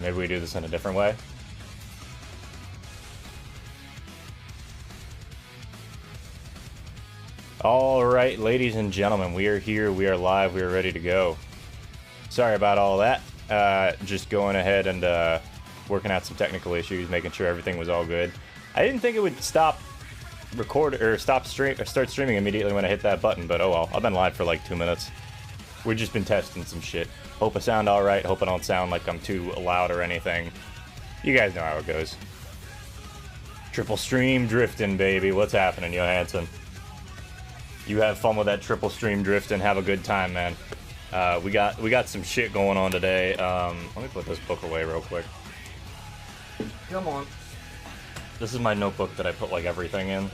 Maybe we do this in a different way. Alright, ladies and gentlemen, we are here, we are live, we are ready to go. Sorry about all that. Just going ahead and working out some technical issues, making sure everything was all good. I didn't think it would start streaming immediately when I hit that button, but oh well. I've been live for like 2 minutes. We've just been testing some shit. Hope I sound alright, hope I don't sound like I'm too loud or anything. You guys know how it goes. Triple stream drifting, baby. What's happening, Johansson? You have fun with that triple stream drifting. Have a good time, man. We got some shit going on today. Let me put this book away real quick. Come on. This is my notebook that I put like everything in.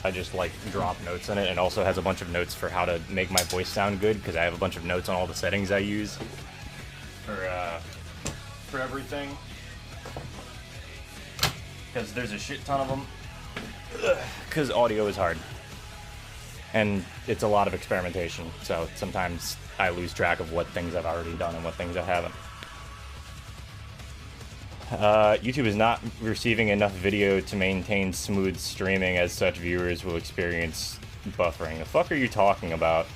I just like drop notes in it, and also has a bunch of notes for how to make my voice sound good, because I have a bunch of notes on all the settings I use for everything. Because there's a shit ton of them. Because audio is hard. And it's a lot of experimentation, so sometimes I lose track of what things I've already done and what things I haven't. YouTube is not receiving enough video to maintain smooth streaming, as such viewers will experience buffering. The fuck are you talking about?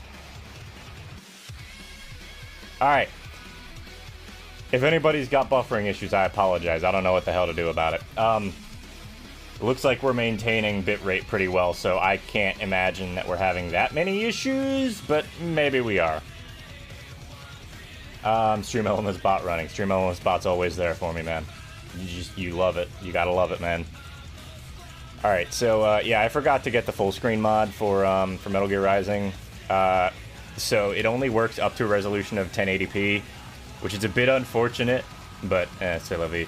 Alright. If anybody's got buffering issues, I apologize. I don't know what the hell to do about it. It looks like we're maintaining bitrate pretty well, so I can't imagine that we're having that many issues, but maybe we are. Stream Elements bot running. Stream Elements bot's always there for me, man. You love it. You gotta love it, man. Alright, so, yeah, I forgot to get the full screen mod for Metal Gear Rising. So it only works up to a resolution of 1080p, which is a bit unfortunate, but, c'est la vie.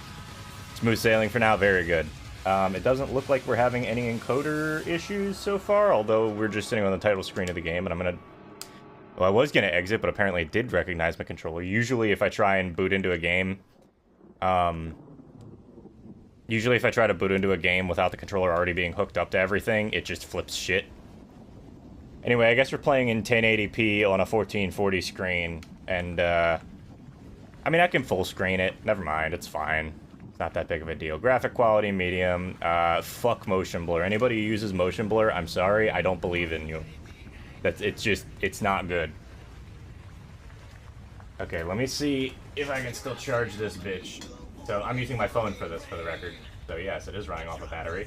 Smooth sailing for now, very good. It doesn't look like we're having any encoder issues so far, although we're just sitting on the title screen of the game, and I'm gonna... Well, I was gonna exit, but apparently it did recognize my controller. Usually if I try and boot into a game, usually if I try to boot into a game without the controller already being hooked up to everything, it just flips shit. Anyway, I guess we're playing in 1080p on a 1440 screen, and, I mean, I can full screen it. Never mind, it's fine. It's not that big of a deal. Graphic quality, medium. Fuck motion blur. Anybody who uses motion blur, I'm sorry, I don't believe in you. It's not good. Okay, let me see if I can still charge this bitch. So, I'm using my phone for this, for the record. So, yes, it is running off a battery.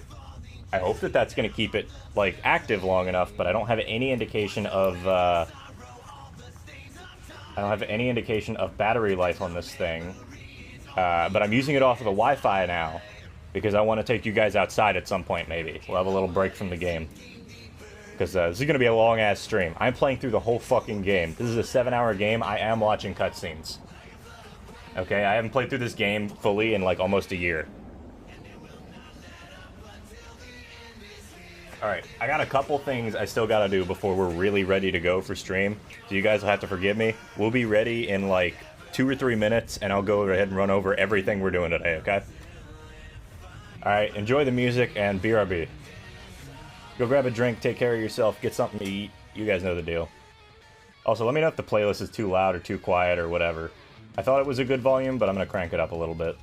I hope that that's going to keep it, like, active long enough, but I don't have any indication of, I don't have any indication of battery life on this thing. But I'm using it off of the Wi-Fi now, because I want to take you guys outside at some point, maybe. We'll have a little break from the game. Because this is going to be a long-ass stream. I'm playing through the whole fucking game. This is a 7-hour game. I am watching cutscenes. Okay, I haven't played through this game fully in, like, almost a year. Alright, I got a couple things I still gotta do before we're really ready to go for stream. So you guys will have to forgive me. We'll be ready in, like, 2 or 3 minutes, and I'll go ahead and run over everything we're doing today, okay? Alright, enjoy the music, and BRB. Go grab a drink, take care of yourself, get something to eat. You guys know the deal. Also, let me know if the playlist is too loud or too quiet or whatever. I thought it was a good volume, but I'm gonna crank it up a little bit.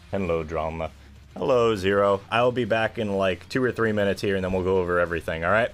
Hello, drama. Hello, Zero. I'll be back in like 2 or 3 minutes here, and then we'll go over everything, alright?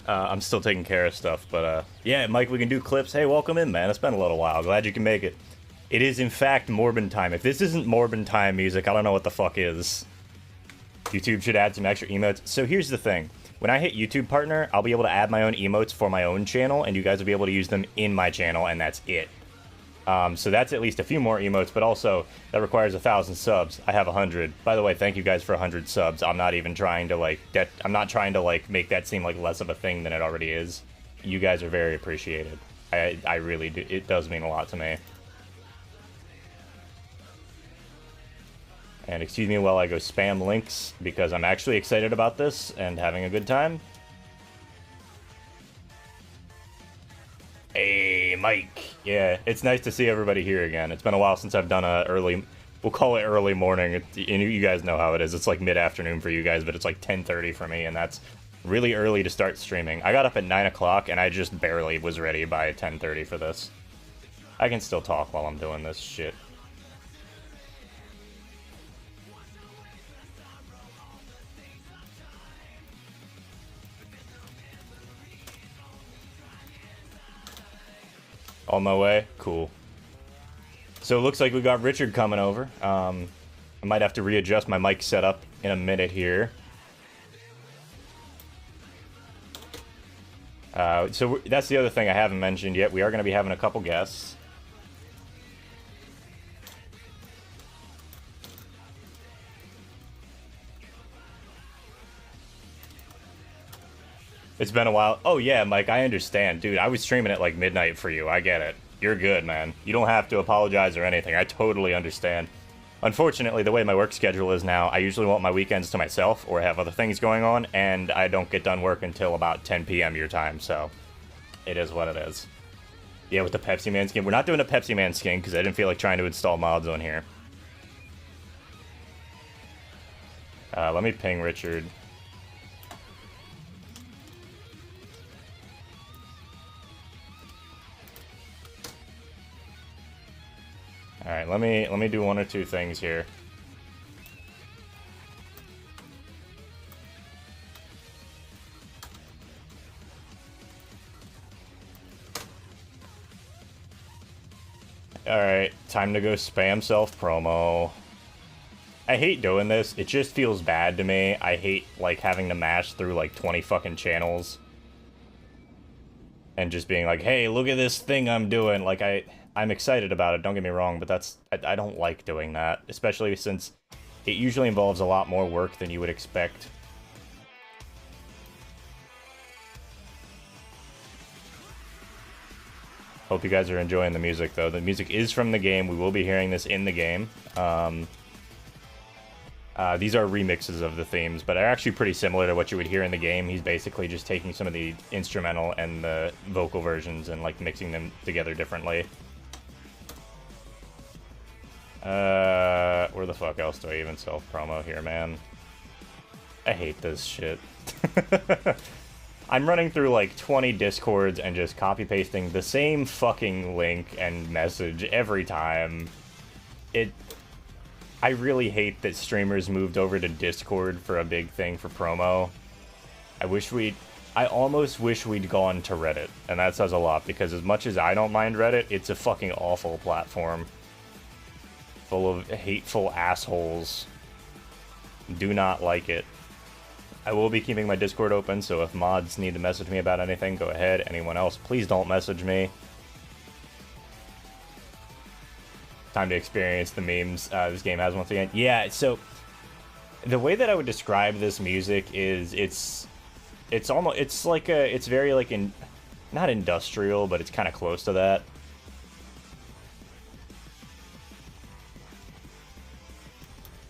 I'm still taking care of stuff, but yeah, Mike, we can do clips. Hey, welcome in, man. It's been a little while. Glad you can make it. It is, in fact, Morbin time. If this isn't Morbin time music, I don't know what the fuck is. YouTube should add some extra emotes. So here's the thing. When I hit YouTube Partner, I'll be able to add my own emotes for my own channel, and you guys will be able to use them in my channel, and that's it. So that's at least a few more emotes, but also that requires 1,000 subs. I have 100. By the way, thank you guys for 100 subs. I'm not even trying to like I'm not trying to like make that seem like less of a thing than it already is. You guys are very appreciated. I really do. It does mean a lot to me. And excuse me while I go spam links because I'm actually excited about this and having a good time. Hey, Mike. Yeah, it's nice to see everybody here again. It's been a while since I've done a early, we'll call it early morning. You guys know how it is. It's like mid-afternoon for you guys, but it's like 10:30 for me, and that's really early to start streaming. I got up at 9 o'clock, and I just barely was ready by 10:30 for this. I can still talk while I'm doing this shit. On my way? Cool. So it looks like we got Richard coming over. I might have to readjust my mic setup in a minute here. So that's the other thing I haven't mentioned yet. We are going to be having a couple guests. It's been a while. Oh yeah, Mike, I understand. Dude, I was streaming at like midnight for you. I get it. You're good, man. You don't have to apologize or anything. I totally understand. Unfortunately, the way my work schedule is now, I usually want my weekends to myself or have other things going on, and I don't get done work until about 10 p.m. your time, so it is what it is. Yeah, with the Pepsi Man skin. We're not doing a Pepsi Man skin because I didn't feel like trying to install mods on here. Let me ping Richard. All right, let me do one or two things here. All right, time to go spam self promo. I hate doing this. It just feels bad to me. I hate like having to mash through like 20 fucking channels and just being like, "Hey, look at this thing I'm doing." Like I'm excited about it, don't get me wrong, but I don't like doing that, especially since it usually involves a lot more work than you would expect. Hope you guys are enjoying the music, though. The music is from the game. We will be hearing this in the game. These are remixes of the themes, but are actually pretty similar to what you would hear in the game. He's basically just taking some of the instrumental and the vocal versions and like mixing them together differently. Where the fuck else do I even self-promo here, man? I hate this shit. I'm running through like 20 Discords and just copy-pasting the same fucking link and message every time. I really hate that streamers moved over to Discord for a big thing for promo. I almost wish we'd gone to Reddit, and that says a lot, because as much as I don't mind Reddit, it's a fucking awful platform. Full of hateful assholes. Do not like it. I will be keeping my Discord open, so if mods need to message me about anything, go ahead. Anyone else, please don't message me. Time to experience the memes this game has once again. Yeah, so the way that I would describe this music is it's very like not industrial, but it's kind of close to that.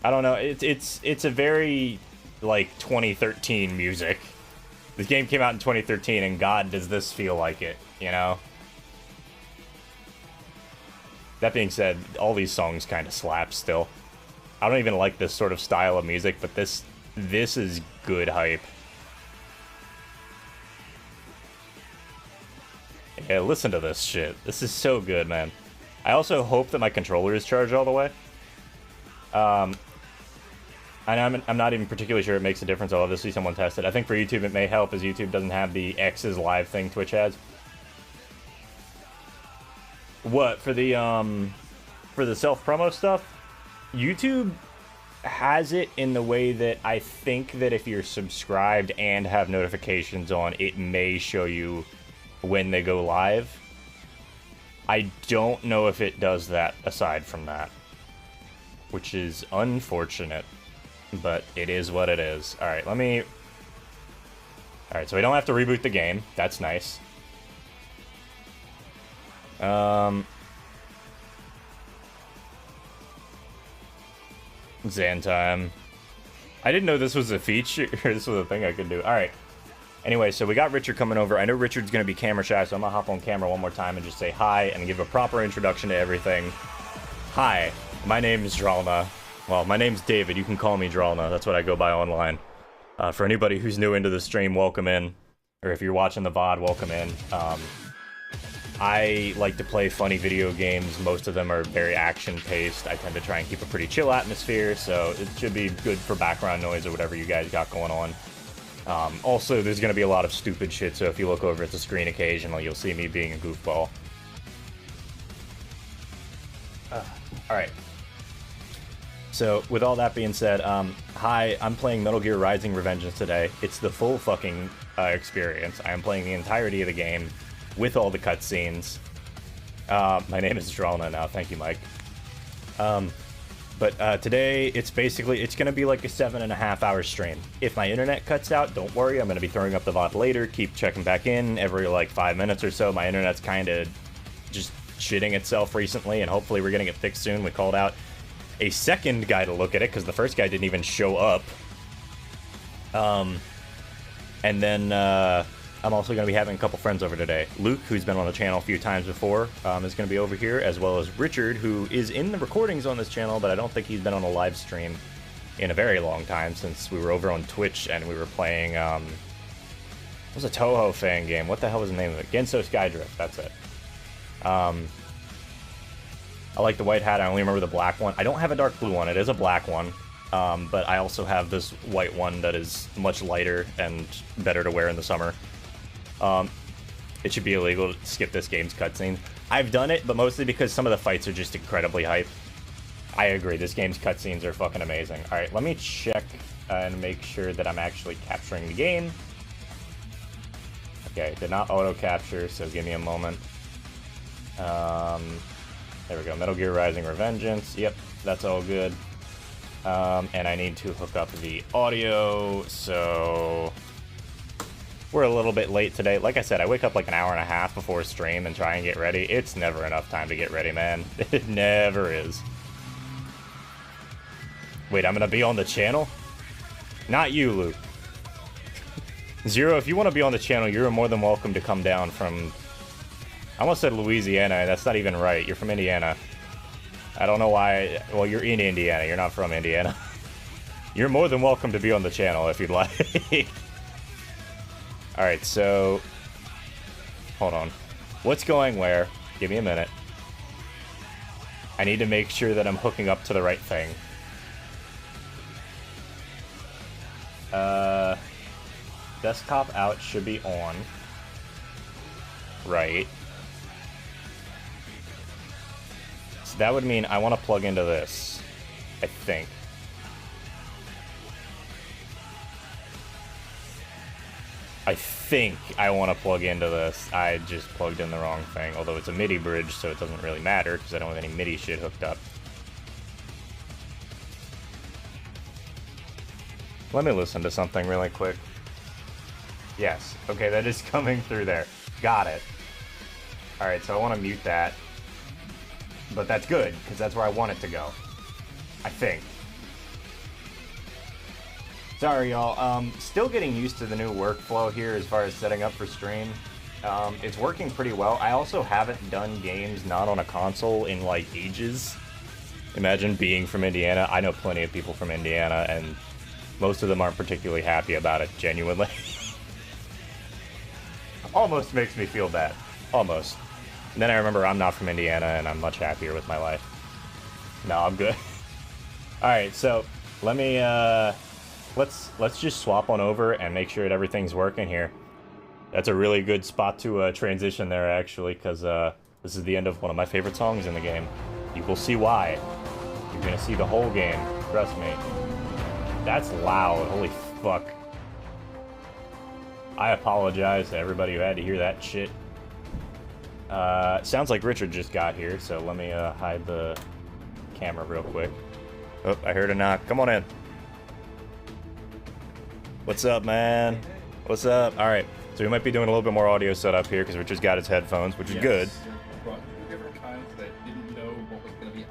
I don't know. It's a very like 2013 music. This game came out in 2013, and God, does this feel like it? You know. That being said, all these songs kind of slap still. I don't even like this sort of style of music, but this is good hype. Yeah, listen to this shit. This is so good, man. I also hope that my controller is charged all the way. And I'm not even particularly sure it makes a difference. I'll obviously someone test it. I think for YouTube it may help, as YouTube doesn't have the X's live thing Twitch has. What, for the self-promo stuff? YouTube has it in the way that I think that if you're subscribed and have notifications on, it may show you when they go live. I don't know if it does that aside from that, which is unfortunate, but it is what it is. Alright, Alright, so we don't have to reboot the game. That's nice. Zan time. I didn't know this was a feature. This was a thing I could do. Alright. Anyway, so we got Richard coming over. I know Richard's going to be camera shy, so I'm going to hop on camera one more time and just say hi and give a proper introduction to everything. Hi, my name is Dralna. Well, my name's David. You can call me Dralna. That's what I go by online. For anybody who's new into the stream, welcome in. Or if you're watching the VOD, welcome in. I like to play funny video games. Most of them are very action-paced. I tend to try and keep a pretty chill atmosphere, so it should be good for background noise or whatever you guys got going on. Also, there's going to be a lot of stupid shit, so if you look over at the screen occasionally, you'll see me being a goofball. Alright. So, with all that being said, hi, I'm playing Metal Gear Rising: Revengeance today. It's the full fucking experience. I am playing the entirety of the game with all the cutscenes. My name is Dralna now. Thank you, Mike. But today, it's going to be like a 7.5 hour stream. If my internet cuts out, don't worry. I'm going to be throwing up the VOD later. Keep checking back in every like 5 minutes or so. My internet's kind of just shitting itself recently, and hopefully we're getting it fixed soon. We called out a second guy to look at it, because the first guy didn't even show up. And then, I'm also going to be having a couple friends over today. Luke, who's been on the channel a few times before, is going to be over here, as well as Richard, who is in the recordings on this channel, but I don't think he's been on a live stream in a very long time, since we were over on Twitch and we were playing, it was a Toho fan game. What the hell was the name of it? Genso Skydrift, that's it. I like the white hat. I only remember the black one. I don't have a dark blue one. It is a black one. But I also have this white one that is much lighter and better to wear in the summer. It should be illegal to skip this game's cutscene. I've done it, but mostly because some of the fights are just incredibly hype. I agree, this game's cutscenes are fucking amazing. Alright, let me check and make sure that I'm actually capturing the game. Okay, did not auto-capture, so give me a moment. There we go, Metal Gear Rising: Revengeance. Yep, that's all good. And I need to hook up the audio, so we're a little bit late today. Like I said, I wake up like an hour and a half before stream and try and get ready. It's never enough time to get ready, man. It never is. Wait, I'm gonna be on the channel? Not you, Luke. Zero, if you want to be on the channel, you're more than welcome to come down from... I almost said Louisiana, and that's not even right. You're from Indiana. I don't know why... Well, you're in Indiana. You're not from Indiana. You're more than welcome to be on the channel if you'd like. Alright, so... Hold on. What's going where? Give me a minute. I need to make sure that I'm hooking up to the right thing. Desktop out should be on. Right. So that would mean I want to plug into this. I think. I think I want to plug into this. I just plugged in the wrong thing. Although it's a MIDI bridge, so it doesn't really matter because I don't have any MIDI shit hooked up. Let me listen to something really quick. Yes. Okay, that is coming through there. Got it. Alright, so I want to mute that. But that's good, because that's where I want it to go. I think. Sorry, y'all. Still getting used to the new workflow here as far as setting up for stream. It's working pretty well. I also haven't done games not on a console in, like, ages. Imagine being from Indiana. I know plenty of people from Indiana, and most of them aren't particularly happy about it, genuinely. Almost makes me feel bad. Almost. And then I remember I'm not from Indiana, and I'm much happier with my life. No, I'm good. Alright, so Let me, let's just swap on over and make sure that everything's working here. That's a really good spot to transition there, actually, because this is the end of one of my favorite songs in the game. You will see why. You're gonna see the whole game. Trust me. That's loud. Holy fuck. I apologize to everybody who had to hear that shit. Sounds like Richard just got here, so let me hide the camera real quick. Oh, I heard a knock. Come on in. What's up, man? What's up? All right, so we might be doing a little bit more audio setup here because Richard's got his headphones, which is good. I brought 2 different kinds that didn't know what was going to be.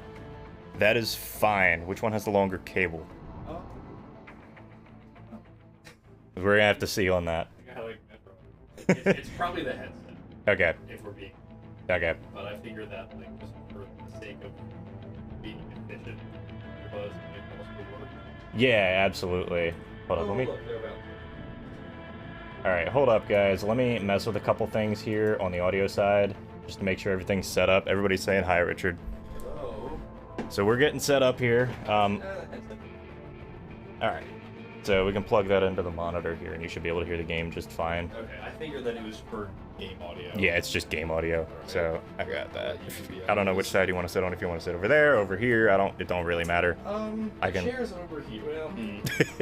That is fine. Which one has the longer cable? Oh. We're gonna have to see on that. I like Metro. It's probably the headset. Okay. If we're being. Okay. But I figured that, like, just for the sake of being efficient, because it also work. Yeah, absolutely. Hold up, let me. Look, they're about All right, hold up, guys. Let me mess with a couple things here on the audio side, just to make sure everything's set up. Everybody's saying hi, Richard. Hello. So we're getting set up here. All right. So we can plug that into the monitor here, and you should be able to hear the game just fine. Okay, I figured that it was for game audio. Yeah, it's just game audio. Okay. So I got that. You should be I don't know which side you want to sit on. If you want to sit over there, over here, it don't really matter. I can. Chairs over here. Well,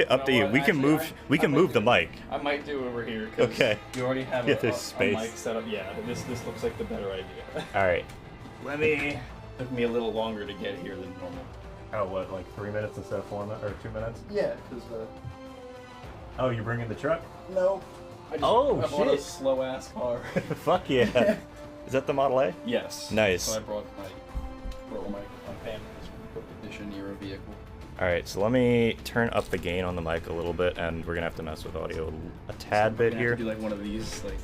Up to you. We can move. We can move the mic. I might do over here. 'Cause Okay. You already have Yeah, a there's space. mic set up. Yeah, this looks like the better idea. All right. Let me. Took me a little longer to get here than normal. Oh, what? Like 3 minutes instead of 4 minutes or 2 minutes? Yeah, because Oh, you're bringing the truck? no. I bought a slow ass car. Fuck yeah. Is that the Model A? Yes. Nice. So I brought my family's edition era vehicle. Alright, so let me turn up the gain on the mic a little bit, and we're gonna have to mess with audio a tad bit here. Do like one of these, like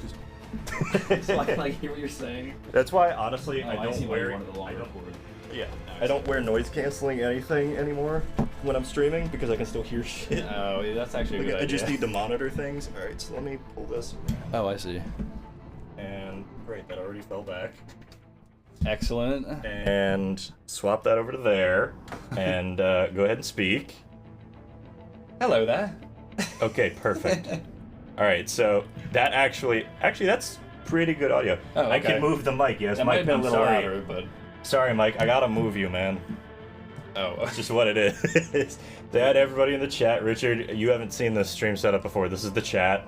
just so I can like hear what you're saying. That's why, honestly, Oh, I don't see why you wear. wanted the longer cord. Yeah, I don't wear noise canceling anything anymore when I'm streaming because I can still hear shit. Oh, yeah, that's actually a good I idea. just need to monitor things. All right, so let me pull this. Oh, I see. And great, that already fell back. Excellent. And swap that over to there, and go ahead and speak. Hello there. Okay, perfect. All right, so that actually that's pretty good audio. Oh, I okay. can move the mic. Yes, That might Mike. have been a I'm little sorry. louder, but Sorry, Mike. I gotta move you, man. oh, It's just what it is. Dad, everybody in the chat. Richard, you haven't seen this stream setup before. This is the chat.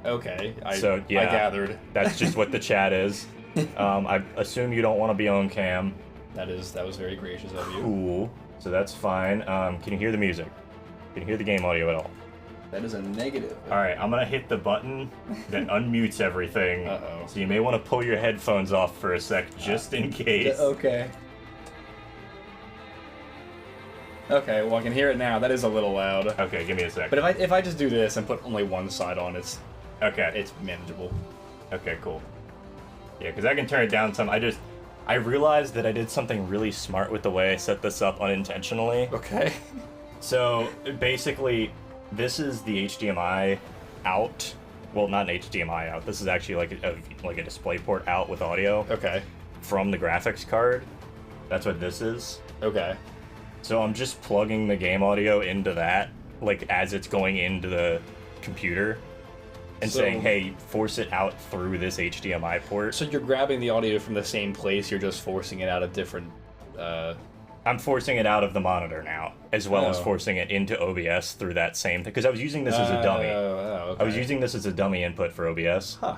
okay. So, yeah. I gathered. That's just what the chat is. I assume you don't want to be on cam. That was very gracious of you. Cool. So that's fine. Can you hear the music? Can you hear the game audio at all? That is a negative. All right, I'm gonna hit the button that unmutes everything. Uh-oh. So you may want to pull your headphones off for a sec, just in case. Okay. Okay, well I can hear it now. That is a little loud. Okay, give me a sec. But if I just do this and put only one side on, it's Okay. manageable. Okay, cool. Yeah, because I can turn it down some. I realized that I did something really smart with the way I set this up unintentionally. Okay. So basically, this is the HDMI out. Well, not an HDMI out. This is actually like a display port out with audio Okay. from the graphics card. That's what this is. Okay. So I'm just plugging the game audio into that, like as it's going into the computer, and So- saying, "Hey, force it out through this HDMI port." So you're grabbing the audio from the same place, you're just forcing it out of different I'm forcing it out of the monitor now, as well as Oh. forcing it into OBS through that same thing. Because I was using this as a dummy. Okay. I was using this as a dummy input for OBS, Huh.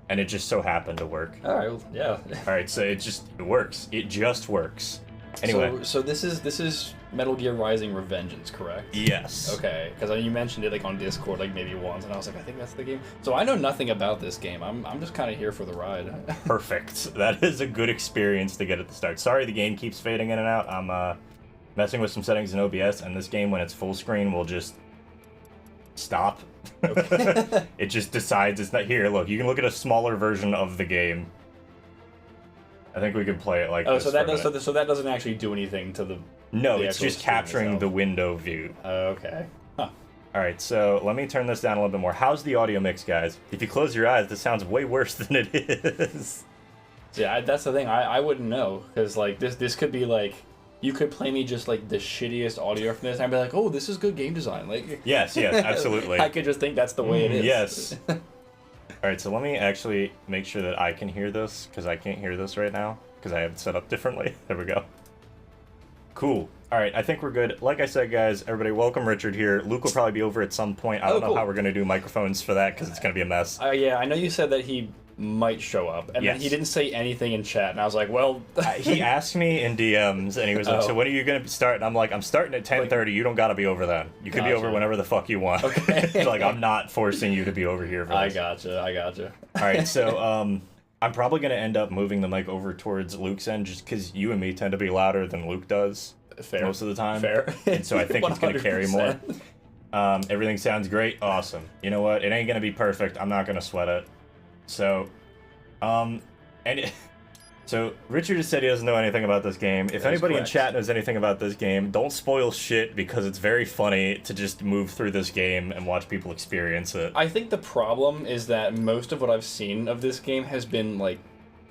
and it just so happened to work. Alright, well, yeah. Alright, so it works. It just works. Anyway. So this is Metal Gear Rising Revengeance, correct? Yes. Okay, because you mentioned it like on Discord like maybe once, and I was like, I think that's the game. So I know nothing about this game. I'm just kind of here for the ride. Perfect. That is a good experience to get at the start. Sorry the game keeps fading in and out. I'm messing with some settings in OBS, and this game, when it's full screen, will just stop. Okay. It just decides it's not here. Look, you can look at a smaller version of the game. I think we could play it like Oh, this so that for a does minute. so that doesn't actually do anything to the. No, the it's actual just screen capturing itself. the window view. Okay. Huh. All right, so let me turn this down a little bit more. How's the audio mix, guys? If you close your eyes, this sounds way worse than it is. Yeah, that's the thing. I wouldn't know because like this could be like you could play me just like the shittiest audio from this, and I'd be like, oh, this is good game design. Like, yes, absolutely. I could just think that's the way it is. Yes. All right, so let me actually make sure that I can hear this, because I can't hear this right now, because I have it set up differently. There we go. Cool. All right, I think we're good. Like I said, guys, everybody, welcome Richard here. Luke will probably be over at some point. I don't know how we're going to do microphones for that, because it's going to be a mess. Yeah, I know you said that he might show up, and then he didn't say anything in chat, and I was like, well... He asked me in DMs, and he was like, so when are you going to start? And I'm like, I'm starting at 10:30. You don't got to be over then. You can be over whenever the fuck you want. Okay. Like, I'm not forcing you to be over here for this. I gotcha. All right, so I'm probably going to end up moving the mic over towards Luke's end, just because you and me tend to be louder than Luke does. Fair. Most of the time. Fair. And so I think it's going to carry more. Everything sounds great. Awesome. You know what? It ain't going to be perfect. I'm not going to sweat it. So, so Richard just said he doesn't know anything about this game. If anybody in chat knows anything about this game, don't spoil shit, because it's very funny to just move through this game and watch people experience it. I think the problem is that most of what I've seen of this game has been, like,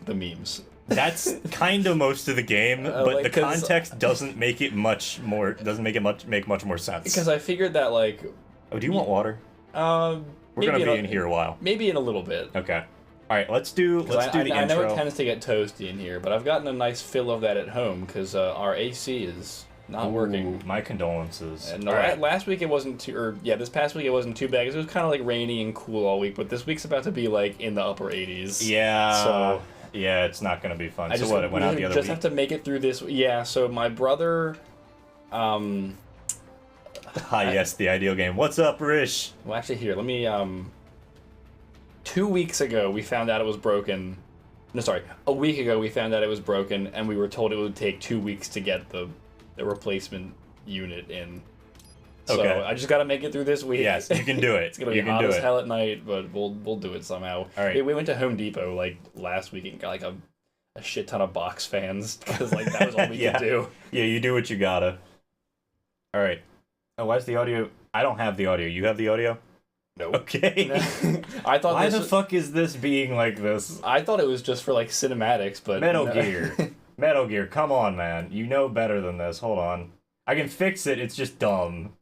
the memes. That's kind of most of the game, but like, the context doesn't make it much more. Doesn't make it make much more sense. Because I figured that, like, oh, do you want water? We're gonna be in here a while. Maybe in a little bit. Okay. All right. Let's do the intro. I know it tends to get toasty in here, but I've gotten a nice fill of that at home because our AC is not working. My condolences. And last week it wasn't too, or this past week it wasn't too bad because it was kind of like rainy and cool all week. But this week's about to be like in the upper 80s. Yeah. So. Yeah, it's not going to be fun. It went out the other week? Just have to make it through this. Yeah, so my brother... yes, the ideal game. What's up, Rish? Well, actually, here, let me... 2 weeks ago, we found out it was broken. No, sorry. A week ago, we found out it was broken, and we were told it would take 2 weeks to get the replacement unit in. So I just got to make it through this week. Yes, you can do it. It's going to be hot as hell at night, but we'll do it somehow. All right. We went to Home Depot like last week and got like a shit ton of box fans because like that was all we could do. Yeah, you do what you gotta. All right. Oh, why's the audio? I don't have the audio. You have the audio? No. Okay. I thought. Why the fuck is this being like this? I thought it was just for like cinematics, but Metal Gear. Metal Gear. Come on, man. You know better than this. Hold on. I can fix it. It's just dumb.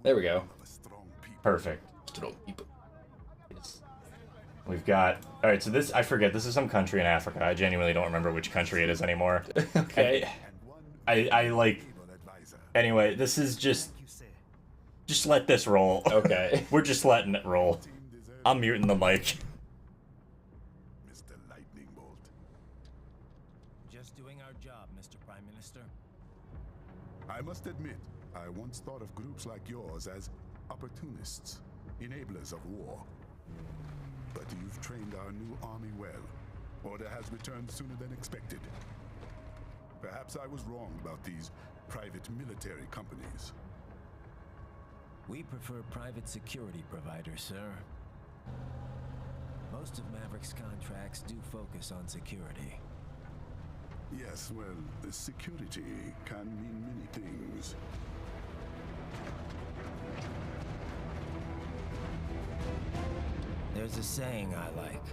There we go. Perfect. Strong people. Yes. We've got... Alright, so this... I forget. This is some country in Africa. I genuinely don't remember which country it is anymore. Okay. I like... Anyway, this is just... Just let this roll. Okay. We're just letting it roll. I'm muting the mic. Mr. Lightning Bolt. Just doing our job, Mr. Prime Minister. I must admit, I once thought of groups like yours as opportunists, enablers of war. But you've trained our new army well. Order has returned sooner than expected. Perhaps I was wrong about these private military companies. We prefer private security providers, sir. Most of Maverick's contracts do focus on security. Yes, well, the security can mean many things. There's a saying I like.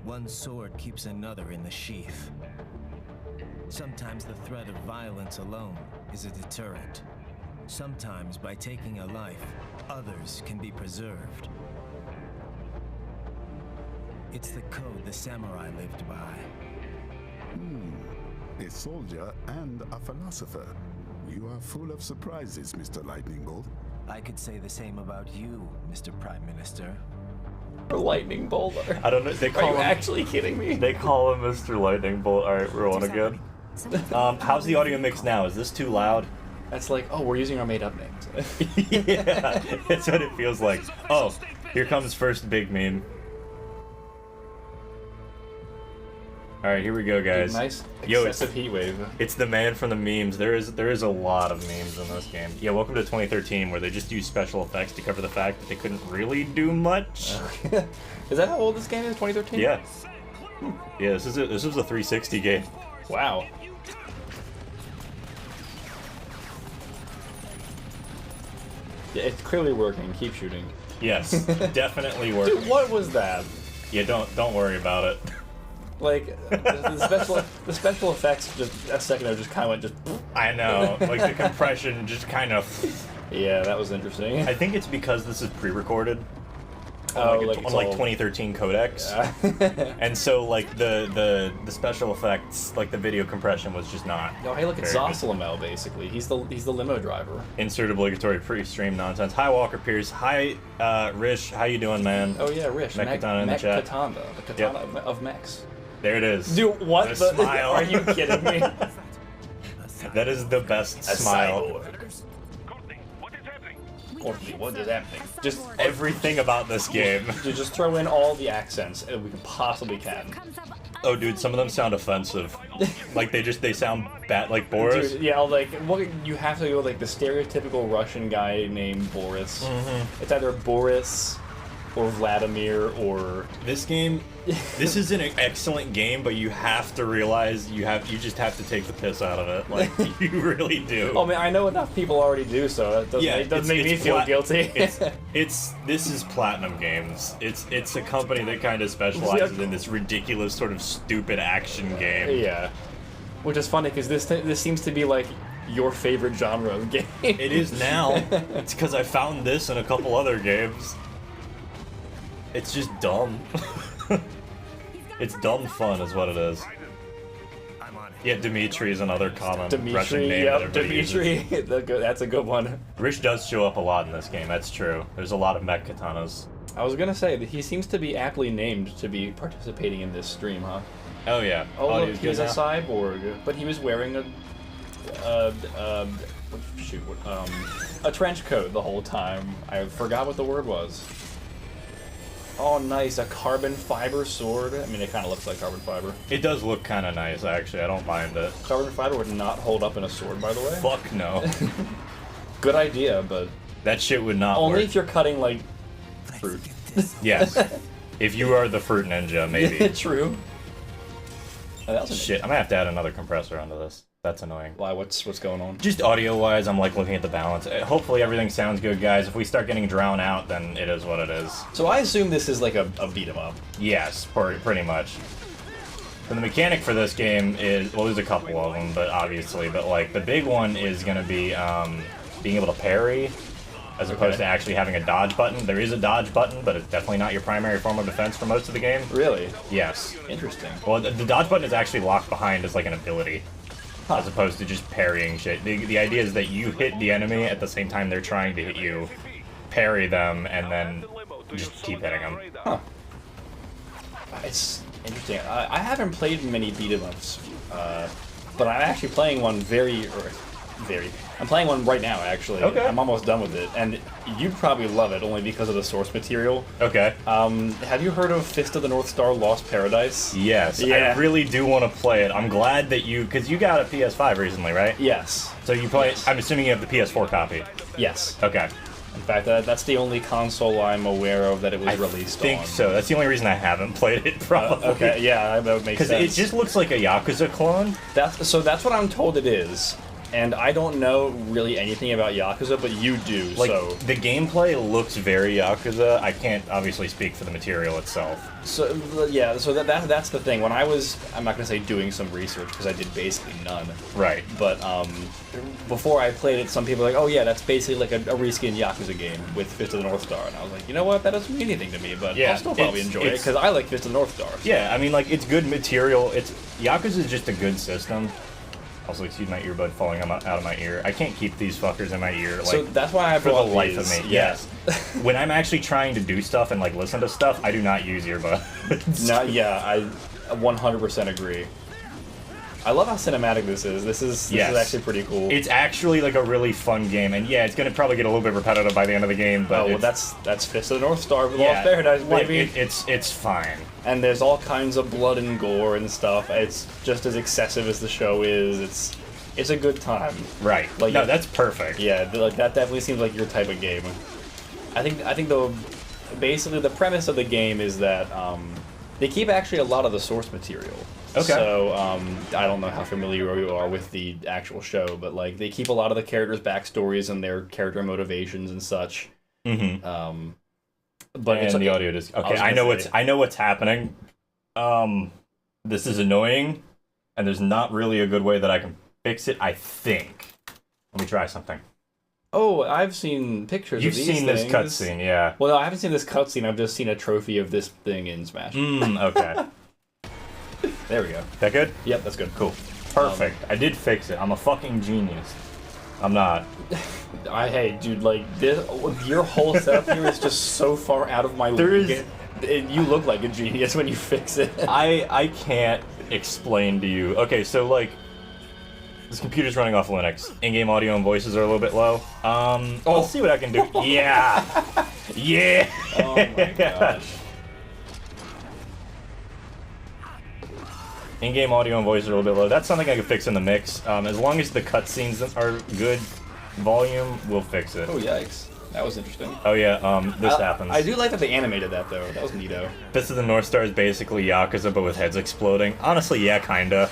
One sword keeps another in the sheath. Sometimes the threat of violence alone is a deterrent. Sometimes by taking a life, others can be preserved. It's the code the samurai lived by. A soldier and a philosopher. You are full of surprises, Mr. Lightning Bolt. I could say the same about you, Mr. Prime Minister. Lightning Bolt. I don't know. They call Are you him, actually kidding me? They call him Mr. Lightning Bolt. All right, we're on again. How's the audio mix now? Is this too loud? That's like, oh, we're using our made-up names. Yeah, that's what it feels like. Oh, here comes first big meme. All right, here we go, guys. Nice excessive heat wave. It's the man from the memes. There is a lot of memes in this game. Yeah, welcome to 2013, where they just use special effects to cover the fact that they couldn't really do much. Is that how old this game is? 2013? Yeah. Yeah, this was a 360 game. Wow. Yeah, it's clearly working. Keep shooting. Yes, definitely working. Dude, what was that? Yeah, don't worry about it. Like the special effects just a second ago just kind of went just. I know, like the compression just kind of. Yeah, that was interesting. I think it's because this is pre-recorded. Oh, On like 2013 codecs, and so like the special effects, like the video compression was just not. No, hey, look, it's very good. Zosalamel basically. He's the limo driver. Insert obligatory pre-stream nonsense. Hi Walker Pierce. Hi Rish. How you doing, man? Oh yeah, Rish. Mech Katana in the chat. Katana, the katana of mechs. There it is. Dude, what The the? smile. Are you kidding me? That is the best A smile. cyborg. What does that mean? Just Everything about this game. to just throw in all the accents that we can possibly can. Oh, dude, some of them sound offensive. Like they sound bad, like Boris. Dude, yeah, like what you have to go like the stereotypical Russian guy named Boris. Mm-hmm. It's either Boris or Vladimir or This game, this is an excellent game, but you have to realize you just have to take the piss out of it. Like you really do. oh man, I know enough people already do so. It doesn't make me feel guilty. This is Platinum Games. It's a company that kind of specializes in this ridiculous sort of stupid action game. Yeah, which is funny because this seems to be like your favorite genre of game. It is now. It's because I found this in a couple other games. It's just dumb. It's dumb fun is what it is. I'm on it. Yeah, Dimitri is another common Russian Dimitri, name that everybody uses. Dimitri, that's a good one. Rich does show up a lot in this game, that's true. There's a lot of mech katanas. I was gonna say that he seems to be aptly named to be participating in this stream, huh? Oh yeah. Oh look, Audio's he's good a now? cyborg, but he was wearing a trench coat the whole time. I forgot what the word was. Oh, nice, a carbon fiber sword. I mean, it kind of looks like carbon fiber. It does look kind of nice, actually. I don't mind it. Carbon fiber would not hold up in a sword, by the way. Fuck no. Good idea, but That shit would not only work. if you're cutting like fruit. Yes. If you are the fruit ninja, maybe. True. Oh, that was Shit, I'm gonna have to add another compressor onto this. That's annoying. Why? What's going on? Just audio-wise, I'm like looking at the balance. Hopefully everything sounds good, guys. If we start getting drowned out, then it is what it is. So I assume this is like a beat 'em up. Yes, pretty much. And the mechanic for this game is, well, there's a couple of them, but like the big one is gonna be being able to parry, as opposed to actually having a dodge button. There is a dodge button, but it's definitely not your primary form of defense for most of the game. Really? Yes. Interesting. Well, the dodge button is actually locked behind as like an ability, as opposed to just parrying shit. The idea is that you hit the enemy at the same time they're trying to hit you, parry them, and then just keep hitting them. Huh. It's interesting. I haven't played many beat 'em ups, but I'm actually playing one I'm playing one right now, actually. Okay. I'm almost done with it, and you'd probably love it only because of the source material. Okay. Have you heard of Fist of the North Star Lost Paradise? Yes, Yeah. I really do want to play it. I'm glad that because you got a PS5 recently, right? Yes. So you play. Yes. I'm assuming you have the PS4 copy. Yes. Okay. In fact, that's the only console I'm aware of that it was released on. I think so. That's the only reason I haven't played it, probably. Okay, yeah, that would make sense. Because it just looks like a Yakuza clone. That's what I'm told it is. And I don't know really anything about Yakuza, but you do, Like, so... the gameplay looks very Yakuza. I can't obviously speak for the material itself. So, yeah, so that's the thing. When I was, I'm not going to say doing some research, because I did basically none. Right. But, before I played it, some people were like, oh yeah, that's basically like a reskinned Yakuza game with Fist of the North Star. And I was like, you know what, that doesn't mean anything to me, but Yeah, I'll still probably enjoy it, because I like Fist of the North Star. Yeah, I mean, like, it's good material. Yakuza is just a good system. Also, excuse my earbud falling out of my ear. I can't keep these fuckers in my ear. Like, So that's why I for the brought life these. of me. Yeah. Yes. When I'm actually trying to do stuff and like listen to stuff, I do not use earbuds. Yeah, I 100% agree. I love how cinematic this is. This is actually pretty cool. It's actually like a really fun game, and yeah, it's gonna probably get a little bit repetitive by the end of the game. But well, that's Fist of the North Star with yeah, Lost Paradise, like, baby. it's fine. And there's all kinds of blood and gore and stuff. It's just as excessive as the show is. It's a good time. Right. Like, no, that's perfect. Yeah, like that definitely seems like your type of game. I think basically the premise of the game is that they keep actually a lot of the source material. Okay. So I don't know how familiar you are with the actual show, but like they keep a lot of the characters' backstories and their character motivations and such. Mm-hmm. But and it's the audio disc. Okay, I know what's happening. This is annoying, and there's not really a good way that I can fix it, I think. Let me try something. Oh, I've seen pictures You've of these seen things. this cutscene, yeah. Well, no, I haven't seen this cutscene. I've just seen a trophy of this thing in Smash. Okay. There we go. That good? Yep, that's good. Cool. Perfect. I did fix it. I'm a fucking genius. I'm not. Hey, dude, like, your whole setup here is just so far out of my league. You look like a genius when you fix it. I can't explain to you. Okay, so, like, this computer's running off Linux. In-game audio and voices are a little bit low. I'll see what I can do. Yeah! Yeah! Oh my gosh. In-game audio and voice are a little bit low. That's something I can fix in the mix. As long as the cutscenes are good volume, we'll fix it. Oh, yikes. That was interesting. Oh yeah, this happens. I do like that they animated that, though. That was neato. Fist of the North Star is basically Yakuza, but with heads exploding. Honestly, yeah, kinda.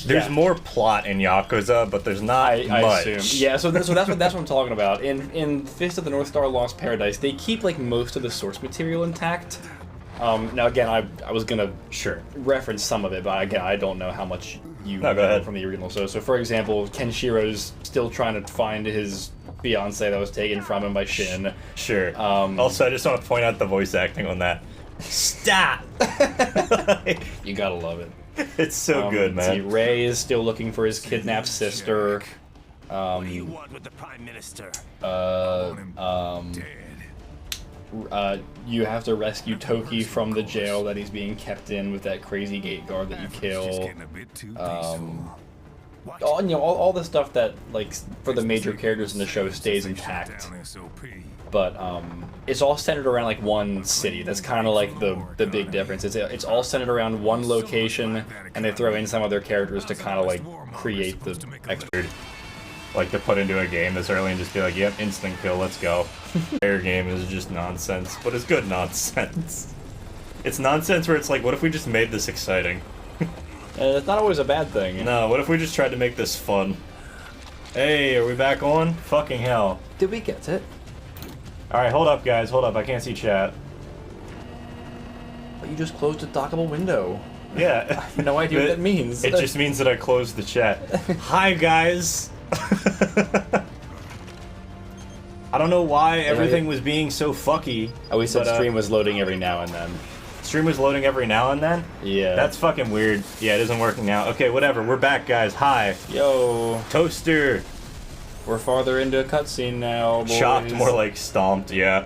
There's more plot in Yakuza, but there's not I much. assume. Yeah, so that's what I'm talking about. In Fist of the North Star Lost Paradise, they keep like most of the source material intact. Now again, I was gonna reference some of it, but again, I don't know how much you know from the original. So for example, Kenshiro's still trying to find his fiance that was taken from him by Shin. Sure. Also, I just want to point out the voice acting on that. Stop! You gotta love it. It's so good, man. See, Ray is still looking for his kidnapped sister. What do you want with the Prime Minister? You have to rescue Toki from the jail that he's being kept in with that crazy gate guard that you kill. All the stuff that, like, for the major characters in the show stays intact. But it's all centered around like one city. That's kind of like the big difference. It's all centered around one location, and they throw in some other characters to kind of like create the extra. Like to put into a game this early and just be like, yep, instant kill, let's go. Their game is just nonsense, but it's good nonsense. It's nonsense where it's like, what if we just made this exciting? It's not always a bad thing. No, what if we just tried to make this fun? Hey, are we back on? Fucking hell. Did we get it? Alright, hold up, guys. Hold up. I can't see chat. But you just closed a dockable window. Yeah. I have no idea what that means. It just means that I closed the chat. Hi, guys. I don't know why everything was being so fucky. Oh, we said stream was loading every now and then. Stream was loading every now and then? Yeah. That's fucking weird. Yeah, it isn't working now. Okay, whatever. We're back, guys. Hi. Yo. Toaster. We're farther into a cutscene now, boys. Chopped, more like stomped, yeah.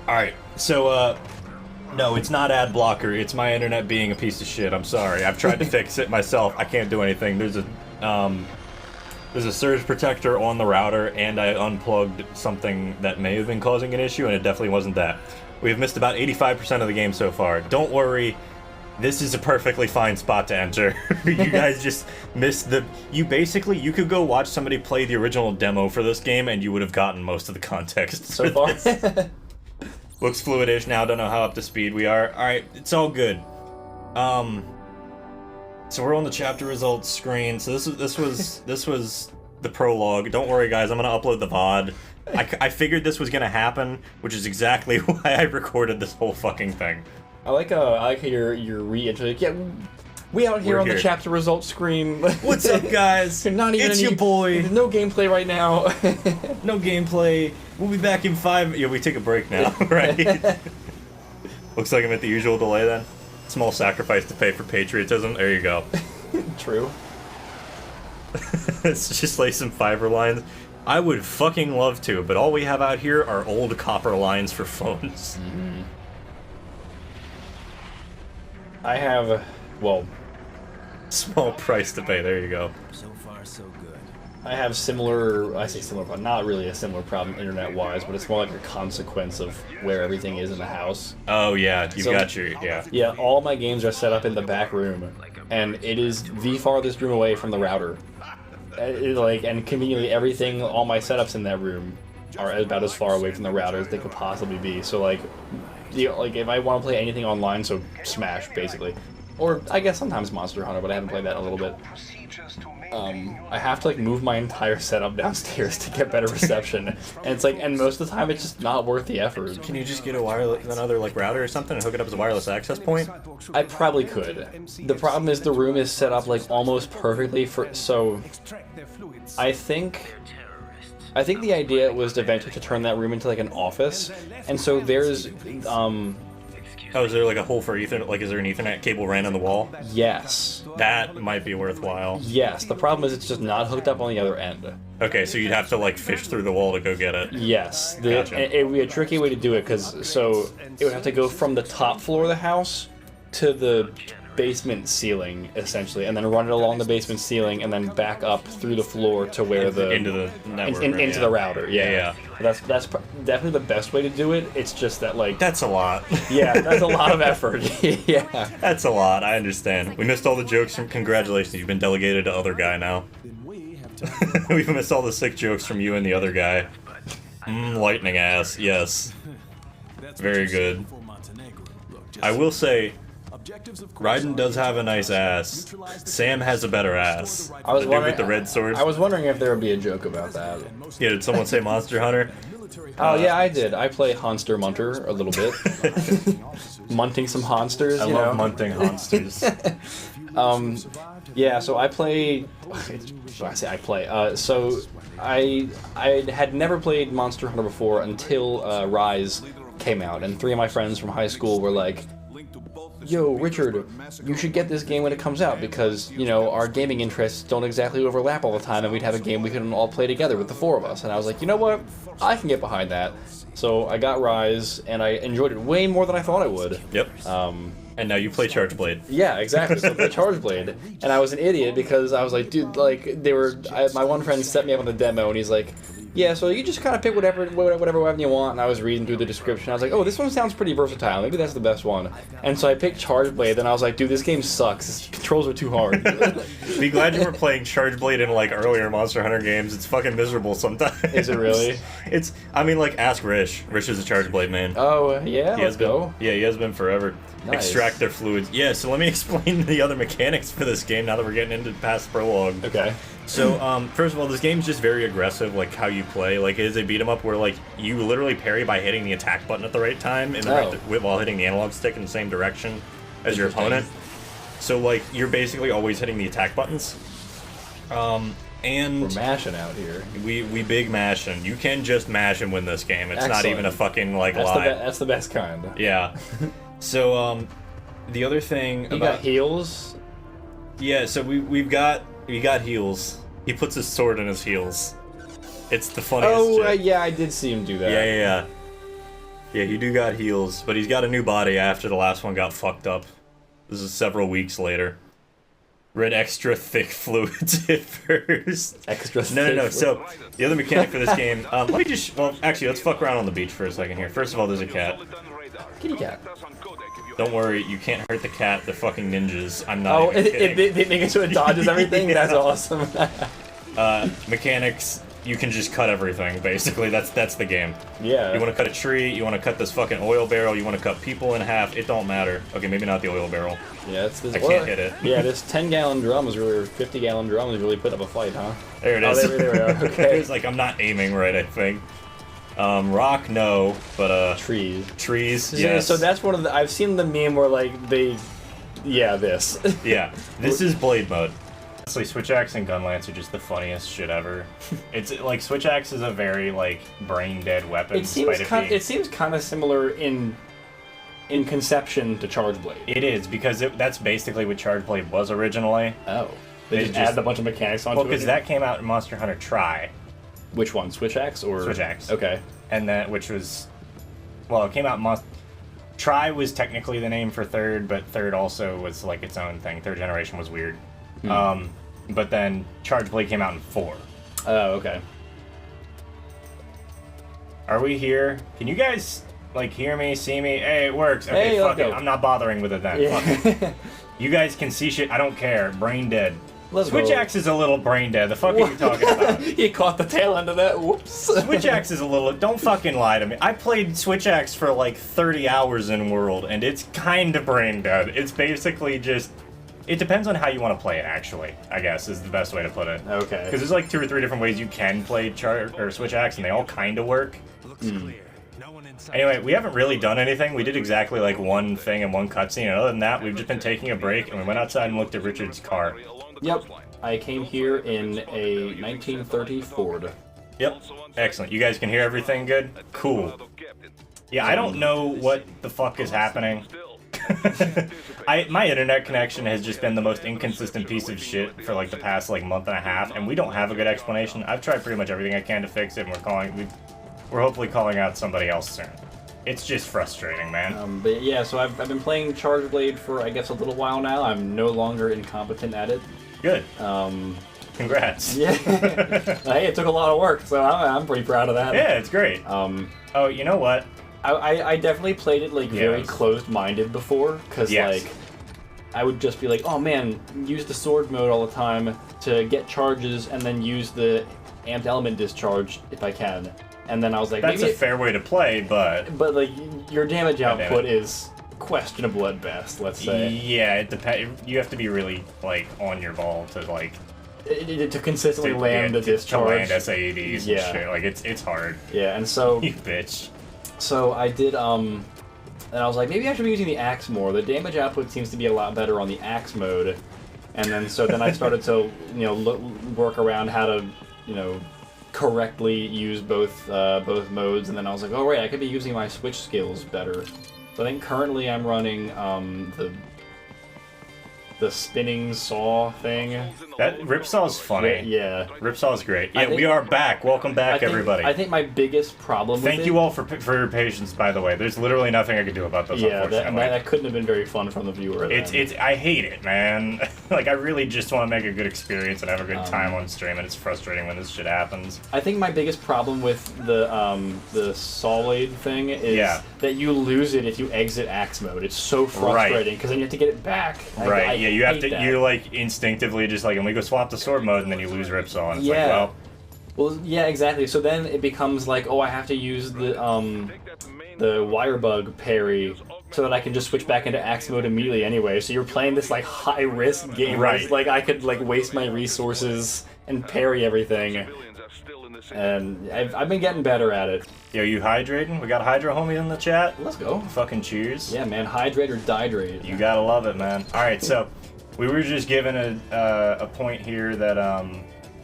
Alright, so, no, it's not ad blocker. It's my internet being a piece of shit. I'm sorry. I've tried to fix it myself. I can't do anything. There's a surge protector on the router, and I unplugged something that may have been causing an issue, and it definitely wasn't that. We have missed about 85% of the game so far. Don't worry. This is a perfectly fine spot to enter. You guys just missed the... You could go watch somebody play the original demo for this game, and you would have gotten most of the context. So far? Looks fluidish now, don't know how up to speed we are. Alright, it's all good. So we're on the chapter results screen. So this was the prologue. Don't worry, guys, I'm gonna upload the VOD. I figured this was gonna happen, which is exactly why I recorded this whole fucking thing. I like how you're re-introducing. Yeah, we out here on the chapter results screen. What's up, guys? Not even it's your boy. There's no gameplay right now. No gameplay. We'll be back in 5. Yeah, we take a break now, right? Looks like I'm at the usual delay then. Small sacrifice to pay for patriotism. There you go. True. Let's just lay some fiber lines. I would fucking love to, but all we have out here are old copper lines for phones. Mm-hmm. I have, well... Small price to pay, there you go. So far, so good. I have similar, I say similar, but not really a similar problem internet-wise, but it's more like a consequence of where everything is in the house. Oh yeah, you've got your, yeah. Yeah, all my games are set up in the back room, and it is the farthest room away from the router. And conveniently everything, all my setups in that room are about as far away from the router as they could possibly be, so like if I want to play anything online, so Smash, basically. Or, I guess sometimes Monster Hunter, but I haven't played that in a little bit. I have to like move my entire setup downstairs to get better reception, and it's like, and most of the time it's just not worth the effort. Can you just get another like router or something and hook it up as a wireless access point? I probably could. The problem is the room is set up like almost perfectly for, so I think the idea was eventually to turn that room into like an office, and so there's Oh, is there like a hole for Ethernet? Like, is there an Ethernet cable ran on the wall? yes. That might be worthwhile. Yes, the problem is it's just not hooked up on the other end. Okay, so you'd have to like fish through the wall to go get it. Yes, Gotcha. it would be a tricky way to do it, because so it would have to go from the top floor of the house to the basement ceiling, essentially, and then run it along the basement ceiling, and then back up through the floor to where into the network, into the router. Yeah, Yeah. That's definitely the best way to do it. It's just that like That's a lot. yeah, that's a lot of effort. Yeah. That's a lot, I understand. We missed all the jokes from congratulations, you've been delegated to other guy now. We've missed all the sick jokes from you and the other guy. Lightning ass, yes. Very good. I will say, Raiden does have a nice ass. Sam has a better ass. I was The dude wondering with the red sword. I was wondering if there would be a joke about that. Yeah, did someone say Monster Hunter? Oh yeah, I did. I play Honster Munter a little bit. Munting some Honsters, I you love know. munting monsters. Yeah, so I play. I say I play. So I had never played Monster Hunter before until Rise came out, and 3 of my friends from high school were like, "Yo, Richard, you should get this game when it comes out, because you know our gaming interests don't exactly overlap all the time, and we'd have a game we could all play together with the 4 of us." And I was like, you know what, I can get behind that. So I got Rise, and I enjoyed it way more than I thought I would. Yep. And now you play Charge Blade. Yeah, exactly. So the Charge Blade, and I was an idiot because I was like, dude, like my one friend set me up on the demo, and he's like, yeah, so you just kind of pick whatever weapon you want. And I was reading through the description. I was like, oh, this one sounds pretty versatile. Maybe that's the best one. And so I picked Charge Blade, and I was like, dude, this game sucks. The controls are too hard. Be glad you were playing Charge Blade in like earlier Monster Hunter games. It's fucking miserable sometimes. Is it really? It's. I mean, like ask Rish. Rish is a Charge Blade man. Oh yeah, let's go. Yeah, he has been forever. Nice. Extract their fluids. Yeah, so let me explain the other mechanics for this game now that we're getting into past prologue. Okay. So, first of all, this game's just very aggressive, like how you play. Like, it is a beat 'em up where like you literally parry by hitting the attack button at the right time and while hitting the analog stick in the same direction as your opponent. So like you're basically always hitting the attack buttons. And we're mashing out here. We big mashing. You can just mash and win this game. It's not even a fucking like lie. That's the best kind. Yeah. So the other thing you got heals. Yeah. So we got heals. He puts his sword in his heels. It's the funniest. Oh yeah, I did see him do that. Yeah. Yeah, he do got heals, but he's got a new body after the last one got fucked up. This is several weeks later. Read extra thick fluids at first. Extra thick. No. So, the other mechanic for this game, actually, let's fuck around on the beach for a second here. First of all, there's a cat. Kitty cat. Don't worry, you can't hurt the cat. They're fucking ninjas. I'm not even kidding. They make it so it dodges everything? Yeah. That's awesome. Mechanics, you can just cut everything, basically. That's the game. Yeah. You want to cut a tree, you want to cut this fucking oil barrel, you want to cut people in half, it don't matter. Okay, maybe not the oil barrel. Yeah, it's this. I can't hit it. Yeah, this 10-gallon drum is really, or 50-gallon drum is really put up a fight, huh? There it is. Oh, there we are. Okay. It's like I'm not aiming right, I think. Rock, no, but trees. Trees, Yeah, yes. so that's one of the. I've seen the meme where like they. Yeah, this. Yeah, this is Blade mode. Honestly, Switch Axe and Gun Lance are just the funniest shit ever. It's like Switch Axe is a very like brain dead weapon. It seems kind of similar in conception to Charge Blade. It is because that's basically what Charge Blade was originally. Oh, they just added a bunch of mechanics onto it. Well, because that came out in Monster Hunter Tri. Which one, Switch Axe or Switch Axe? Okay, and then which was, well, it came out Tri was technically the name for third, but third also was like its own thing. Third generation was weird. But then Charge Blade came out in 4. Oh, okay. Are we here? Can you guys like hear me, see me? Hey, it works. Okay, hey, fuck it. I'm not bothering with it then. Yeah. Fuck it. You guys can see shit. I don't care. Brain dead. Let's Switch go. Axe is a little brain dead. The fuck are you talking about? You caught the tail end of that. Whoops. Switch Axe is a little. Don't fucking lie to me. I played Switch Axe for like 30 hours in World, and it's kind of brain dead. It's basically just It depends on how you want to play it, actually, I guess, is the best way to put it. Okay. Because there's like 2 or 3 different ways you can play or switch axe, and they all kind of work. Anyway, we haven't really done anything. We did exactly like one thing and one cutscene, and other than that, we've just been taking a break, and we went outside and looked at Richard's car. Yep. I came here in a 1930 Ford. Yep. Excellent. You guys can hear everything good? Cool. Yeah, I don't know what the fuck is happening. My internet connection has just been the most inconsistent piece of shit for like the past like month and a half, and we don't have a good explanation. I've tried pretty much everything I can to fix it, and we're hopefully calling out somebody else soon. It's just frustrating, man. But yeah, so I've been playing Charge Blade for I guess a little while now. I'm no longer incompetent at it. Good. Congrats. Yeah. Hey, it took a lot of work, so I'm pretty proud of that. Yeah, it's great. Oh, you know what? I definitely played it like very closed-minded before, because like I would just be like, oh man, use the sword mode all the time to get charges, and then use the amped element discharge if I can. And then I was like, that's maybe a fair way to play, but like your damage output is questionable at best. Let's say. Yeah, it depends. You have to be really like on your ball to like to consistently land the discharge. To land SAEDs and shit. Like it's hard. Yeah, and so you bitch. So I did and I was like, maybe I should be using the axe more. The damage output seems to be a lot better on the axe mode. And then I started to work around how to correctly use both modes. And then I was like, oh right, I could be using my switch skills better. So I think currently I'm running the spinning saw thing. That Ripsaw's funny. Yeah. Ripsaw's great. Yeah, we are back. Welcome back, everybody. I think my biggest problem with Thank you all for your patience, by the way. There's literally nothing I could do about this, unfortunately. That couldn't have been very fun from the viewer. I hate it, man. Like, I really just want to make a good experience and have a good time on stream, and it's frustrating when this shit happens. I think my biggest problem with the saw blade thing is that you lose it if you exit axe mode. It's so frustrating, because then you have to get it back. Right, you have to, you like instinctively just like, and we go swap the sword mode, and then you lose Ripsaw, and it's like, well, yeah, exactly. So then it becomes like, oh, I have to use the wire bug parry so that I can just switch back into axe mode immediately anyway. So you're playing this like high risk game, right? Like I could like waste my resources and parry everything. And I've been getting better at it. Yo, you hydrating? We got Hydra homie in the chat. Let's go. Fucking cheers. Yeah, man. Hydrate or dihydrate. You gotta love it, man. Alright, so we were just given a point here that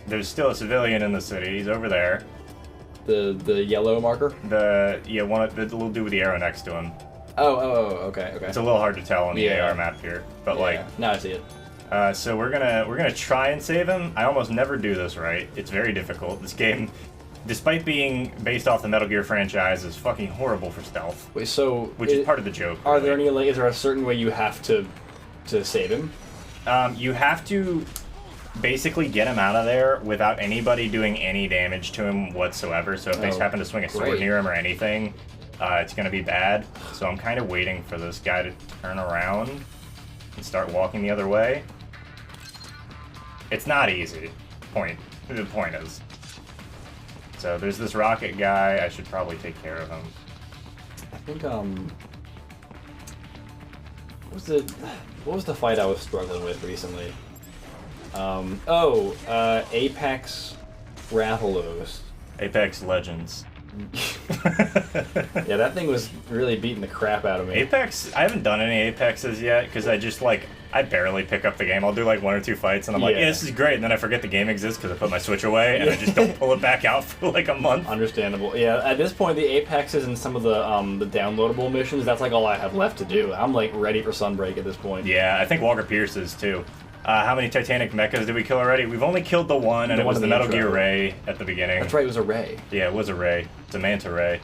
there's still a civilian in the city. He's over there. The yellow marker? The little dude with the arrow next to him. Oh, okay. It's a little hard to tell on the AR map here, but like now I see it. So we're gonna try and save him. I almost never do this right. It's very difficult. This game, despite being based off the Metal Gear franchise, is fucking horrible for stealth. Wait, so which is part of the joke. Are there any like? Is there a certain way you have to save him? You have to basically get him out of there without anybody doing any damage to him whatsoever. So if they happen to swing a sword near him or anything, it's gonna be bad. So I'm kind of waiting for this guy to turn around and start walking the other way. It's not easy. The point is. So there's this rocket guy. I should probably take care of him. I think what was the fight I was struggling with recently? Apex Rathalos. Apex Legends. Yeah, that thing was really beating the crap out of me. Apex, I haven't done any Apexes yet, because I barely pick up the game. I'll do like 1 or 2 fights, and I'm like, yeah, this is great, and then I forget the game exists because I put my Switch away, and I just don't pull it back out for like a month. Understandable. Yeah, at this point, the Apexes and some of the downloadable missions, that's like all I have left to do. I'm like ready for Sunbreak at this point. Yeah, I think Walker Pierce is too. How many Titanic mechas did we kill already? We've only killed the one, and it was the Metal Gear Ray at the beginning. That's right, it was a Ray. Yeah, it was a Ray. It's a Manta Ray.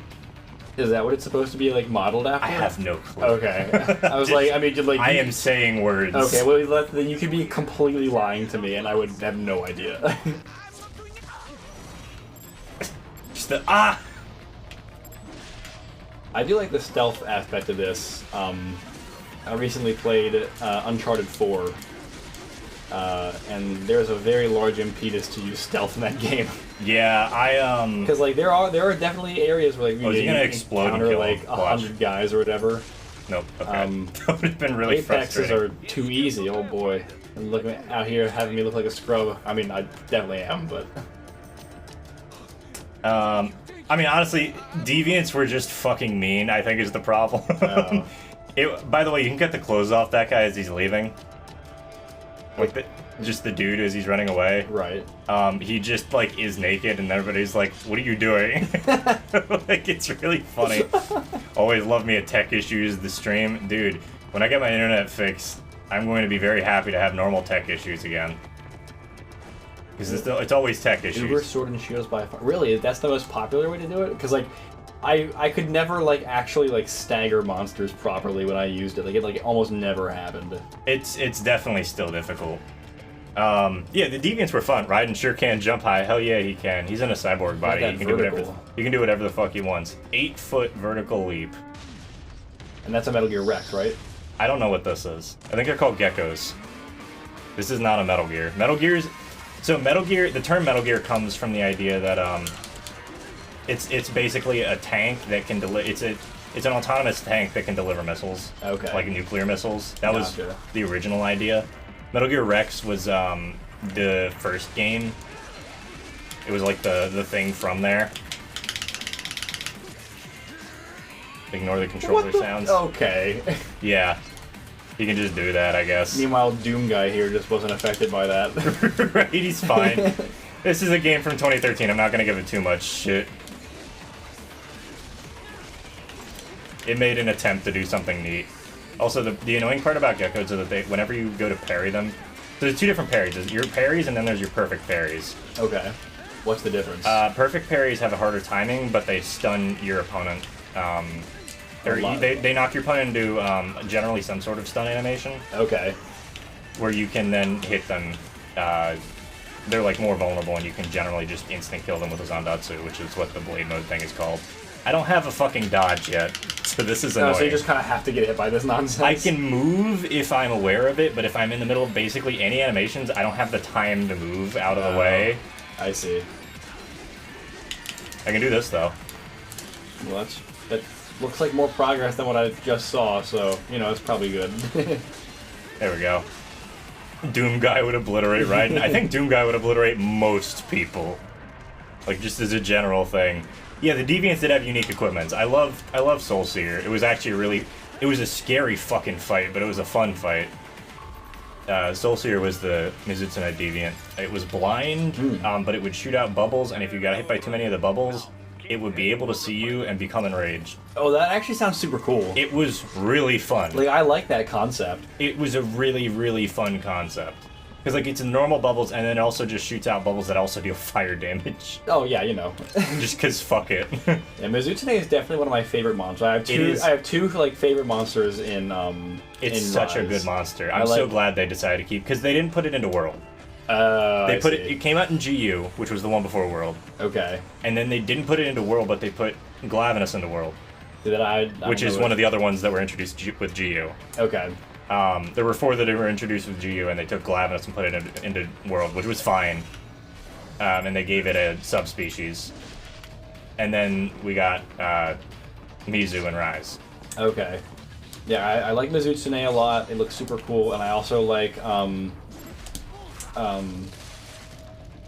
Is that what it's supposed to be like modeled after? I have no clue. Okay. I was like, I mean, like I am saying words. Okay, well, then you could be completely lying to me, and I would have no idea. Just I do like the stealth aspect of this. I recently played Uncharted 4, and there's a very large impetus to use stealth in that game. Yeah, because like there are definitely areas where like you gonna explode encounter like 100 guys or whatever. Nope. Okay. That would have been really Apexes frustrating. are too easy. Oh boy. And looking out here, having me look like a scrub. I mean, I definitely am, but. I mean, honestly, deviants were just fucking mean, I think is the problem. Oh. By the way, you can get the clothes off that guy as he's leaving. Like, just the dude as he's running away. Right. He just, like, is naked and everybody's like, what are you doing? Like, it's really funny. Always love me a tech issues, the stream. Dude, when I get my internet fixed, I'm going to be very happy to have normal tech issues again. Because it's always tech issues. Uber Sword and Shields by far. Really? That's the most popular way to do it? Because, like, I could never, like, actually, like, stagger monsters properly when I used it. Like, it almost never happened. It's definitely still difficult. Yeah, the deviants were fun. Raiden sure can jump high. Hell yeah, he can. He's in a cyborg body. Like He that can vertical. do whatever the fuck he wants. 8-foot vertical leap. And that's a Metal Gear Rex, right? I don't know what this is. I think they're called geckos. This is not a Metal Gear. So Metal Gear, the term Metal Gear comes from the idea that it's basically a tank that can deliver. It's an autonomous tank that can deliver missiles. Okay. Like nuclear missiles. That was Gotcha. the original idea. Metal Gear Rex was the first game. It was like the thing from there. Ignore the controller sounds. Okay. Yeah. You can just do that, I guess. Meanwhile, Doom Guy here just wasn't affected by that. Right, he's fine. This is a game from 2013. I'm not gonna give it too much shit. It made an attempt to do something neat. Also, the annoying part about geckos is that whenever you go to parry them, so there's two different parries. There's your parries and then there's your perfect parries. Okay. What's the difference? Perfect parries have a harder timing, but they stun your opponent. They knock your opponent into generally some sort of stun animation. Okay. Where you can then hit them. They're like more vulnerable, and you can generally just instant kill them with a Zandatsu, which is what the blade mode thing is called. I don't have a fucking dodge yet, so this is annoying. So you just kind of have to get hit by this nonsense? I can move if I'm aware of it, but if I'm in the middle of basically any animations, I don't have the time to move out of the way. I see. I can do this, though. Well, that looks like more progress than what I just saw, so, you know, it's probably good. There we go. Doom Guy would obliterate Raiden. I think Doom Guy would obliterate most people. Like, just as a general thing. Yeah, the Deviants did have unique equipments. I love Soul Seer. It was actually it was a scary fucking fight, but it was a fun fight. Soul Seer was the Mizutsune Deviant. It was blind, but it would shoot out bubbles, and if you got hit by too many of the bubbles, it would be able to see you and become enraged. Oh, that actually sounds super cool. It was really fun. Like, I like that concept. It was a really, really fun concept. Because, like, it's normal bubbles, and then it also just shoots out bubbles that also deal fire damage. Oh, yeah, you know. Just because fuck it. Yeah, Mizutsune is definitely one of my favorite monsters. I have two like, favorite monsters in It's in such a Rise. good monster. I'm so glad they decided to keep... Because they didn't put it into World. They put it came out in GU, which was the one before World. Okay. And then they didn't put it into World, but they put Glavenus into World. Which is one of the other ones that were introduced with GU. Okay. There were 4 that were introduced with GU, and they took Glavenus and put it into World, which was fine. And they gave it a subspecies. And then we got Mizu and Rise. Okay. Yeah, I like Mizutsune a lot. It looks super cool, and I also like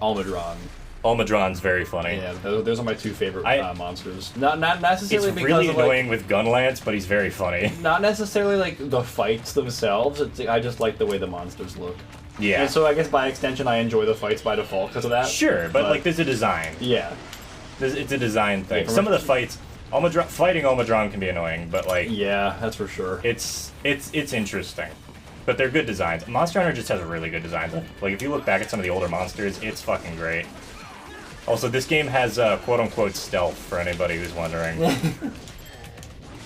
Almudron. Almudron's very funny. Yeah, those are my two favorite monsters. Not It's necessarily because really of, annoying with Gunlance, but he's very funny. Not necessarily like the fights themselves. I just like the way the monsters look. Yeah. And so I guess by extension I enjoy the fights by default because of that. Sure, but like there's a design. Yeah. It's a design thing. Yeah, Some of the fights, fighting Almudron can be annoying, but like yeah, that's for sure. It's interesting. But they're good designs. Monster Hunter just has a really good design. Like if you look back at some of the older monsters, it's fucking great. Also, this game has quote-unquote stealth, for anybody who's wondering.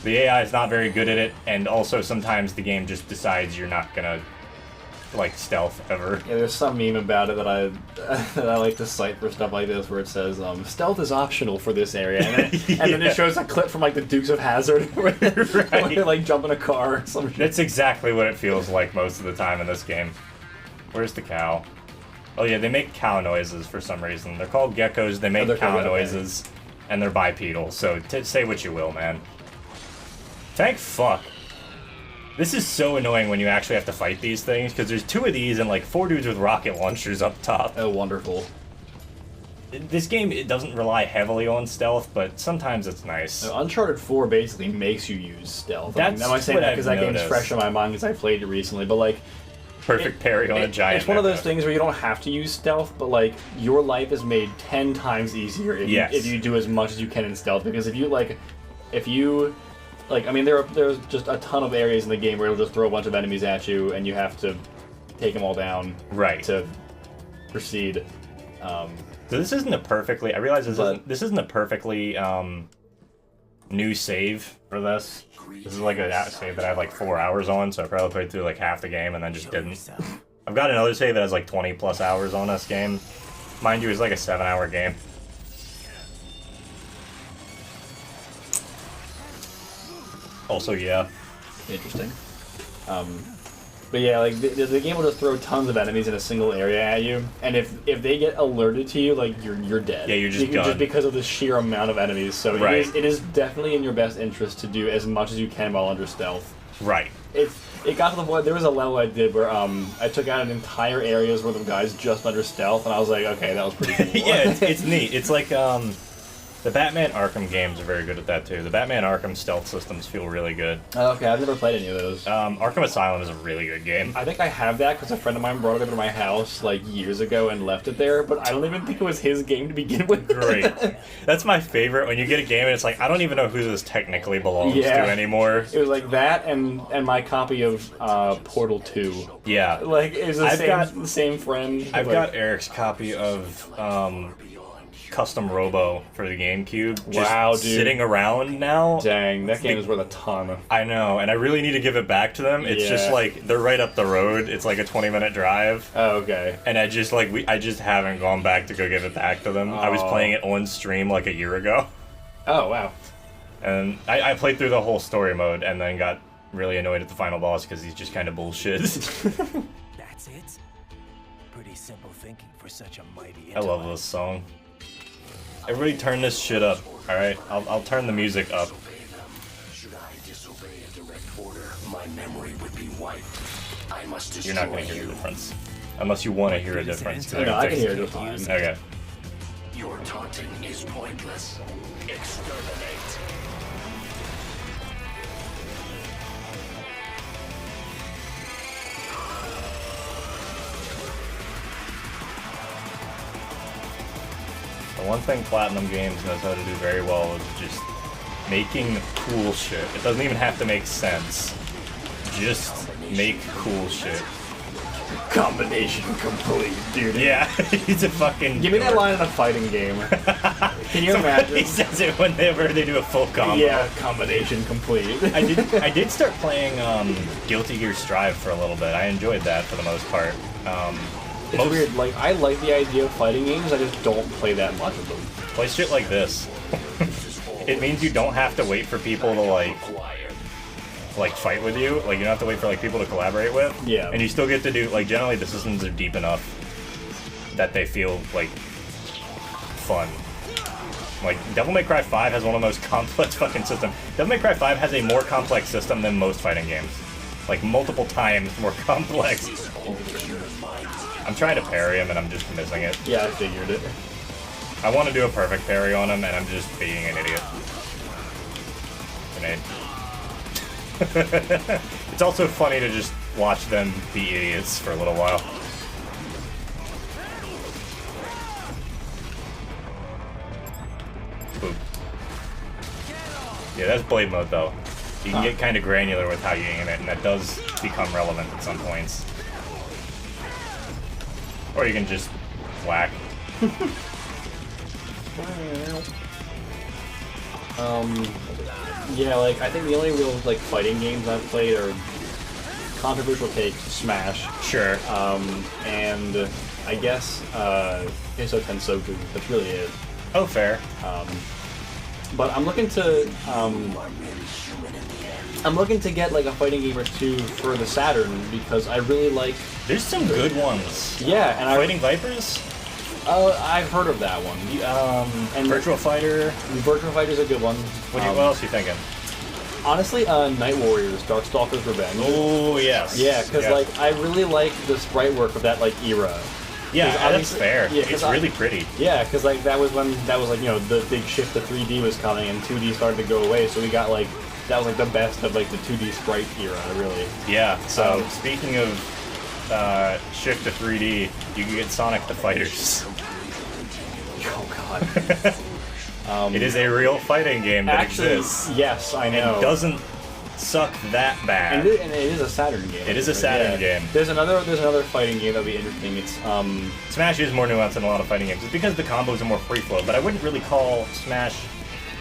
The AI is not very good at it, and also sometimes the game just decides you're not gonna, like, stealth ever. Yeah, there's some meme about it that I like to cite for stuff like this, where it says, stealth is optional for this area, and then it shows a clip from, like, the Dukes of Hazzard, where they, like, jump in a car or some shit. That's exactly what it feels like most of the time in this game. Where's the cow? Oh yeah, they make cow noises for some reason. They're called geckos, they make cow noises, and they're bipedal, so say what you will, man. Thank fuck. This is so annoying when you actually have to fight these things, because there's 2 of these and like 4 dudes with rocket launchers up top. Oh, wonderful. This game, it doesn't rely heavily on stealth, but sometimes it's nice. So Uncharted 4 basically makes you use stealth. That's I saying what that I've because that game's noticed. fresh in my mind because I played it recently, but like... Perfect parry on a giant It's one of those mech. things where you don't have to use stealth, but like, your life is made 10 times easier if you do as much as you can in stealth, because if you, I mean, there's just a ton of areas in the game where it'll just throw a bunch of enemies at you, and you have to take them all down to proceed. So this isn't a perfectly... I realize this isn't a perfectly new save for this. This is like a save that I have like 4 hours on, so I probably played through like half the game and then just didn't. I've got another save that has like 20 plus hours on this game. Mind you, it's like a 7-hour game. Also, yeah. Interesting. But yeah, like the game will just throw tons of enemies in a single area at you, and if they get alerted to you, like you're dead. Yeah, you're just done. Just because of the sheer amount of enemies. So Right. it is definitely in your best interest to do as much as you can while under stealth. Right. It got to the point. There was a level I did where I took out an entire areas where the guys just under stealth, and I was like, okay, that was pretty cool. Yeah, it's neat. It's like the Batman Arkham games are very good at that too. The Batman Arkham stealth systems feel really good. Okay, I've never played any of those. Arkham Asylum is a really good game. I think I have that because a friend of mine brought it over to my house like years ago and left it there, but I don't even think it was his game to begin with. Great. That's my favorite, when you get a game and it's like, I don't even know who this technically belongs to anymore. It was like that and my copy of Portal 2. Yeah. Like, it was the same friend. I've got Eric's copy of Custom Robo for the GameCube. Wow, dude. Sitting around now. Dang, that game is worth a ton. I know, and I really need to give it back to them. It's just like, they're right up the road. It's like a 20-minute drive. Oh, okay. And I just haven't gone back to go give it back to them. I was playing it on stream like a year ago. Oh, wow. And I played through the whole story mode and then got really annoyed at the final boss because he's just kind of bullshit. That's it? Pretty simple thinking for such a mighty I love this song. Everybody turn this shit up, alright? I'll turn the music up. Should I disobey a direct order, my memory would be wiped. I must destroy You're not going to hear a difference. Unless you want to hear a difference. No, I can hear it just fine. Okay. Your taunting is pointless. Exterminate. The one thing Platinum Games knows how to do very well is just making cool shit. It doesn't even have to make sense. Just make cool shit. Combination complete, dude. Yeah, he's a fucking... Give me that line in a fighting game. Can you imagine? He says it whenever they do a full combo. Yeah, combination complete. I did start playing Guilty Gear Strive for a little bit. I enjoyed that for the most part. It's weird. Like, I like the idea of fighting games. I just don't play that much of them. Play shit like this. It means you don't have to wait for people to like fight with you. Like, you don't have to wait for like people to collaborate with. Yeah. And you still get to do, like, generally the systems are deep enough that they feel like fun. Like, Devil May Cry 5 has one of the most complex fucking systems. Devil May Cry 5 has a more complex system than most fighting games. Like, multiple times more complex. I'm trying to parry him and I'm just missing it. Yeah, I figured it. I want to do a perfect parry on him and I'm just being an idiot. Grenade. It's also funny to just watch them be idiots for a little while. Boop. Yeah, that's blade mode though. You can get kind of granular with how you aim it, and that does become relevant at some points. Or you can just whack. Yeah, like, I think the only real, like, fighting games I've played are controversial take, Smash. Sure. And I guess, Iso Tensoku. That's really it. Oh, fair. But I'm looking to, get, like, a fighting game or two for the Saturn, because I really like... There's some good ones. Yeah, and Fighting Vipers? I've heard of that one. And Virtual Fighter? Virtual Fighter's a good one. What else are you thinking? Honestly, Night Warriors, Darkstalker's Revenge. Oh yes. Yeah, because like I really like the sprite work of that like era. Yeah, 'Cause that's obviously- fair. yeah, It's 'cause really pretty. Yeah, because like that was like the big shift to 3D was coming and 2D started to go away, so we got like that was like the best of like the 2D sprite era, really. Yeah. So- Speaking of shift to 3D, you can get Sonic the Fighters. Oh god. It is a real fighting game that Actually, exists. yes, I know. It doesn't suck that bad. And it is a Saturn game. It is a right? Saturn game. There's another fighting game that'll be interesting. It's Smash is more nuanced than a lot of fighting games. It's because the combos are more free flow, but I wouldn't really call Smash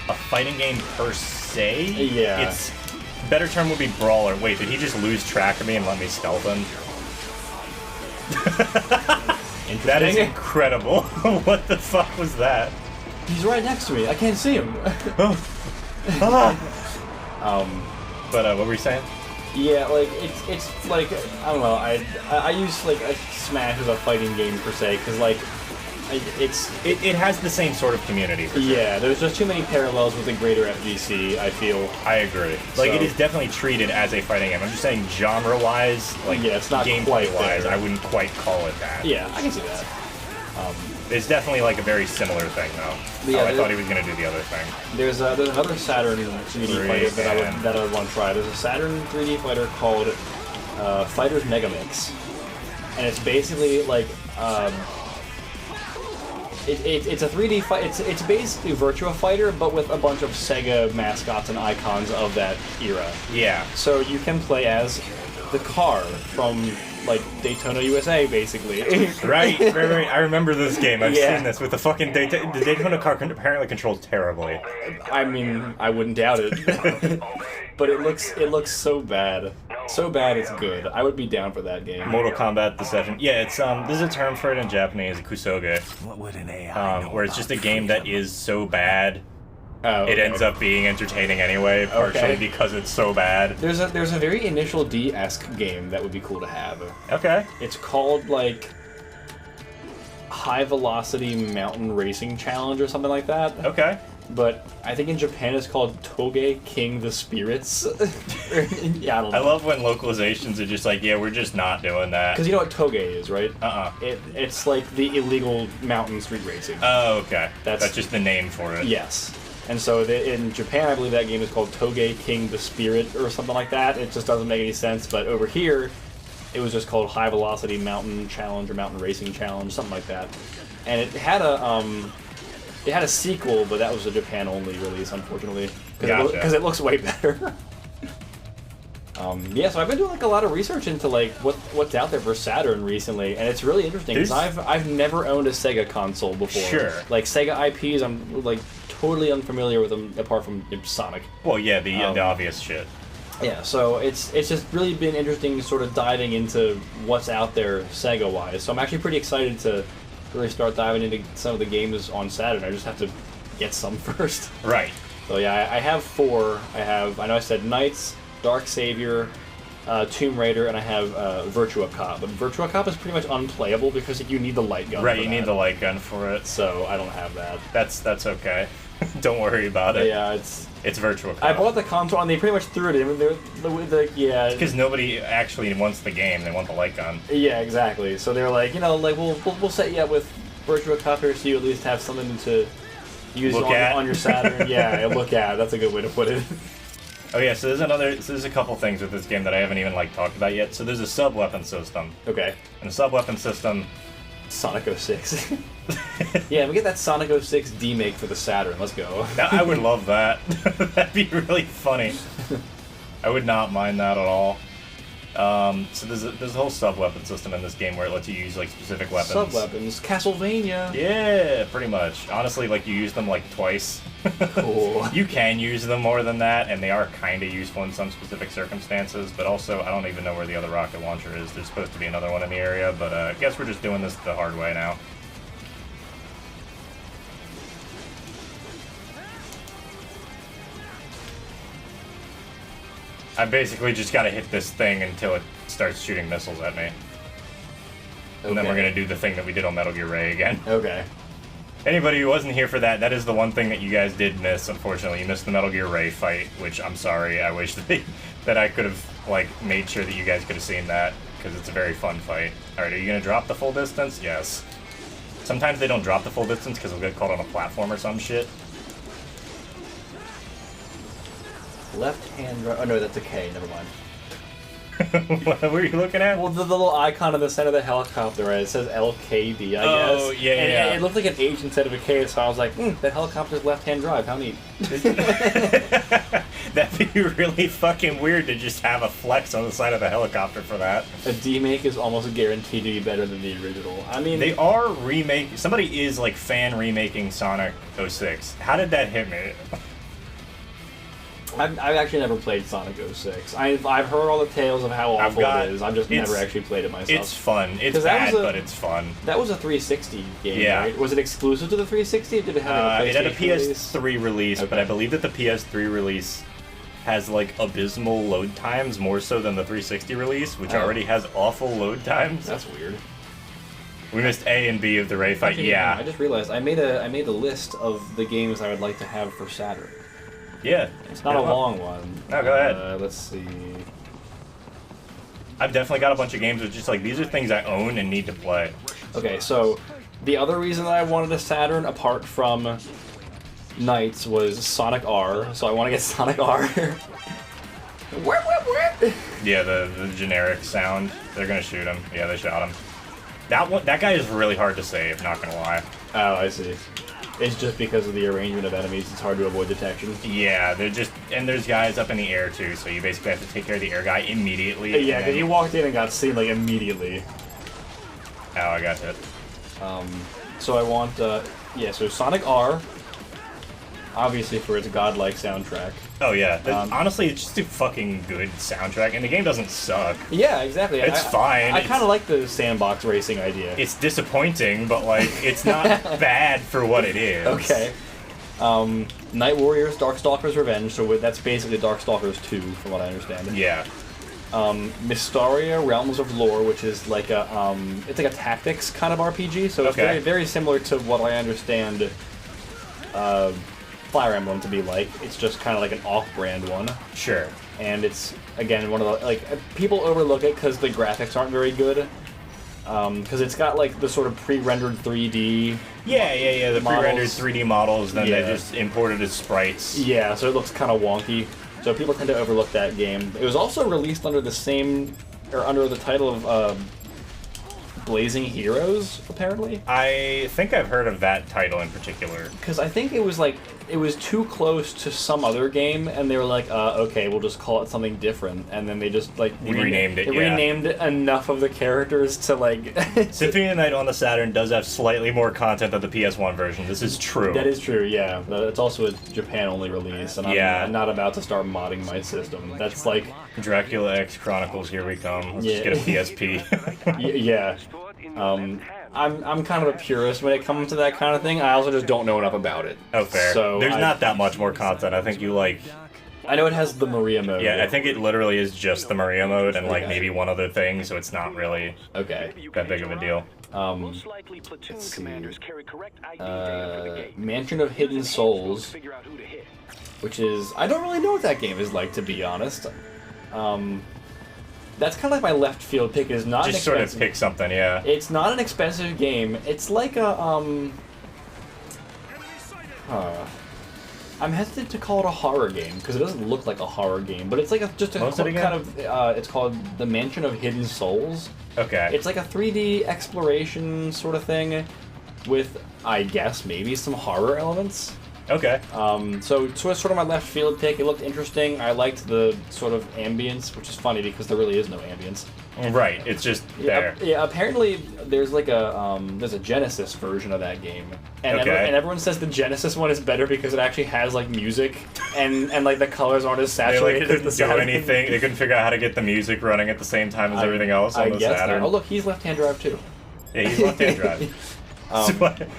a fighting game per se. Yeah. It's better term would be brawler. Wait, did he just lose track of me and let me stealth him? That is incredible. What the fuck was that? He's right next to me. I can't see him. But what were you saying? Yeah, like it's like I don't know. I use like a Smash as a fighting game per se because like It has the same sort of community. For sure. yeah. There's just too many parallels with the greater FGC. I feel. I agree. Like, So- it is definitely treated as a fighting game. I'm just saying genre-wise, like, Yeah, it's not quite gameplay-wise, there. I wouldn't quite call it that. Yeah, I can see that. It's definitely, like, a very similar thing, though. Yeah, I thought he was going to do the other thing. There's another Saturn 3D fighter that I would want to try. There's a Saturn 3D fighter called Fighters Megamix, and it's basically like it's a 3D fight. It's basically Virtua Fighter, but with a bunch of Sega mascots and icons of that era. Yeah. So you can play as the car from like Daytona, USA, basically. Right. I remember this game. I've Yeah. seen this with the fucking the Daytona car apparently controls terribly. I mean, I wouldn't doubt it. But it looks so bad. So bad it's good. I would be down for that game. Mortal Kombat Deception. Yeah, it's there's a term for it in Japanese, kusoge, What would an AI know where it's just a about game that freedom? is so bad Oh, it okay. ends up being entertaining anyway, partially Okay. because it's so bad. There's a very initial D-esque game that would be cool to have. Okay. It's called like High Velocity Mountain Racing Challenge or something like that. Okay. But I think in Japan it's called Toge King the Spirits. Yeah, I don't know. I love when localizations are just like, yeah, we're just not doing that. Because you know what Toge is, right? Uh-uh. It's like the illegal mountain street racing. Oh, okay. That's- That's just the name for it. Yes. And so in Japan, I believe that game is called Toge King the Spirit or something like that. It just doesn't make any sense. But over here, it was just called High Velocity Mountain Challenge or Mountain Racing Challenge, something like that. And it had a sequel, but that was a Japan only release, unfortunately, Gotcha. because it looks way better. Yeah, so I've been doing like a lot of research into like what's out there for Saturn recently, and it's really interesting because I've never owned a Sega console before. Sure. Like Sega IPs, I'm like totally unfamiliar with them apart from Sonic. Well, yeah, the obvious shit. Yeah, so it's just really been interesting sort of diving into what's out there Sega-wise. So I'm actually pretty excited to really start diving into some of the games on Saturn. I just have to get some first. Right. So yeah, I have 4. I know I said Knights, Dark Savior, Tomb Raider, and I have Virtua Cop. But Virtua Cop is pretty much unplayable because you need the light gun. Right, for you that. need the light gun for it. So I don't have that. That's okay. Don't worry about it. Yeah, It's Virtual Cop. I bought the console and they pretty much threw it in. Yeah. Because nobody actually wants the game, they want the light gun. Yeah, exactly. So they're like, we'll set you up with Virtua Cop here so you at least have something to use on your Saturn. Yeah, look at. That's a good way to put it. Oh yeah, so there's a couple things with this game that I haven't even talked about yet. So there's a sub-weapon system. Okay. And a sub-weapon system... Sonic 06. Yeah, we get that Sonic 06 demake for the Saturn. Let's go. I would love that. That'd be really funny. I would not mind that at all. So there's a whole sub-weapon system in this game where it lets you use specific weapons. Sub-weapons. Castlevania. Yeah, pretty much. Honestly, you use them twice. Cool. You can use them more than that, and they are kind of useful in some specific circumstances, but also I don't even know where the other rocket launcher is. There's supposed to be another one in the area, but I guess we're just doing this the hard way now. I basically just gotta hit this thing until it starts shooting missiles at me. And then we're gonna do the thing that we did on Metal Gear Ray again. Okay. Anybody who wasn't here for that, that is the one thing that you guys did miss, unfortunately. You missed the Metal Gear Ray fight, which I'm sorry. I wish that I could have, like, made sure that you guys could have seen that, because it's a very fun fight. Alright, are you going to drop the full distance? Yes. Sometimes they don't drop the full distance because they'll get caught on a platform or some shit. Left hand... Oh, no, that's a K. Never mind. What were you looking at? Well, the little icon in the center of the helicopter, right? It says LKD, I guess. Oh, yeah, and yeah. It looked like an H instead of a K, so I was like, that helicopter's left-hand drive. How neat. That'd be really fucking weird to just have a flex on the side of the helicopter for that. A remake is almost guaranteed to be better than the original. I mean... They are remaking... Somebody is, like, fan remaking Sonic 06. How did that hit me? I've actually never played Sonic 06. I've heard all the tales of how awful it is. I've just never actually played it myself. It's fun. It's bad, but it's fun. That was a 360 game, yeah. right? Was it exclusive to the 360, or did it have a PlayStation it had a PS3 release, okay. but I believe that the PS3 release has, like, abysmal load times, more so than the 360 release, which already has awful load times. That's weird. We missed A and B of the Ray fight, okay, yeah. I just realized I made a list of the games I would like to have for Saturn. Yeah. It's not a long one. No, go ahead. Let's see. I've definitely got a bunch of games that just like, these are things I own and need to play. Okay, so the other reason that I wanted a Saturn, apart from Knights, was Sonic R. So I want to get Sonic R. Yeah, the generic sound. They're gonna shoot him. Yeah, they shot him. That guy is really hard to save, not gonna lie. Oh, I see. It's just because of the arrangement of enemies, it's hard to avoid detection. Yeah, they're just... And there's guys up in the air, too, so you basically have to take care of the air guy immediately. Yeah, because you walked in and got seen, like, immediately. Oh, I got hit. So I want, so Sonic R, obviously for its godlike soundtrack. Oh, yeah. Honestly, it's just a fucking good soundtrack, and the game doesn't suck. Yeah, exactly. It's fine. I kind of like the sandbox racing idea. It's disappointing, but, like, it's not bad for what it is. Okay. Night Warriors, Darkstalkers Revenge, so that's basically Darkstalkers 2, from what I understand. Yeah. Mystaria, Realms of Lore, which is like a, it's like a tactics kind of RPG, so it's very, very similar to what I understand, Fire Emblem to be like. It's just kind of like an off-brand one. Sure. And it's, again, one of the, like, people overlook it because the graphics aren't very good. Because it's got, like, the sort of pre-rendered 3D... Yeah, the pre-rendered 3D models, then Yeah. they just imported as sprites. Yeah, so it looks kind of wonky. So people tend to overlook that game. It was also released under the same, or under the title of, Blazing Heroes, apparently. I think I've heard of that title in particular. Because I think it was like, it was too close to some other game, and they were like, okay, we'll just call it something different. And then they just, like, renamed it, They renamed enough of the characters to, like... Symphony of the Night on the Saturn does have slightly more content than the PS1 version. This is true. That is true, yeah. But it's also a Japan-only release, and I'm not about to start modding my system. That's like... Dracula X Chronicles, here we come. Let's just get a PSP. Yeah. I'm kind of a purist when it comes to that kind of thing. I also just don't know enough about it. Oh, fair. So There's not that much more content. I think you, like... I know it has the Maria mode. Yeah, I think it literally is just the Maria mode and, like, maybe one other thing, so it's not really that big of a deal. Let's see. Mansion of Hidden Souls, which is... I don't really know what that game is like, to be honest. That's kind of like my left field pick. Is not just sort of pick something, yeah. It's not an expensive game. It's like a I'm hesitant to call it a horror game because it doesn't look like a horror game, but it's like just a kind of. It's called The Mansion of Hidden Souls. Okay. It's like a 3D exploration sort of thing, with I guess maybe some horror elements. Okay. So it's sort of my left field pick. It looked interesting. I liked the sort of ambience, which is funny because there really is no ambience. Right. It's just there. Yeah. Apparently, there's like a Genesis version of that game, and everyone says the Genesis one is better because it actually has like music, and like the colors aren't as saturated. They couldn't do anything. They couldn't figure out how to get the music running at the same time as everything else on the Saturn. Oh look, he's left-hand drive too. Yeah, he's left-hand drive.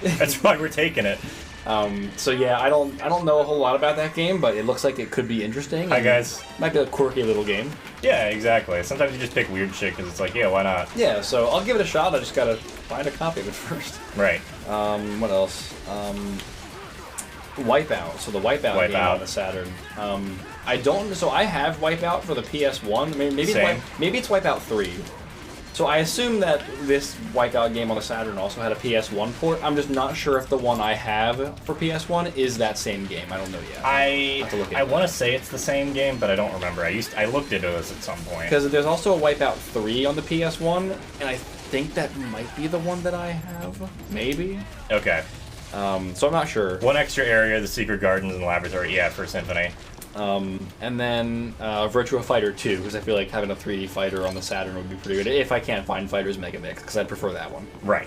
That's why we're taking it. So yeah, I don't know a whole lot about that game, but it looks like it could be interesting. Hi guys. Might be a quirky little game. Yeah, exactly. Sometimes you just pick weird shit because it's like, yeah, why not? Yeah, so I'll give it a shot. I just gotta find a copy of it first. Right. What else? Wipeout. So the Wipeout game on the Saturn. I don't. So I have Wipeout for the PS1. Maybe maybe it's Wipeout 3. So I assume that this Wipeout game on the Saturn also had a PS1 port. I'm just not sure if the one I have for PS1 is that same game. I don't know yet. I want to say it's the same game, but I don't remember. I looked into this at some point. Because there's also a Wipeout 3 on the PS1, and I think that might be the one that I have. Maybe. Okay. So I'm not sure. One extra area, the Secret Gardens and Laboratory, yeah, for Symphony. And then Virtua Fighter 2, because I feel like having a 3D fighter on the Saturn would be pretty good if I can't find Fighters Mega Mix, because I'd prefer that one. Right.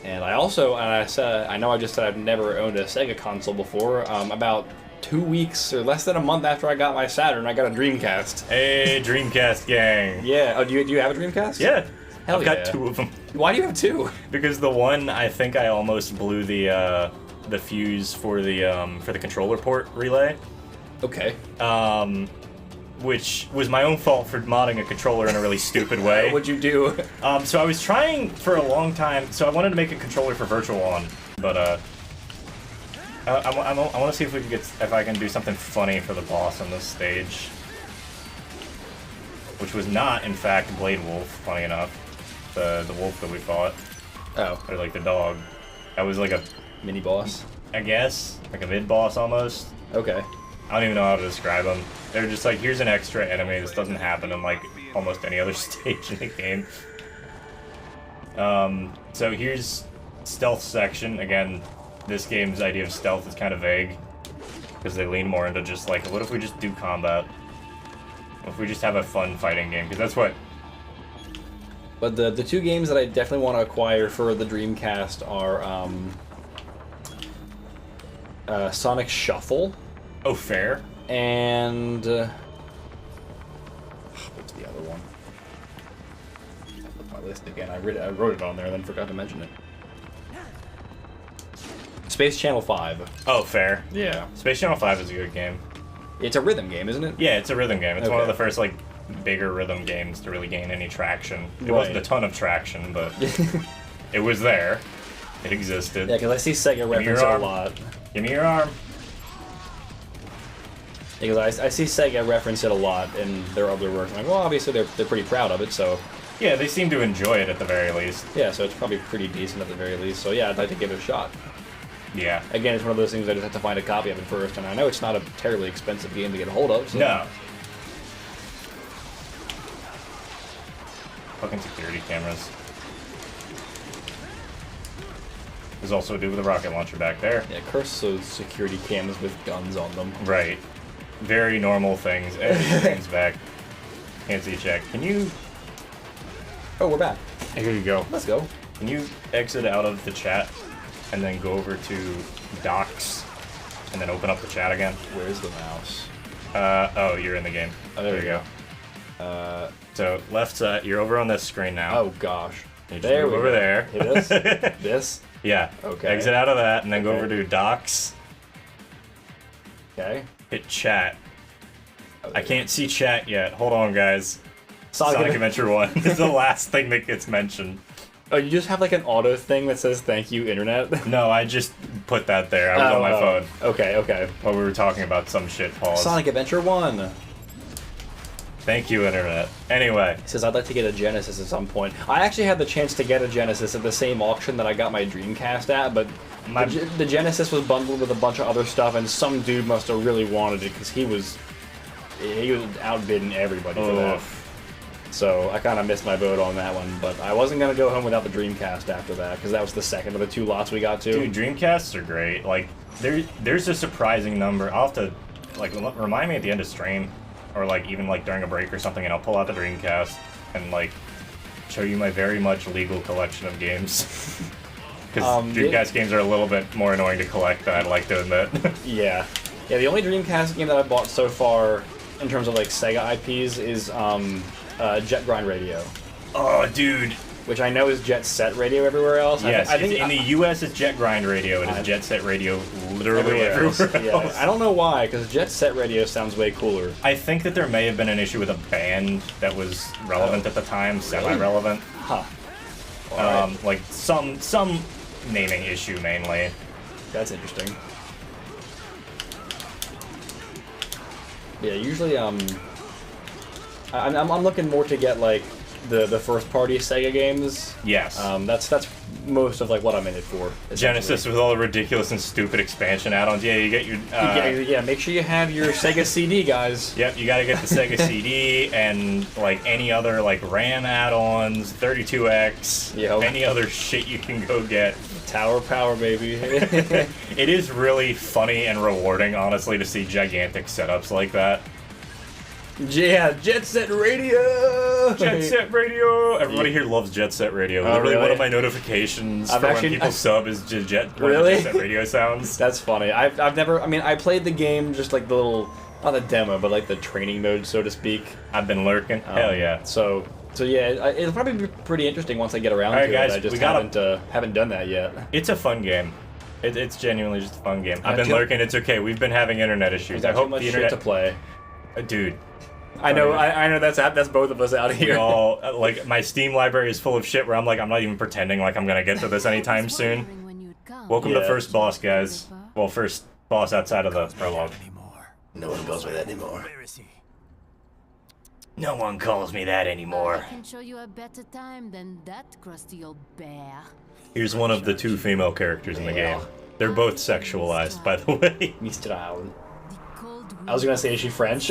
And I also, I know I just said I've never owned a Sega console before. About 2 weeks or less than a month after I got my Saturn, I got a Dreamcast. Hey, Dreamcast gang. Yeah. Oh, do you have a Dreamcast? Yeah. Hell I've got 2 of them. Why do you have 2? Because the one, I think I almost blew the fuse for the controller port relay. Okay. Which was my own fault for modding a controller in a really stupid way. What'd you do? So I was trying for a long time. So I wanted to make a controller for Virtual On, but I want to see if I can do something funny for the boss on this stage, which was not, in fact, Blade Wolf. Funny enough, the wolf that we fought. Oh. Or like the dog. That was like a mini boss. I guess like a mid boss almost. Okay. I don't even know how to describe them. They're just like, here's an extra enemy. This doesn't happen in like almost any other stage in the game. So here's stealth section. Again, this game's idea of stealth is kind of vague because they lean more into just like, what if we just do combat? What if we just have a fun fighting game? Because that's what. But the 2 games that I definitely want to acquire for the Dreamcast are Sonic Shuffle. Oh, fair. And what's the other one? I looked at my list again. I wrote it on there and then forgot to mention it. Space Channel 5. Oh, fair. Yeah. Space Channel 5 is a good game. It's a rhythm game, isn't it? Yeah, it's a rhythm game. It's Okay. one of the first like bigger rhythm games to really gain any traction. It wasn't a ton of traction, but it was there. It existed. Yeah, because I see Sega reference it a lot. Give me your arm. Because I see Sega reference it a lot in their other work. I'm like, well, obviously they're pretty proud of it, so... Yeah, they seem to enjoy it at the very least. Yeah, so it's probably pretty decent at the very least. So yeah, I'd like to give it a shot. Yeah. Again, it's one of those things I just have to find a copy of it first, and I know it's not a terribly expensive game to get a hold of, so... No. Fucking security cameras. There's also a dude with a rocket launcher back there. Yeah, curse those security cams with guns on them. Right. Very normal things. Everything's back. Can't see check. Can you... Oh, we're back. Here you go. Let's go. Can you exit out of the chat and then go over to docs and then open up the chat again? Where's the mouse? Oh, you're in the game. Oh, there you go. So left side, you're over on this screen now. Oh gosh. You just There move we over go. there. Hey, this? This? Yeah. Okay. Exit out of that and then go Okay. over to docs. Okay. Hit chat. I can't see chat yet. Hold on, guys. Sonic Adventure 1 is the last thing that gets mentioned. Oh, you just have like an auto thing that says "Thank you, Internet." No, I just put that there. I was on my phone Okay, okay. while we were talking about some shit. Pause. Sonic Adventure 1. Thank you, Internet. Anyway. He says I'd like to get a Genesis at some point. I actually had the chance to get a Genesis at the same auction that I got my Dreamcast at, but the Genesis was bundled with a bunch of other stuff, and some dude must have really wanted it because he was outbidding everybody for that. So I kind of missed my boat on that one, but I wasn't gonna go home without the Dreamcast after that because that was the second of the 2 lots we got to. Dude, Dreamcasts are great. Like, there's a surprising number. I'll have to, like, remind me at the end of stream, or like even like during a break or something, and I'll pull out the Dreamcast and like show you my very much legal collection of games. Because Dreamcast games are a little bit more annoying to collect than I'd like to admit. Yeah, the only Dreamcast game that I bought so far, in terms of like Sega IPs, is Jet Grind Radio. Oh, dude. which I know is Jet Set Radio everywhere else. Yes, I think in the U.S. it's Jet Grind Radio. It is Jet Set Radio literally everywhere else. I don't know why, because Jet Set Radio sounds way cooler. I think that there may have been an issue with a band that was relevant at the time, semi-relevant. Huh. Right. Like some naming issue mainly. That's interesting. Yeah, usually I'm looking more to get like the first party Sega games. Yes. That's most of like what I'm in it for. Genesis with all the ridiculous and stupid expansion add-ons. Yeah, you get your yeah. Make sure you have your Sega CD, guys. Yep, you gotta get the Sega CD and like any other like RAM add-ons, 32X, any other shit you can go get. Tower power, baby. It is really funny and rewarding, honestly, to see gigantic setups like that. Yeah, Jet Set Radio! Jet Set Radio! Everybody here loves Jet Set Radio. Literally, really? one of my notifications for when people sub is just Jet Set Radio sounds. That's funny. I've never... I mean, I played the game just like the little... Not the demo, but like the training mode, so to speak. I've been lurking. Hell yeah. So yeah, it'll probably be pretty interesting once I get around to guys, it. I just haven't done that yet. It's a fun game. It's genuinely just a fun game. I've been lurking. It's okay. We've been having internet issues. I hope much the internet shit to play. Dude. I know that's both of us out here. We all, like, my Steam library is full of shit where I'm like, I'm not even pretending like I'm gonna get to this anytime soon. Welcome to First Boss, guys. Well, first boss outside of the prologue. No one calls me that anymore. Where is he? No one calls me that anymore. I can show you a better time than that crusty old bear. Here's one of the two female characters in the game. They're both sexualized, by the way. Mistral. I was gonna say, is she French?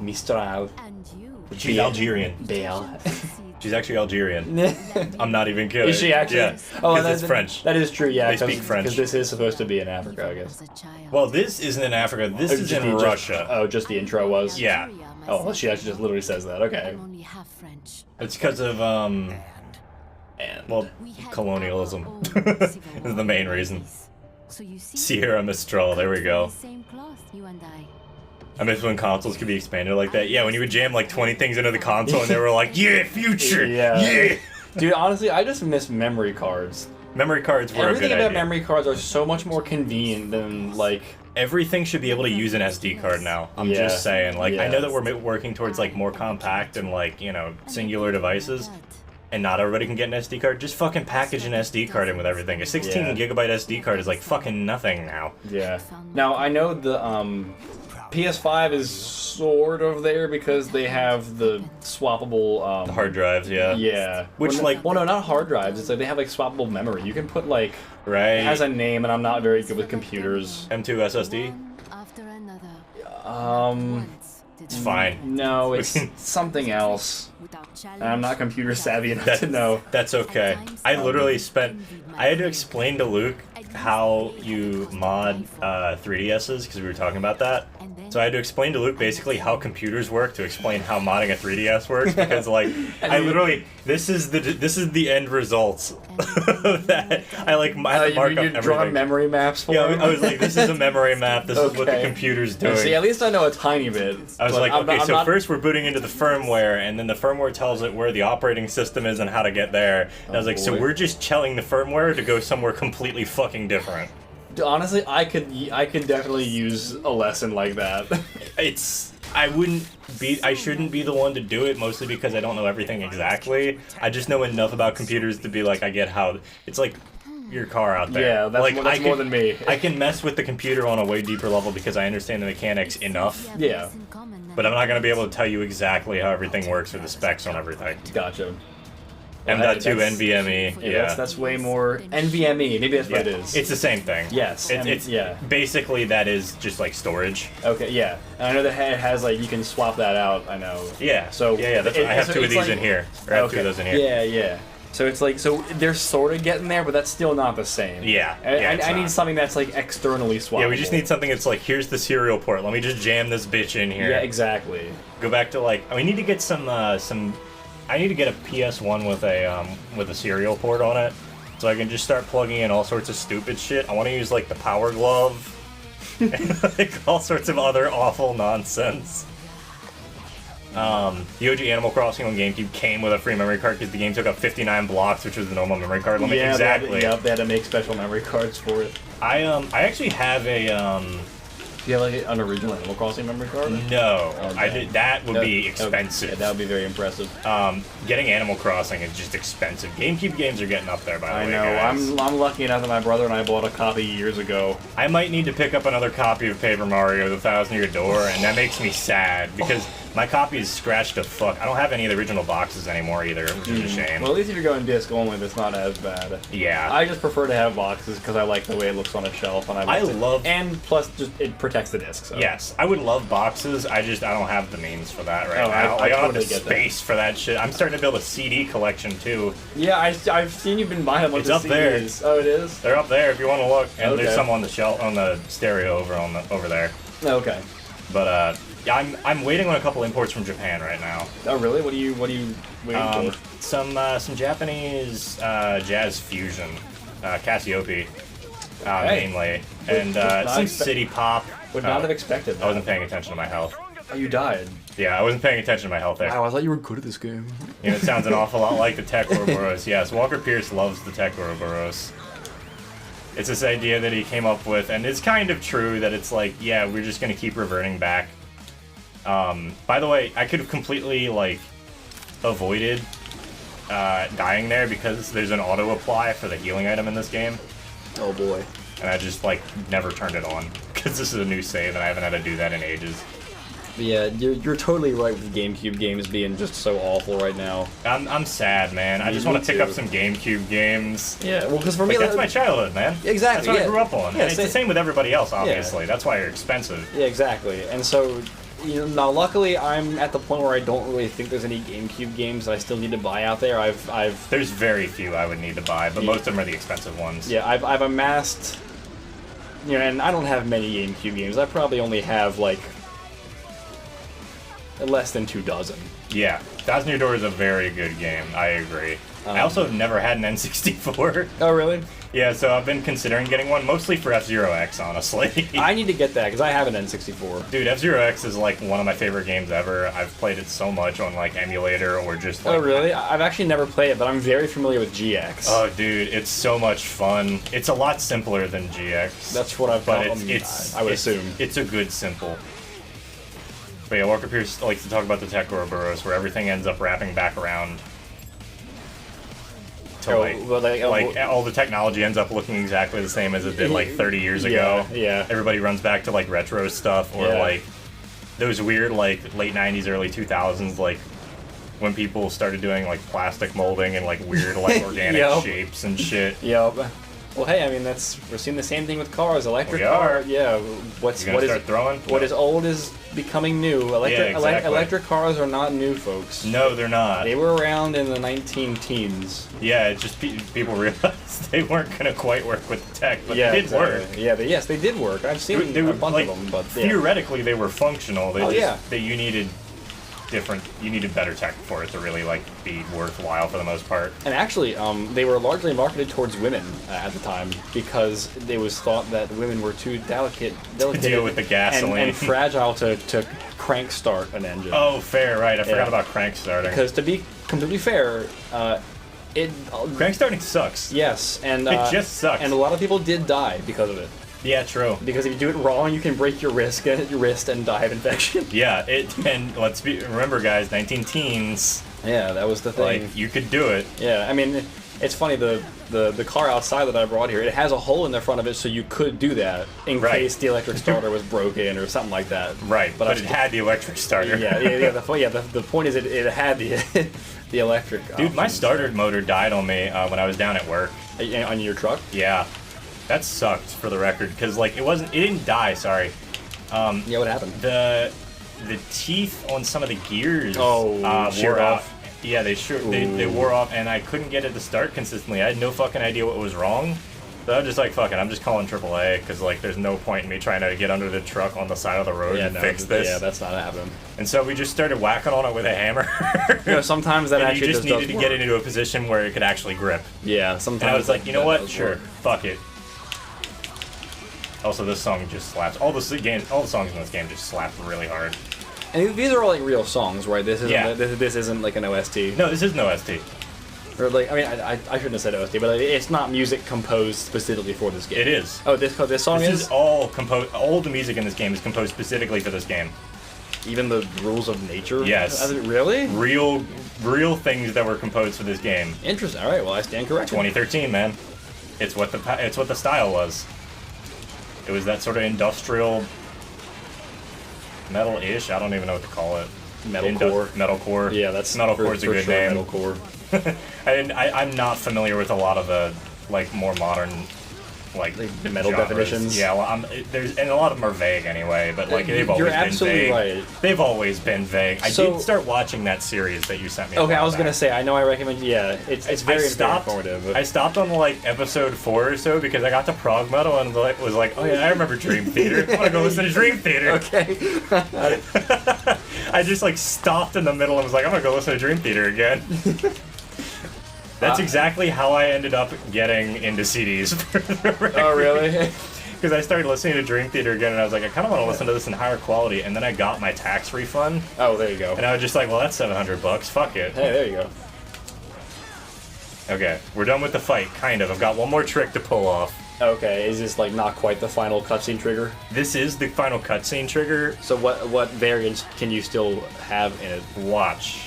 Mistral. And you. She's Algerian. Bale. She's actually Algerian. I'm not even kidding. Is she actually? Yeah. Oh, it's French. That is true, yeah. They speak French. Because this is supposed to be in Africa, I guess. Well, this isn't in Africa. This is in Russia. Just the intro was? Yeah. Oh, well, she actually just literally says that. Okay. I'm only half French. It's because of, well, colonialism is the main reason. So you see, Sierra Mistral, there we go. same cloth, you and I. I miss when consoles could be expanded like that. Yeah, when you would jam like 20 things into the console and they were like, yeah, future, yeah. Dude, honestly, I just miss memory cards. Memory cards were a good idea. Everything about memory cards are so much more convenient than, like... Everything should be able to use an SD card now. I'm just saying. Like, I know that we're working towards, like, more compact and, like, you know, singular devices. And not everybody can get an SD card. Just fucking package an SD card in with everything. A 16 gigabyte SD card is, like, fucking nothing now. Yeah. Now, I know the, PS5 is sort of there because they have the swappable, the hard drives, yeah. Yeah. Which, well, no, not hard drives. It's like they have, like, swappable memory. You can put, like... Right. It has a name, and I'm not very good with computers. M2 SSD? After another. It's fine. No, it's something else. And I'm not computer savvy enough to know. That's okay. I literally I had to explain to Luke how you mod 3DSs, because we were talking about that. So I had to explain to Luke basically how computers work to explain how modding a 3DS works, because like I literally this is the end results that I like had to mark up everything. Draw memory maps for him? I was like, this is a memory map. This is what the computer's doing. See, at least I know a tiny bit. I was like, okay, so first we're booting into the firmware, and then the firmware tells it where the operating system is and how to get there. And I was like, so we're just telling the firmware to go somewhere completely fucking different. Honestly, I could definitely use a lesson like that. I shouldn't be the one to do it, mostly because I don't know everything exactly. I just know enough about computers to be like, I get how it's like your car out there. Yeah, that's more than me. I can mess with the computer on a way deeper level because I understand the mechanics enough. Yeah. But I'm not going to be able to tell you exactly how everything works or the specs on everything. Gotcha. M.2 NVMe, yeah. That's way more... NVMe, maybe that's what it is. It's the same thing. Yes. It's basically that is just like storage. Okay, yeah. And I know that it has like, you can swap that out, I know. Yeah. So yeah, I have two of these in here. I have two of those in here. Yeah. So it's like, so they're sort of getting there, but that's still not the same. Yeah. I need something that's like externally swappable. Yeah, we just need something that's like, here's the serial port. Let me just jam this bitch in here. Yeah, exactly. Go back to like, we need to get some I need to get a PS1 with a serial port on it, so I can just start plugging in all sorts of stupid shit. I want to use like the Power Glove, and like all sorts of other awful nonsense. The OG Animal Crossing on GameCube came with a free memory card because the game took up 59 blocks, which was the normal memory card limit. Yeah, exactly. They had to make special memory cards for it. I actually have a Do you have like an original Animal Crossing memory card? no. Okay. I did that would be expensive. Yeah, that would be very impressive. Getting Animal Crossing is just expensive. GameCube games are getting up there, by the I way. know. Guys. I'm lucky enough that my brother and I bought a copy years ago. I might need to pick up another copy of Paper Mario: The Thousand Year Door, and that makes me sad because my copy is scratched to fuck. I don't have any of the original boxes anymore either, which is a shame. Well, at least if you're going disc only, that's not as bad. Yeah. I just prefer to have boxes because I like the way it looks on a shelf, and I love- and plus just it protects the disc. So. Yes, I would love boxes. I don't have the means for that right Oh, now. I don't totally have the get that. space for that shit. I'm starting to build a CD collection too. Yeah, I've seen you've been buying a bunch It's of up there. CDs. Oh, it is. They're up there if you want to look, and Okay. there's some on the shelf on the stereo over there. Okay. But yeah, I'm waiting on a couple imports from Japan right now. Oh, really? What are you waiting for? Some Japanese jazz fusion, Cassiope, Hey. mainly, and not some expect- city pop. Would not have expected that. I wasn't paying attention to my health. Oh, you died. Yeah, I wasn't paying attention to my health there. Wow, I thought you were good at this game. You know, it sounds an awful lot like the Tech Ouroboros. Yes, Walker Pierce loves the Tech Ouroboros. It's this idea that he came up with, and it's kind of true that it's like, yeah, we're just gonna keep reverting back. By the way, I could have completely, like, avoided dying there because there's an auto apply for the healing item in this game, Oh boy. and I just, like, never turned it on because this is a new save and I haven't had to do that in ages. But yeah, you're totally right with GameCube games being just so awful right now. I'm sad, man. I just Me want to pick up too. some GameCube games. Yeah, well, because for me, Like, that's my childhood, man. Exactly, That's what yeah. I grew up on. Yeah, And it's the same with everybody else, obviously. That's why they're expensive. Yeah, exactly. And so, you know, now luckily I'm at the point where I don't really think there's any GameCube games that I still need to buy out there. I've There's very few I would need to buy, but most of them are the expensive ones. yeah, I've amassed, you know, and I don't have many GameCube games. I probably only have like less than 24. Yeah. Thousand Year Door is a very good game. I agree. I also have never had an N64. Oh, really? Yeah, so I've been considering getting one, mostly for F-Zero X, honestly. I need to get that because I have an N64. Dude, F-Zero X is like one of my favorite games ever. I've played it so much on like emulator or just like... Oh, really? I've actually never played it, but I'm very familiar with GX. Oh, dude, it's so much fun. It's a lot simpler than GX. That's what I've but got. I would assume. It's a good simple. But yeah, Walker Pierce likes to talk about the Tech Ouroboros, where everything ends up wrapping back around. To like all the technology ends up looking exactly the same as it did like 30 years ago. Yeah. Everybody runs back to like retro stuff or Yeah. like those weird like late 90s, early 2000s like when people started doing like plastic molding and like weird like organic Yep. shapes and shit. Yep. Well, hey, I mean we're seeing the same thing with cars. Electric We are. car. Yeah. You gonna start throwing? What is old is becoming new. exactly. Electric cars are not new, folks. No, they're not. They were around in the 19-teens. Yeah, it just people realized they weren't gonna quite work with the tech, but Yeah, they did exactly. work. Yeah, yes, they did work. I've seen They a were bunch like of them, but yeah. theoretically they were functional. They Oh, just, yeah. that you needed better tech for it to really like be worthwhile for the most part. And actually, they were largely marketed towards women at the time because it was thought that women were too delicate deal with the gasoline. and fragile to crank start an engine. Oh, fair, right? I forgot Yeah. about crank starting. Because to be completely fair, it Crank starting sucks. yes, and It just sucks. And a lot of people did die because of it. Yeah, true. Because if you do it wrong, you can break your wrist and die of infection. Yeah, and remember, guys, 19 teens. Yeah, that was the thing. Like you could do it. Yeah, I mean, it's funny, the car outside that I brought here, it has a hole in the front of it, so you could do that in Right. case the electric starter was broken or something like that. Right, but I it had the electric starter. Yeah. The point is, it had the the electric. Dude, my options. starter motor died on me when I was down at work. On your truck. Yeah, that sucked for the record because like it didn't die. Sorry. Yeah, what happened? The teeth on some of the gears Oh, sheared wore off. off. Yeah, they wore off, and I couldn't get it to start consistently. I had no fucking idea what was wrong. So I was just like, fuck it, I'm just calling AAA because like there's no point in me trying to get under the truck on the side of the road and fix this. Yeah, that's not happening. And so we just started whacking on it with a hammer. You know, sometimes that and actually you just does needed to work. get it into a position where it could actually grip. Yeah, sometimes. And I was like, you know that what? does Sure, work. fuck it. Also, this song just slaps. All the songs in this game just slap really hard. And these are all like real songs, right? This isn't Yeah. this isn't like an OST. No, this is no OST. Or like, I mean, I shouldn't have said OST, but it's not music composed specifically for this game. It is. Oh, this song This is? is all composed. All the music in this game is composed specifically for this game. Even the rules of nature? Yes. Really? Real things that were composed for this game. Interesting. All right, well, I stand corrected. 2013, man. It's what the style was. It was that sort of industrial metal-ish. I don't even know what to call it. Metalcore. Metalcore. Yeah, that's metalcore's a for good sure, name. Metalcore. I'm not familiar with a lot of the like more modern like The metal genres. definitions. Yeah, well, and a lot of them are vague anyway. But like they've always You're been absolutely vague. right. They've always been vague. I So- did start watching that series that you sent me. Okay, I was going gonna say, I know I recommend. Yeah, it's very, very informative. I stopped on like episode 4 or so because I got to prog metal and was like, oh yeah, I remember Dream Theater. I want to go listen to Dream Theater. Okay. I just like stopped in the middle and was like, I'm gonna go listen to Dream Theater again. That's exactly how I ended up getting into CDs. Oh, really? Because I started listening to Dream Theater again, and I was like, I kind of want to listen to this in higher quality. And then I got my tax refund, Oh, there you go. and I was just like, well, that's $700. Fuck it. Hey, there you go. Okay, we're done with the fight, kind of. I've got one more trick to pull off. Okay, is this like not quite the final cutscene trigger? This is the final cutscene trigger. So what variants can you still have in it? Watch.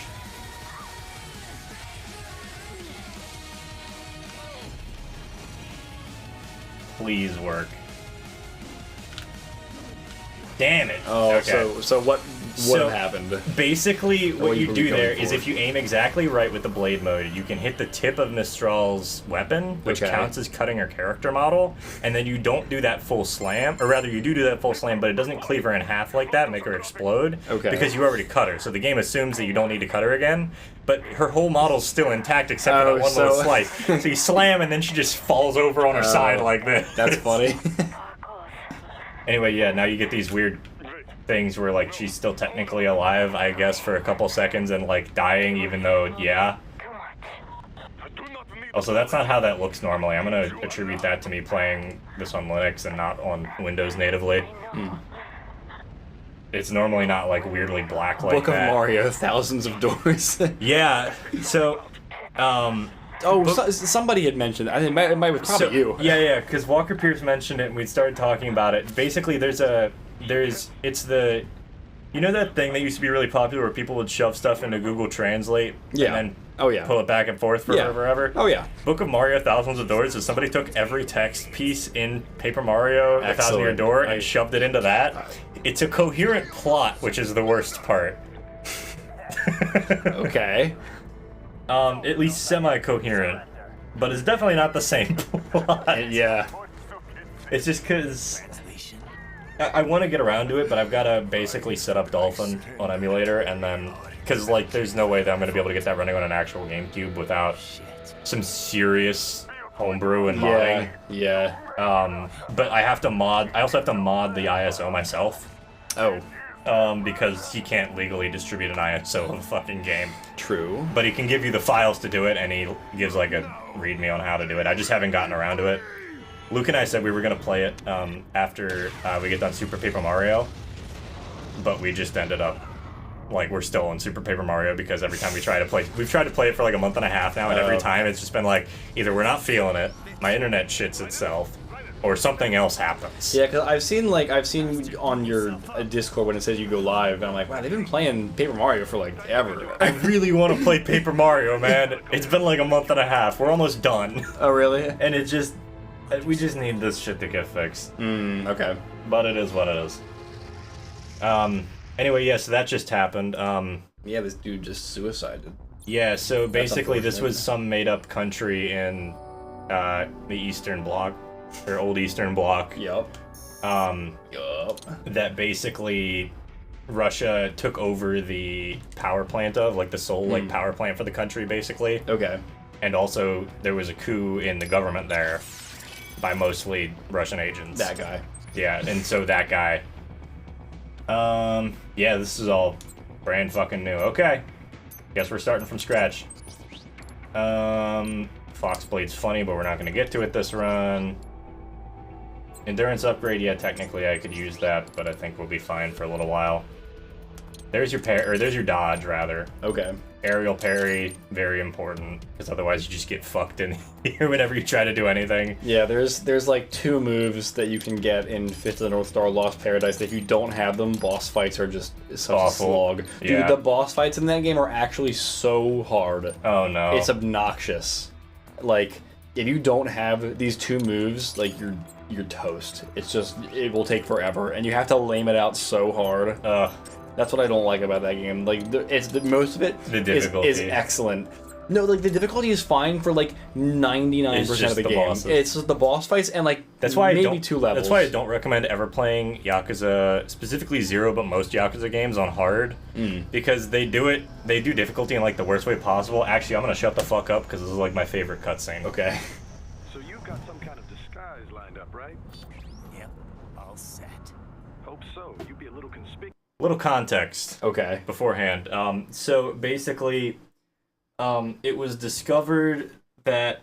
Please work. Damn it. Oh, Okay. so what So- happened? Basically, what you were do going there is for? if you aim exactly right with the blade mode, you can hit the tip of Mistral's weapon, which Okay. counts as cutting her character model, and then you don't do that full slam, or rather, you do that full slam, but it doesn't cleave her in half like that, make her explode, Okay. because you already cut her. So the game assumes that you don't need to cut her again, but her whole model's still intact except for Oh, that one so- little slice. So you slam, and then she just falls over on her side like this. That's funny. Anyway, yeah, now you get these weird things where, like, she's still technically alive, I guess, for a couple seconds and, like, dying even though, yeah. Also, that's not how that looks normally. I'm gonna attribute that to me playing this on Linux and not on Windows natively. It's normally not, like, weirdly black like Book of that. Mario, thousands of doors. Yeah, so, Somebody had mentioned. I think it might was probably you. Yeah, because Walker Pierce mentioned it and we'd started talking about it. Basically, it's the, you know that thing that used to be really popular where people would shove stuff into Google Translate Yeah. and then Oh, yeah. pull it back and forth for Yeah. forever? Oh, yeah. Book of Mario Thousands of Doors is somebody took every text piece in Paper Mario A Thousand Year Excellent. Door and shoved it into that. It's a coherent plot, which is the worst part. Okay. At least semi-coherent. But it's definitely not the same plot. Yeah. It's just because I want to get around to it, but I've got to basically set up Dolphin on emulator, and then, because, like, there's no way that I'm going to be able to get that running on an actual GameCube without some serious homebrew and modding. Yeah. But I also have to mod the ISO myself, Oh, because he can't legally distribute an ISO of a fucking game. true. But he can give you the files to do it, and he gives, like, a readme on how to do it. I just haven't gotten around to it. Luke and I said we were going to play it after we get done Super Paper Mario, but we just ended up, like, we're still on Super Paper Mario because every time we've tried to play it for like a month and a half now, and every time it's just been like, either we're not feeling it, my internet shits itself, or something else happens. Yeah, because I've seen on your Discord when it says you go live, and I'm like, wow, they've been playing Paper Mario for like ever. I really want to play Paper Mario, man. It's been like a month and a half. We're almost done. Oh, really? And we just need this shit to get fixed. Okay. But it is what it is. Anyway, yeah, so that just happened. Yeah, this dude just suicided. Yeah, so basically this unfortunate. was some made-up country in the Eastern Bloc, or Old Eastern Bloc, Yup. that basically Russia took over the power plant of, like the sole like power plant for the country, basically. Okay. And also there was a coup in the government there by mostly Russian agents. That guy. Yeah, and so that guy. Yeah, this is all brand fucking new. Okay. Guess we're starting from scratch. Foxblade's funny, but we're not gonna get to it this run. Endurance upgrade, yeah, technically I could use that, but I think we'll be fine for a little while. There's your parry, or there's your dodge, rather. Okay. Aerial parry, very important, because otherwise you just get fucked in here whenever you try to do anything. Yeah, there's like 2 moves that you can get in Fist of the North Star Lost Paradise that if you don't have them, boss fights are just such Awful. a slog. Dude, Yeah. the boss fights in that game are actually so hard. Oh no. It's obnoxious. Like, if you don't have these 2 moves, like you're toast. It's just, it will take forever, and you have to lame it out so hard. That's what I don't like about that game. Like, most of it The difficulty is excellent. No, like the difficulty is fine for like 99% of the game. bosses. It's just the boss fights and like That's why maybe I don't, 2 levels. That's why I don't recommend ever playing Yakuza, specifically Zero, but most Yakuza games on hard, because they do difficulty in like the worst way possible. Actually, I'm gonna shut the fuck up because this is like my favorite cutscene. Okay. So you've got some kind of disguise lined up, right? Yep, all set. Hope so. You'd be a little conspicuous. Little context Okay. beforehand. So basically, it was discovered that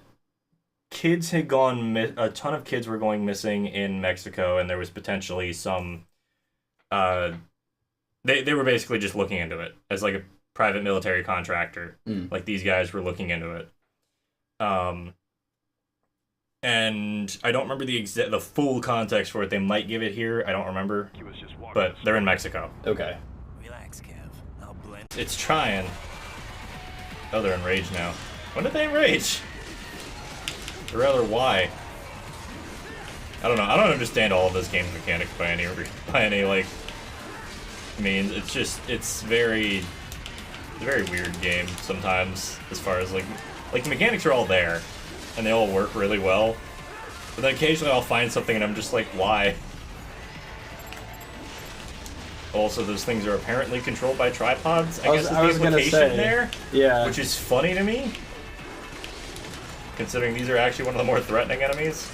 kids had gone. A ton of kids were going missing in Mexico, and there was potentially some. They were basically just looking into it as like a private military contractor. Like these guys were looking into it. And I don't remember the full context for it. They might give it here. I don't remember. He was just walking. But they're in Mexico. Okay. Relax, Kev. I'll blend. It's trying. Oh, they're enraged now. When did they enrage? Or rather, why? I don't know. I don't understand all of this game's mechanics by any like means. It's just it's a very weird game sometimes as far as like the mechanics are all there and they all work really well. But then occasionally I'll find something and I'm just like, why? Also, those things are apparently controlled by tripods. I guess is the implication there. Yeah. Which is funny to me, considering these are actually one of the more threatening enemies.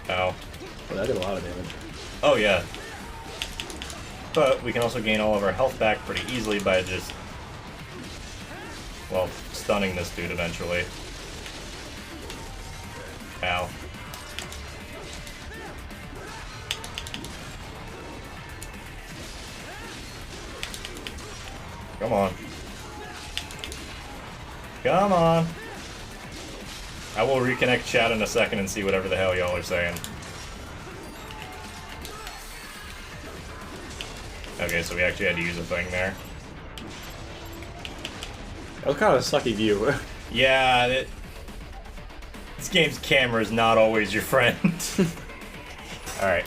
Ow. Well, that did a lot of damage. Oh, yeah. But we can also gain all of our health back pretty easily by just, well, stunning this dude eventually. Ow. Come on. Come on. I will reconnect chat in a second and see whatever the hell y'all are saying. Okay, so we actually had to use a thing there. That was kind of a sucky view. Yeah, this game's camera is not always your friend. Alright,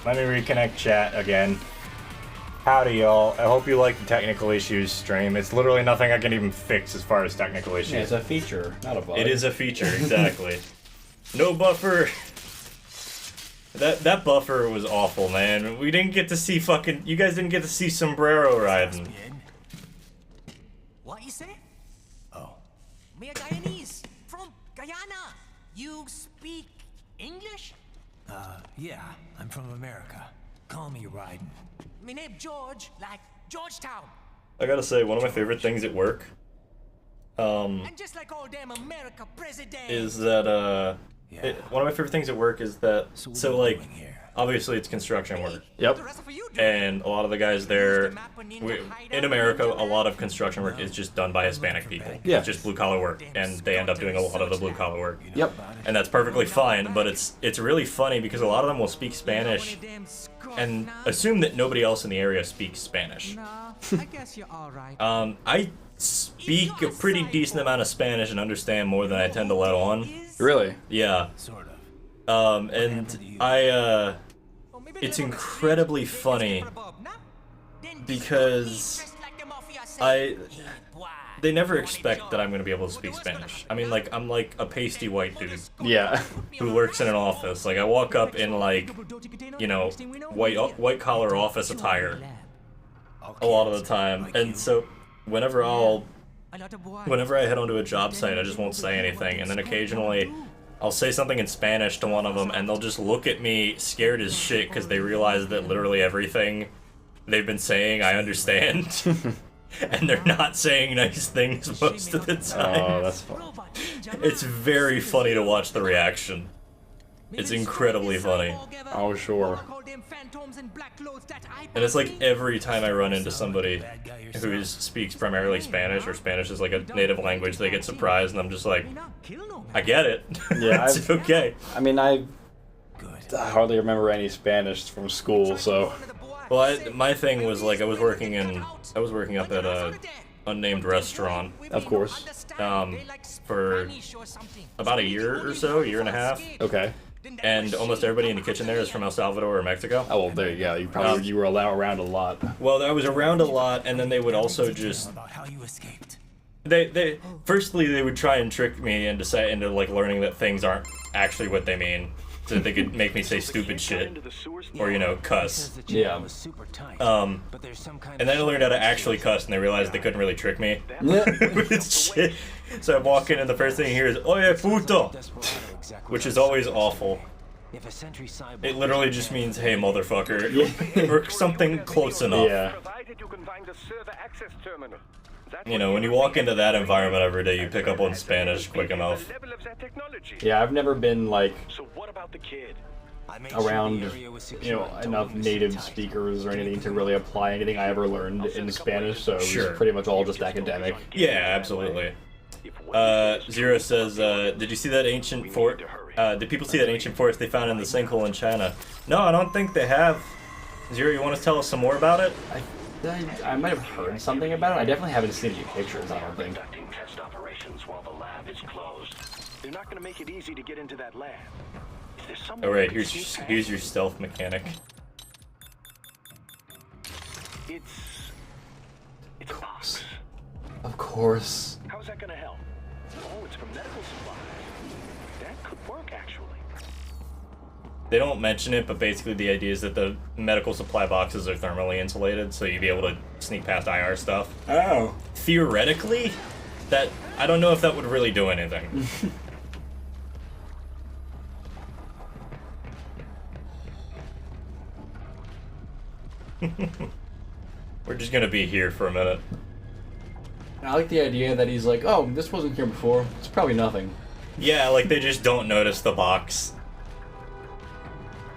let me reconnect chat again. Howdy, y'all. I hope you like the technical issues stream. It's literally nothing I can even fix as far as technical issues. Yeah, it's a feature, not a bug. It is a feature, exactly. No buffer. That buffer was awful, man. We didn't get to see fucking... You guys didn't get to see sombrero riding. What you say? Oh. Me a Guyanese from Guyana. You speak English? Yeah, I'm from America. Call me Ryden. Me name George, like Georgetown. I gotta say, one of my favorite things at work And just like all damn America president. is that, one of my favorite things at work is that, so like, doing here? obviously it's construction work. Yep. The rest of you do. And a lot of the guys there, in America, a lot of construction work is just done by Hispanic people. Yeah. It's just blue collar work, and they end up doing a lot of the blue collar work. Yep. And that's perfectly fine, but it's really funny because a lot of them will speak Spanish and assume that nobody else in the area speaks Spanish. I guess you're all right. I speak a pretty decent amount of Spanish and understand more than I tend to let on. Really? Yeah. Sort of. And it's incredibly funny because they never expect that I'm going to be able to speak Spanish. I mean, like, I'm like a pasty white dude Yeah. who works in an office. Like, I walk up in, like, you know, white collar office attire a lot of the time. And so whenever I head onto a job site, I just won't say anything. And then occasionally I'll say something in Spanish to one of them, and they'll just look at me scared as shit because they realize that literally everything they've been saying I understand. And they're not saying nice things most of the time. Oh, that's fun. It's very funny to watch the reaction. It's incredibly funny. Oh, sure. And it's like every time I run into somebody who speaks primarily Spanish, or Spanish is like a native language, they get surprised, and I'm just like, I get it. Yeah, it's okay. I mean, I hardly remember any Spanish from school, so. Well, my thing was like I was working up at a unnamed restaurant. Of course. For about a year or so, year and a half. Okay. And almost everybody in the kitchen there is from El Salvador or Mexico. Oh, well, there you go. You were around a lot. Well, I was around a lot, and then they would also just. They firstly they would try and trick me into like learning that things aren't actually what they mean, so that they could make me say stupid shit or cuss. Yeah. And then I learned how to actually cuss, and they realized they couldn't really trick me with shit. So I walk in, and the first thing you hear is "Oye puto," which is always awful. It literally just means "Hey motherfucker," or something close enough. Yeah. When you walk into that environment every day, you pick up on Spanish quick enough. Yeah, I've never been like around enough native speakers or anything to really apply anything I ever learned in Spanish, so it was pretty much all just academic. Yeah, absolutely. Zero says, did you see that ancient fort? Did people see that ancient forest they found in the sinkhole in China? No, I don't think they have. Zero, you want to tell us some more about it? I might have heard something about it. I definitely haven't seen any pictures, I don't think. Test operations while the lab is closed. They're not going to make it easy to get into that lab. Alright, here's your stealth mechanic. It's a box. Of course. How's that gonna help? Oh, it's from medical supplies. That could work, actually. They don't mention it, but basically the idea is that the medical supply boxes are thermally insulated, so you'd be able to sneak past IR stuff. Oh. Theoretically, I don't know if that would really do anything. We're just gonna be here for a minute. I like the idea that he's like, oh, this wasn't here before. It's probably nothing. Yeah, like they just don't notice the box.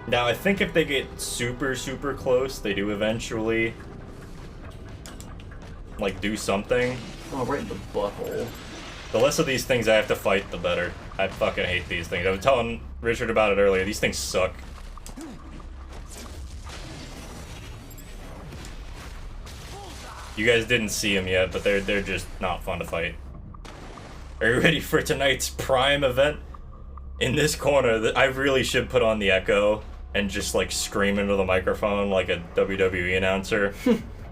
Now, I think if they get super, super close, they do eventually, like, do something. Oh, right in the butthole. The less of these things I have to fight, the better. I fucking hate these things. I was telling Richard about it earlier. These things suck. You guys didn't see them yet, but they're just not fun to fight. Are you ready for tonight's prime event? In this corner, I really should put on the echo and just like scream into the microphone like a WWE announcer.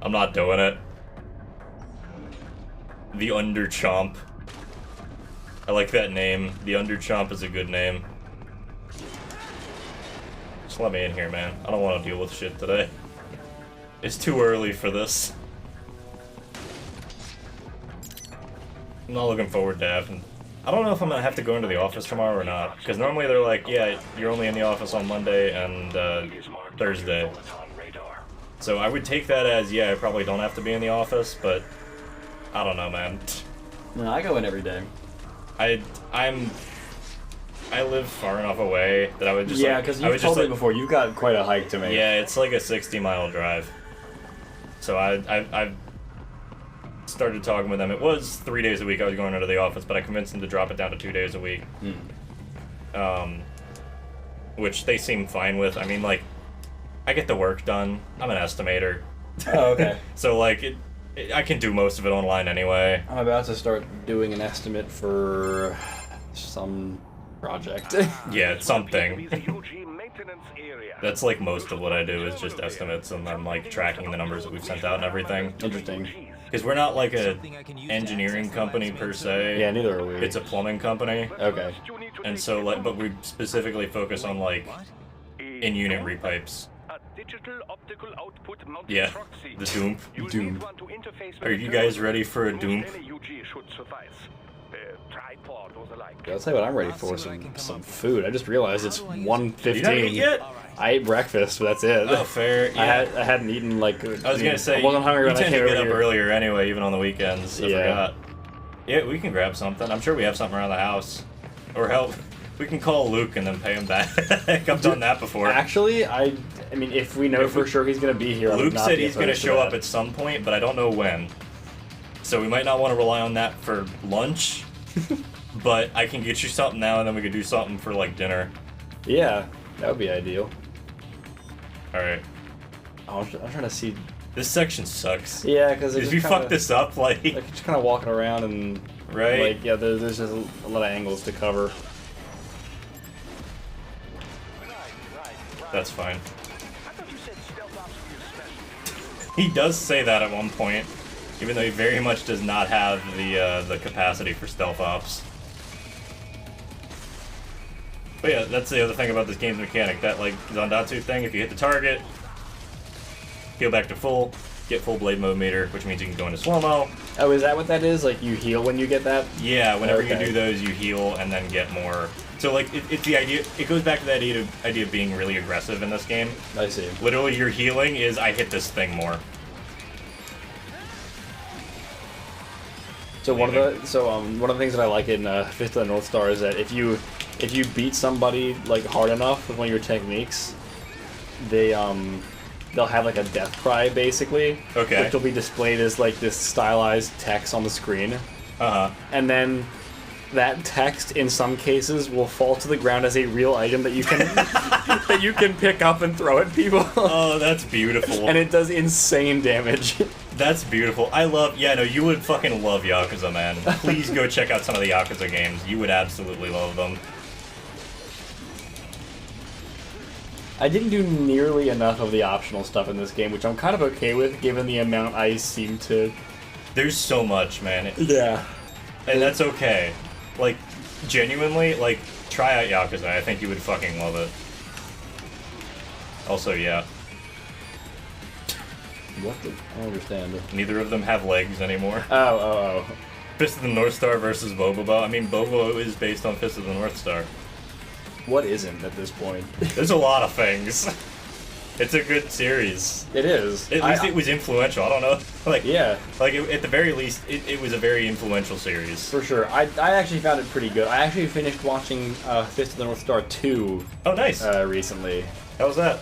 I'm not doing it. The Underchomp. I like that name. The Underchomp is a good name. Just let me in here, man. I don't want to deal with shit today. It's too early for this. I'm not looking forward to having... I don't know if I'm going to have to go into the office tomorrow or not. Because normally they're like, yeah, you're only in the office on Monday and Thursday. So I would take that as, yeah, I probably don't have to be in the office, but... I don't know, man. No, I go in every day. I live far enough away that I would just yeah, because you've told me before, you've got quite a hike to make. Yeah, it's like a 60-mile drive. So I've started talking with them. It was 3 days a week I was going into the office, but I convinced them to drop it down to 2 days a week. Which they seem fine with. I mean, like, I get the work done. I'm an estimator. Oh, okay. So, like, I can do most of it online anyway. I'm about to start doing an estimate for some project. Yeah, it's something. That's like most of what I do is just estimates, and I'm like tracking the numbers that we've sent out and everything. Interesting. Because we're not like a engineering company per se. Yeah, neither are we. It's a plumbing company. Okay. And so, like, but we specifically focus on like in-unit repipes. Yeah, the Doom. Doom. Are you guys ready for a Doom? I'll tell you what I'm ready for, some food. I just realized it's 1:15. You haven't eaten yet? I ate breakfast, but that's it. Oh, fair. Yeah. I hadn't eaten, like... I was gonna say, I wasn't hungry when I came you tend to over get up here. earlier anyway, even on the weekends. I Yeah. forgot. Yeah, we can grab something. I'm sure we have something around the house. Or help. We can call Luke and then pay him back. I've done that before. Actually, I mean, if we know for sure he's gonna be here, I would Luke not said be he's gonna opposed to show that. up at some point, but I don't know when. So we might not want to rely on that for lunch. But I can get you something now, and then we could do something for like dinner. Yeah, that would be ideal. All right. Oh, I'm trying to see. This section sucks. Yeah, because if you fuck this up, like just kind of walking around and right, like yeah, there's just a lot of angles to cover. That's fine. He does say that at one point, even though he very much does not have the capacity for stealth ops. But yeah, that's the other thing about this game's mechanic. That like Zandatsu thing, if you hit the target, heal back to full, get full blade mode meter, which means you can go into slow-mo. Oh, is that what that is? Like you heal when you get that? Yeah, whenever you Okay. do those, you heal and then get more. So like it's the idea. It goes back to that idea of being really aggressive in this game. I see. Literally, your healing is I hit this thing more. So one of the things that I like in Fist of the North Star is that if you beat somebody like hard enough with one of your techniques, they'll have like a death cry basically. Okay. Which will be displayed as like this stylized text on the screen. And then that text in some cases will fall to the ground as a real item that you can that you can pick up and throw at people. Oh, that's beautiful. And it does insane damage. That's beautiful. I love. Yeah, no, you would fucking love Yakuza, man. Please go check out some of the Yakuza games. You would absolutely love them. I didn't do nearly enough of the optional stuff in this game, which I'm kind of okay with, given the amount I seem to... There's so much, man. Yeah. And that's okay. Like, genuinely, like, try out Yakuza. I think you would fucking love it. Also, yeah. What the... I don't understand. Neither of them have legs anymore. Oh. Fist of the North Star versus Bobobo. I mean, Bobo is based on Fist of the North Star. What isn't at this point? There's a lot of things. It's a good series. It is. At least it was influential. I don't know. Like, yeah. Like, at the very least, it was a very influential series. For sure. I actually found it pretty good. I actually finished watching Fist of the North Star 2. Oh, nice. Recently. How was that?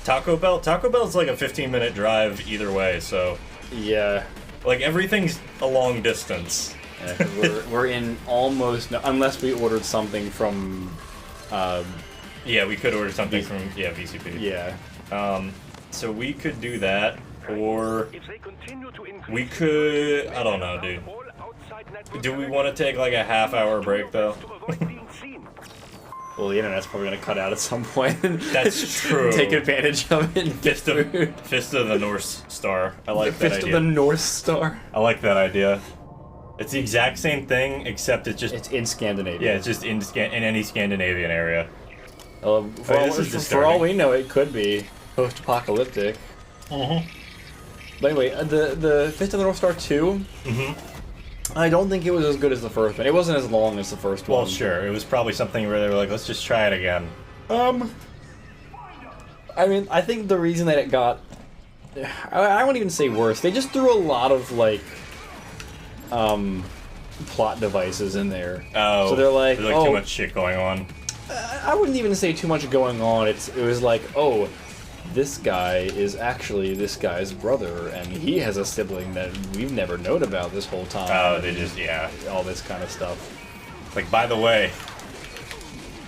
Taco Bell? Taco Bell's like a 15-minute drive either way, so... Yeah. Like, everything's a long distance. Yeah, 'cause we're in almost... No, unless we ordered something from... Yeah, we could order something from... Yeah, VCP. Yeah. So we could do that, or... We could... I don't know, dude. Do we want to take like a half-hour break, though? Well, the internet's probably going to cut out at some point. That's true. Take advantage of it. Fist of the North Star. I like that Fist idea. of the North Star. I like that idea. It's the exact same thing, except it's just... It's in Scandinavia. Yeah, it's just in any Scandinavian area. For all we know, it could be post-apocalyptic. But anyway, the Fist of the North Star 2, I don't think it was as good as the first one. It wasn't as long as the first one. Well, sure. It was probably something where they were like, let's just try it again. I mean, I think the reason that it got... I won't even say worse. They just threw a lot of, like... plot devices in there. Oh. So they're like, too much shit going on. I wouldn't even say too much going on. It was like, oh, this guy is actually this guy's brother, and he has a sibling that we've never known about this whole time. Oh, they just, yeah. All this kind of stuff. Like, by the way...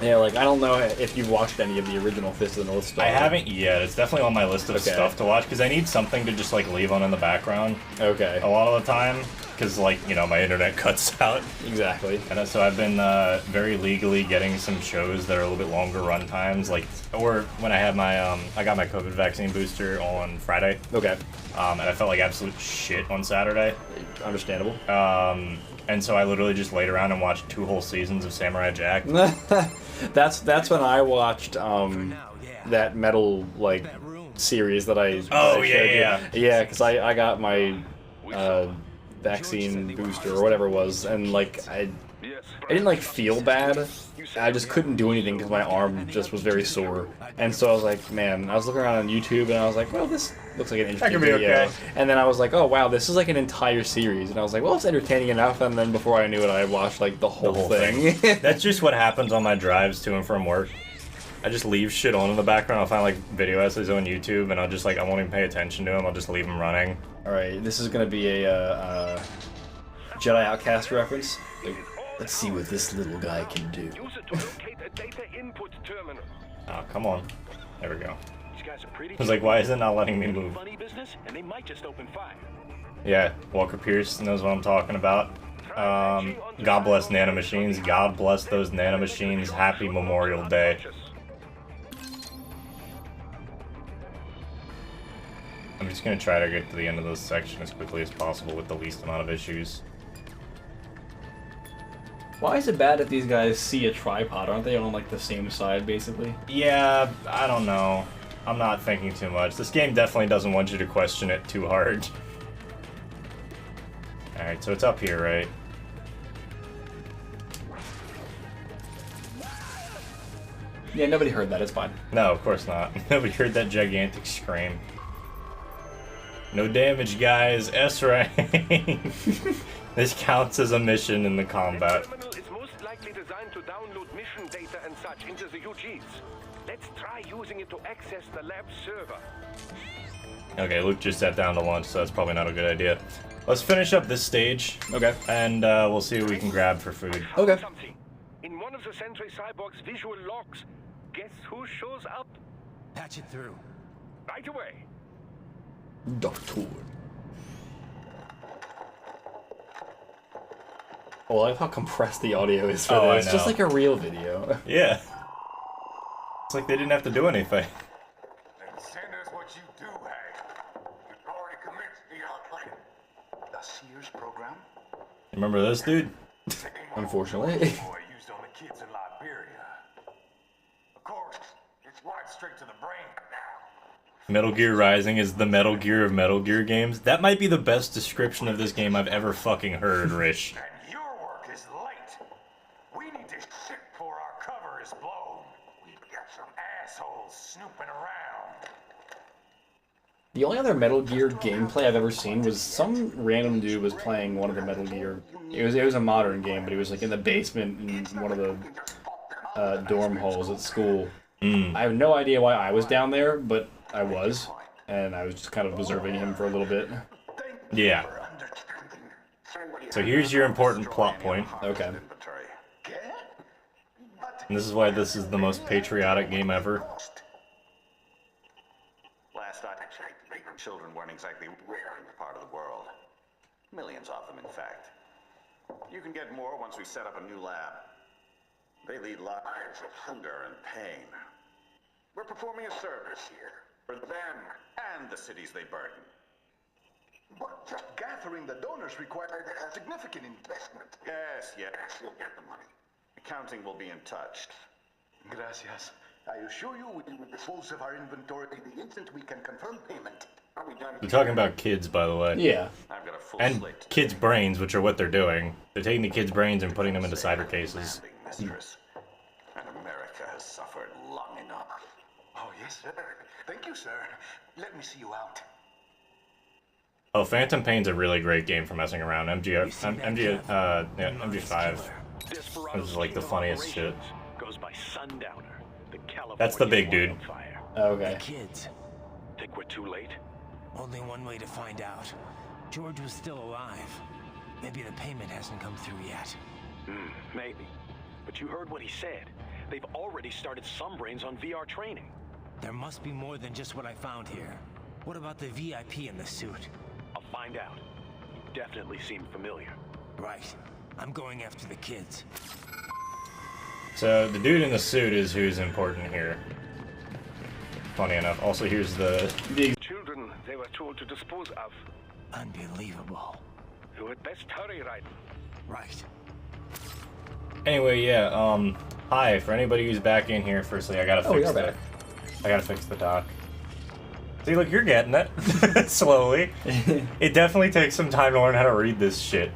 Yeah, like, I don't know if you've watched any of the original Fist of the North Star. I haven't yet. It's definitely on my list of stuff to watch, because I need something to just, like, leave on in the background. Okay. A lot of the time, because, like, you know, my internet cuts out. Exactly. And so I've been very legally getting some shows that are a little bit longer run times, like, or when I had my, I got my COVID vaccine booster on Friday. Okay. And I felt like absolute shit on Saturday. Understandable. And so I literally just laid around and watched 2 whole seasons of Samurai Jack. That's when I watched that metal like series that I yeah because I got my vaccine booster or whatever it was, and like I didn't like feel bad. I just couldn't do anything because my arm just was very sore. And so I was like, man, I was looking around on YouTube and I was like, well, this looks like an interesting video. Okay. And then I was like, oh wow, this is like an entire series. And I was like, well, it's entertaining enough. And then before I knew it, I watched like the whole thing. That's just what happens on my drives to and from work. I just leave shit on in the background. I'll find like video essays on YouTube, and I'll just like I won't even pay attention to them. I'll just leave them running. All right, this is gonna be a Jedi Outcast reference. Like, let's see what this little guy can do. Oh, come on. There we go. Guys are pretty I was like, why is it not letting me move? funny business, and they might just open fire. Yeah, Walker Pierce knows what I'm talking about. God bless nanomachines. God bless those nanomachines. Happy Memorial Day. I'm just gonna try to get to the end of this section as quickly as possible with the least amount of issues. Why is it bad if these guys see a tripod? Aren't they on like the same side, basically? Yeah, I don't know. I'm not thinking too much. This game definitely doesn't want you to question it too hard. Alright, so it's up here, right? Yeah, nobody heard that. It's fine. No, of course not. Nobody heard that gigantic scream. No damage, guys. S rank. This counts as a mission in the combat. The terminal is most likely designed to download mission data and such into the UGs. Let's try using it to access the lab server. Okay, Luke just sat down to lunch, so that's probably not a good idea. Let's finish up this stage. Okay. And we'll see what we can grab for food. Okay. Something. In one of the Sentry Cyborg's visual logs, guess who shows up? Patch it through. Right away. Doctor. Oh, I like how compressed the audio is for Oh, I this. It's just know. like a real video. Yeah. It's like they didn't have to do anything. Then send us what you do have. We've already commenced the outline. The Sears program? Remember this dude? Unfortunately. Boy used on the kids in Liberia. Of course, it's right straight to the brain now. Metal Gear Rising is the Metal Gear of Metal Gear games. That might be the best description of this game I've ever fucking heard, Rich. And your work is late. We need this shit before our cover is blown. We've got some assholes snooping around. The only other Metal Gear gameplay I've ever seen was some random dude was playing one of the Metal Gear. It was a modern game, but he was like in the basement in one of the dorm halls at school. I have no idea why I was down there, but I was, and I was just kind of observing him for a little bit. Yeah. So here's your important plot point. Okay. And this is why this is the most patriotic game ever. Last night, children weren't exactly rare in this part of the world. Millions of them, in fact. You can get more once we set up a new lab. They lead lives of hunger and pain. We're performing a service here for them and the cities they burden. But just gathering the donors required a significant investment. Yes, you'll get the money. Accounting will be in touch. Gracias. I assure you we will dispose of our inventory the instant we can confirm payment. Are we done? We're talking about kids, by the way. Yeah. I've got a full And slate. kids' brains, which are what they're doing. They're taking the kids' brains and putting them into cyber cases. Mistress. And America has suffered long enough. Oh, yes, sir. Thank you, sir. Let me see you out. Oh, Phantom Pain's a really great game for messing around. MG5. This is like the funniest shit. Goes by Sundowner. The California That's the big dude. wildfire. Okay. Kids. Think we're too late? Only one way to find out. George was still alive. Maybe the payment hasn't come through yet. Maybe. But you heard what he said. They've already started some brains on VR training. There must be more than just what I found here. What about the VIP in the suit? I'll find out. You definitely seem familiar. Right. I'm going after the kids. So the dude in the suit is who's important here. Funny enough. Also, here's the... Children they were told to dispose of. Unbelievable. You had best hurry, right? Right. Anyway, yeah, hi, for anybody who's back in here, firstly, I gotta fix the dock. See, look, you're getting it. Slowly. It definitely takes some time to learn how to read this shit.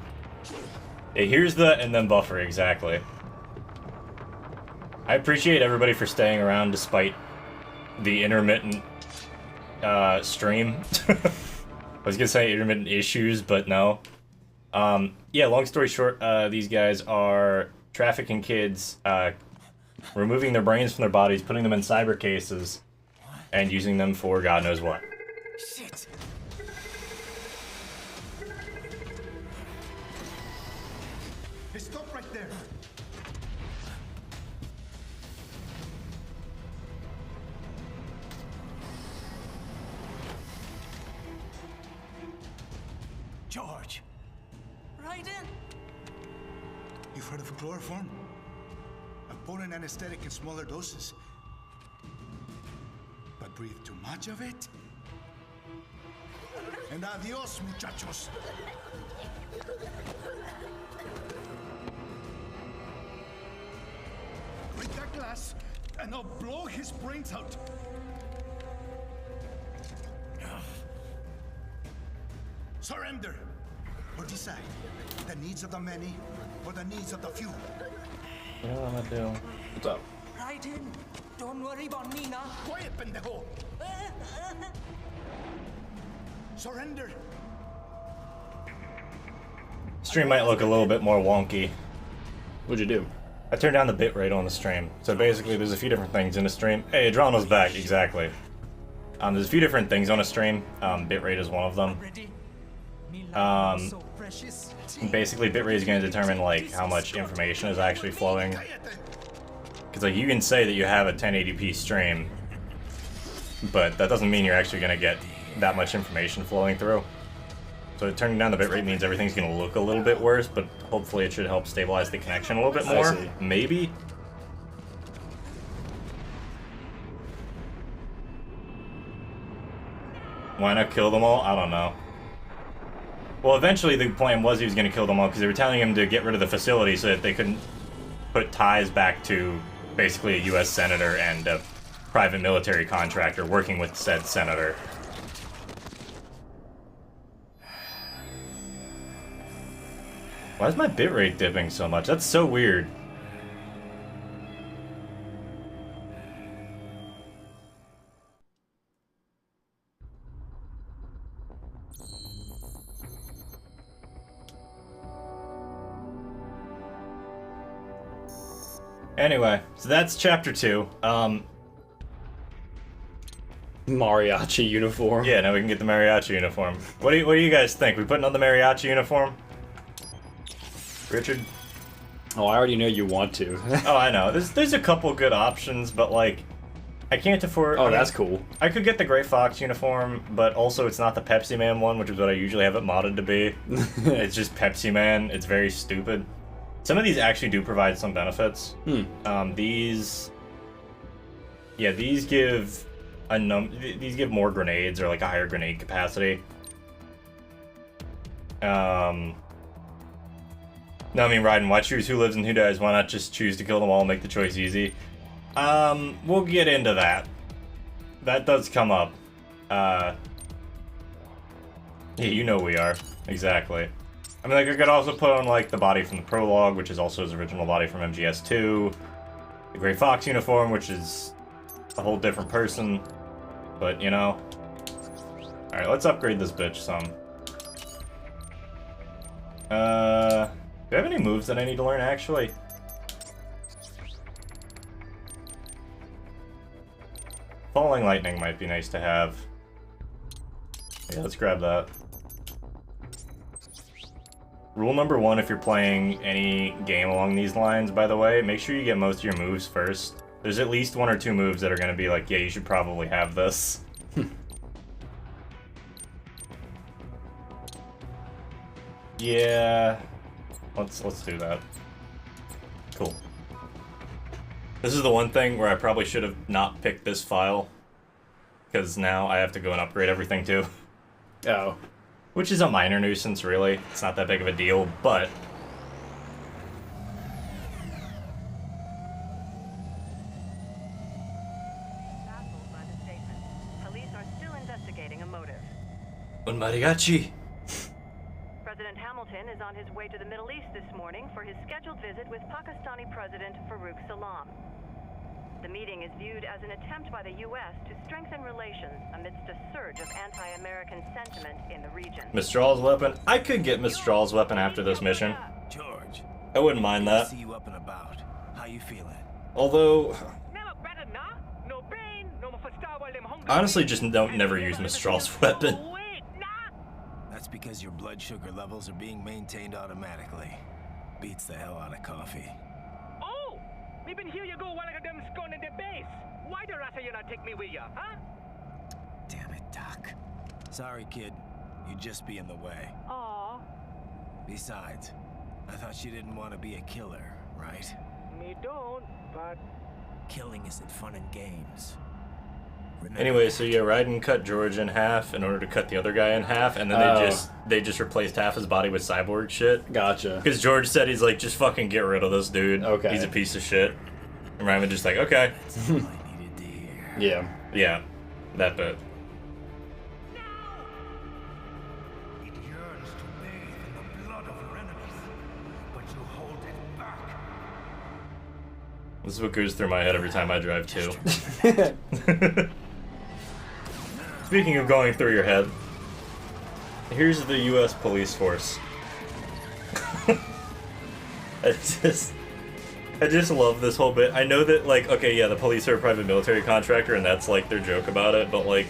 Here's the and then buffer, exactly. I appreciate everybody for staying around despite the intermittent stream. I was gonna say intermittent issues, but no. Yeah, long story short, these guys are trafficking kids, removing their brains from their bodies, putting them in cyber cases, and using them for God knows what. Shit. Hey, stop right there. George. Right in. You've heard of chloroform? A potent anesthetic in smaller doses. But breathe too much of it? And adios, muchachos. Break that glass, and I'll blow his brains out. Surrender, or decide the needs of the many or the needs of the few. What am I doing? What's up? Right in. Don't worry about me now. Quiet, pendejo. Surrender. Stream might look a little bit more wonky. What'd you do? I turned down the bitrate on the stream. So basically, there's a few different things in a stream. Hey, Adriano's back, exactly. There's a few different things on a stream. Bitrate is one of them. Basically, bitrate is going to determine like how much information is actually flowing. Because like you can say that you have a 1080p stream, but that doesn't mean you're actually going to get that much information flowing through. So turning down the bitrate means everything's going to look a little bit worse, but hopefully it should help stabilize the connection a little bit more. Maybe. Why not kill them all? I don't know. Well, eventually the plan was he was going to kill them all because they were telling him to get rid of the facility so that they couldn't put ties back to basically a U.S. senator and a private military contractor working with said senator. Why is my bitrate dipping so much? That's so weird. Anyway, so that's chapter 2. Mariachi uniform. Yeah, now we can get the mariachi uniform. What do you guys think? We putting on the mariachi uniform? Richard? Oh, I already know you want to. Oh, I know. There's a couple good options, but like, I can't afford. Oh, that's cool. I could get the Gray Fox uniform, but also it's not the Pepsi Man one, which is what I usually have it modded to be. It's just Pepsi Man. It's very stupid. Some of these actually do provide some benefits. These give these give more grenades or like a higher grenade capacity. No, I mean, Raiden, why choose who lives and who dies? Why not just choose to kill them all and make the choice easy? We'll get into that. That does come up. Yeah, you know we are. Exactly. I mean, like, I could also put on, like, the body from the prologue, which is also his original body from MGS2. The Gray Fox uniform, which is a whole different person. But, you know. Alright, let's upgrade this bitch some. Do I have any moves that I need to learn, actually? Falling Lightning might be nice to have. Yeah, let's grab that. Rule number 1 if you're playing any game along these lines, by the way, make sure you get most of your moves first. There's at least 1 or 2 moves that are going to be like, yeah, you should probably have this. Yeah... Let's do that. Cool. This is the one thing where I probably should have not picked this file, because now I have to go and upgrade everything too. Oh. Which is a minor nuisance, really. It's not that big of a deal, but... Baffled by the statement, police are still investigating a motive. Un mariachi! President Hamilton is on his way to the Middle East this morning for his scheduled visit with Pakistani President Farouk Salam. The meeting is viewed as an attempt by the U.S. to strengthen relations amidst a surge of anti-American sentiment in the region. Mistral's weapon? I could get Mistral's weapon after this mission. George, I wouldn't mind that. see you up and about. How you feeling? Although, I honestly just don't never use Mistral's weapon. That's because your blood sugar levels are being maintained automatically. Beats the hell out of coffee. Oh! Even here you go while I got them scone in the base. Why the rest of you not take me with ya, huh? Damn it, Doc. Sorry, kid. You'd just be in the way. Aw. Besides, I thought you didn't want to be a killer, right? Me don't, but... Killing isn't fun and games. Remember Anyway, that. so yeah, Raiden cut George in half in order to cut the other guy in half, and then they just replaced half his body with cyborg shit. Gotcha. Because George said he's like, just fucking get rid of this dude. Okay. He's a piece of shit. And Raiden just like, okay. That's all I needed to hear. Yeah. Yeah, that bit. It yearns to bathe in the blood of your enemies, but you hold it back. This is what goes through my head every time I drive too. Speaking of going through your head, here's the U.S. police force. I just love this whole bit. I know that, like, okay, yeah, the police are a private military contractor, and that's, like, their joke about it, but, like,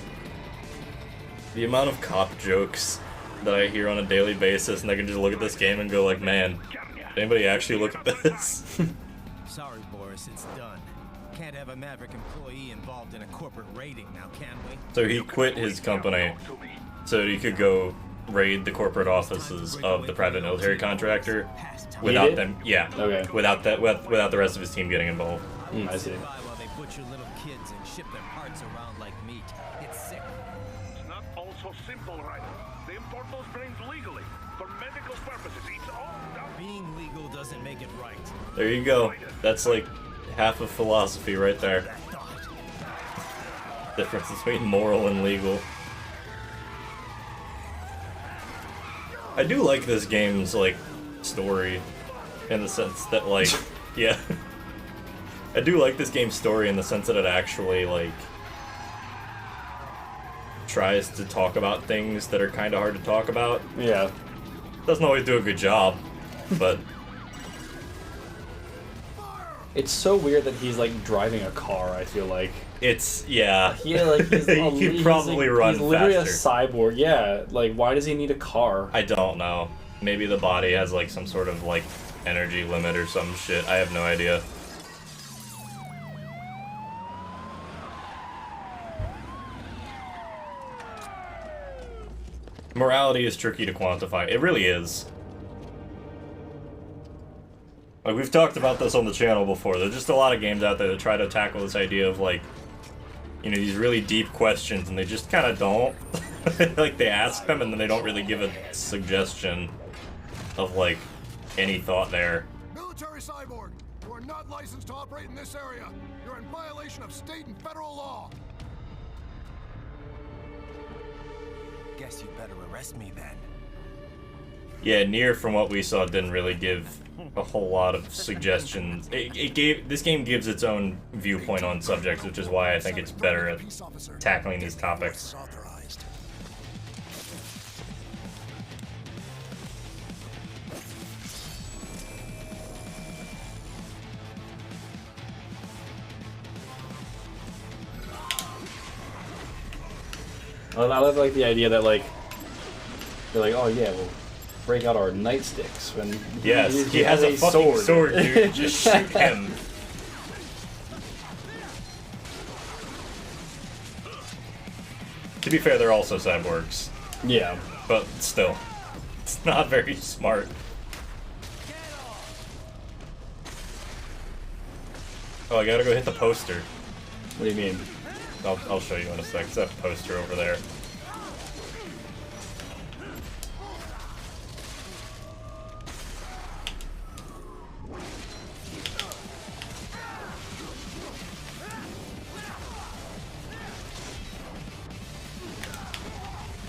the amount of cop jokes that I hear on a daily basis, and I can just look at this game and go, like, man, did anybody actually look at this? Sorry, Boris, it's done. Can't have a Maverick employee involved in a corporate raiding now, can we? So he quit his company so he could go raid the corporate offices of the private military contractor without them, yeah, Okay. without the rest of his team getting involved. I see. While they butcher little kids and ship their parts around like meat. It's sick. It's not all so simple, right? They import those brains legally for medical purposes. It's all done. Being legal doesn't make it right. There you go. That's like half of philosophy right there. Difference between moral and legal. I do like this game's, like, story in the sense that, like, yeah. I do like this game's story in the sense that it actually, like, tries to talk about things that are kind of hard to talk about. Yeah. Doesn't always do a good job, but... It's so weird that he's, like, driving a car, I feel like. It's, yeah. Yeah, like, he's, he could probably run He's literally faster. a cyborg, yeah. Like, why does he need a car? I don't know. Maybe the body has, like, some sort of, like, energy limit or some shit. I have no idea. Morality is tricky to quantify. It really is. Like, we've talked about this on the channel before. There's just a lot of games out there that try to tackle this idea of, like, you know, these really deep questions, and they just kind of don't. Like, they ask them, and then they don't really give a suggestion of, like, any thought there. Military cyborg, you are not licensed to operate in this area. You're in violation of state and federal law. Guess you better arrest me then. Yeah, Nier, from what we saw, didn't really give a whole lot of suggestions. This game gives its own viewpoint on subjects, which is why I think it's better at tackling these topics. I love, like, the idea that, like, they're like, oh yeah, we'll break out our nightsticks when Yes, he has a fucking sword, dude. Just shoot him. To be fair, they're also cyborgs. Yeah. But still, it's not very smart. Oh, I gotta go hit the poster. What do you mean? I'll show you in a sec. It's that poster over there.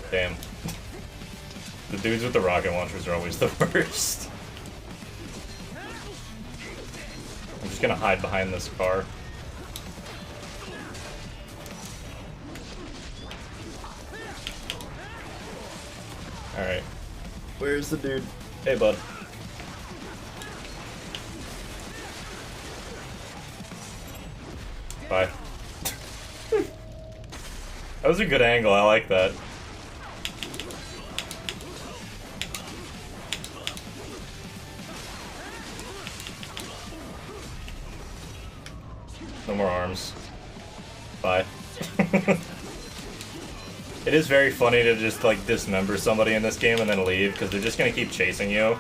Damn. The dudes with the rocket launchers are always the worst. I'm just gonna hide behind this car. Alright. Where's the dude? Hey, bud. Bye. That was a good angle, I like that. No more arms. Bye. It is very funny to just, like, dismember somebody in this game and then leave, because they're just gonna keep chasing you.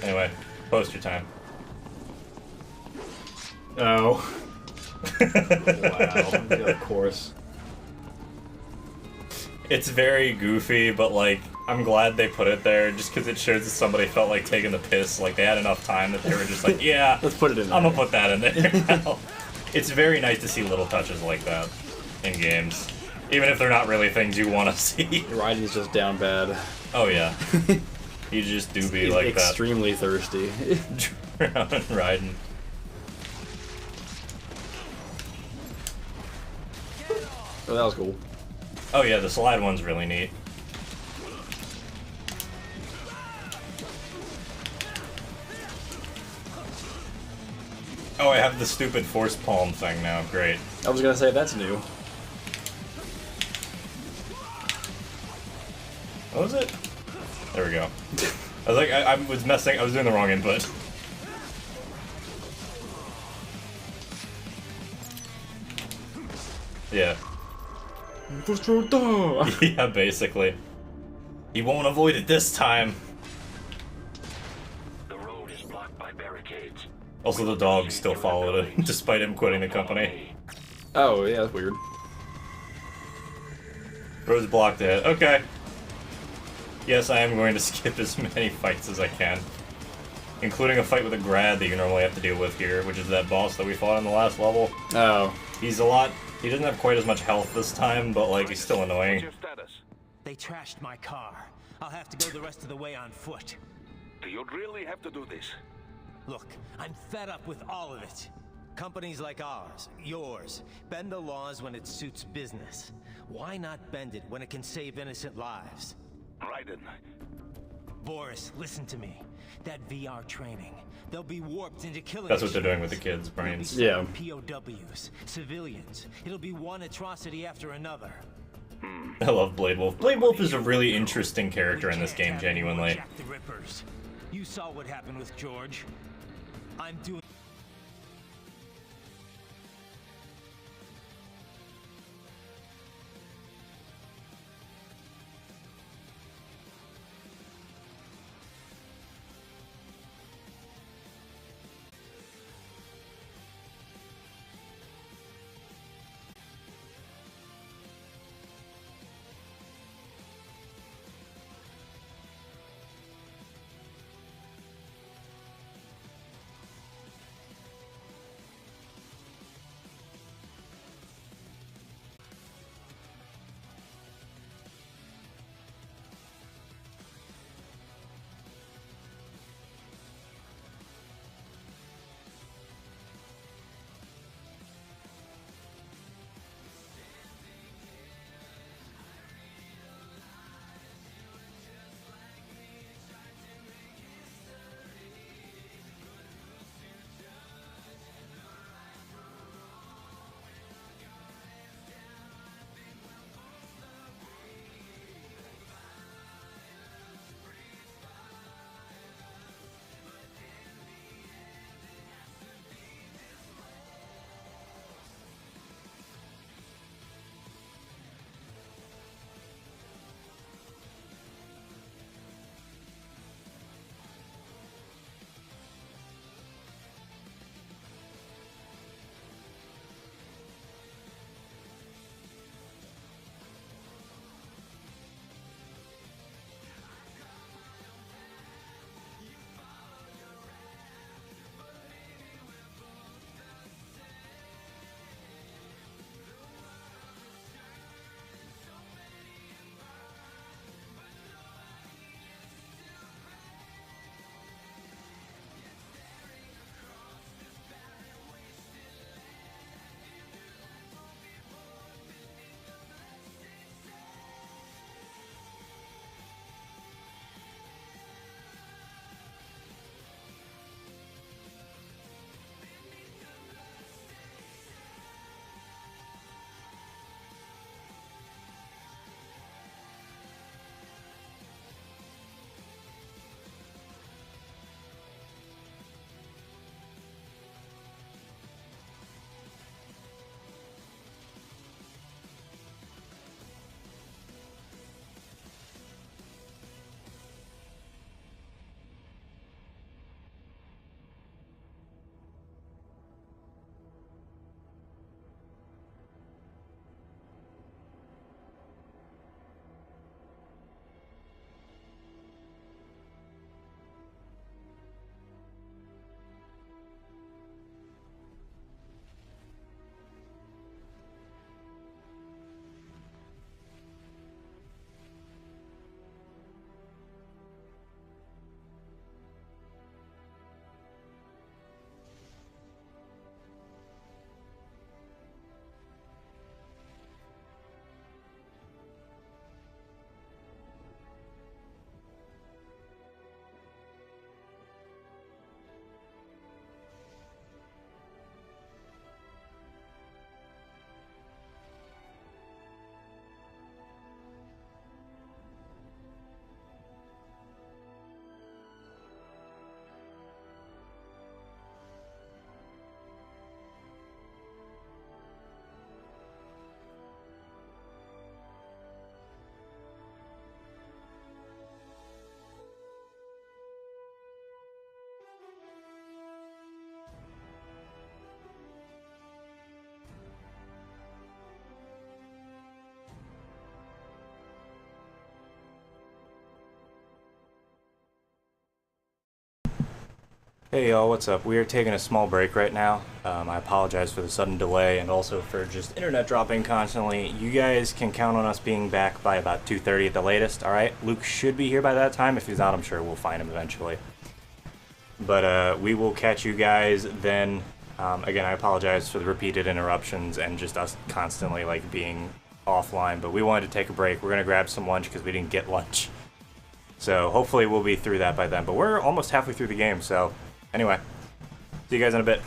Anyway, poster time. Oh. Wow, of course. It's very goofy, but like, I'm glad they put it there just because it shows that somebody felt like taking the piss. Like, they had enough time that they were just like, yeah, let's put it in there. I'm gonna put that in there now. It's very nice to see little touches like that in games. Even if they're not really things you want to see. Raiden's just down bad. Oh, yeah. You just do be like extremely thirsty. Raiden. Oh, that was cool. Oh yeah, the slide one's really neat. Oh, I have the stupid force palm thing now. Great. I was gonna say that's new. What was it? There we go. I was like, I was messing. I was doing the wrong input. Yeah. Yeah, basically. He won't avoid it this time. The road is blocked by barricades. Also, the dog still followed it, despite him quitting the company. Oh, yeah, that's weird. Road's blocked ahead. Okay. Yes, I am going to skip as many fights as I can. Including a fight with a grad that you normally have to deal with here, which is that boss that we fought in the last level. Oh. He's a lot... He doesn't have quite as much health this time, but, like, he's still annoying. They trashed my car. I'll have to go the rest of the way on foot. Do you really have to do this? Look, I'm fed up with all of it. Companies like ours, yours, bend the laws when it suits business. Why not bend it when it can save innocent lives? Raiden. Boris, listen to me. That VR training, they'll be warped into killing. That's what they're doing with the kids' brains. Yeah. POWs, civilians. It'll be one atrocity after another. I love Blade Wolf. Blade Wolf is a really interesting character in this game, genuinely. Jack the Rippers. You saw what happened with George. I'm doing. Hey y'all, what's up? We are taking a small break right now. I apologize for the sudden delay and also for just internet dropping constantly. You guys can count on us being back by about 2:30 at the latest, alright? Luke should be here by that time. If he's not, I'm sure we'll find him eventually. But we will catch you guys then. Again, I apologize for the repeated interruptions and just us constantly like being offline, but we wanted to take a break. We're gonna grab some lunch because we didn't get lunch. So hopefully we'll be through that by then, but we're almost halfway through the game, so anyway, see you guys in a bit.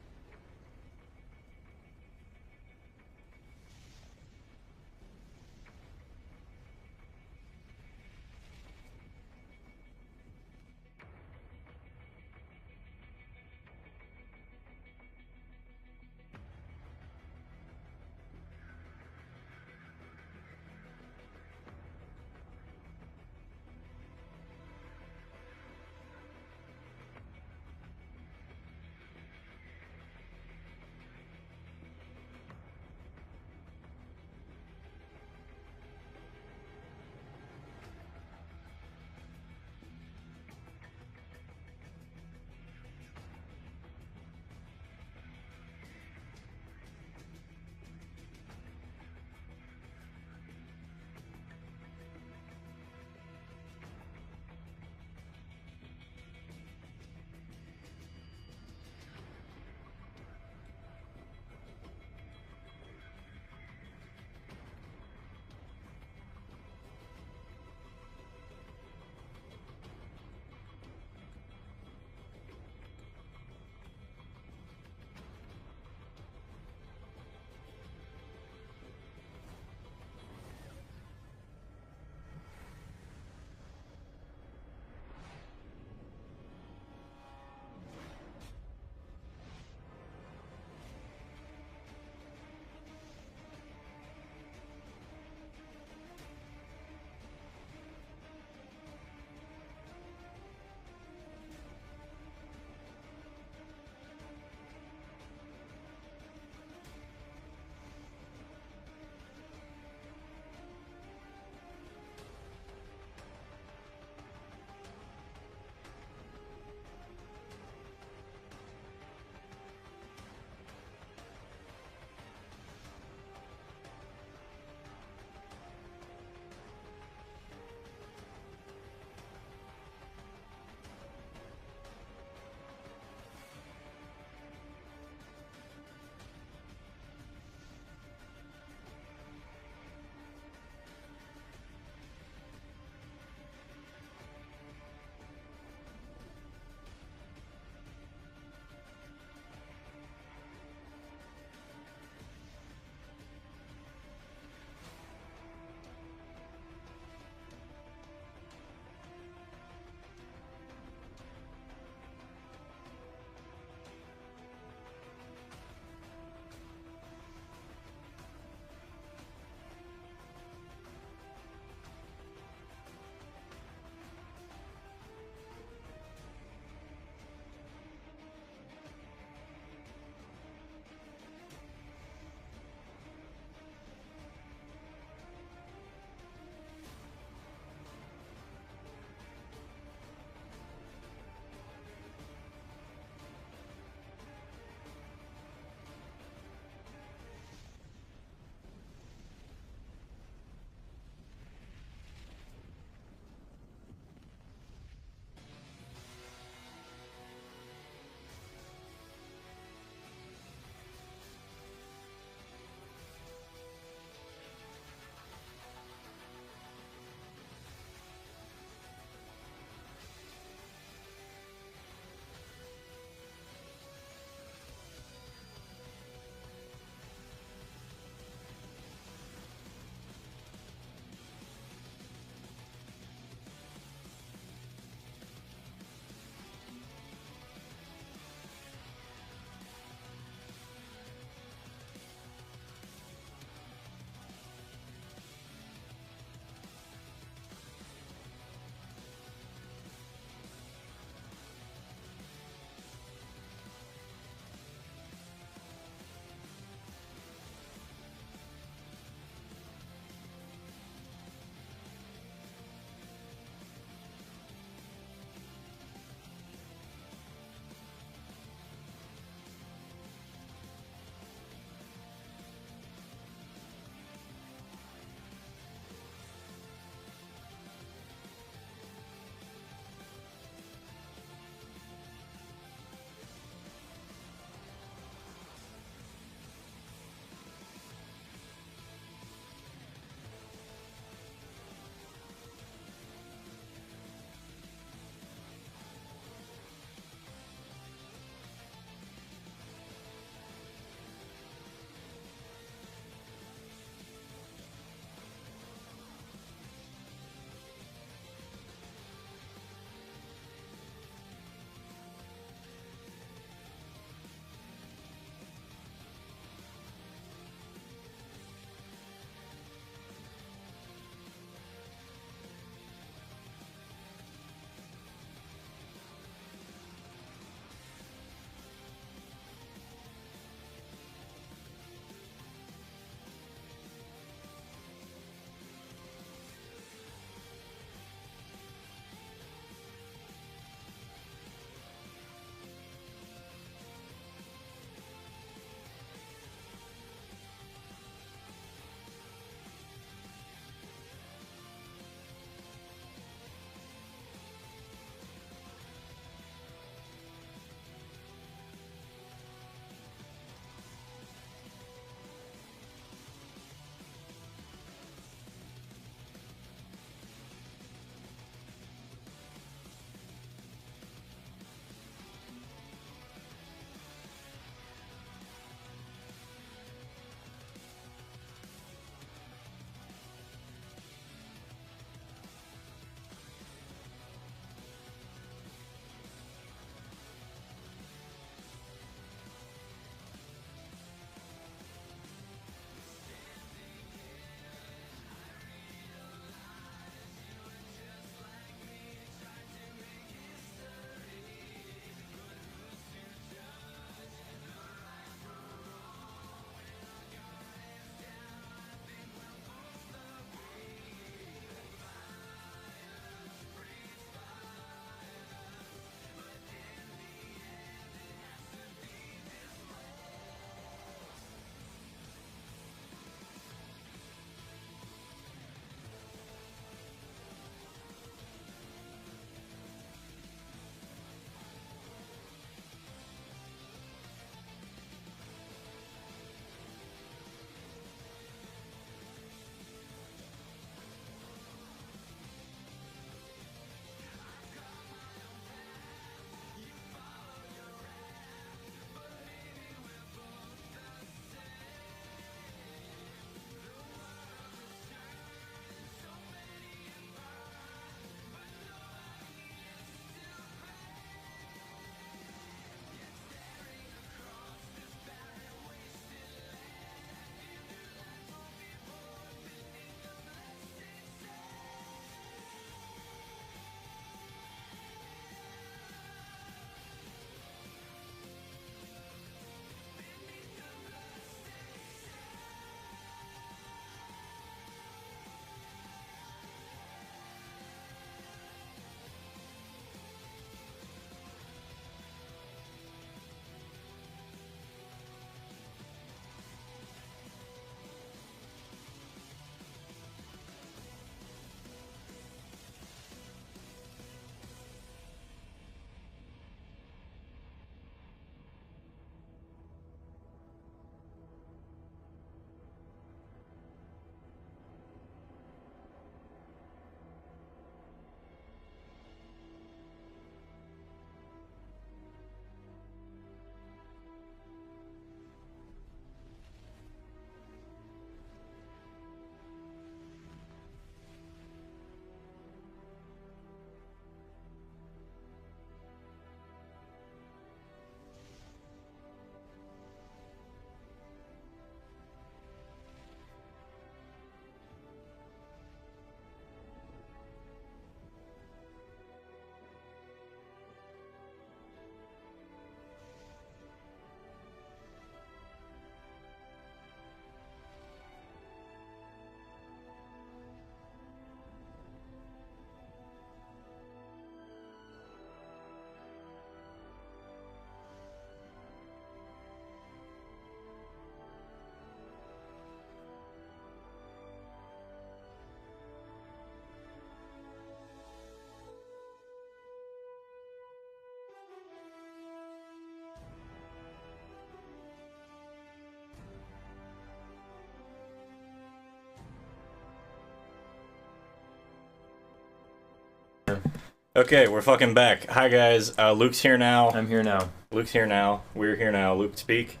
Okay, we're fucking back. Hi guys, Luke's here now. I'm here now. Luke's here now. We're here now. Luke, speak.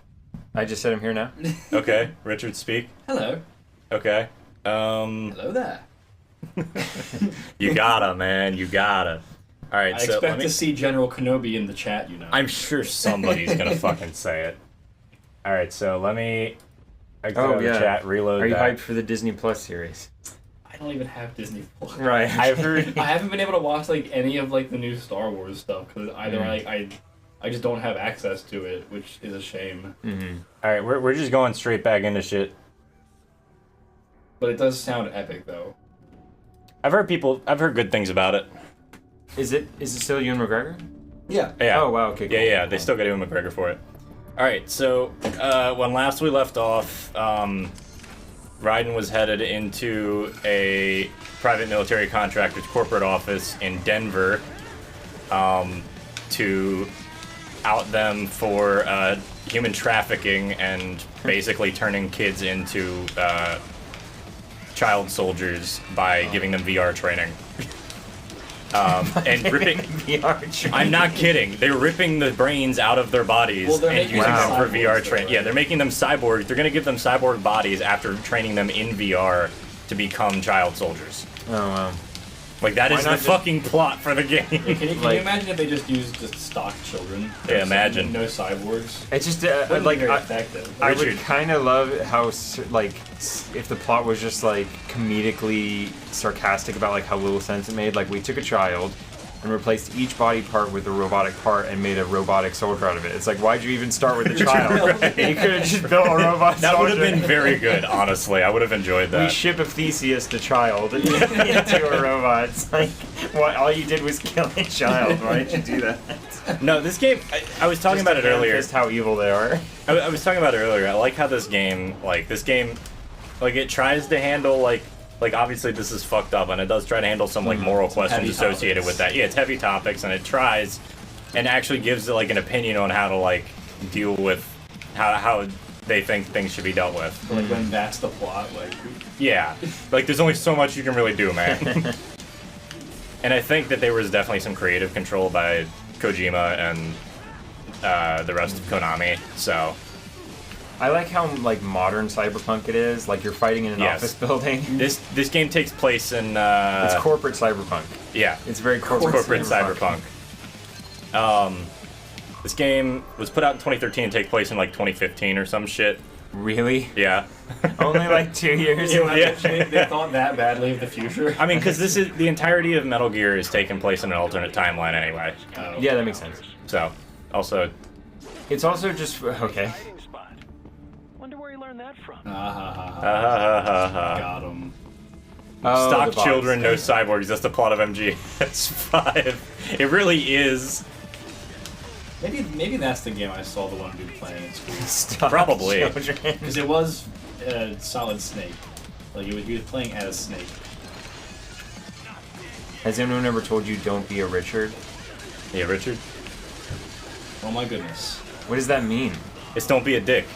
I just said I'm here now. Okay, Richard, speak. Hello. Okay. Hello there. You gotta, man. You gotta. All right. I so expect to see General Kenobi in the chat. You know. I'm sure somebody's gonna fucking say it. All right. So let me. Exit Oh out of yeah. the chat. Reload. Are you that. hyped for the Disney Plus series? I don't even have Disney Plus. Right. I've heard. I haven't been able to watch like any of like the new Star Wars stuff because either I just don't have access to it, which is a shame. Mm-hmm. All right. We're just going straight back into shit. But it does sound epic though. I've heard good things about it. Is it still Ewan McGregor? Yeah. Yeah. Oh wow. Okay. Cool. Yeah. They still got Ewan McGregor for it. All right. So when last we left off, Raiden was headed into a private military contractor's corporate office in Denver to out them for human trafficking and basically turning kids into child soldiers by giving them VR training. And ripping VR training. I'm not kidding. They're ripping the brains out of their bodies and using them for VR training. Yeah, they're making them cyborg. They're going to give them cyborg bodies after training them in VR to become child soldiers. Oh wow. Like that is the fucking plot for the game. Can you imagine if they just used just stock children? Yeah, imagine. No cyborgs. It's just like effective. I would kind of love how like if the plot was just like comedically sarcastic about like how little sense it made. Like we took a child and replaced each body part with a robotic part and made a robotic soldier out of it. It's like, why'd you even start with the child? Right. You could have just built a robot That soldier. would have been very good, honestly. I would have enjoyed that. We ship of Theseus the child into a robot. It's like, what? All you did was kill a child. Why did you do that? No, this game, I was talking about it earlier. Just how evil they are. I was talking about it earlier. I like how this game, it tries to handle, like obviously this is fucked up, and it does try to handle some, like, moral questions associated with that. Yeah, it's heavy topics, and it tries, and actually gives, like, an opinion on how to, like, deal with how they think things should be dealt with. Like, when that's the plot, like... Yeah. Like, there's only so much you can really do, man. And I think that there was definitely some creative control by Kojima and the rest of Konami, so... I like how like modern cyberpunk it is. Like you're fighting in an office building. This game takes place in. It's corporate cyberpunk. Yeah, it's very corporate cyberpunk. This game was put out in 2013 and take place in like 2015 or some shit. Really? Yeah. Only like 2 years. They thought that badly of the future. I mean, because this is the entirety of Metal Gear is taking place in an alternate timeline anyway. Oh. Yeah, that makes sense. So, also, it's also just okay. Wonder where you learned that from. Got him. Oh, stock children, no cyborgs. That's the plot of MGS5. It really is. Maybe that's the game I saw the one dude playing in school. Stock Probably. Because it was Solid Snake. Like he was playing as Snake. Has anyone ever told you don't be a Richard? Yeah, Richard. Oh my goodness. What does that mean? It's don't be a dick.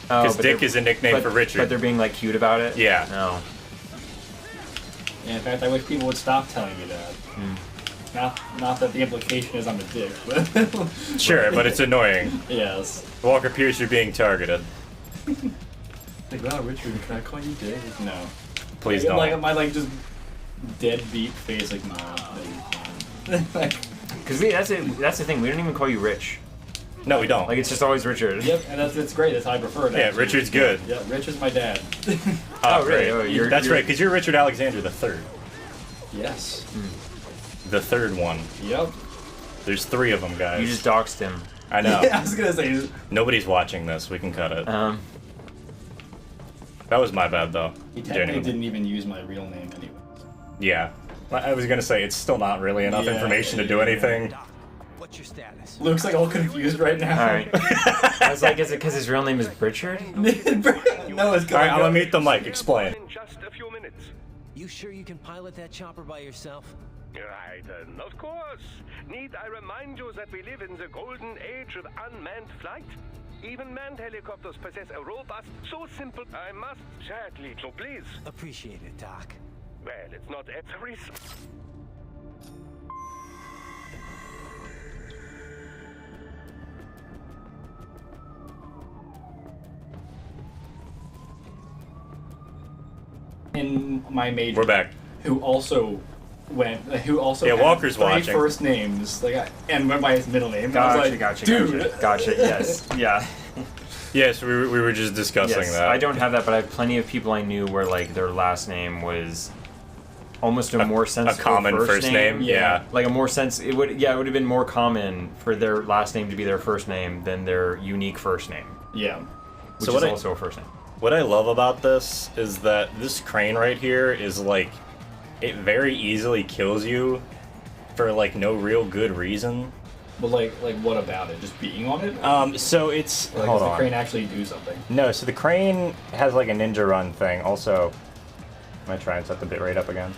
Because Dick is a nickname for Richard. But they're being like cute about it? Yeah. No. Yeah, in fact, I wish people would stop telling me that. Not that the implication is I'm a dick, but... Sure, but it's annoying. Yes. Walker Pierce, you're being targeted. Like, wow, Richard, can I call you dick? No. Please like, don't. Like, my, like, just deadbeat face, like, nah. Because that's the thing, we don't even call you Rich. No, we don't. Like, it's just always Richard. Yep, and that's great. That's how I prefer it. Yeah, actually. Richard's good. Yeah, Rich is my dad. Oh, really? Right. Oh, that's right, because you're Richard Alexander the Third. Yes. The third one. Yep. There's 3 of them, guys. You just doxed him. I know. Yeah, I was gonna say. Nobody's watching this. We can cut it. Um. That was my bad, though. He technically didn't even use my real name, anyways. Yeah. I was gonna say it's still not really enough information to do anything. What's your status? Luke's like all confused right now. All right. I was like, is it because his real name is Richard? No, it's good. Alright, I'm gonna mute the mic. Explain. In just a few minutes. You sure you can pilot that chopper by yourself? Right, of course. Need I remind you that we live in the golden age of unmanned flight? Even manned helicopters possess a robust, so simple. I must sadly, so please. Appreciate it, Doc. Well, it's not every. in my major. We're back. Who also Yeah, had Walker's 3 watching. first names, and went by his middle name. Gotcha, I was like, gotcha, dude. gotcha. Yes, yeah. Yes, we were just discussing Yes, that. I don't have that, but I have plenty of people I knew where like their last name was almost a more sensible common first name, yeah. Like a more it would have been more common for their last name to be their first name than their unique first name. Yeah. Which So is what also a first name. What I love about this is that this crane right here is like, it very easily kills you for like no real good reason. But like what about it? Just being on it? So it's Like, hold does on. the crane actually do something? No, so the crane has like a ninja run thing. Also, I'm gonna try and set the bitrate up again.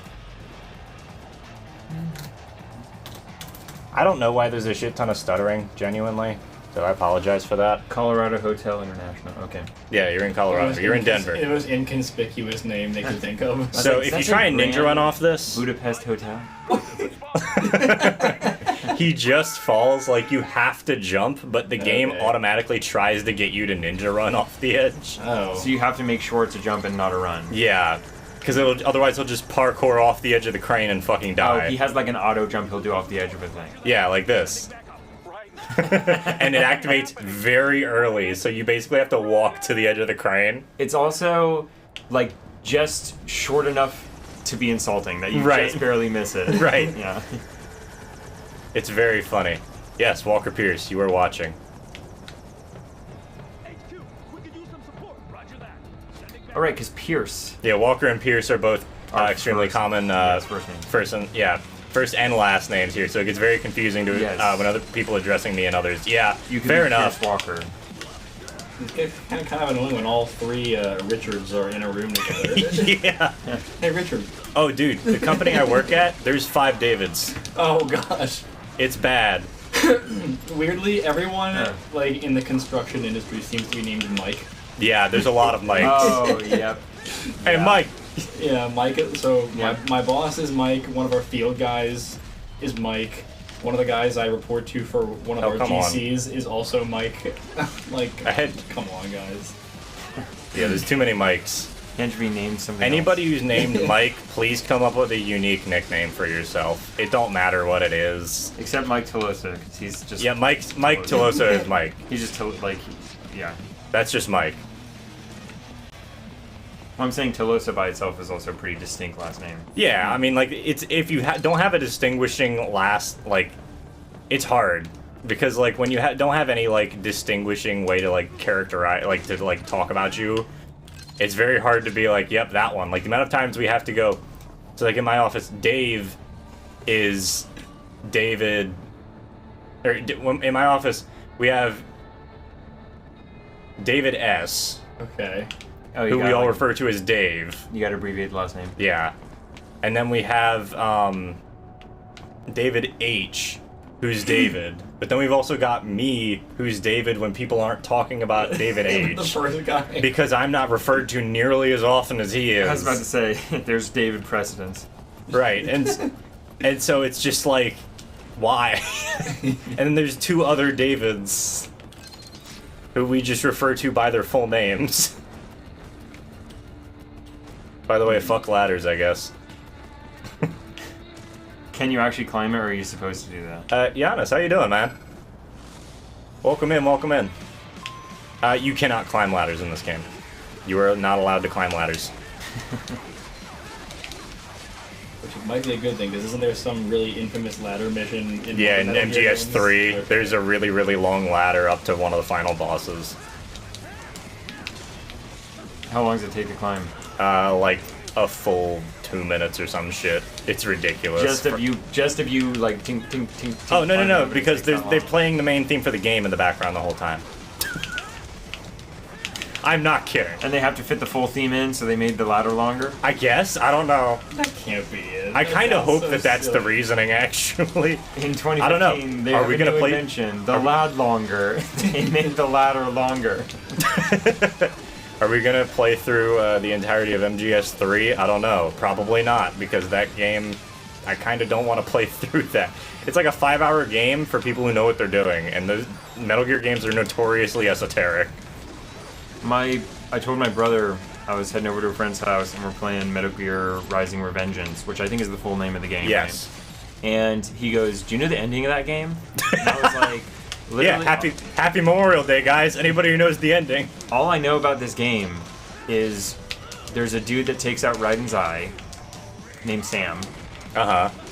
I don't know why there's a shit ton of stuttering, genuinely. So I apologize for that. Colorado Hotel International. Okay. Yeah, you're in Colorado. You're in Denver. It was inconspicuous name they could think of. So if you try and ninja run off this, Budapest Hotel. he just falls. Like you have to jump, but the game automatically tries to get you to ninja run off the edge. Oh. So you have to make sure it's a jump and not a run. Yeah, because otherwise he'll just parkour off the edge of the crane and fucking die. Oh, he has like an auto jump he'll do off the edge of a thing. Yeah, like this. And it activates very early, so you basically have to walk to the edge of the crane. It's also like just short enough to be insulting that you Right. just barely miss it. Right. Yeah. It's very funny. Yes, Walker Pierce, you are watching. All right, because Pierce. Yeah, Walker and Pierce are both extremely common first and last names here, so it gets very confusing to when other people addressing me and others. Yeah, You can fair be enough. Pierce Walker. It's kind of annoying when all 3 Richards are in a room together. Yeah. Hey, Richard. Oh, dude, the company I work at, there's 5 Davids. Oh gosh. It's bad. Weirdly, everyone like in the construction industry seems to be named Mike. Yeah, there's a lot of Mikes. Oh, yep. Hey, Mike. Yeah, Mike. So my boss is Mike. One of our field guys is Mike. One of the guys I report to for one of our GCs is also Mike. Like, come on, guys. Yeah, there's too many Mikes. Can't you be named something Anybody else? who's named Mike, please come up with a unique nickname for yourself. It don't matter what it is. Except Mike Tolosa, because he's just... Yeah, Mike Tolosa is Mike. He's just, yeah. That's just Mike. Well, I'm saying Tolosa by itself is also a pretty distinct last name. Yeah, I mean, like, it's if you don't have a distinguishing last, like, it's hard. Because, like, when you don't have any, like, distinguishing way to, like, characterize, like, to, like, talk about you, it's very hard to be like, yep, that one. Like, the amount of times we have to go, so, like, in my office, Dave is David, or in my office, we have David S. Okay. Oh, who we all refer to as Dave. You gotta abbreviate the last name. Yeah. And then we have David H, who's David. But then we've also got me, who's David when people aren't talking about David H. The first guy. Because I'm not referred to nearly as often as he is. I was about to say, there's David precedence. Right, and so it's just like, why? And then there's 2 other Davids who we just refer to by their full names. By the way, fuck ladders, I guess. Can you actually climb it, or are you supposed to do that? Giannis, how you doing, man? Welcome in, welcome in. You cannot climb ladders in this game. You are not allowed to climb ladders. Which might be a good thing, because isn't there some really infamous ladder mission in Yeah, in Metal Gear games? MGS3, there's a really, really long ladder up to one of the final bosses. How long does it take to climb? Like a full 2 minutes or some shit. It's ridiculous. Just if you like ting ting ting. Oh no, because they're playing the main theme for the game in the background the whole time. I'm not kidding. And they have to fit the full theme in, so they made the ladder longer? I guess. I don't know. That can't be it. I kind of hope that that's the reasoning, actually. In 2015, I don't know. they Are have we a gonna new play? invention, the lad longer. They made the ladder longer. Are we gonna play through the entirety of MGS3? I don't know. Probably not, because that game, I kind of don't want to play through that. It's like a 5-hour game for people who know what they're doing, and the Metal Gear games are notoriously esoteric. I told my brother I was heading over to a friend's house, and we're playing Metal Gear Rising Revengeance, which I think is the full name of the game. Yes. Right? And he goes, "Do you know the ending of that game?" And I was like, "Yeah, happy Memorial Day, guys. Anybody who knows the ending." All I know about this game is there's a dude that takes out Raiden's eye, named Sam.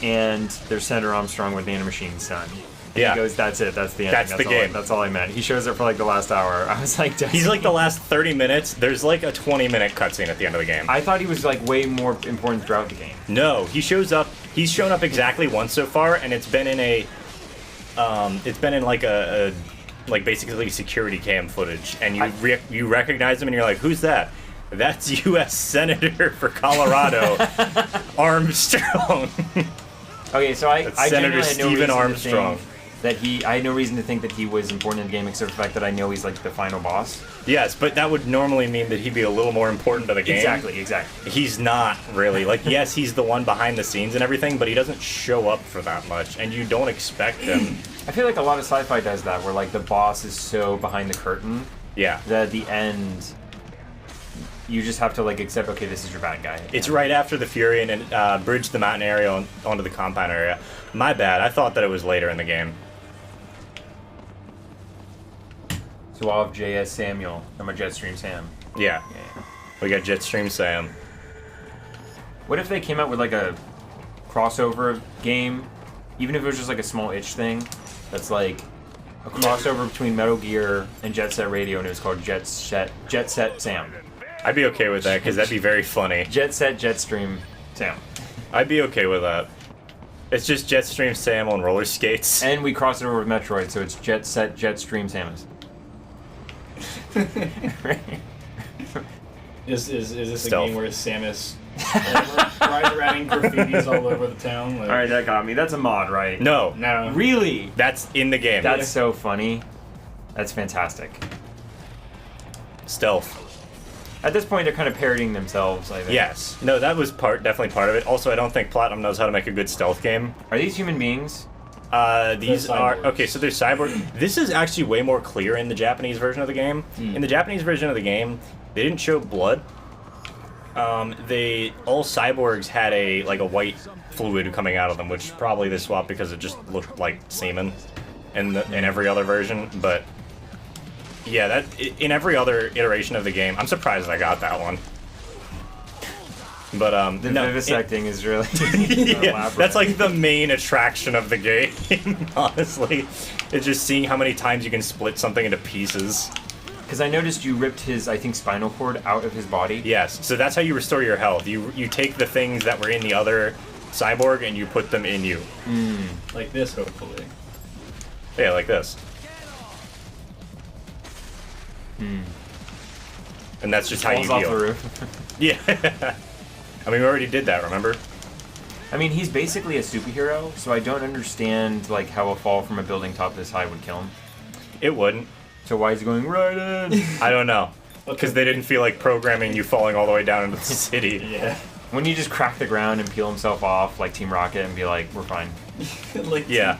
And there's Senator Armstrong with Nanomachine's son. And he goes, "That's it. That's the ending. That's the game. That's all I meant." He shows up for like the last hour. I was like, he's like the last 30 minutes. There's like a 20-minute cutscene at the end of the game. I thought he was like way more important throughout the game. No, he shows up. He's shown up exactly once so far, and it's been in a, like a like basically security cam footage, and you recognize him, and you're like, "Who's that?" That's U.S. Senator for Colorado, Armstrong. Okay, so I Senator genuinely had no Stephen reason Armstrong. To think that I had no reason to think that he was important in the game, except for the fact that I know he's like the final boss. Yes, but that would normally mean that he'd be a little more important to the game. Exactly. He's not really. Like, yes, he's the one behind the scenes and everything, but he doesn't show up for that much, and you don't expect him. I feel like a lot of sci-fi does that, where like the boss is so behind the curtain. Yeah. That at the end, you just have to like accept, okay, this is your bad guy. It's right after the Fury and bridge the mountain area onto the compound area. My bad. I thought that it was later in the game. Suave JS Samuel. I'm a Jetstream Sam. Yeah. We got Jetstream Sam. What if they came out with like a crossover game, even if it was just like a small itch thing, that's like a crossover between Metal Gear and Jet Set Radio, and it was called Jet Set Sam. I'd be okay with that, because that'd be very funny. Jet Set Jetstream Sam. I'd be okay with that. It's just Jetstream Sam on roller skates. And we cross it over with Metroid, so it's Jet Set Jetstream Samus. Is this a game where Samus rides around in graffitis all over the town? Like... Alright, that got me. That's a mod, right? No. Really? That's in the game. That's so funny. That's fantastic. Stealth. At this point, they're kind of parodying themselves, I think. Yes. No, that was definitely part of it. Also, I don't think Platinum knows how to make a good stealth game. Are these human beings? These are... Okay, so they're cyborg. This is actually way more clear in the Japanese version of the game. In the Japanese version of the game, they didn't show blood. All cyborgs had a white fluid coming out of them, which probably they swapped because it just looked like semen in every other version, but... Yeah, that in every other iteration of the game, I'm surprised I got that one. But the vivisecting is really yeah, that's like the main attraction of the game. Honestly, it's just seeing how many times you can split something into pieces. Because I noticed you ripped his, I think, spinal cord out of his body. Yes, so that's how you restore your health. You take the things that were in the other cyborg and you put them in you. Like this, hopefully. Yeah, like this. And that's just how you Falls heal. off the roof. Yeah. I mean, we already did that, remember? I mean, he's basically a superhero, so I don't understand like how a fall from a building top this high would kill him. It wouldn't. So why is he going right in? I don't know. Because they didn't feel like programming you falling all the way down into the city. Yeah. When you just crack the ground and peel himself off like Team Rocket and be like, we're fine. Like, yeah.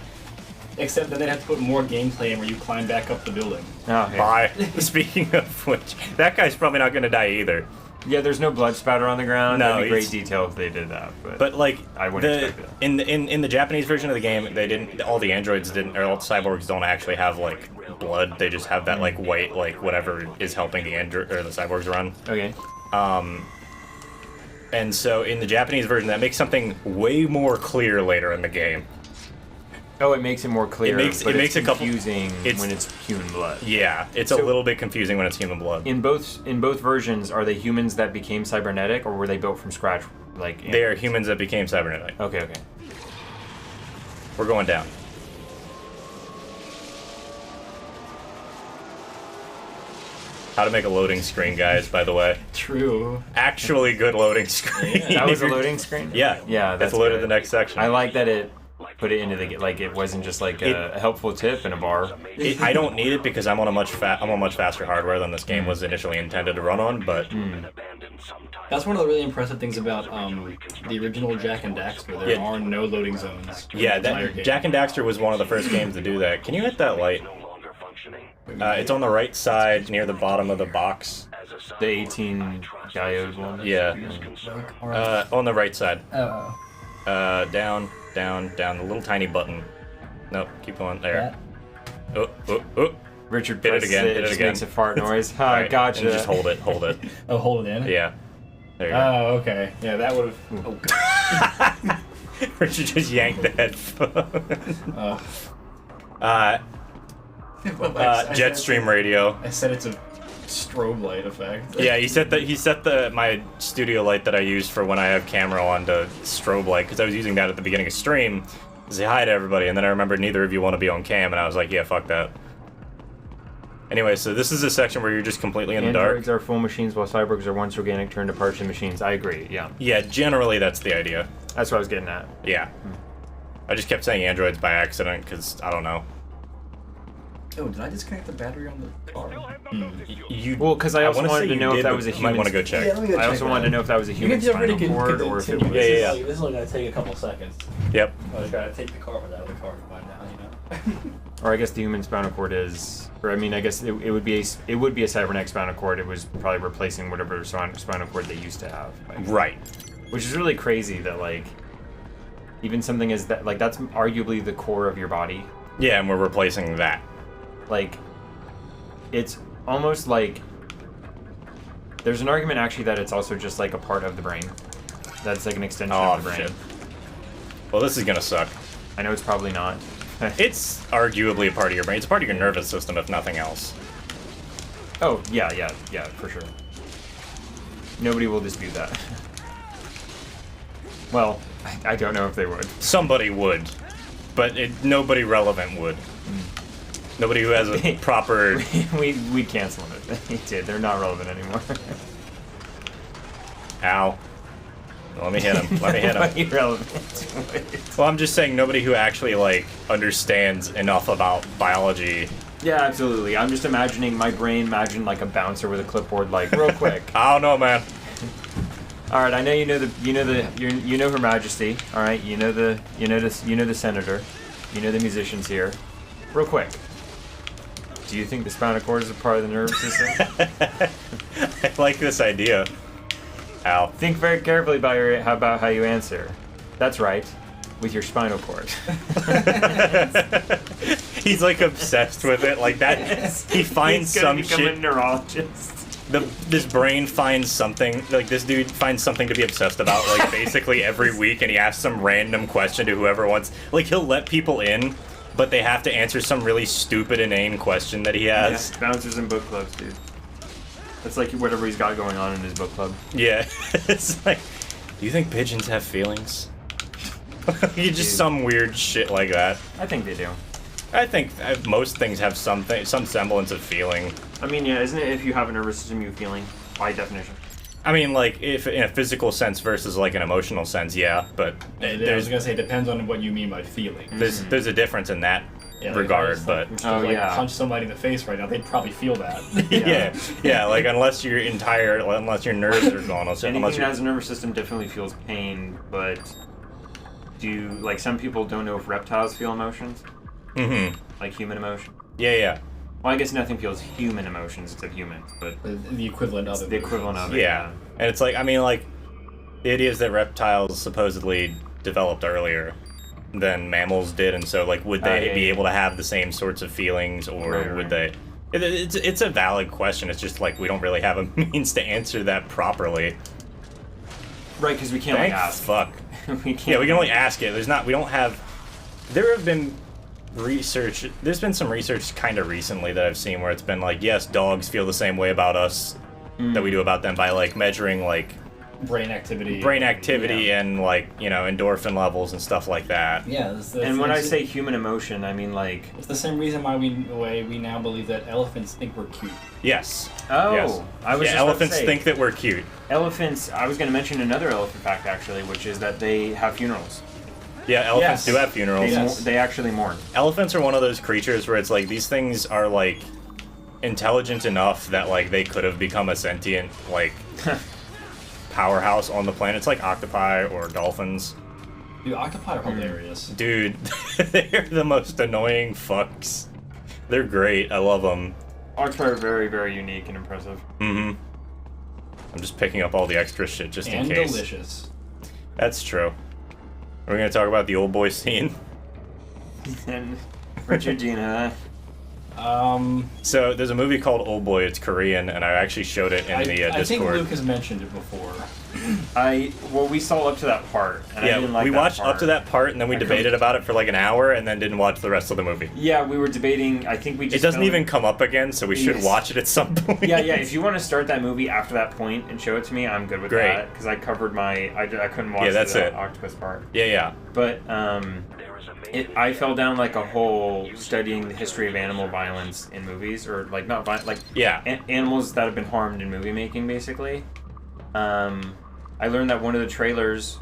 Except that they'd have to put more gameplay in where you climb back up the building. Oh, yeah. Bye. Speaking of which, that guy's probably not going to die either. Yeah, there's no blood spatter on the ground. No, that'd be great detail if they did that. But like, I wouldn't expect that. In the Japanese version of the game, they didn't. All the androids didn't, or all the cyborgs don't actually have like blood. They just have that like white, like whatever is helping the android or the cyborgs run. Okay. And so in the Japanese version, that makes something way more clear later in the game. Oh, it makes it more clear. It makes it confusing when it's human blood. Yeah, it's a little bit confusing when it's human blood. In both versions, are they humans that became cybernetic, or were they built from scratch? Like they are humans that became cybernetic. Okay. We're going down. How to make a loading screen, guys, by the way. True. Actually good loading screen. Yeah. That was a loading screen? Yeah. Yeah, that's it's loaded good. the next section. I like that it put it into the, like, it wasn't just like a helpful tip in a bar. I don't need it because I'm on much faster hardware than this game was initially intended to run on, but... That's one of the really impressive things about the original Jak and Daxter. There are no loading zones. Yeah, Jak and Daxter was one of the first games to do that. Can you hit that light? It's on the right side near the bottom of the box. The 18 diode one. Yeah. On the right side. Oh. Down, the little tiny button. Nope, keep going. There. Oh. Richard hit it again. Hit it just again. makes a fart noise. Ha, Right, gotcha. and just hold it. Oh, hold it in? Yeah. There you go. Oh, okay. Yeah, that would have. Richard just yanked the headphone. Jetstream radio. I said it's a strobe light effect. Yeah, he set my studio light that I use for when I have camera on to strobe light, because I was using that at the beginning of stream to say hi to everybody, and then I remembered neither of you want to be on cam, and I was like, yeah, fuck that. Anyway, so this is a section where you're just completely in the dark. Androids are full machines, while cyborgs are once organic turned to partial machines. I agree, yeah. Yeah, generally that's the idea. That's what I was getting at. Yeah. I just kept saying androids by accident, because, I don't know. Oh, did I disconnect the battery on the car? Well, because I also wanted to know if that was a human. human. Might want to go check. Yeah, let me go I check also that wanted to out. know if that was a human spinal cord or if it was. Yeah. This is only going to take a couple seconds. Yep. I just got to take the car out of the car to find out, you know? Or I guess the human spinal cord is, or I mean, I guess it would be a cybernetic spinal cord. It was probably replacing whatever spinal cord they used to have. Right. Which is really crazy that like, even something as that, like that's arguably the core of your body. Yeah, and we're replacing that. Like, it's almost like there's an argument actually that it's also just like a part of the brain. That's like an extension of the brain. Shit. Well, this is gonna suck. I know it's probably not. It's arguably a part of your brain. It's a part of your nervous system, if nothing else. Oh, yeah, for sure. Nobody will dispute that. Well, I don't know if they would. Somebody would, but nobody relevant would. Nobody who has a proper... we cancel it. They're not relevant anymore. Ow. Let me hit him. Let me hit him. Irrelevant. Well, I'm just saying nobody who actually, like, understands enough about biology. Yeah, absolutely. I'm just imagining my brain, like a bouncer with a clipboard, like, real quick. I don't know, man. All right, I know you know Her Majesty. All right, you know the senator, you know the musicians here. Real quick, do you think the spinal cord is a part of the nervous system? I like this idea. Ow. Think very carefully about how you answer. That's right, with your spinal cord. He's like obsessed with it, like that. He finds He's some become shit. a neurologist. This brain finds something, like this dude finds something to be obsessed about, like basically every week, and he asks some random question to whoever wants. Like he'll let people in, but they have to answer some really stupid, inane question that he has. Yeah, bouncers and book clubs, dude. That's like whatever he's got going on in his book club. Yeah, it's like, do you think pigeons have feelings? Just some weird shit like that. I think they do. I think most things have some semblance of feeling. I mean, yeah, isn't it if you have a nervous system, you feeling, by definition? I mean, like, if in a physical sense versus, like, an emotional sense, yeah, but... I was gonna say, it depends on what you mean by feeling. There's a difference in that regard, but... punch somebody in the face right now, they'd probably feel that. yeah, like, unless your nerves are gone. Anything that has a nervous system definitely feels pain, but like, some people don't know if reptiles feel emotions? Mm-hmm. Like human emotion? Yeah. Well, I guess nothing feels human emotions except humans, but... The equivalent of it. The equivalent of it, yeah. And it's like, I mean, like, the idea is that reptiles supposedly developed earlier than mammals did, and so, like, would they be able to have the same sorts of feelings, or would they... It's a valid question, it's just, like, we don't really have a means to answer that properly. Right, because we can't ask. Fuck. We can't. Yeah, we can only ask it. There have been research, there's been some research kind of recently that I've seen where it's been like, yes, dogs feel the same way about us that we do about them by, like, measuring, like, brain activity and, like, you know, endorphin levels and stuff like that. Yeah. And when I say human emotion, I mean, like... It's the same reason why we now believe that elephants think we're cute. Yes. Oh. Yes. I was just elephants about to say, think that we're cute. Elephants, I was going to mention another elephant fact, actually, which is that they have funerals. Yeah, elephants do have funerals. They actually mourn. Elephants are one of those creatures where it's like, these things are, like, intelligent enough that, like, they could have become a sentient, like... powerhouse on the planet. It's like octopi or dolphins. Dude, octopi are hilarious. Dude, they're the most annoying fucks. They're great. I love them. Octopi are very, very unique and impressive. Mm-hmm. I'm just picking up all the extra shit just in And case. delicious. That's true. We're gonna talk about the old boy scene. And Richard Gina. So there's a movie called Old Boy. It's Korean, and I actually showed it in the Discord. I think Luke has mentioned it before. Well, we saw up to that part. And I didn't like we that watched part. up to that part, and then we debated about it for like an hour, and then didn't watch the rest of the movie. Yeah, we were debating. I think we just. It doesn't even come up again, so we should watch it at some point. Yeah. If you want to start that movie after that point and show it to me, I'm good with Great. that because I covered my. I couldn't watch that's the it. octopus part. Yeah. But I fell down like a hole studying the history of animal violence in movies, or like not animals that have been harmed in movie making, basically. I learned that one of the trailers,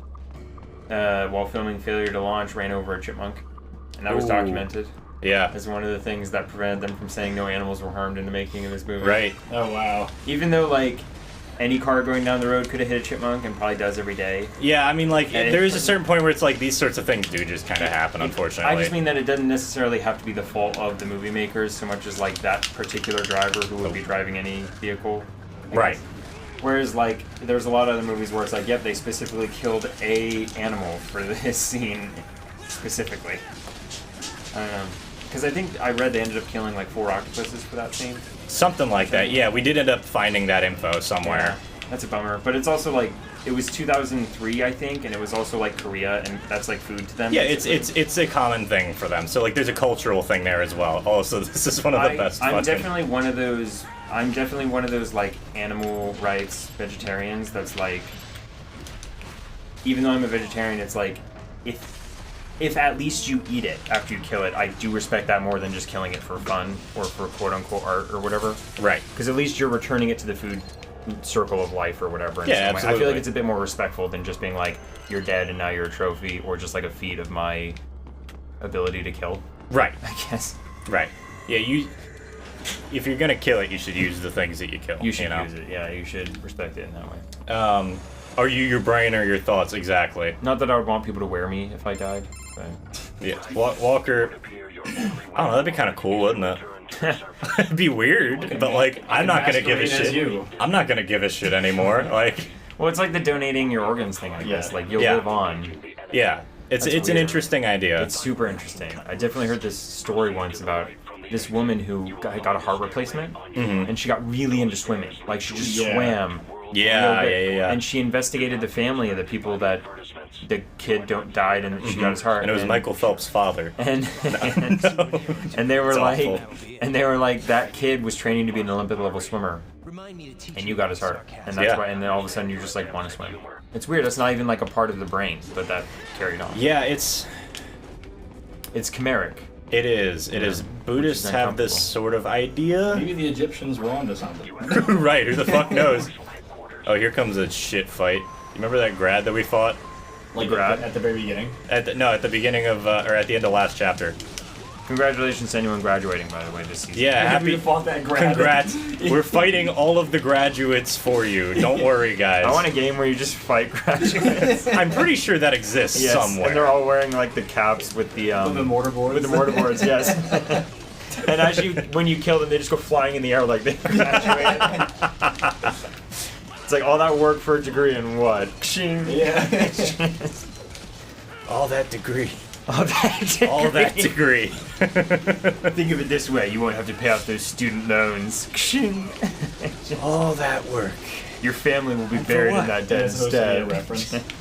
while filming Failure to Launch, ran over a chipmunk, and that was documented. Yeah. As one of the things that prevented them from saying no animals were harmed in the making of this movie. Right. Oh wow. Even though like any car going down the road could have hit a chipmunk and probably does every day. Yeah, I mean, like, there is a certain point where it's like these sorts of things do just kind of happen, unfortunately. I just mean that it doesn't necessarily have to be the fault of the movie makers so much as like that particular driver who would be driving any vehicle. Right. Whereas like there's a lot of other movies where it's like, yep, they specifically killed a animal for this scene specifically. I don't know. Because I think I read they ended up killing like 4 octopuses for that scene. Something like that. Yeah, we did end up finding that info somewhere. Yeah, that's a bummer. But it's also like it was 2003, I think, and it was also like Korea, and that's like food to them. Yeah, it's a common thing for them. So like, there's a cultural thing there as well. Also, this is one of the best. I'm definitely one of those. I'm definitely one of those like animal rights vegetarians. That's like, even though I'm a vegetarian, it's like if at least you eat it after you kill it, I do respect that more than just killing it for fun or for quote-unquote art or whatever. Right. Because at least you're returning it to the food circle of life or whatever. In Yeah, some way. absolutely. I feel like it's a bit more respectful than just being like, you're dead and now you're a trophy, or just like a feat of my ability to kill. Right. I guess. Right. Yeah, if you're gonna kill it, you should use the things that you kill. You should know? use it, yeah, you should respect it in that way. Are you your brain or your thoughts exactly? Not that I would want people to wear me if I died. But. Yeah, Walker. I don't know. That'd be kind of cool, wouldn't it? It'd be weird, but like, I'm not gonna give a shit. I'm not gonna give a shit anymore. Like, well, it's like the donating your organs thing, I guess. Like you'll live on. Yeah, it's an interesting idea. It's super interesting. I definitely heard this story once about this woman who got a heart replacement, and she got really into swimming. Like she just swam. Yeah. And she investigated the family of the people that the kid died and she got his heart. And it was Michael Phelps' father. And they were and they were like, that kid was training to be an Olympic level swimmer, and you got his heart, and that's why. And then all of a sudden you just like want to swim. It's weird. That's not even like a part of the brain, but that carried on. Yeah, it's chimeric. It is. It is. Buddhists have this sort of idea. Maybe the Egyptians were onto something. Right, who the fuck knows? Oh, here comes a shit fight. You remember that grad that we fought? Like grad? At the very beginning? At the beginning of, or at the end of last chapter. Congratulations to anyone graduating, by the way, this season. Yeah, happy. We fought that grad. Congrats. We're fighting all of the graduates for you. Don't worry, guys. I want a game where you just fight graduates. I'm pretty sure that exists somewhere. And they're all wearing like the caps with the mortarboards. With the mortarboards, yes. And as when you kill them, they just go flying in the air like they graduated. It's like all that work for a degree and what? Yeah. All that degree. All that degree. Think of it this way: you won't have to pay off those student loans. All that work. Your family will be buried in that dead instead.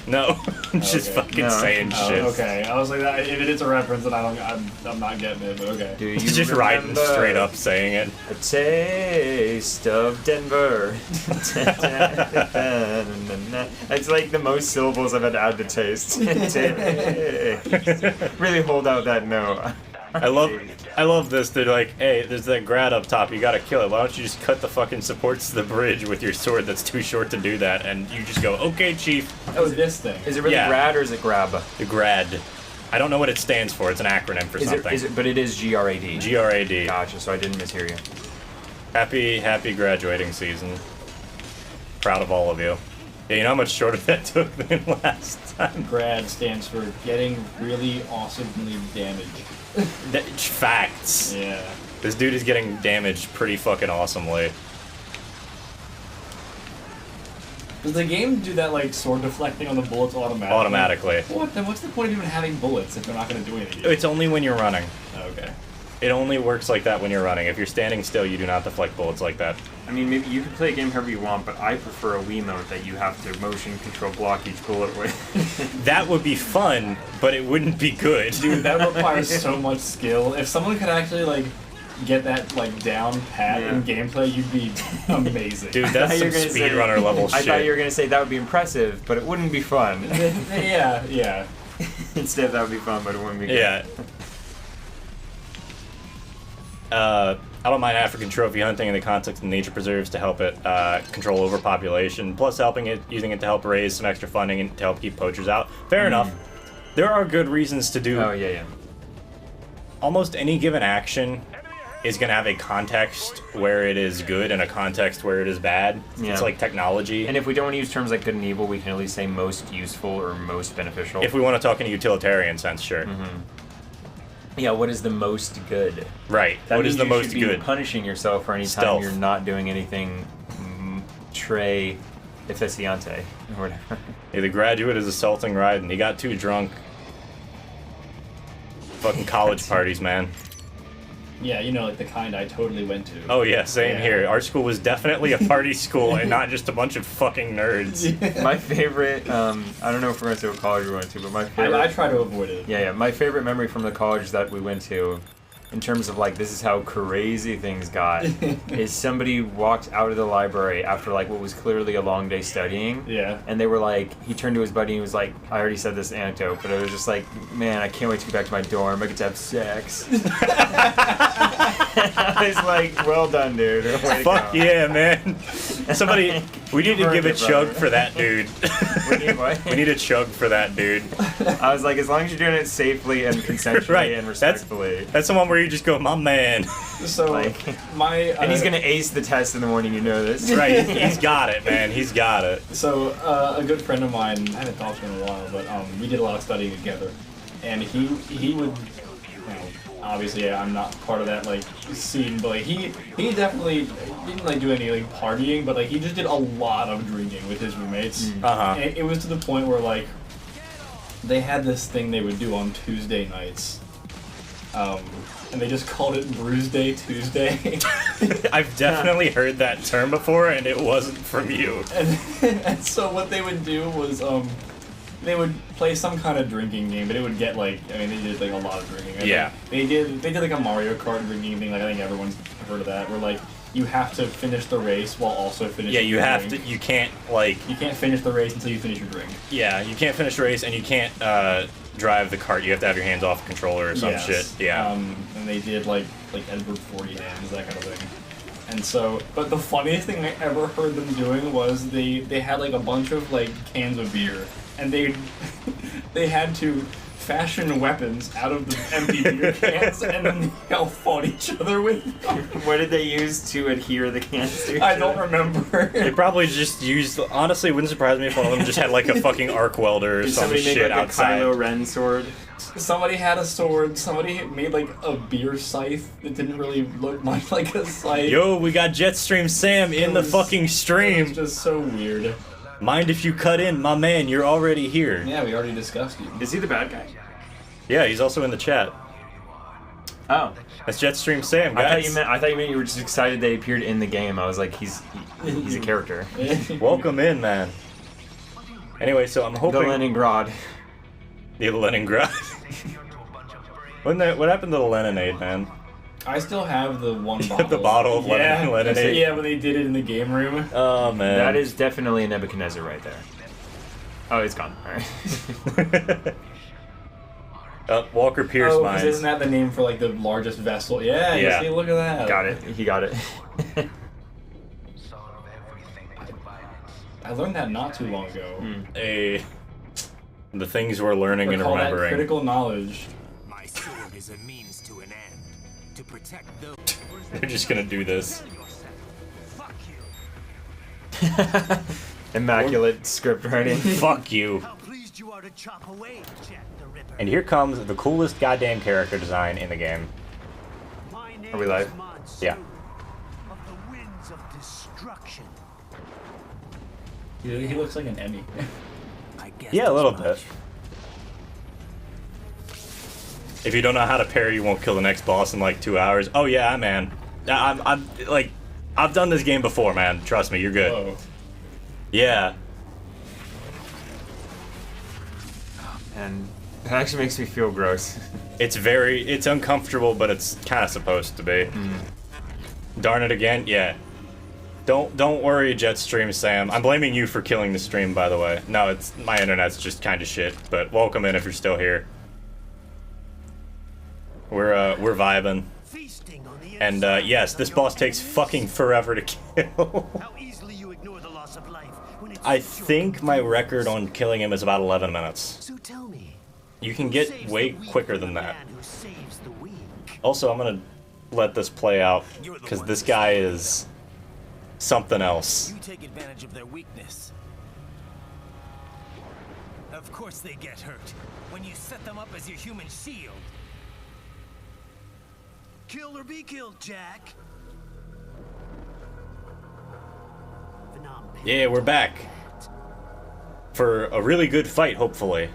No, I'm just fucking saying shit. Okay, I was like, if it is a reference, then I'm not getting it. But okay. Do you just riding straight up saying it? A taste of Denver. It's like the most syllables I've had to add to taste. Really hold out that note. I love this. They're like, hey, there's that grad up top. You gotta kill it. Why don't you just cut the fucking supports to the bridge with your sword that's too short to do that? And you just go, okay, chief. Oh, this thing. Is it really grad or is it grab? The grad. I don't know what it stands for. It's an acronym for something. But it is GRAD. GRAD. Gotcha. So I didn't mishear you. Happy graduating season. Proud of all of you. Yeah, you know how much shorter that took than last time? GRAD stands for getting really awesomely damaged. Facts. Yeah. This dude is getting damaged pretty fucking awesomely. Does the game do that like sword deflecting on the bullets automatically? Automatically. What? Then what's the point of even having bullets if they're not going to do anything? It's only when you're running. Oh, okay. It only works like that when you're running. If you're standing still, you do not deflect bullets like that. I mean, maybe you can play a game however you want, but I prefer a Wiimote that you have to motion control block each bullet with. That would be fun, but it wouldn't be good. Dude, that requires so much skill. If someone could actually like get that like down pat in gameplay, you'd be amazing. Dude, that's some speedrunner level shit. I thought you were gonna say that would be impressive, but it wouldn't be fun. yeah. Instead, that would be fun, but it wouldn't be good. Yeah. I don't mind African trophy hunting in the context of nature preserves to help it control overpopulation, plus using it to help raise some extra funding and to help keep poachers out. Fair enough. There are good reasons to do. Oh, yeah. Almost any given action is going to have a context where it is good and a context where it is bad. Yeah. It's like technology. And if we don't want to use terms like good and evil, we can at least say most useful or most beneficial. If we want to talk in a utilitarian sense, sure. Yeah, what is the most good? Right. That what is means the you most should be good? Punishing yourself for any time Stealth. you're not doing anything tre efficiente or whatever. Yeah, the graduate is assaulting Raiden. He got too drunk. Fucking college parties, man. Yeah, you know, like the kind I totally went to. Oh yeah, same here. Our school was definitely a party school and not just a bunch of fucking nerds. My favorite, I don't know if we're going to say what college we went to, but my favorite... I try to avoid it. Yeah, my favorite memory from the college that we went to, in terms of like, this is how crazy things got, is somebody walked out of the library after like what was clearly a long day studying. Yeah. And they were like, he turned to his buddy and he was like, I already said this anecdote, but it was just like, man, I can't wait to get back to my dorm. I get to have sex. I was like, well done, dude. Way to Fuck go. yeah, man. Somebody, we need to give a chug for that dude. We need what? We need a chug for that dude. I was like, as long as you're doing it safely and consensually Right. and respectfully. That's the one where you just go, my man. So, Like, and he's gonna ace the test in the morning, you know this. Right, he's got it, man. He's got it. So, a good friend of mine, I haven't talked to him in a while, but we did a lot of studying together. And he would, you know, obviously I'm not part of that, like, scene, but, like, he definitely didn't, like, do any, like, partying, but, like, he just did a lot of drinking with his roommates. Uh-huh. And it was to the point where, like, they had this thing they would do on Tuesday nights. And they just called it Bruise Day Tuesday. I've definitely heard that term before, and it wasn't from you. And so what they would do was, they would play some kind of drinking game, but it would get like, I mean, they did like a lot of drinking. Yeah. They did like a Mario Kart drinking thing. Like, I think everyone's heard of that. Where like you have to finish the race while also finishing. Yeah, you your have drink. to. You can't like. You can't finish the race until you finish your drink. Yeah, you can't finish the race, and you can't drive the cart. You have to have your hands off the controller or some Yes. shit. Yeah. And they did like Edward 40 hands, that kind of thing. And so, but the funniest thing I ever heard them doing was they had like a bunch of like cans of beer, and they had to fashion weapons out of the empty beer cans, and then they all fought each other with them. What did they use to adhere the cans to? I don't remember. They probably just used. Honestly, it wouldn't surprise me if one of them just had like a fucking arc welder or Did some somebody make shit like outside. a Kylo Ren sword? Somebody had a sword. Somebody made like a beer scythe that didn't really look much like a scythe. Yo, we got Jetstream Sam in the fucking It stream. was just so weird. Mind if you cut in, my man? You're already here. Yeah, we already discussed it. Is he the bad guy? Yeah, he's also in the chat. Oh. That's Jetstream Sam, guys. I thought you meant you were just excited they appeared in the game. I was like, he's a character. Welcome in, man. Anyway, so I'm hoping... The Leningrad. The Leningrad. What happened to the Leninade, man? I still have the one bottle. The bottle of Leninade? Yeah, when they did it in the game room. Oh, man. That is definitely a Nebuchadnezzar right there. Oh, it's gone. Alright. Walker Pierce Oh, mines. isn't that the name for like the largest vessel? Yeah, Yeah. You see, look at that. Got it. He got it. I learned that not too long ago. The things we're learning and Call that remembering. critical knowledge. My sword is a means to an end. To protect those. They're just gonna do this. Immaculate script writing. Fuck you. And here comes the coolest goddamn character design in the game. Are we live? Yeah. He looks like an Emmy. Yeah, a little bit. If you don't know how to parry, you won't kill the next boss in like 2 hours. Oh yeah, man. I'm like, I've done this game before, man. Trust me, you're good. Whoa. Yeah. And it actually makes me feel gross. It's uncomfortable, but it's kind of supposed to be. Darn it again, yeah. Don't worry, Jetstream Sam. I'm blaming you for killing the stream, by the way. No, it's my internet's just kind of shit. But welcome in if you're still here. We're vibing. And yes, this boss takes fucking forever to kill. I think my record on killing him is about 11 minutes. So tell me, You can get way quicker than that. Also, I'm gonna let this play out because this guy is something else. You take advantage of their weakness. Of course they get hurt when you set them up as your human shield. Kill or be killed, Jack. Yeah, we're back for a really good fight, hopefully.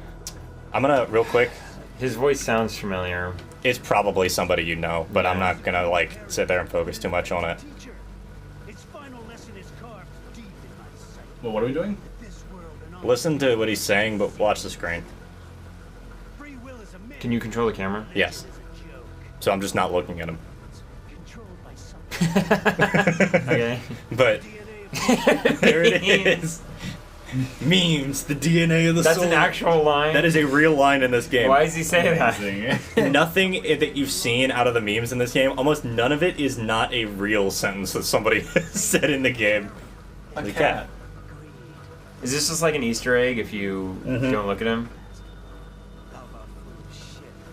I'm gonna, real quick. His voice sounds familiar. It's probably somebody you know, but I'm not gonna, like, sit there and focus too much on it. Well, what are we doing? Listen to what he's saying, but watch the screen. Can you control the camera? Yes. So I'm just not looking at him. Okay. But there it is. Memes, the DNA of the soul. That's an actual line? That is a real line in this game. Why is he saying that? Nothing that you've seen out of the memes in this game, almost none of it is not a real sentence that somebody said in the game. A cat. Is this just like an Easter egg if you don't look at him?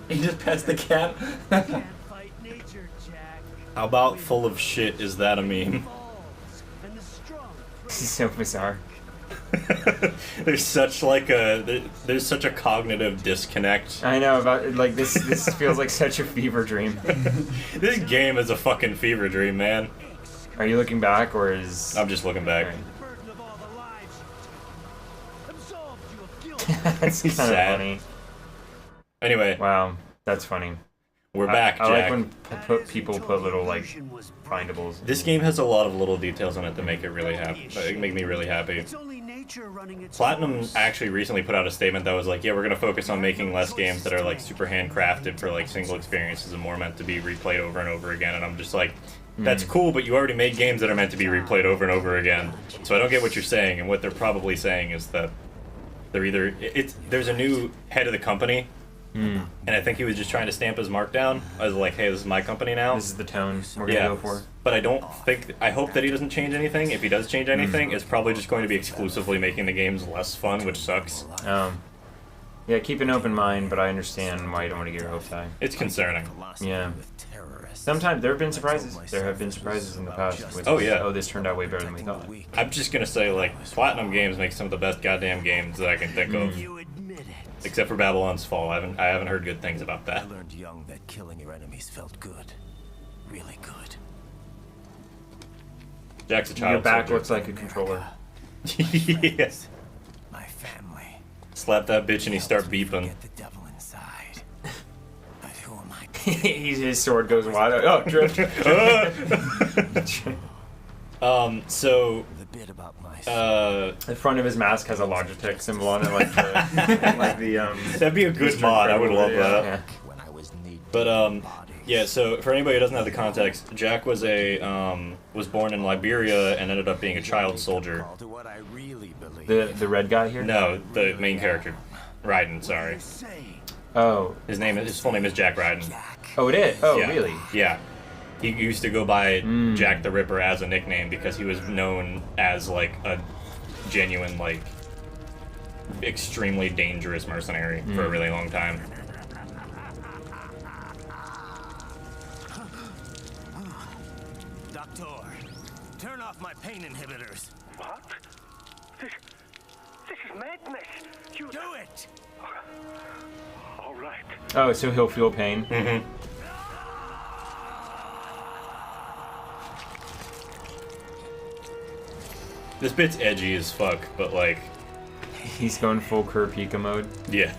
He just pets the cat. How about full of shit is that a meme? This is so bizarre. There's such like there's such a cognitive disconnect. I know about like this feels like such a fever dream. This game is a fucking fever dream, man. Are you looking back or is I'm just looking back. That's kind of funny. Anyway. Wow, that's funny. We're back, Jack. I like when people put little, like, findables. This game has a lot of little details in it that make it really happy. Make me really happy. Platinum actually recently put out a statement that was like, yeah, we're going to focus on making less games that are, like, super handcrafted for, like, single experiences and more meant to be replayed over and over again. And I'm just like, that's cool, but you already made games that are meant to be replayed over and over again. So I don't get what you're saying, and what they're probably saying is that they're either... there's a new head of the company, and I think he was just trying to stamp his mark down as like, hey, this is my company now. This is the tone we're gonna go for. But I hope that he doesn't change anything. If he does change anything, it's probably just going to be exclusively making the games less fun, which sucks. Yeah, keep an open mind, but I understand why you don't want to get your hopes high. It's concerning. Yeah. Sometimes there have been surprises. There have been surprises in the past. With, oh yeah. Oh, this turned out way better than we thought. I'm just gonna say, like, Platinum Games make some of the best goddamn games that I can think of. Except for Babylon's Fall. I haven't heard good things about that. I learned young that killing your enemies felt good. Really good. Jack's a child. Your back soldier. looks like a controller. Yes. My family. Slap that bitch and he start beeping. Get the devil inside. But who am I? His sword goes wide. Oh, drift. So the front of his mask has a Logitech symbol on it, like the That'd be a good mod. I would love that. Yeah. But yeah. So for anybody who doesn't have the context, Jack was was born in Liberia and ended up being a child soldier. The red guy here? No, the main character, Raiden. Sorry. Oh. His full name is Jack Raiden. Oh, it is. Oh, yeah. really? Yeah. He used to go by Jack the Ripper as a nickname because he was known as, like, a genuine, like, extremely dangerous mercenary for a really long time. Doctor, turn off my pain inhibitors. What? This is madness. You do it. All right. Oh, so he'll feel pain? Mm-hmm. This bit's edgy as fuck, but like... He's going full Kurapika mode. Yeah.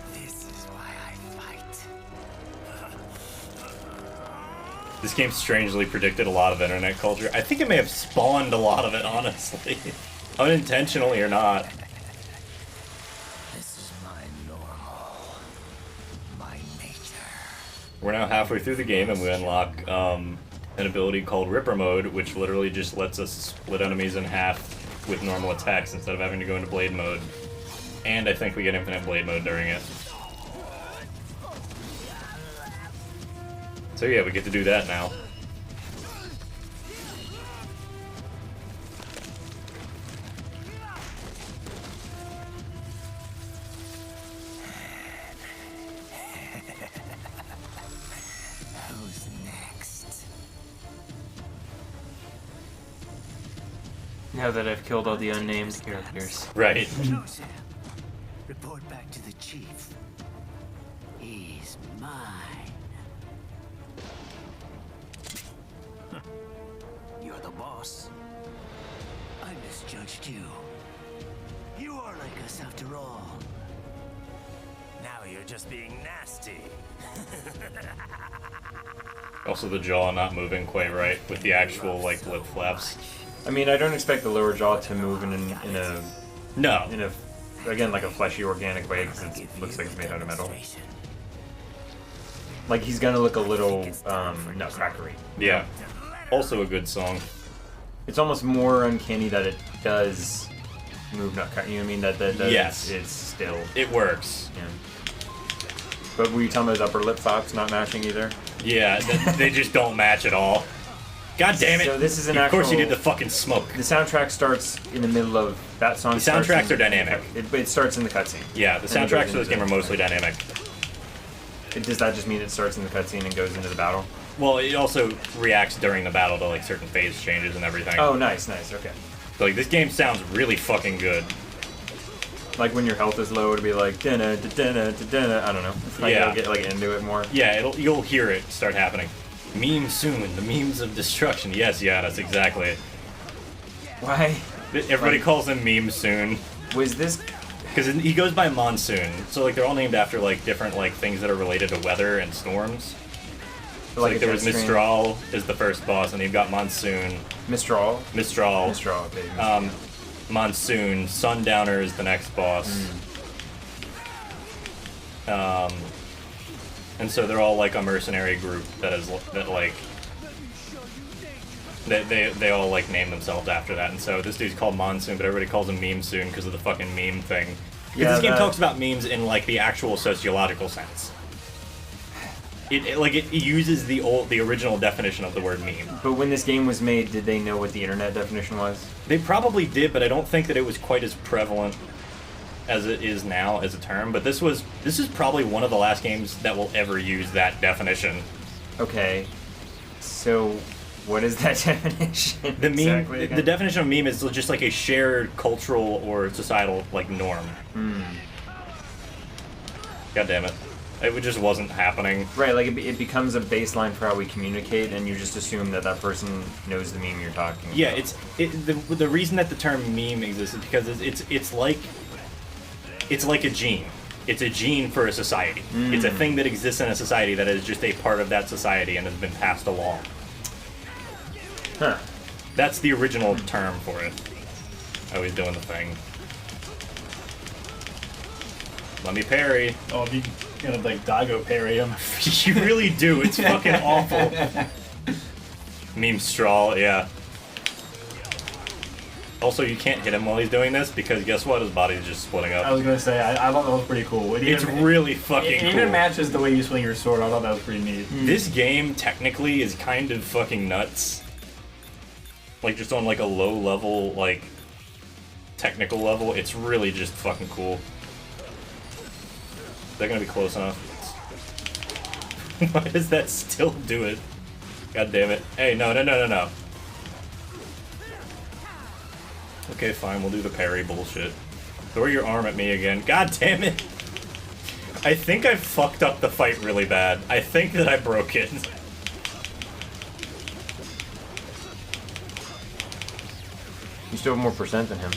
This game strangely predicted a lot of internet culture. I think it may have spawned a lot of it, honestly. Unintentionally or not. This is my normal, my nature. We're now halfway through the game and we unlock an ability called Ripper Mode, which literally just lets us split enemies in half with normal attacks instead of having to go into Blade Mode. And I think we get Infinite Blade Mode during it. So yeah, we get to do that now. Who's next? Now that I've killed all the unnamed characters. Right. Joseph, report back to the chief. He's mine. You're the boss. I misjudged you. You are like us after all. Now you're just being nasty. Also the jaw not moving quite right with the actual like lip flaps. I mean, I don't expect the lower jaw to move in a no, in a again like a fleshy organic way because it looks like it's made out of metal. Like he's gonna look a little nutcrackery. Yeah. Also a good song. It's almost more uncanny that it does move nutcracker. You know what I mean? That yes, it's still it works. Yeah. But were you talking about his upper lip flaps not matching either? Yeah, they just don't match at all. God damn it! So this is an Of course you actual- did the fucking smoke. The soundtrack starts in the middle of that song. The soundtracks are dynamic. It starts in the cutscene. Yeah, the And it goes soundtracks for this into game are mostly dynamic. Does that just mean it starts in the cutscene and goes into the battle? Well, it also reacts during the battle to like certain phase changes and everything. Oh, nice, okay. So, like this game sounds really fucking good. Like when your health is low, it'll be like da-na, da-na, da-na, I don't know. Like Yeah. it'll get like into it more. Yeah, you'll hear it start happening. Meme soon, the memes of destruction. Yes, yeah, that's exactly it. Why? Everybody calls him Meme soon. Was this? Because he goes by Monsoon, so like they're all named after like different like things that are related to weather and storms. So, like there was Mistral is the first boss, and you've got Monsoon. Mistral. Mistral, baby. Monsoon. Sundowner is the next boss. And so they're all like a mercenary group they all like name themselves after that. And so this dude's called Monsoon, but everybody calls him Meme Soon because of the fucking meme thing. Because this game talks about memes in like the actual sociological sense. It uses the original definition of the word meme. But when this game was made, did they know what the internet definition was? They probably did, but I don't think that it was quite as prevalent as it is now as a term. But this is probably one of the last games that will ever use that definition. Okay, so what is that definition? The meme, exactly the definition of meme is just like a shared cultural or societal like norm. God damn it. It just wasn't happening. Right, like it becomes a baseline for how we communicate, and you just assume that person knows the meme you're talking about. Yeah, the reason that the term meme exists is because it's like a gene. It's a gene for a society. It's a thing that exists in a society that is just a part of that society and has been passed along. Huh. That's the original term for it. Oh, he's doing the thing. Let me parry. Oh, if you gonna like Daigo parry him. You really do. It's fucking awful. Meme straw, yeah. Also, you can't hit him while he's doing this because guess what? His body's just splitting up. I was gonna say, I thought that was pretty cool. It's really fucking cool. It even matches the way you swing your sword. I thought that was pretty neat. This game technically is kind of fucking nuts. Like just on like a low level, like technical level, it's really just fucking cool. They're gonna be close enough. Why does that still do it? God damn it. Hey, no. Okay, fine, we'll do the parry bullshit. Throw your arm at me again. God damn it! I think I fucked up the fight really bad. I think that I broke it. You still have more percent than him.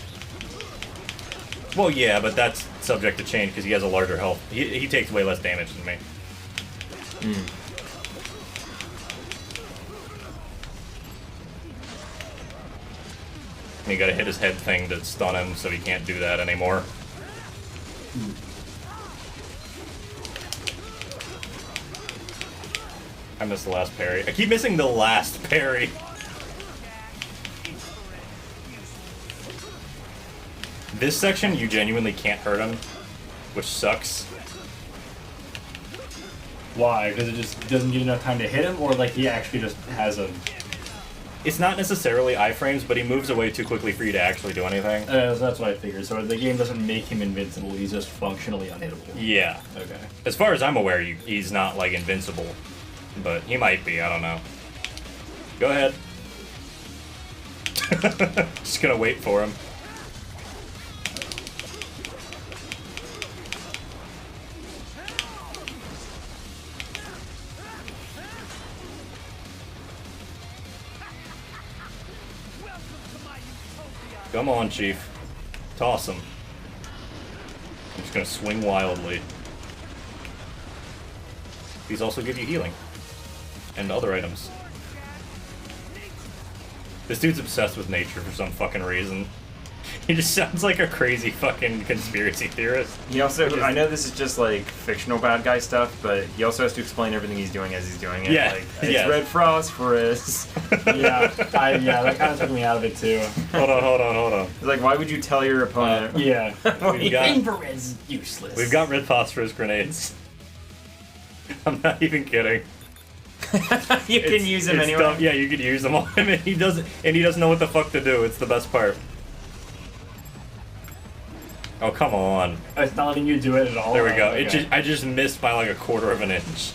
Well, yeah, but that's subject to change because he has a larger health. He takes way less damage than me. And you gotta hit his head thing to stun him, so he can't do that anymore. I missed the last parry. I keep missing the last parry. This section, you genuinely can't hurt him, which sucks. Why? Because it just doesn't give enough time to hit him, or like he actually just has a... It's not necessarily iframes, but he moves away too quickly for you to actually do anything. That's what I figured. So the game doesn't make him invincible, he's just functionally unhittable. Yeah. Okay. As far as I'm aware, he's not, like, invincible. But he might be, I don't know. Go ahead. Just gonna wait for him. Come on, Chief. Toss him. I'm just gonna swing wildly. These also give you healing. And other items. This dude's obsessed with nature for some fucking reason. He just sounds like a crazy fucking conspiracy theorist. He also, I know this is just like fictional bad guy stuff, but he also has to explain everything he's doing as he's doing it. Yeah, like, it's red phosphorus. that kind of took me out of it too. Hold on. It's like, why would you tell your opponent? Infrared's useless. We've got red phosphorus grenades. I'm not even kidding. You can use them anyway. Dumb. Yeah, you could use them on him, and he doesn't know what the fuck to do. It's the best part. Oh, come on. It's not letting you do it at all. There we go. Okay. I just missed by like a quarter of an inch.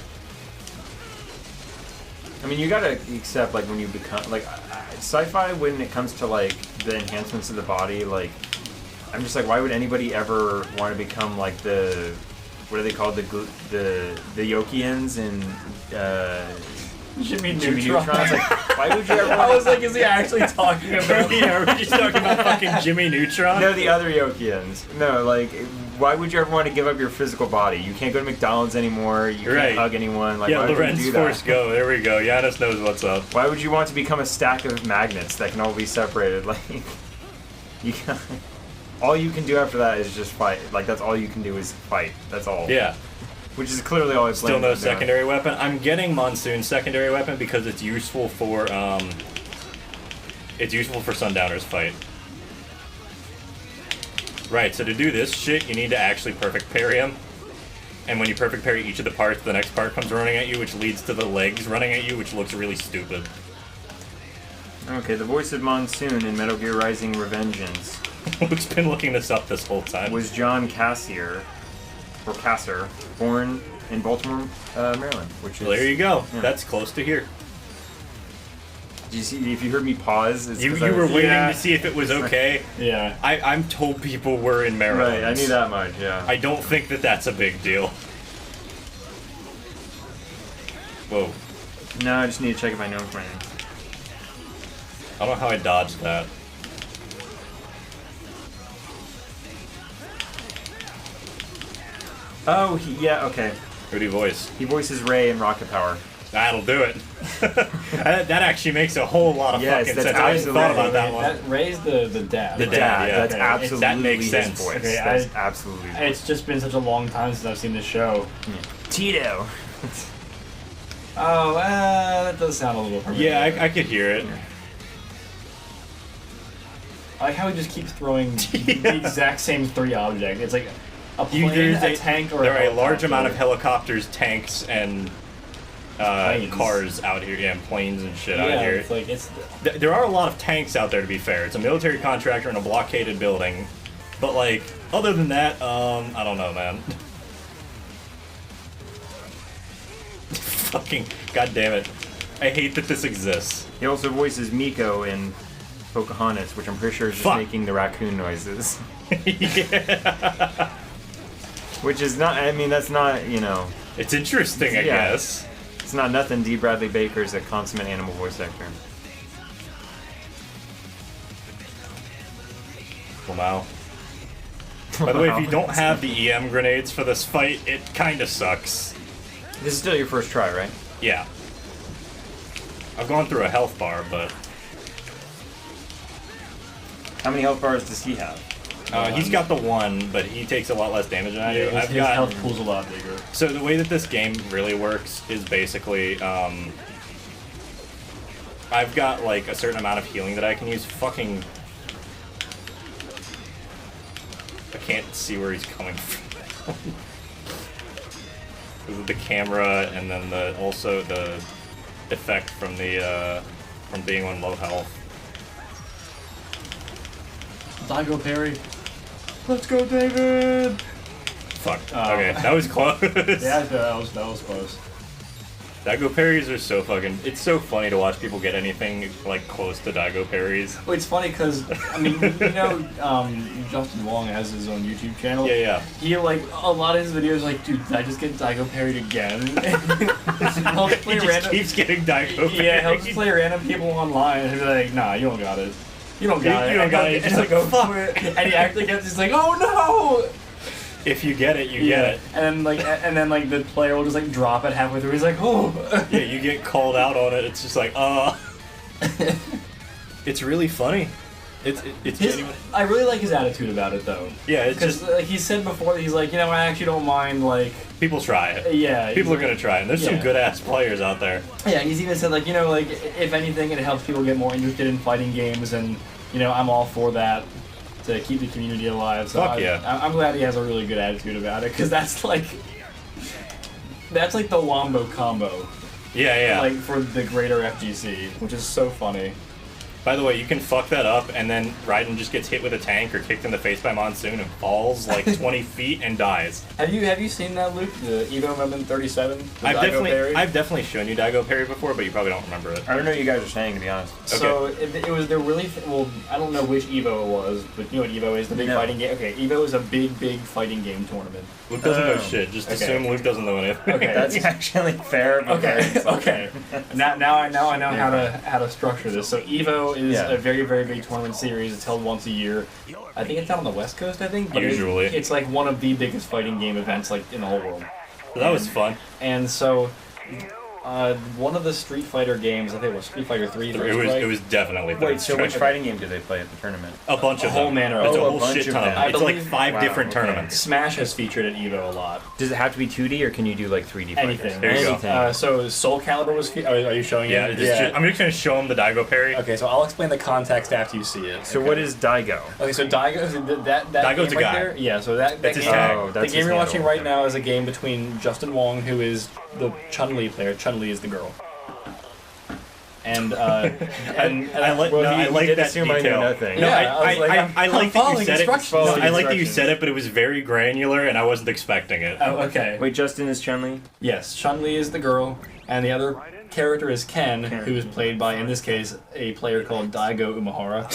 I mean, you gotta accept, like, when you become, like, sci-fi, when it comes to, like, the enhancements of the body, like, I'm just like, why would anybody ever want to become, like, the, what are they called, the Yokians and, Jimmy Neutrons? Like, why would you ever I was like, is he actually talking about... Yeah, we're just talking about fucking Jimmy Neutron? No, the other Yokians. No, like, why would you ever want to give up your physical body? You can't go to McDonald's anymore, you can't hug anyone, like, yeah, why would Lorenz you do that? Force Go, there we go. Giannis knows what's up. Why would you want to become a stack of magnets that can all be separated? Like, you can, all you can do after that is just fight. Like, that's all you can do is fight. That's all. Yeah. Which is clearly all it's Still no secondary weapon. I'm getting Monsoon's secondary weapon because it's useful for Sundowners fight. Right, so to do this shit, you need to actually perfect parry him. And when you perfect parry each of the parts, the next part comes running at you, which leads to the legs running at you, which looks really stupid. Okay, the voice of Monsoon in Metal Gear Rising: Revengeance. Luke's been looking this up this whole time. Was John Cassier, or Casser, born in Baltimore, Maryland, which is... Well, there you go. Yeah. That's close to here. Did you see, if you heard me pause... it's You 'cause I were was- waiting to see if it was okay. Yeah. I'm told people were in Maryland. Right, I knew that much, yeah. I don't think that that's a big deal. Whoa. No, I just need to check if I know anything. I don't know how I dodged that. Oh, yeah, okay. Who do you voice? He voices Ray in Rocket Power. That'll do it. that actually makes a whole lot of Yes, fucking that's sense. I hadn't thought about that one. Ray's the dad. The dad, yeah. That's absolutely that makes his sense. voice. Okay, That's absolutely his voice. It's just been such a long time since I've seen the show. Yeah. Tito. Oh, that does sound a little familiar. Yeah, I could hear it. I like how he just keeps throwing the exact same three objects. It's like a plane, a tank, or there are a large helicopter. amount of helicopters, tanks, and Planes. cars out here. Yeah, and planes and shit out here. It's like There are a lot of tanks out there, to be fair. It's a military contractor in a blockaded building. But, like, other than that, I don't know, man. Fucking goddamn it. I hate that this exists. He also voices Miko in Pocahontas, which I'm pretty sure is just making the raccoon noises. Yeah. Which is not, I mean, that's not, you know... It's interesting, I guess. It's not nothing. D. Bradley Baker's a consummate animal voice actor. Lamau. By the way, if you don't have the EM grenades for this fight, it kind of sucks. This is still your first try, right? Yeah. I've gone through a health bar, but... How many health bars does he have? He's got the one, but he takes a lot less damage than I do. His health pool's a lot bigger. So the way that this game really works is basically, I've got like a certain amount of healing that I can use. Fucking... I can't see where he's coming from. Because of the camera, and then also the effect from the from being on low health. Daigo parry. Let's go, David! Fuck. Okay, that was close. Yeah, that was close. Daigo parries are so fucking... It's so funny to watch people get anything, like, close to Daigo parries. Well, it's funny because, I mean, Justin Wong has his own YouTube channel. Yeah, yeah. He, like, a lot of his videos, like, dude, did I just get Daigo parried again? He'll just play He just keeps getting Daigo parried. Yeah, he'll just play random people online, and he'll be like, nah, you don't got it. You don't got it. You don't got it. Just like, oh, fuck. And he actually gets, he's like, oh, no! If you get it, you get it. And then the player will just like drop it halfway through. He's like, oh. Yeah, you get called out on it. It's just like, It's really funny. It's genuine. I really like his attitude about it though. Yeah, it's because just he said before that he's like, I actually don't mind like. People try it. Yeah. People are gonna try it. And there's some good ass players out there. Yeah, he's even said like, like if anything, it helps people get more interested in fighting games, and I'm all for that. To keep the community alive. So Fuck yeah. I'm glad he has a really good attitude about it, because that's like the Wombo combo. Yeah. Like for the greater FGC, which is so funny. By the way, you can fuck that up, and then Raiden just gets hit with a tank or kicked in the face by Monsoon and falls like 20 feet and dies. Have you seen that, Luke? The Evo Moment 37? I've definitely shown you Daigo parry before, but you probably don't remember it. I don't know what you guys are saying, to be honest. Okay. So it was, they're really, well, I don't know which Evo it was, but you know what Evo is? The big fighting game? Okay, Evo is a big fighting game tournament. Luke doesn't know shit. Just assume Luke doesn't know anything. Okay. That's actually fair. Okay. Now I know how to structure this. So Evo is a very, very big tournament series. It's held once a year. I think it's out on the West Coast, I think. But usually. It's like one of the biggest fighting game events like in the whole world. So that was fun. And so one of the Street Fighter games, I think it was Street Fighter 3. It was definitely Third Wait, so Strike. which fighting game did they play at the tournament? A bunch of whole them. manner. It's Oh, a a whole bunch shit of ton of them. them. It's like believe- 5 different tournaments. Smash has featured at Evo a lot. Does it have to be 2D, or can you do like 3D fighters? Anything. There you go. Anything. So Soul Calibur was. Are you showing Yeah, it? I'm just gonna show him the Daigo parry. Okay, so I'll explain the context after you see it. So what is Daigo? Okay, so Daigo, that Daigo's game a right guy. there, yeah. So that That's his game, tag. Oh, the that's game his you're watching handle. right now is a game between Justin Wong, who is the Chun-Li player. Chun-Li is the girl. And I like did that assume I knew detail. nothing. No, Yeah, I was like, I I'm like that you following said it. instructions. No, Following I like that you instructions. said it, but it was very granular, and I wasn't expecting it. Oh, okay. Wait, Justin is Chun-Li? Yes, Chun-Li is the girl, and the other character is Ken, who is played by, in this case, a player called Daigo Umehara.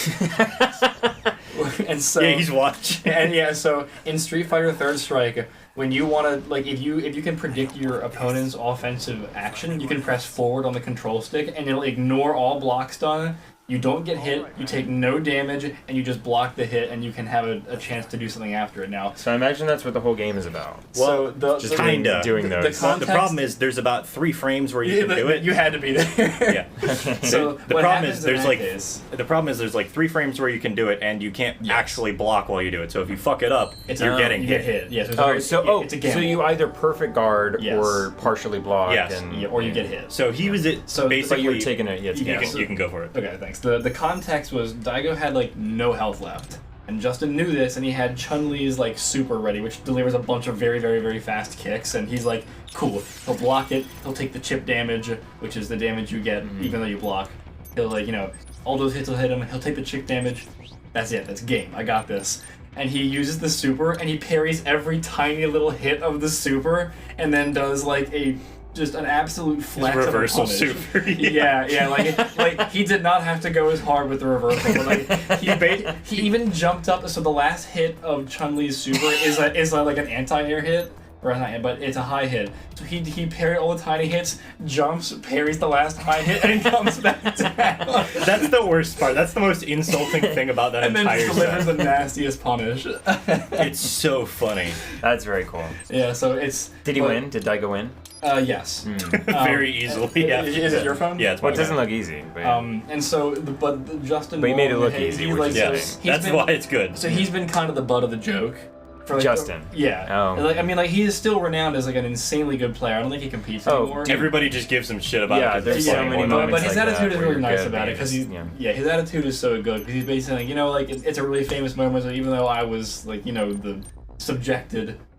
And so, Yeah, he's watching. And yeah, so in Street Fighter Third Strike, when you want to, like, if you can predict your opponent's offensive action, you can press forward on the control stick, and it'll ignore all blocks done. You don't get hit, you take no damage, and you just block the hit, and you can have a chance to do something after it now. So I imagine that's what the whole game is about. So Just kinda. doing those. The problem is there's about 3 frames where you can do it. You had to be there. Yeah. So the what problem happens is in there's that like case- the problem is there's like 3 frames where you can do it, and you can't actually block while you do it. So if you fuck it up, you're getting you hit. get hit. Yes. It's a gamble. So you either perfect guard Yes. or partially block. Yes. And, Yeah, or you get hit. So he was it. So basically, but you're taking it. Yeah, you can go for it. Okay, thanks. The context was Daigo had like no health left, and Justin knew this, and he had Chun-Li's like super ready, which delivers a bunch of very, very, very fast kicks, and he's like, cool. He'll block it. He'll take the chip damage, which is the damage you get even though you block. He'll like all those hits will hit him. He'll take the chip damage. That's it. That's game. I got this. And he uses the super, and he parries every tiny little hit of the super, and then does like just an absolute flex reversal of a punish. super. Yeah, like he did not have to go as hard with the reversal, but like he even jumped up. So the last hit of Chun-Li's super is like an anti-air hit, or not, but it's a high hit. So he parries all the tiny hits, jumps, parries the last high hit, and comes back down. That's the worst part. That's the most insulting thing about that and entire then delivers set. the nastiest punish. It's so funny. That's very cool. Yeah, so it's... Did he win? Did Daigo win? Yes. Very easily. Yeah. Is it your phone? Yeah, it's Well, my it doesn't phone. look easy. But And so, but Justin... But he made it Long, look easy, which like, is so nice. he's That's been- why it's good. So he's been kind of the butt of the joke. For like, Justin. Yeah. Oh. And, like, I mean, like, he is still renowned as like an insanely good player. I don't think he competes anymore. Everybody just gives him shit about Yeah, it. 'cause there's they're so funny many or moments But his like attitude that is where really you're nice good, about but it because it's- he's his attitude is so good because he's basically like, you know, like it's a really famous moment. So even though I was like, you know,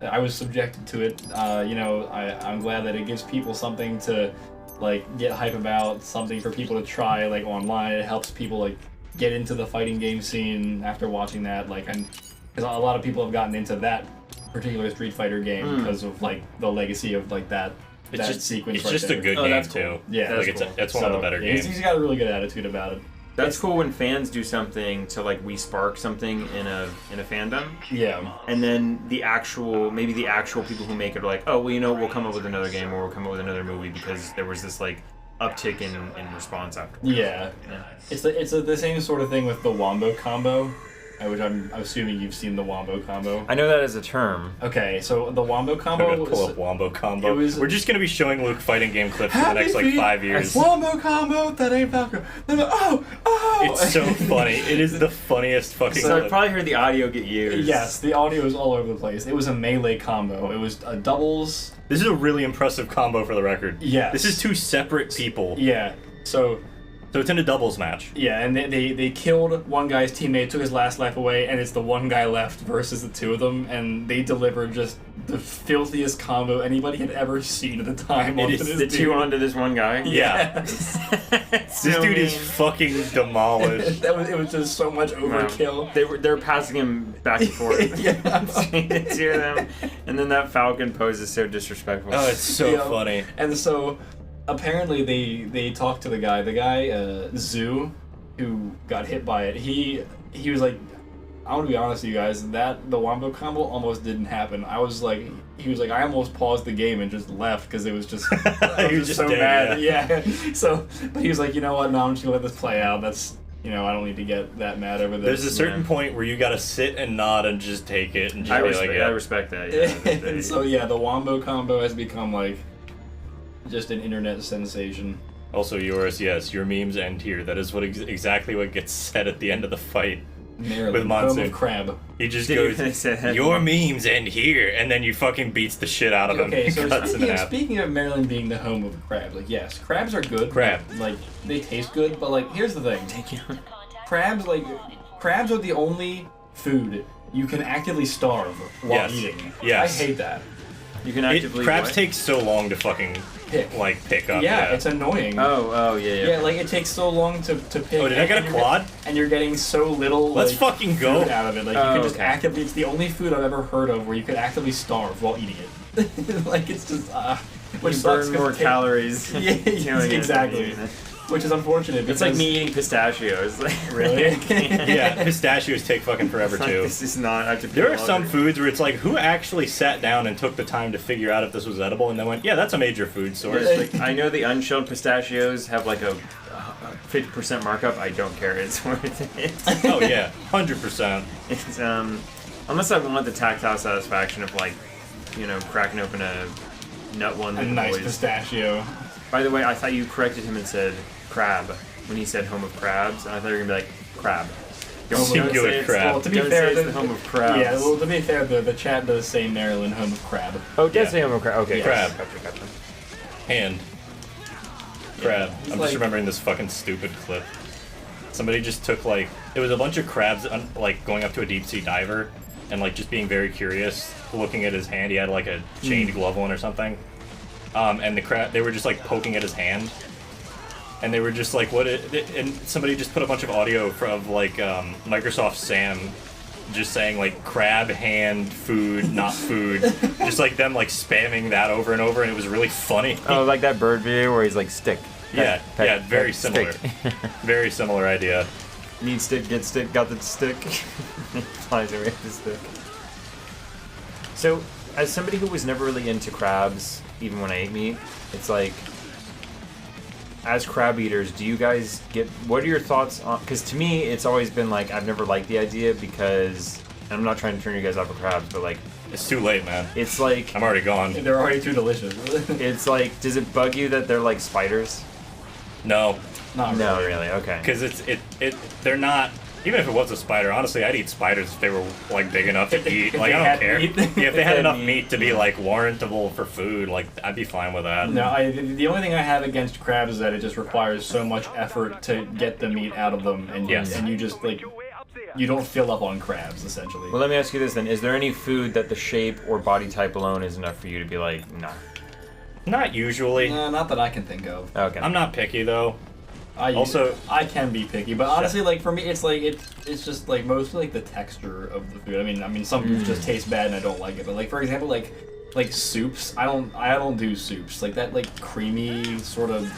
I was subjected to it. You know, I'm glad that it gives people something to like get hype about, something for people to try like online. It helps people like get into the fighting game scene after watching that. Like, and because a lot of people have gotten into that particular Street Fighter game because of like the legacy of like that. It's that just sequence. It's right just there. a good Oh, game that's cool. too. Yeah, like that's cool. it's one of the better games. He's got a really good attitude about it. That's cool when fans do something to like re-spark something in a fandom. Yeah. And then the actual people who make it are like, oh well, you know, we'll come up with another game or we'll come up with another movie because there was this like uptick in response afterwards. Yeah. It's the same sort of thing with the Wombo combo, which I'm assuming you've seen the Wombo combo. I know that as a term. Okay, so the Wombo I'm combo gonna pull up Wombo combo. was- We're just gonna be showing Luke fighting game clips for the Happy next like feet, 5 years. Wombo combo, that ain't Falco. Oh! It's so funny. It is the funniest fucking. So I clip. probably heard the audio get used. Yes, the audio is all over the place. It was a melee combo. It was a doubles. This is a really impressive combo for the record. Yes. This is two separate people. Yeah. So it's in a doubles match. Yeah, and they killed one guy's teammate, took his last life away, and it's the one guy left versus the two of them, and they delivered just the filthiest combo anybody had ever seen at the time. It is the two onto this one guy. Yeah. Yes. This dude is fucking demolished. It was just so much overkill. They're passing him back and forth. Between the two of them, and then that Falcon pose is so disrespectful. Oh, it's so funny. And so apparently they talked to the guy Zoo, who got hit by it. He was like, I want to be honest with you guys, that the Wombo combo almost didn't happen. He was like, I almost paused the game and just left because it was just, I was just so dead, mad. Yeah. So, but he was like, you know what? No, I'm just gonna let this play out. That's, you know, I don't need to get that mad over this. There's a certain point where you gotta sit and nod and just take it and just I be respect, like, yeah. I respect that. Yeah, And so yeah, the Wombo combo has become like just an internet sensation. Also, yours, yes, your memes end here. That is what exactly what gets said at the end of the fight. Maryland, with Monsoon. home of Crab. He just goes, your memes end here, and then you fucking beats the shit out of him. Okay, so Cuts in half. speaking of Maryland being the home of crabs, like yes, crabs are good. Crab. Like they taste good, but like here's the thing. Crabs are the only food you can actively starve while eating. Yes. I hate that. You can actively crabs take so long to fucking pick up. Yeah, it's annoying. Oh, yeah. Yeah, like it takes so long to pick. Oh, did I get a quad? And you're getting so little. Let's like, fucking go. food out of it. Like you can just actively. It's the only food I've ever heard of where you could actively starve while eating it. Like it's just which You sucks burn 'cause more it takes- calories. Yeah, doing it exactly. than Which is unfortunate. It's like me eating pistachios. Really? Yeah, pistachios take fucking forever It's like, too. this is not. I have to There peel are some off. foods where it's like, who actually sat down and took the time to figure out if this was edible, and then went, yeah, that's a major food source. Like, I know the unshelled pistachios have like a 50% markup. I don't care. It's worth it. Oh yeah, 100%. It's unless I want the tactile satisfaction of like, you know, cracking open a nut one. A with nice boys. pistachio. By the way, I thought you corrected him and said crab when he said home of crabs, and I thought you were gonna be like crab. Don't Singular say it's- crab. Well, to be don't fair, say it's the home of crabs. Yeah, well, to be fair, the chat does say Maryland, home of crab. Oh, it does Yeah. say home of crab. Okay, Crab. Gotcha. Hand. Crab. It's I'm like- just remembering this fucking stupid clip. Somebody just took like, it was a bunch of crabs like going up to a deep sea diver and like just being very curious, looking at his hand. He had like a chained glove on or something. And the crab, they were just like poking at his hand. And they were just like, and somebody just put a bunch of audio of like Microsoft Sam just saying like crab hand food, not food. Just like them like spamming that over and over, and it was really funny. Oh, like that bird video where he's like stick. Yeah, Pet, very pet, similar. stick. Very similar idea. Need stick, get stick, got the stick. Flies away with the stick. So, as somebody who was never really into crabs, even when I ate meat, it's like, as crab eaters, do you guys get, what are your thoughts on, because to me, it's always been like, I've never liked the idea because, and I'm not trying to turn you guys off of crabs, but like, it's too late, man. It's like, I'm already gone. They're already too delicious. It's like, does it bug you that they're like spiders? No. No, really, okay. Because they're not. Even if it was a spider, honestly, I'd eat spiders if they were like big enough to eat. Like I don't care. Yeah, if they had enough meat to be like warrantable for food, like I'd be fine with that. No, the only thing I have against crabs is that it just requires so much effort to get the meat out of them, and and you just like you don't fill up on crabs essentially. Well, let me ask you this then: is there any food that the shape or body type alone is enough for you to be like, nah? Not usually. No, not that I can think of. Okay. I'm not picky though. I can be picky, but honestly, like for me, it's like it's just like mostly like the texture of the food. I mean, some foods just taste bad and I don't like it. But like for example, like soups, I don't do soups like that. Like creamy sort of,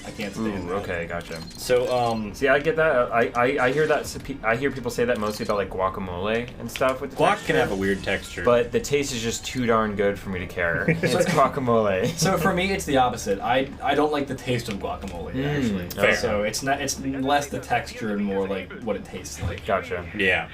I can't stand that. Okay, gotcha. So see, I get that. I hear that. I hear people say that mostly about like guacamole and stuff with the guac texture. can have a weird texture, but the taste is just too darn good for me to care. It's guacamole. So for me, it's the opposite. I don't like the taste of guacamole actually. Fair. So it's less the texture and more like what it tastes like. Gotcha. Yeah.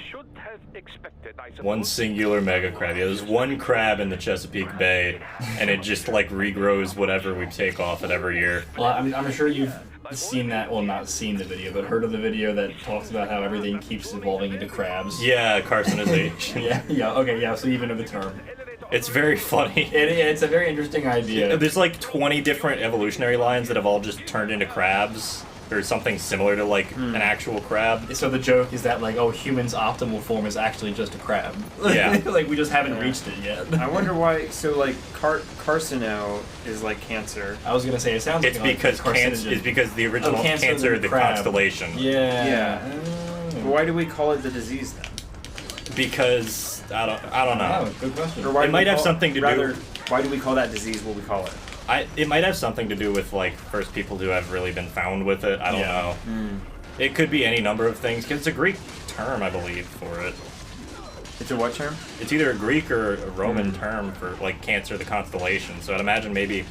One singular mega crab. Yeah, there's one crab in the Chesapeake Bay, and it just like regrows whatever we take off it every year. Well, I'm sure you've seen that. Well, not seen the video, but heard of the video that talks about how everything keeps evolving into crabs. Yeah, carcinization. yeah. Okay, yeah. So even of the term. It's very funny. It's a very interesting idea. There's like 20 different evolutionary lines that have all just turned into crabs. Or something similar to like an actual crab. So the joke is that like, oh, humans' optimal form is actually just a crab. Yeah. Like we just haven't reached it yet. I wonder why. So like carcino is like cancer. I was gonna say it sounds. It's like because it's because the original cancer, the constellation. Yeah. But why do we call it the disease then? Because I don't know. Oh, good question. Or why it might have something to do. Why do we call that disease what we call it? It might have something to do with like first people who have really been found with it. I don't know. It could be any number of things. Cause it's a Greek term, I believe, for it. It's a what term? It's either a Greek or a Roman term for like cancer, the constellation. So I'd imagine maybe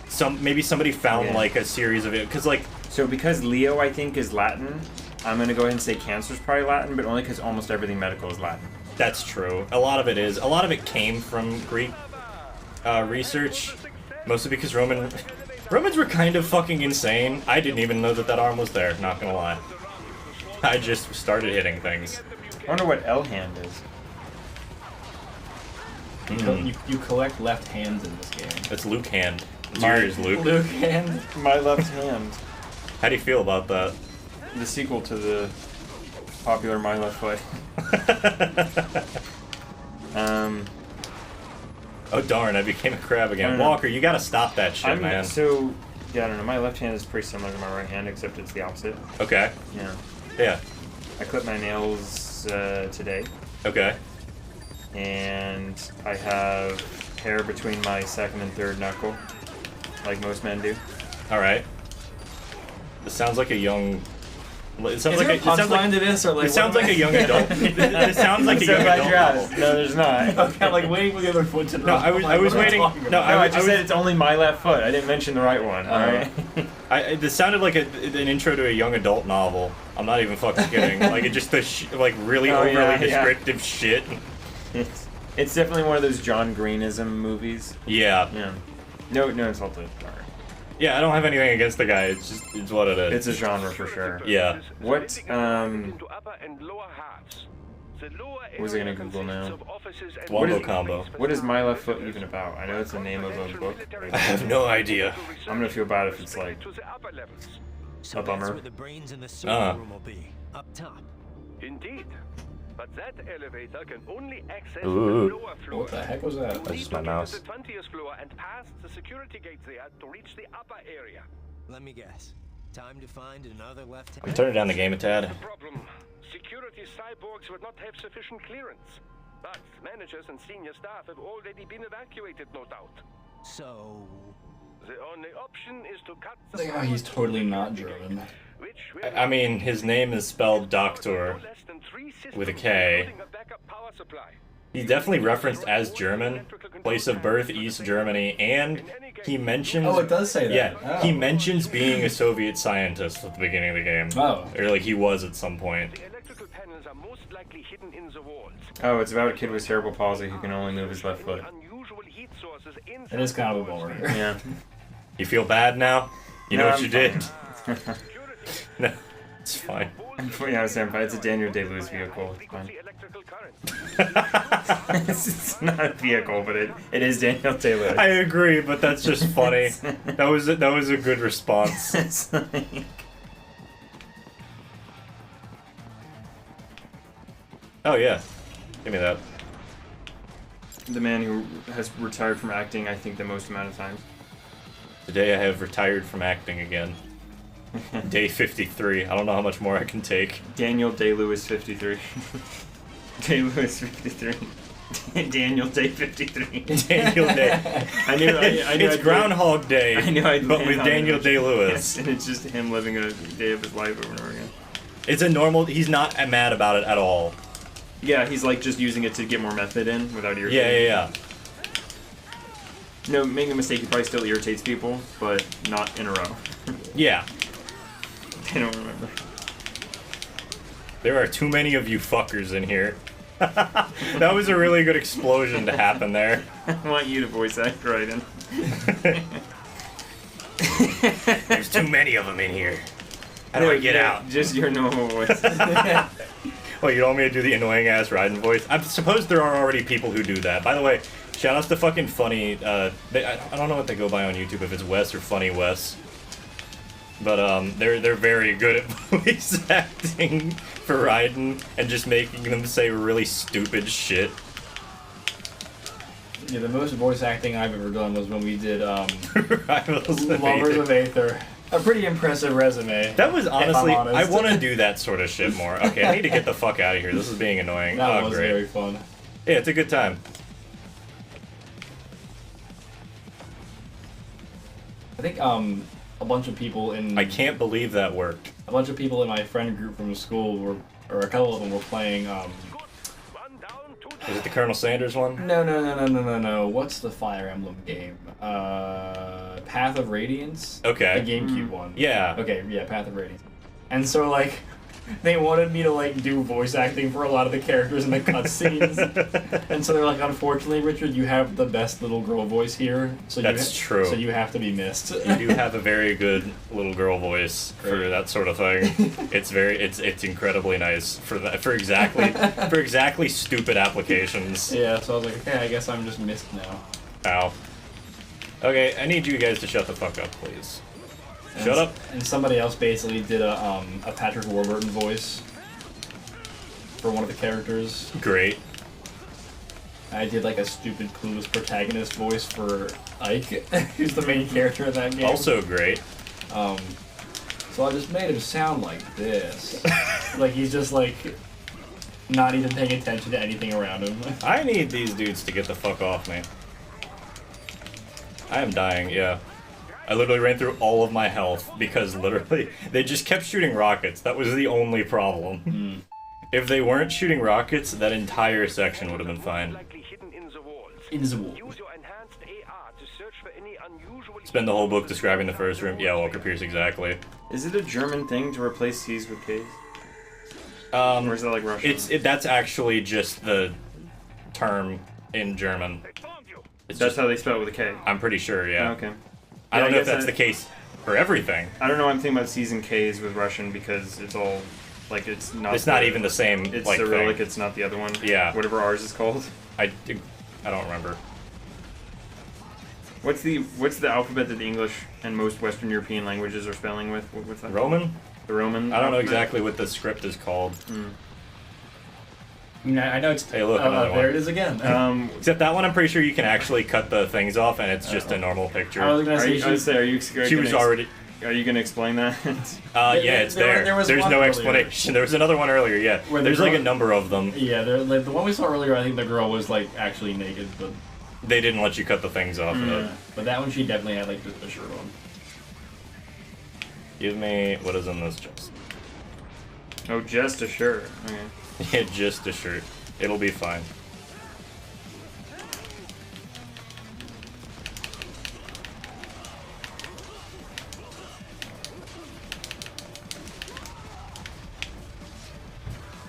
somebody found like a series of it. Cause like because Leo I think is Latin, I'm gonna go ahead and say cancer's probably Latin, but only because almost everything medical is Latin. That's true. A lot of it is. A lot of it came from Greek research. Mostly because Romans were kind of fucking insane. I didn't even know that arm was there, not gonna lie. I just started hitting things. I wonder what L hand is. You collect left hands in this game. It's Luke hand. It's yours, Luke. Luke hand. My left hand. How do you feel about that? The sequel to the popular My Left Foot. Oh darn, I became a crab again. Walker, you gotta stop that shit, man. So, yeah, I don't know. My left hand is pretty similar to my right hand, except it's the opposite. Okay. Yeah. Yeah. I clipped my nails today. Okay. And I have hair between my second and third knuckle, like most men do. Alright. This sounds like a young... It sounds Is there a punchline to this, or like? It sounds like a young adult. It sounds like a young adult novel. No, there's not. Okay, I'm like waiting for the other foot to drop. I was waiting. No, I just said it's only my left foot. I didn't mention the right one. All right. This sounded like an intro to a young adult novel. I'm not even fucking kidding. Like it just like really overly descriptive shit. It's definitely one of those John Greenism movies. Yeah. Yeah. No insult to it. Yeah, I don't have anything against the guy. It's what it is. It's a genre for sure. Yeah. What was I gonna Google now? Wombo combo. What is My Left Foot even about? I know it's the name of a book. I have no idea. I'm gonna feel bad if it's like a bummer. Where the brains in the server room will be, up top. Indeed. But that elevator can only access Ooh. the lower floor. What the heck was that? That's just my mouse. The 20th floor and past the security gates there to reach the upper area. Let me guess. Time to find another left hand. I'm turning down the game a tad. Problem. Security cyborgs would not have sufficient clearance. But managers and senior staff have already been evacuated, no doubt. So... The only option is to cut the... Oh, he's totally not German. I mean, his name is spelled Doctor with a K. He's definitely referenced as German, place of birth East Germany, and he mentions... Oh, it does say that. Yeah, he mentions being a Soviet scientist at the beginning of the game. Oh. Or like he was at some point. Oh, it's about a kid with cerebral palsy who can only move his left foot. It is kind of a bummer. Yeah. You feel bad now? You know No, what I'm you did? fine. No, it's fine. Yeah, I was saying, it's a Daniel Day-Lewis vehicle. It's fine. It's not a vehicle, but it is Daniel Day-Lewis. I agree, but that's just funny. That was a good response. It's like... Oh yeah, give me that. The man who has retired from acting, I think, the most amount of times. Today I have retired from acting again. Day 53. I don't know how much more I can take. Daniel Day-Lewis 53. Day-Lewis 53. Daniel Day 53. Daniel Day. I knew it's Groundhog Day, I knew I'd but land with on Daniel it. Day-Lewis. Yes, and it's just him living a day of his life over and over again. It's a normal. He's not mad about it at all. Yeah, he's like just using it to get more method in without irritating. Yeah. No, make no mistake, he probably still irritates people, but not in a row. Yeah. They don't remember. There are too many of you fuckers in here. That was a really good explosion to happen there. I want you to voice act Raiden. There's too many of them in here. How do I get out? Just your normal voice. Well, you want me to do the annoying ass Raiden voice? I suppose there are already people who do that. By the way, shout outs to fucking Funny. I don't know what they go by on YouTube, if it's Wes or Funny Wes. But they're very good at voice acting for Raiden and just making them say really stupid shit. Yeah, the most voice acting I've ever done was when we did Lovers Lovers of Aether. A pretty impressive resume. That was honestly, I honest. want to do that sort of shit more. Okay, I need to get the fuck out of here. This is being annoying. That Oh, was great. very fun. Yeah, it's a good time. I think a bunch of people in I can't believe that worked. a bunch of people in my friend group from school were, or a couple of them were playing. Is it the Colonel Sanders one? No. What's the Fire Emblem game? Path of Radiance. Okay. The GameCube one. Yeah. Okay, yeah, Path of Radiance. And so like, they wanted me to like do voice acting for a lot of the characters in the cutscenes. And so they're like, unfortunately, Richard, you have the best little girl voice here. So That's true. So you have to be missed. You do have a very good little girl voice for that sort of thing. It's incredibly nice for that for exactly stupid applications. Yeah, so I was like, okay, I guess I'm just missed now. Ow. Okay, I need you guys to shut the fuck up, please. Shut up. And somebody else basically did a Patrick Warburton voice for one of the characters. Great. I did like a stupid clueless protagonist voice for Ike, who's the main character of that game. Also great. So I just made him sound like this. Like he's just like not even paying attention to anything around him. I need these dudes to get the fuck off me. I am dying, yeah. I literally ran through all of my health because literally they just kept shooting rockets. That was the only problem. If they weren't shooting rockets, that entire section would have been fine. In the wall. Spend the whole book describing the first room. Yeah, Walker Pierce, exactly. Is it a German thing to replace C's with K's? Or is that like Russian? That's actually just the term in German. That's how they spell it with a K. I'm pretty sure, yeah. Okay. I don't know if that's the case for everything. I don't know. I'm thinking about C's and K's with Russian because it's all like it's not. It's not even the same. It's like, Cyrillic. thing. It's not the other one. Yeah. Whatever ours is called. I don't remember. What's the alphabet that the English and most Western European languages are spelling with? What's that? Roman? The Roman. I don't know alphabet? exactly what the script is called. I know it's. Hey, look, another one. There it is again. Except that one, I'm pretty sure you can actually cut the things off, and it's just a normal picture. I was gonna say Are you gonna explain that? Yeah, it's there. There was There's one no earlier. explanation. There was another one earlier. Yeah, Where the there's like girl- a number of them. Yeah, like the one we saw earlier, I think the girl was like actually naked, but They didn't let you cut the things off of it. but that one she definitely had like just a shirt on. Give me what is in this chest. Oh, just a shirt. Okay. Yeah, just a shirt. It'll be fine.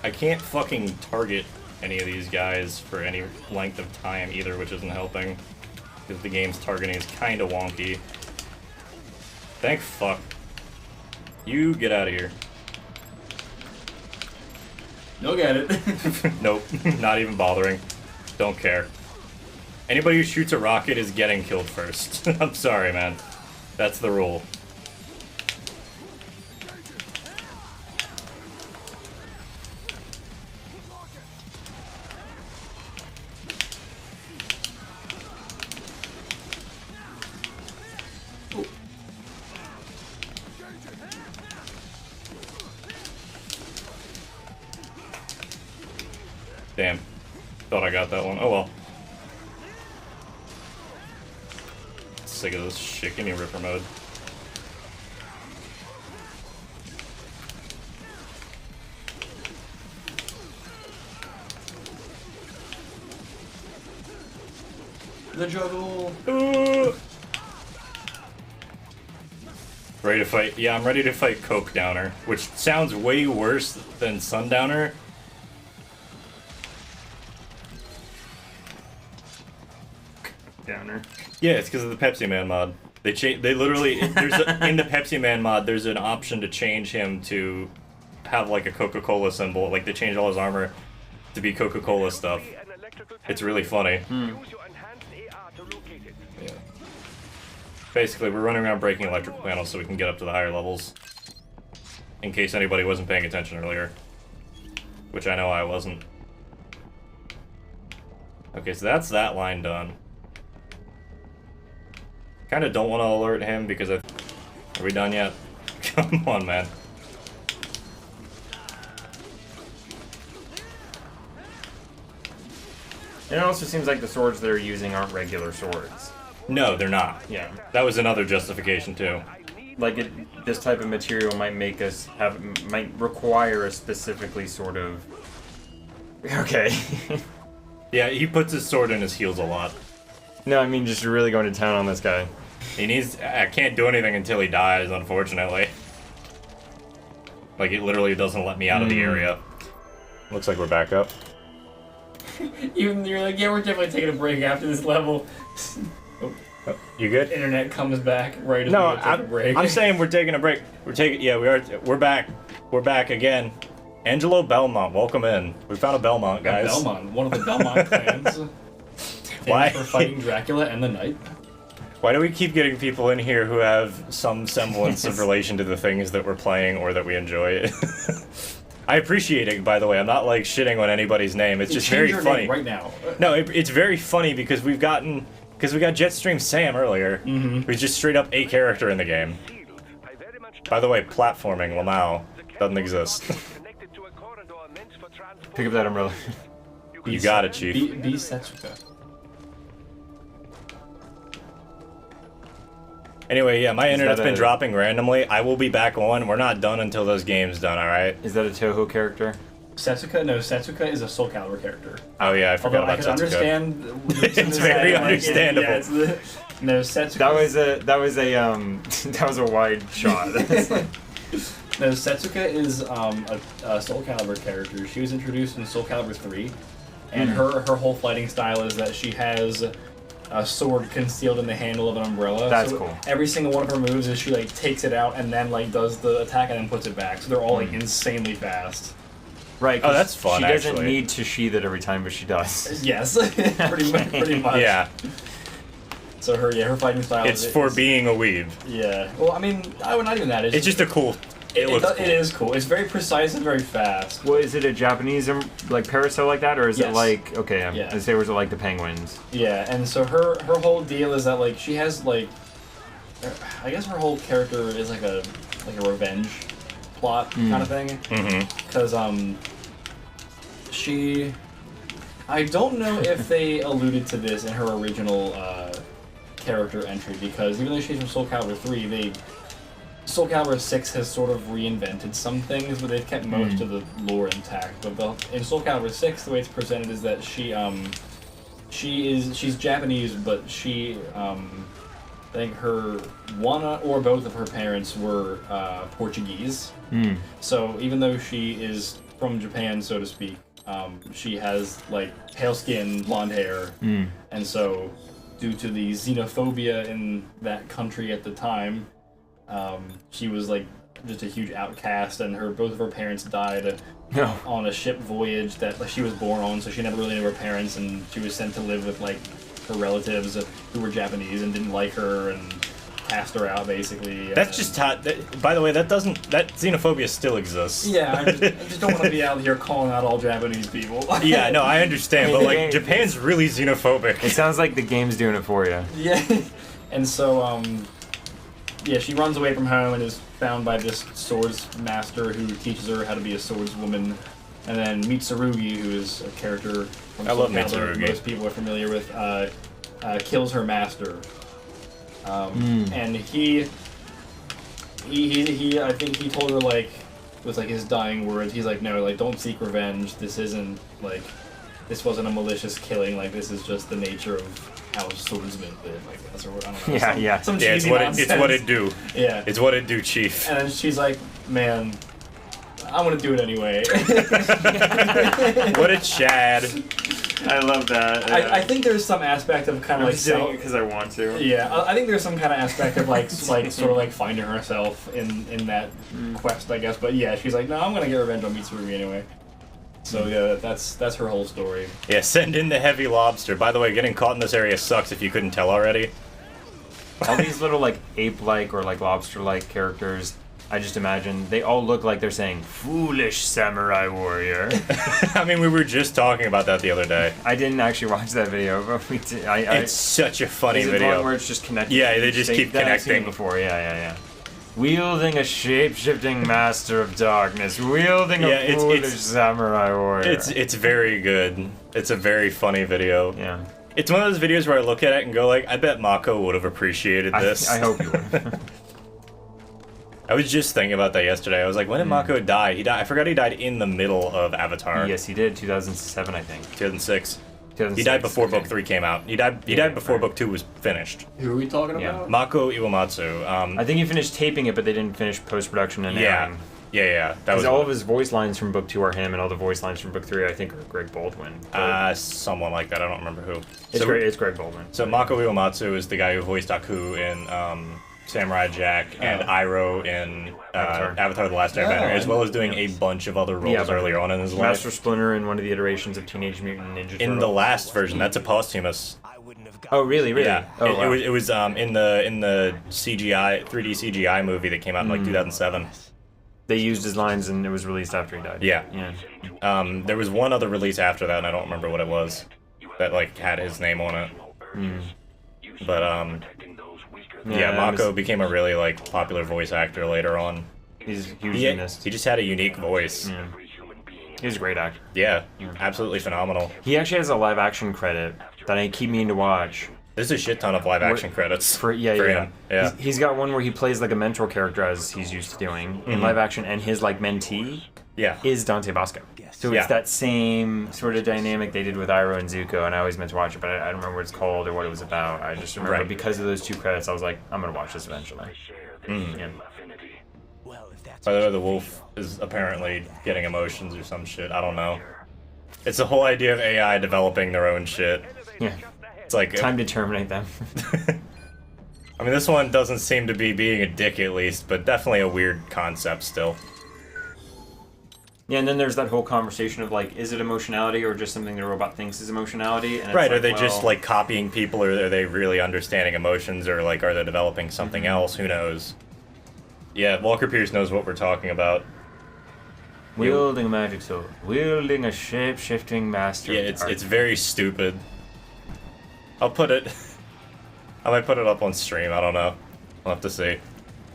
I can't fucking target any of these guys for any length of time either, which isn't helping. Because the game's targeting is kinda wonky. Thank fuck. You get out of here. You'll get it. Nope, not even bothering. Don't care. Anybody who shoots a rocket is getting killed first. I'm sorry, man. That's the rule. Damn. Thought I got that one. Oh well. Sick of this shit. Give me Ripper mode. The juggle. Ready to fight? Yeah, I'm ready to fight Coke Downer, which sounds way worse than Sundowner. Downer. Yeah, it's because of the Pepsi Man mod. They literally in the Pepsi Man mod, there's an option to change him to have like a Coca-Cola symbol. Like they changed all his armor to be Coca-Cola stuff. It's really funny. Yeah. Basically, we're running around breaking electrical panels so we can get up to the higher levels. In case anybody wasn't paying attention earlier. Which I know I wasn't. Okay, so that's that line done. Kinda don't want to alert him because Are we done yet? Come on, man. It also seems like the swords they're using aren't regular swords. No, they're not. Yeah. That was another justification, too. Like, this type of material might might require a specifically sort of... Okay. Yeah, he puts his sword in his heels a lot. No, I mean just really going to town on this guy. I can't do anything until he dies, unfortunately. Like, it literally doesn't let me out of the area. Looks like we're back up. You're like, yeah, we're definitely taking a break after this level. You good? Internet comes back right as No, we take a break. I'm saying we're taking a break. We're back. We're back again. Angelo Belmont, welcome in. We found a Belmont, guys. Belmont, one of the Belmont clans. Why? For fighting Dracula and the Knight. Why do we keep getting people in here who have some semblance of relation to the things that we're playing or that we enjoy? I appreciate it, by the way. I'm not like shitting on anybody's name. It's just very funny. Right now. No, it's very funny because we got Jetstream Sam earlier, who's just straight up a character in the game. By the way, platforming Lamau doesn't exist. Pick up that umbrella. You got it, Chief. Be Setsuka. Anyway, yeah, my internet's been dropping randomly. I will be back on. We're not done until those games done, alright? Is that a Toho character? Setsuka? No, Setsuka is a Soul Calibur character. Oh yeah, I forgot about Setsuka. I can understand... It's very understandable. No, Setsuka... That was a wide shot. No, Setsuka is a Soul Calibur character. She was introduced in Soul Calibur 3, and her whole fighting style is that she has a sword concealed in the handle of an umbrella. That's cool. Every single one of her moves is she like takes it out and then like does the attack and then puts it back. So they're all like insanely fast. Right. Oh, that's fun. She doesn't need to sheath it every time, but she does. Yes, pretty much. Yeah. So her fighting style. It's for being a weeb. Yeah. Well, I mean, not even that. It's just a cool. It is cool. It's very precise and very fast. Well, is it a Japanese like parasol like that, or is it like yeah. I'd say was it like the penguins? Yeah, and so her whole deal is that like she has like, I guess her whole character is like a revenge plot kind of thing. Because I don't know if they alluded to this in her original character entry, because even though she's from Soul Calibur 3, Soul Calibur 6 has sort of reinvented some things, but they've kept most of the lore intact. But in Soul Calibur 6, the way it's presented is that she's Japanese, but she I think her one or both of her parents were Portuguese. So even though she is from Japan, so to speak, she has like pale skin, blonde hair, and so due to the xenophobia in that country at the time, she was like just a huge outcast, and both of her parents died on a ship voyage that she was born on, so she never really knew her parents, and she was sent to live with like her relatives who were Japanese and didn't like her and cast her out basically. That's just hot. By the way, that xenophobia still exists. Yeah, I just don't want to be out here calling out all Japanese people. Yeah, no, I understand, but like Japan's really xenophobic. It sounds like the game's doing it for you. Yeah, and so yeah, she runs away from home and is found by this swords master who teaches her how to be a swordswoman, and then Mitsurugi, who is a character from I love Soul Calibur Mitsurugi. most people are familiar with, kills her master. And he I think he told her like with like his dying words, he's like, no, like don't seek revenge. This isn't like, this wasn't a malicious killing. Like this is just the nature of how swordsmen live. Like that's what I don't know. Some it's cheesy what nonsense. it's what it do. Yeah, it's what it do, Chief. And then she's like, man, I'm gonna do it anyway. What a Chad. I love that. I think there's some aspect of kind of like doing it because I want to. Yeah, I think there's some kind of aspect of like sort of like finding herself in that quest, I guess. But yeah, she's like, no, I'm gonna get revenge on Mitsurugi anyway. So yeah, that's her whole story. Yeah, send in the heavy lobster. By the way, getting caught in this area sucks if you couldn't tell already. All these little like ape-like or like lobster-like characters, I just imagine they all look like they're saying "foolish samurai warrior." I mean, we were just talking about that the other day. I didn't actually watch that video, but we did. It's such a funny is it video. The one where it's just connected. Yeah, they just keep I've seen it connecting. before. Yeah. Wielding a shape-shifting master of darkness, wielding a foolish samurai warrior. It's very good. It's a very funny video. Yeah. It's one of those videos where I look at it and go like, I bet Mako would have appreciated this. I hope you would. I was just thinking about that yesterday. I was like, when did Mako die? He died. I forgot he died in the middle of Avatar. Yes, he did. 2007, I think. 2006. 2006. He died before Book 3 came out. He died before Book 2 was finished. Who are we talking about? Mako Iwamatsu. I think he finished taping it, but they didn't finish post-production and airing. Yeah. That was all of his voice lines from Book 2 are him, and all the voice lines from Book 3, I think, are Greg Baldwin. Someone like that. I don't remember who. It's Greg Baldwin. So Mako Iwamatsu is the guy who voiced Aku in Samurai Jack and Iroh in Avatar: The Last Airbender, as well as doing a bunch of other roles earlier on in his life. Master Splinter in one of the iterations of Teenage Mutant Ninja Turtles. In the last version, that's a posthumous. Oh, really? Yeah. Oh, wow. It was in the CGI 3D CGI movie that came out in like 2007. They used his lines, and it was released after he died. Yeah. There was one other release after that, and I don't remember what it was, that like had his name on it. But Mako became a really like popular voice actor later on. He's hugely missed. He just had a unique voice. Yeah. He's a great actor. Yeah, absolutely phenomenal. He actually has a live action credit that I keep meaning to watch. There's a shit ton of live action credits for him. Yeah. He's got one where he plays like a mentor character as he's used to doing in live action, and his like mentee is Dante Bosco. So it's that same sort of dynamic they did with Iroh and Zuko, and I always meant to watch it, but I don't remember what it's called or what it was about. I just remember because of those two credits, I was like, I'm gonna watch this eventually. Yeah. By the way, the wolf is apparently getting emotions or some shit. I don't know. It's the whole idea of AI developing their own shit. Yeah. It's like time to terminate them. I mean, this one doesn't seem to be being a dick at least, but definitely a weird concept still. Yeah, and then there's that whole conversation of like, is it emotionality or just something the robot thinks is emotionality? And right, are they just like copying people, or are they really understanding emotions, or like are they developing something else? Who knows? Yeah, Walker Pierce knows what we're talking about. Wielding a magic sword, wielding a shape-shifting master. Yeah, it's very stupid. I'll put it. I might put it up on stream. I don't know. I'll have to see.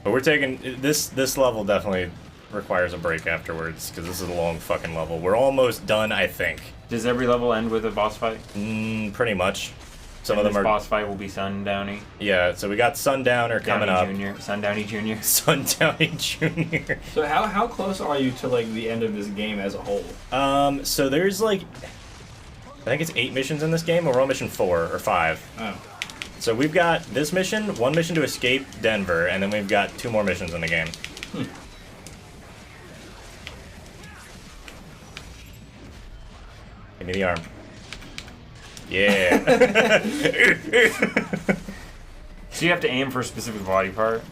But we're taking this level definitely requires a break afterwards because this is a long fucking level. We're almost done, I think. Does every level end with a boss fight? Pretty much. Some and of them are. Boss fight will be Sundowny. Yeah, so we got Sundowner coming up. Sundowny Jr. Sundowny Jr. So how close are you to like the end of this game as a whole? So there's like, I think it's 8 missions in this game, or we're on mission 4 or 5. Oh. So we've got this mission, one mission to escape Denver, and then we've got 2 more missions in the game. Give me the arm. Yeah. So you have to aim for a specific body part?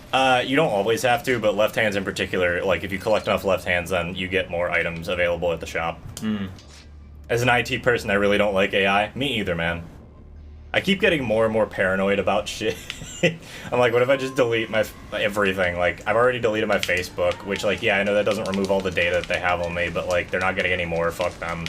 You don't always have to, but left hands in particular, like if you collect enough left hands, then you get more items available at the shop. As an IT person, I really don't like AI. Me either, man. I keep getting more and more paranoid about shit. I'm like, what if I just delete my everything? Like, I've already deleted my Facebook, which, like, yeah, I know that doesn't remove all the data that they have on me, but, like, they're not getting any more. Fuck them.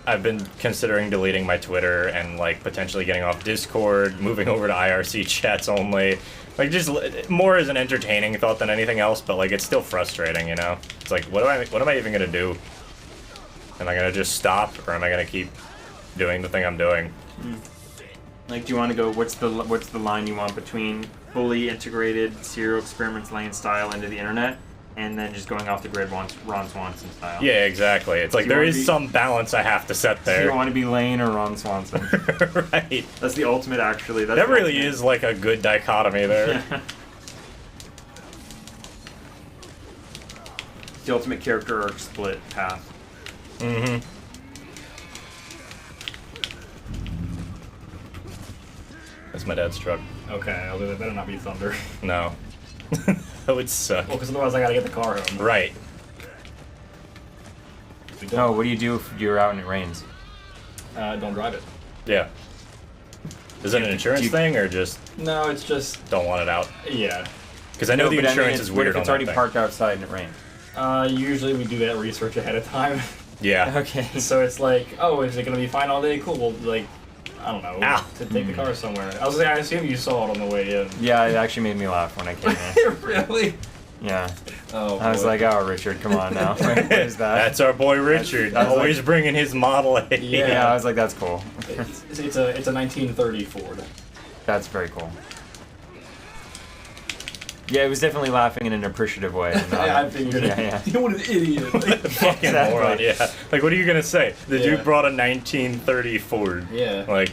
I've been considering deleting my Twitter and, like, potentially getting off Discord, moving over to IRC chats only. Like, just more as an entertaining thought than anything else, but, like, it's still frustrating, you know? It's like, what am I even gonna do? Am I gonna just stop, or am I gonna keep doing the thing I'm doing? Like, do you want to go, what's the line you want between fully integrated serial experiments lane style into the internet, and then just going off the grid Ron Swanson style? Yeah, exactly. It's like, there is some balance I have to set there. Do you want to be Lane or Ron Swanson? Right. That's the ultimate, actually. That's that really is, like, a good dichotomy there. Yeah. The ultimate character arc split path. Mm-hmm. That's my dad's truck. Okay, although that better not be Thunder. No. That would suck. Well, because otherwise I gotta get the car home. Right. Oh, what do you do if you're out and it rains? Don't drive it. Yeah. Is it an insurance thing, or just... No, it's just... Don't want it out? Yeah. Because I know the insurance is weird What if it's already parked outside and it rains? Usually we do that research ahead of time. Yeah. Okay. So it's like, oh, is it gonna be fine all day? Cool, well, like... I don't know, to take the car somewhere. I assume you saw it on the way in. Yeah, it actually made me laugh when I came in. Really? Yeah. Oh, I was like, oh, Richard, come on now. What is that? That's our boy Richard. Always like, bringing his Model A. Yeah, I was like, that's cool. It's a 1930 Ford. That's very cool. Yeah, it was definitely laughing in an appreciative way. I figured. Yeah. What an idiot. Fucking exactly. moron, yeah. Like, what are you gonna say? The dude brought a 1930 Ford. Yeah. Like...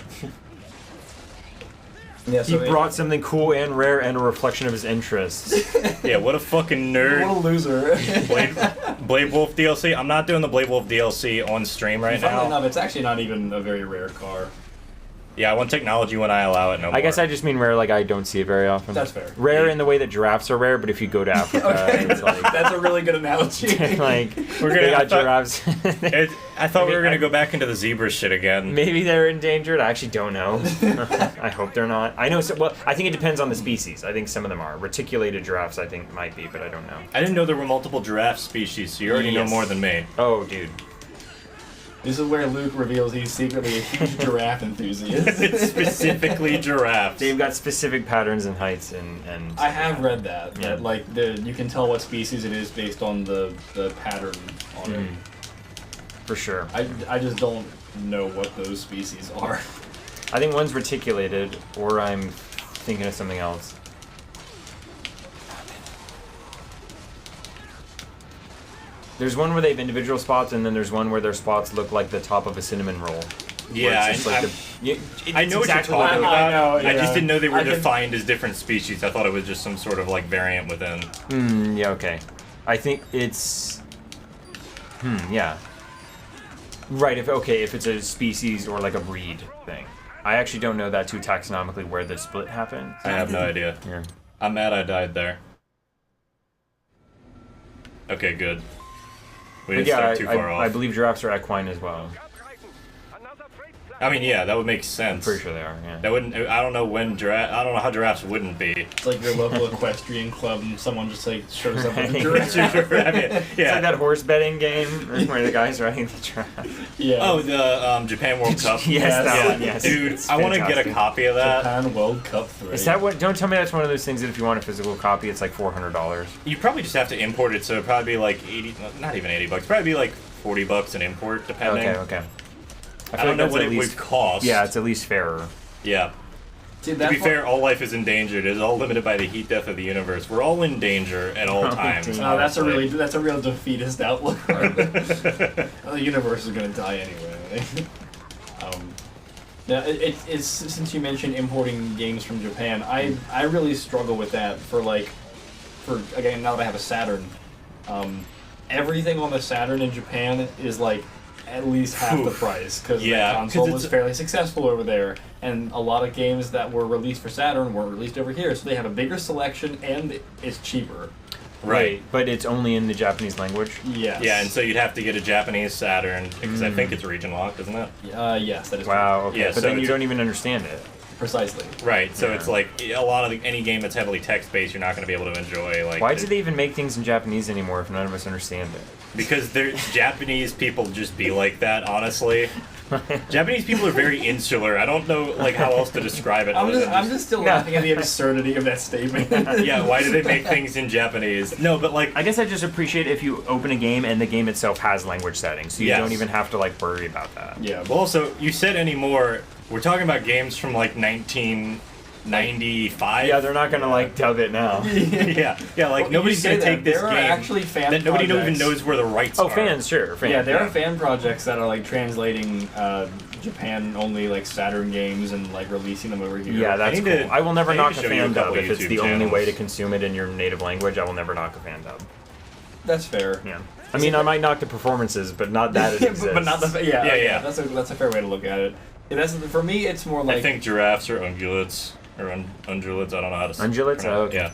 Yeah, so he brought something cool and rare and a reflection of his interests. Yeah, what a fucking nerd. What a loser. Blade Wolf DLC? I'm not doing the Blade Wolf DLC on stream right now. Funnily enough, it's actually not even a very rare car. Yeah, I want technology when I allow it, no more. I guess I just mean rare, like I don't see it very often. That's fair. Rare in the way that giraffes are rare, but if you go to Africa, it's like... That's a really good analogy. Like, they got giraffes. I thought we were going to go back into the zebra shit again. Maybe they're endangered. I actually don't know. I hope they're not. I know, well, I think it depends on the species. I think some of them are. Reticulated giraffes, I think, might be, but I don't know. I didn't know there were multiple giraffe species, so you already know more than me. Oh, dude. This is where Luke reveals he's secretly a huge giraffe enthusiast. It's specifically giraffes. They've got specific patterns and heights and I have read that. Yeah. That like you can tell what species it is based on the pattern on it. For sure. I just don't know what those species are. I think one's reticulated, or I'm thinking of something else. There's one where they have individual spots, and then there's one where their spots look like the top of a cinnamon roll. Yeah, I know exactly what you're talking about. I know, yeah. I just didn't know they were defined as different species. I thought it was just some sort of like variant within. Yeah, okay. I think it's... yeah. Right, if it's a species or like a breed thing. I actually don't know that too taxonomically where the split happened. I have no idea. Yeah. I'm mad I died there. Okay, good. We didn't start too far off. I believe giraffes are equine as well. I mean, yeah, that would make sense. I'm pretty sure they are, yeah. That wouldn't... I don't know when I don't know how giraffes wouldn't be. It's like your local equestrian club and someone just like shows up with a giraffe. Yeah. It's like that horse betting game where the guy's riding the giraffe. Yeah. Oh, the Japan World Cup. Yes, that one, yes. Dude, It's I want to get a copy of that. Japan World Cup 3. Is that what... Don't tell me that's one of those things that if you want a physical copy, it's like $400. You probably just have to import it, so it'd probably be like 80... Not even 80 bucks. Probably be like 40 bucks an import, depending. Okay. I don't know what it would cost. Yeah, it's at least fairer. Yeah. To be fair, all life is endangered. It's all limited by the heat death of the universe. We're all in danger at all times. That's a real defeatist outlook. The universe is gonna die anyway. Now, it's since you mentioned importing games from Japan, I really struggle with that for again, now that I have a Saturn, everything on the Saturn in Japan is like at least half the price because the console was fairly successful over there, and a lot of games that were released for Saturn weren't released over here, so they have a bigger selection and it's cheaper. Right, but it's only in the Japanese language? Yes. Yeah, and so you'd have to get a Japanese Saturn, because I think it's region locked, isn't it? Yes, that is Wow, okay. Yeah, but so then you don't even understand it. Precisely. Right, so it's like, a lot of any game that's heavily text-based, you're not going to be able to enjoy. Like, why do they even make things in Japanese anymore if none of us understand it? Because Japanese people just be like that, honestly. Japanese people are very insular. I don't know how else to describe it. I'm just still laughing at the absurdity of that statement. Yeah, why do they make things in Japanese? No, but I guess I just appreciate if you open a game and the game itself has language settings, so you don't even have to worry about that. Yeah. Well, also, you said anymore. We're talking about games from 1995. Yeah, they're not gonna dub it now. yeah, nobody's gonna take this game. There are actually fan that nobody projects. even knows where the rights are. Oh, fans, sure. Fans, yeah, there are fan projects that are translating Japan-only Saturn games and releasing them over here. Yeah, that's cool. I will never knock a fan dub if it's YouTube the only channels. way to consume it in your native language. I will never knock a fan dub. That's fair. Yeah. I mean, I might knock the performances, but not that it exists. but not the yeah. That's a fair way to look at it. Yeah, for me, it's more like I think giraffes are ungulates or undulates. I don't know how to say ungulates. Oh, okay. Yeah.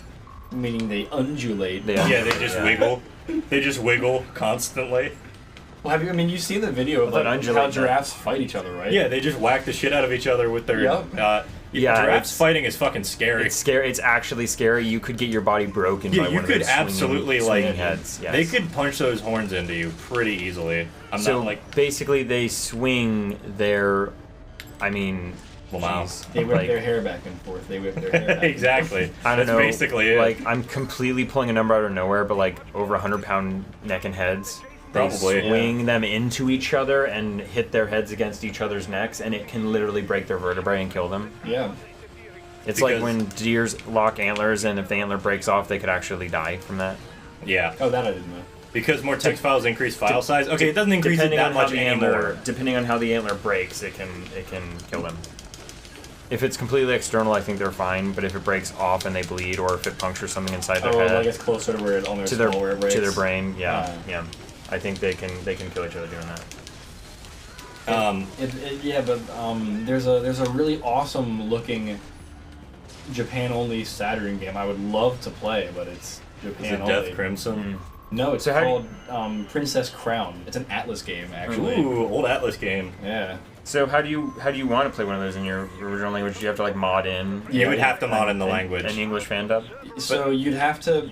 Meaning they undulate. They just wiggle. They just wiggle constantly. Well, you've seen the video of how giraffes fight each other, right? Yeah, they just whack the shit out of each other with their. Giraffes fighting is fucking scary. It's scary. It's actually scary. You could get your body broken. Yeah, by you one could of those absolutely swinging heads. Yes. They could punch those horns into you pretty easily. Basically, they swing their. I mean, wow. They whip their hair back and forth. They whip their hair back exactly. I don't know. That's basically it. I'm completely pulling a number out of nowhere, but over 100-pound neck and heads. They swing them into each other and hit their heads against each other's necks, and it can literally break their vertebrae and kill them. Yeah. It's like when deers lock antlers, and if the antler breaks off, they could actually die from that. Yeah. Oh, that I didn't know. Because more text files increase file size. Okay, it doesn't increase it that much anymore. Depending on how the antler breaks, it can kill them. If it's completely external, I think they're fine. But if it breaks off and they bleed, or if it punctures something inside their head, like it's closer to where on their skull where it breaks. To their brain, yeah. I think they can kill each other doing that. There's a really awesome looking Japan-only Saturn game I would love to play, but it's Japan only. Is it Death Crimson? No, it's called Princess Crown. It's an Atlas game, actually. Ooh, old Atlas game. Yeah. So how do you want to play one of those in your original language? Do you have to mod in? You would have to mod in the language. An English fan dub? So you'd have to.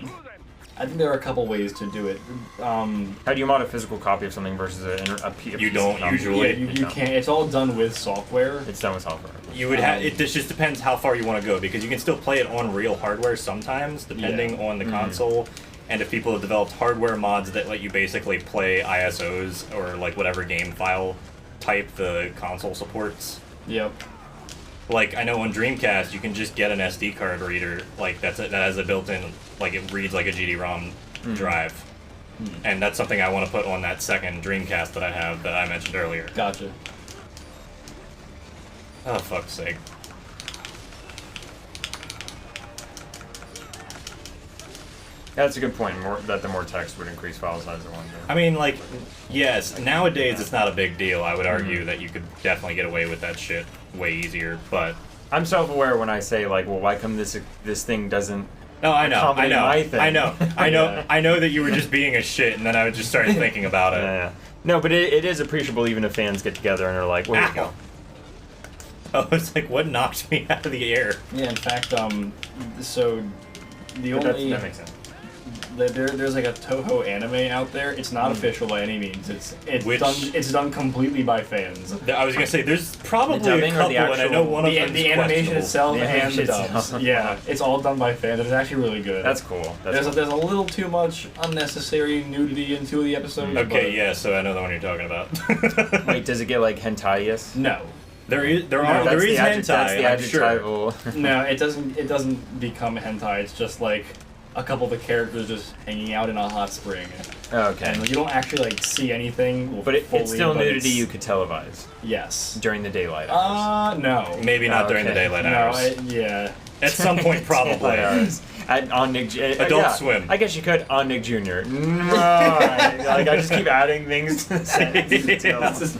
I think there are a couple ways to do it. How do you mod a physical copy of something versus a You don't usually. Yeah, you can't. It's all done with software. It's done with software. You would have. It just depends how far you want to go, because you can still play it on real hardware sometimes, depending on the console. And if people have developed hardware mods that let you basically play ISOs or whatever game file type the console supports. Yep. I know on Dreamcast you can just get an SD card reader that has a built-in it reads like a GD-ROM drive, and that's something I want to put on that second Dreamcast that I have that I mentioned earlier. Gotcha. Oh, fuck's sake. That's a good point. That the more text would increase file size at one time. I mean, yes, nowadays it's not a big deal. I would argue that you could definitely get away with that shit way easier, but I'm self-aware when I say well, why come this thing doesn't? No, I know Yeah. I know that you were just being a shit, and then I would just start thinking about it. Yeah. No, but it is appreciable even if fans get together and are like, where you go? Oh, it's what knocked me out of the air? Yeah, in fact, so the only that makes sense. There's a Toho anime out there. It's not official by any means. It's done completely by fans. I was gonna say there's probably a couple, and I know one of them. The animation itself and the dubs. Yeah, it's all done by fans. It's actually really good. That's cool. There's a little too much unnecessary nudity in 2 of the episodes. Okay, yeah, so I know the one you're talking about. Wait, does it get hentai-ious? No. There is hentai. That's the I'm sure. adjectival. No, it doesn't become hentai. It's just a couple of the characters just hanging out in a hot spring. Okay. And you don't actually like see anything. But it's still nudity you could televise. Yes. During the daylight hours. No. Maybe not during the daylight hours. Yeah. At some point, probably. On Nick Adult Swim. I guess you could on Nick Jr. Like I just keep adding things to the sentence.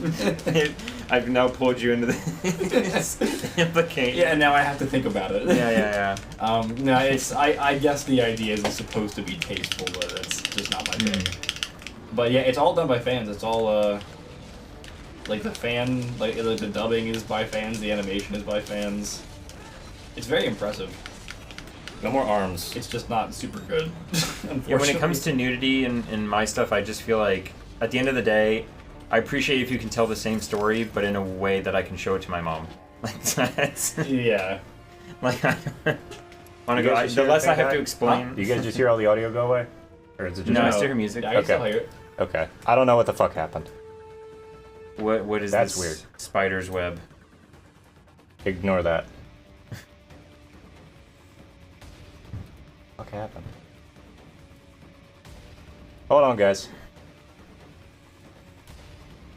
I've now pulled you into this implication. Yeah, and now I have to think about it. Yeah. No, it's I guess the idea is it's supposed to be tasteful, but it's just not my thing. But yeah, it's all done by fans. It's all like the dubbing is by fans, the animation is by fans. It's very impressive. No more arms. It's just not super good. Yeah, when it comes to nudity and my stuff, I just feel like at the end of the day, I appreciate if you can tell the same story, but in a way that I can show it to my mom. Like that's yeah. Like I want to go. The less I have to explain. Huh? Do you guys just hear all the audio go away, or is it just? No, I still hear music. I still hear it. Okay. I don't know what the fuck happened. What is That's this? weird. Spider's web. Ignore that. What happened? Hold on, guys.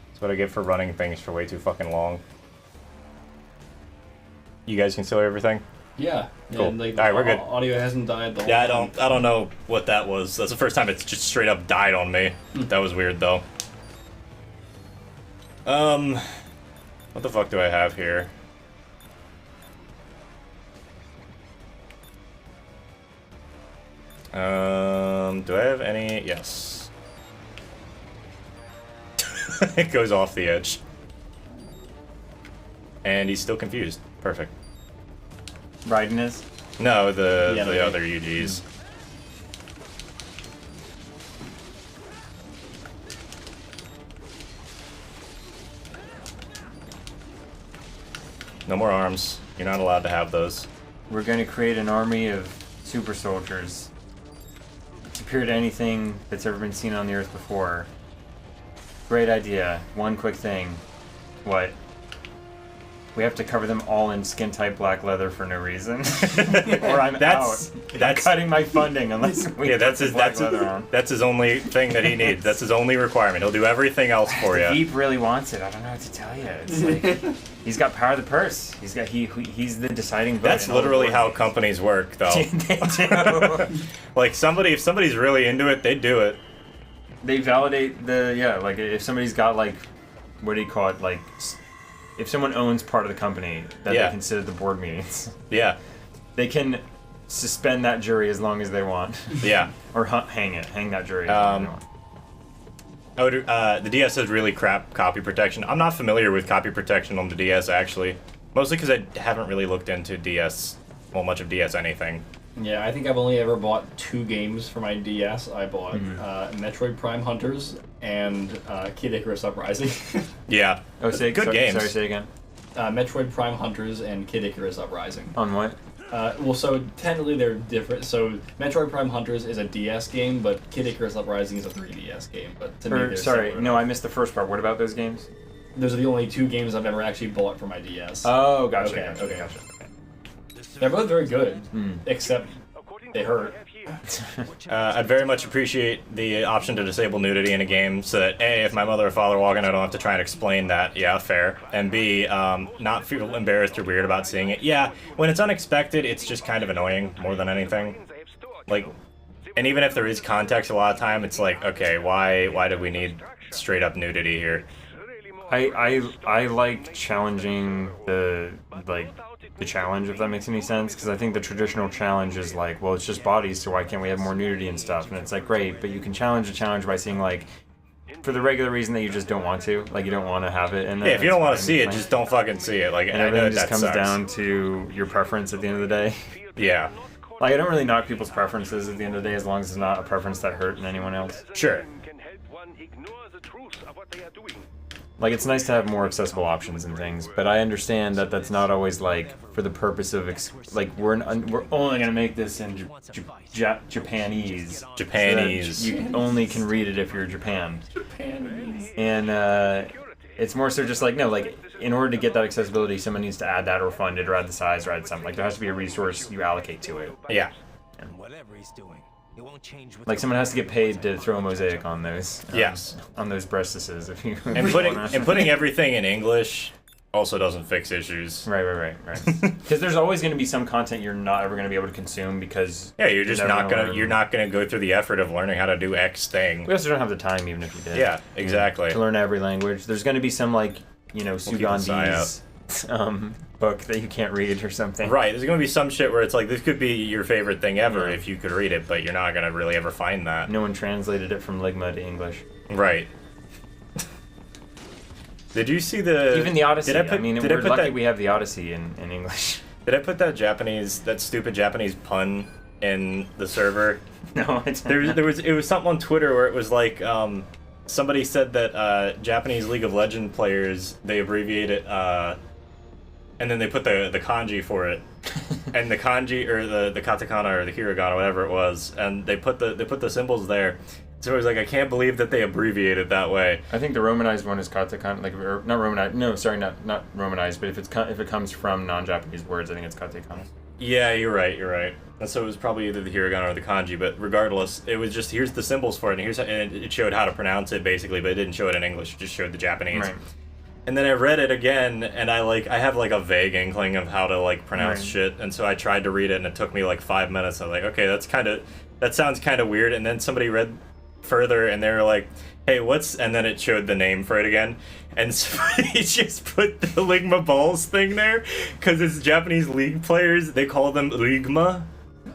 That's what I get for running things for way too fucking long. You guys can still hear everything? Yeah. Cool. And, like, Alright, we're good. Audio hasn't died the whole Yeah, time. I don't know what that was. That's the first time it's just straight up died on me. That was weird though. What the fuck do I have here? Do I have any? Yes. It goes off the edge. And he's still confused. Perfect. Raiden is? No, the Yeah, other UGs. No more arms. You're not allowed to have those. We're going to create an army of super soldiers. Superior to anything that's ever been seen on the Earth before. Great idea. One quick thing. What? We have to cover them all in skin-tight black leather for no reason. Or I'm out. That's cutting my funding unless we that's his leather on. That's his only thing that he needs. That's his only requirement. He'll do everything else for you. Veep really wants it. I don't know what to tell you. It's like he's got power of the purse. He's the deciding vote. That's literally how companies work, though. They do. Like if somebody's really into it, they do it. They validate like if somebody's got like, what do you call it, like, if someone owns part of the company that they consider the board meetings. Yeah. They can suspend that jury as long as they want. Yeah. Or hang that jury as long as they want. The DS has really crap copy protection. I'm not familiar with copy protection on the DS, actually. Mostly because I haven't really looked into DS, well, much of DS anything. Yeah, I think I've only ever bought 2 games for my DS. I bought Metroid Prime Hunters and Kid Icarus Uprising. Yeah. Oh, good games. Sorry, say again. Metroid Prime Hunters and Kid Icarus Uprising. On what? Well, so technically they're different. So Metroid Prime Hunters is a DS game, but Kid Icarus Uprising is a 3DS game. But to me, they're similar. No, I missed the first part. What about those games? Those are the only 2 games I've ever actually bought for my DS. Oh, gotcha. Okay. They're both very good, except they hurt. I'd very much appreciate the option to disable nudity in a game so that A, if my mother or father walk in, I don't have to try and explain that. Yeah, fair. And B, not feel embarrassed or weird about seeing it. Yeah, when it's unexpected, it's just kind of annoying more than anything. Like, and even if there is context a lot of time, it's like, okay, why do we need straight up nudity here? I like challenging the challenge, if that makes any sense, because I think the traditional challenge is like, well, it's just bodies, so why can't we have more nudity and stuff? And it's like, great, but you can challenge a challenge by saying, like, for the regular reason that you just don't want to, like, you don't want to have it in there. Yeah, if you don't want to see it, just don't fucking see it. Like, and everything just comes down to your preference at the end of the day. Yeah. Like, I don't really knock people's preferences at the end of the day as long as it's not a preference that hurt anyone else. Sure. Like, it's nice to have more accessible options and things, but I understand that that's not always, like, for the purpose of, like, we're only gonna make this in Japanese. Japanese. So you only can read it if you're Japan. Japanese. And, it's more so just like, no, like, in order to get that accessibility, someone needs to add that or fund it or add the size or add something. Like, there has to be a resource you allocate to it. Yeah. And whatever he's doing, it won't change with Like someone has to get paid to throw a mosaic on those. Yes. On those breastises. If you And putting everything in English also doesn't fix issues. Right. Because there's always going to be some content you're not ever going to be able to consume because you're just not gonna go through the effort of learning how to do X thing. We also don't have the time, even if you did. Yeah, exactly. To learn every language, there's going to be some Sugandi's book that you can't read or something. Right. There's going to be some shit where it's like this could be your favorite thing ever if you could read it, but you're not going to really ever find that. No one translated it from Ligma to English. Right. Did you see even the Odyssey? We're lucky we have the Odyssey in English. Did I put that stupid Japanese pun in the server? No, I didn't. It was something on Twitter where it was like somebody said that Japanese League of Legends players, they abbreviate it and then they put the kanji for it. And the kanji or the katakana or the hiragana, whatever it was, and they put the symbols there. So it was like, I can't believe that they abbreviate it that way. I think the Romanized one is katakana, or not Romanized. No, sorry, not Romanized. But if it comes from non-Japanese words, I think it's katakana. Yeah, you're right. And so it was probably either the hiragana or the kanji. But regardless, it was just here's the symbols for it, and it showed how to pronounce it basically, but it didn't show it in English. It just showed the Japanese. Right. And then I read it again, and I have like a vague inkling of how to like pronounce shit, and so I tried to read it, and it took me like 5 minutes. I was like, okay, that sounds kind of weird. And then somebody read further and they were like, hey, and then it showed the name for it again, and somebody just put the Ligma balls thing there because it's Japanese League players, they call them Ligma.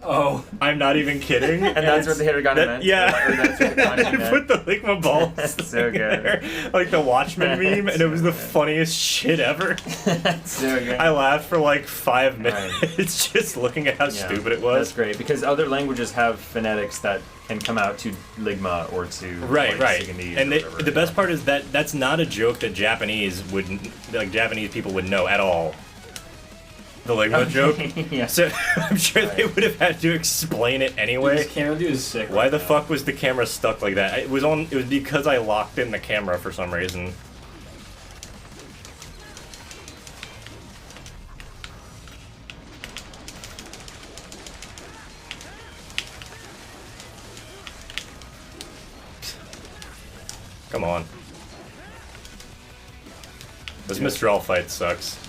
Oh, I'm not even kidding. And that's what the hiragana meant? Yeah. Or that's what the kanji They meant? put the Ligma balls That's so good. there, like the Watchmen meme, and it was the funniest shit ever. That's so good. I laughed for like 5 minutes just looking at how stupid it was. That's great, because other languages have phonetics that can come out to Ligma or to right. Suganese And or the best part is that that's not a joke that Japanese people would know at all. The Ligma joke. Yeah. So I'm sure they would have had to explain it anyway. This camera dude is sick. Why the fuck was the camera stuck like that? It was because I locked in the camera for some reason. Come on. This Mistral fight sucks.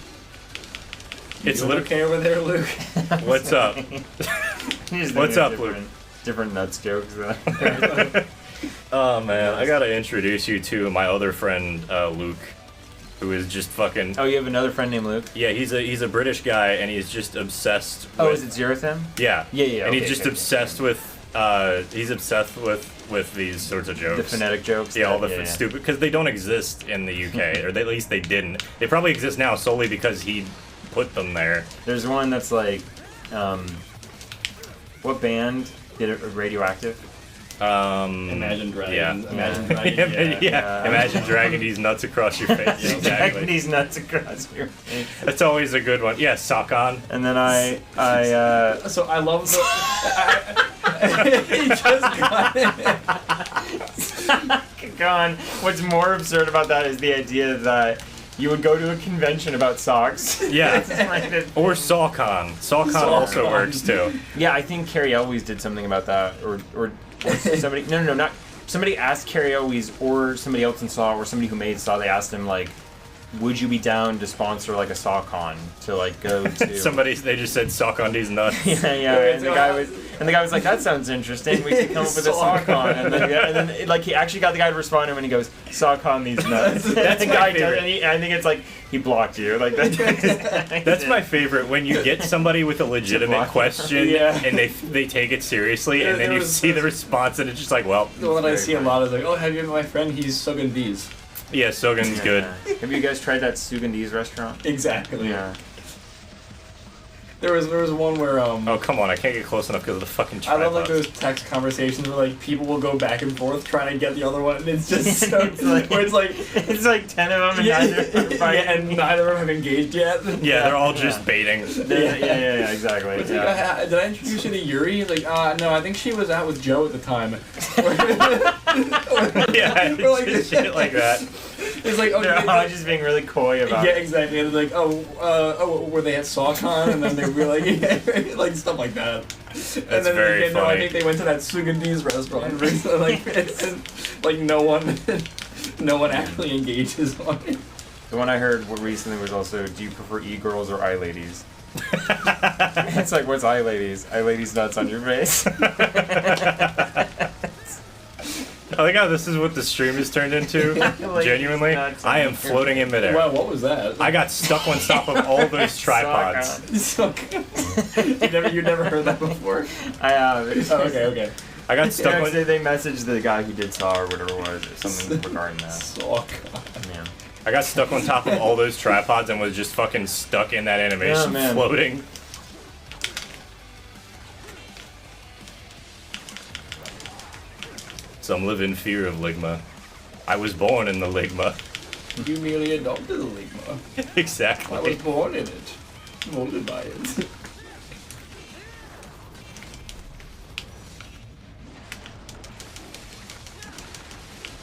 It's okay over there, Luke? What's up? What's up, Luke? Different nuts jokes. Oh man, I gotta introduce you to my other friend, Luke, who is just fucking. Oh, you have another friend named Luke? Yeah, he's a British guy, and he's just obsessed. Oh, with, is it Zerathim? Yeah. Yeah. And he's just obsessed with. He's obsessed with these sorts of jokes. The phonetic jokes. Yeah, all the stupid, because they don't exist in the UK, or at least they didn't. They probably exist now solely because he put them there. There's one that's like, what band did it? Radioactive? Imagine Dragon. Yeah. Imagine Dragon. Yeah. Imagine dragging these nuts across your face. Dragging Exactly. these nuts across your face. That's always a good one. Yeah, sock on. And then I So I love the. He just got it. Gone. What's more absurd about that is the idea that you would go to a convention about socks. Yeah. Or SawCon. SawCon also works too. Yeah, I think Carrie Elwes did something about that, or somebody. No, not somebody asked Carrie Elwes or somebody else in Saw or somebody who made Saw. They asked him like, would you be down to sponsor like a SawCon to like go to? They just said sock on these nuts. yeah. And the guy was like, that sounds interesting. We could come up with a SawCon. And then like he actually got the guy to respond to him, and he goes, SawCon these nuts. That's the my guy favorite. and I think it's like he blocked you. Like that's my favorite, when you get somebody with a legitimate question and they take it seriously, and then you see the response, and it's just like, well. The one I see a lot is like, oh, have you met my friend? He's Suganese. Yeah, Sogan's good. Have you guys tried that Suganese restaurant? Exactly. Yeah. There was one where Oh come on! I can't get close enough because of the fucking tripod. I love like those text conversations where like people will go back and forth trying to get the other one, and it's just so where it's like 10 of them and and neither of them have engaged yet. Yeah, they're all just baiting. Yeah, exactly. It's like, did I introduce you to Yuri? Like, no, I think she was out with Joe at the time. Yeah, or like shit like that. It's like, oh, they're all just being really coy about yeah, it. exactly. And like, were they at SawCon? And then they were like, yeah, like stuff like that. That's and then very no, I funny. think they went to that Suganese restaurant. And, like no one actually engages on it. The one I heard recently was also, do you prefer e-girls or eye-ladies? It's like, what's eye-ladies? Eye-ladies nuts on your face. I like how this is what the stream has turned into. Genuinely, I am floating in midair. Wow, what was that? I got stuck on top of all those tripods. You never heard that before? I have. Oh, okay. I got stuck on. They messaged the guy who did Saw or whatever it was, or something regarding that. Saw. Man. I got stuck on top of all those tripods and was just fucking stuck in that animation, floating. Some live in fear of Ligma. I was born in the Ligma. You merely adopted the Ligma. Exactly. I was born in it. Molded by it.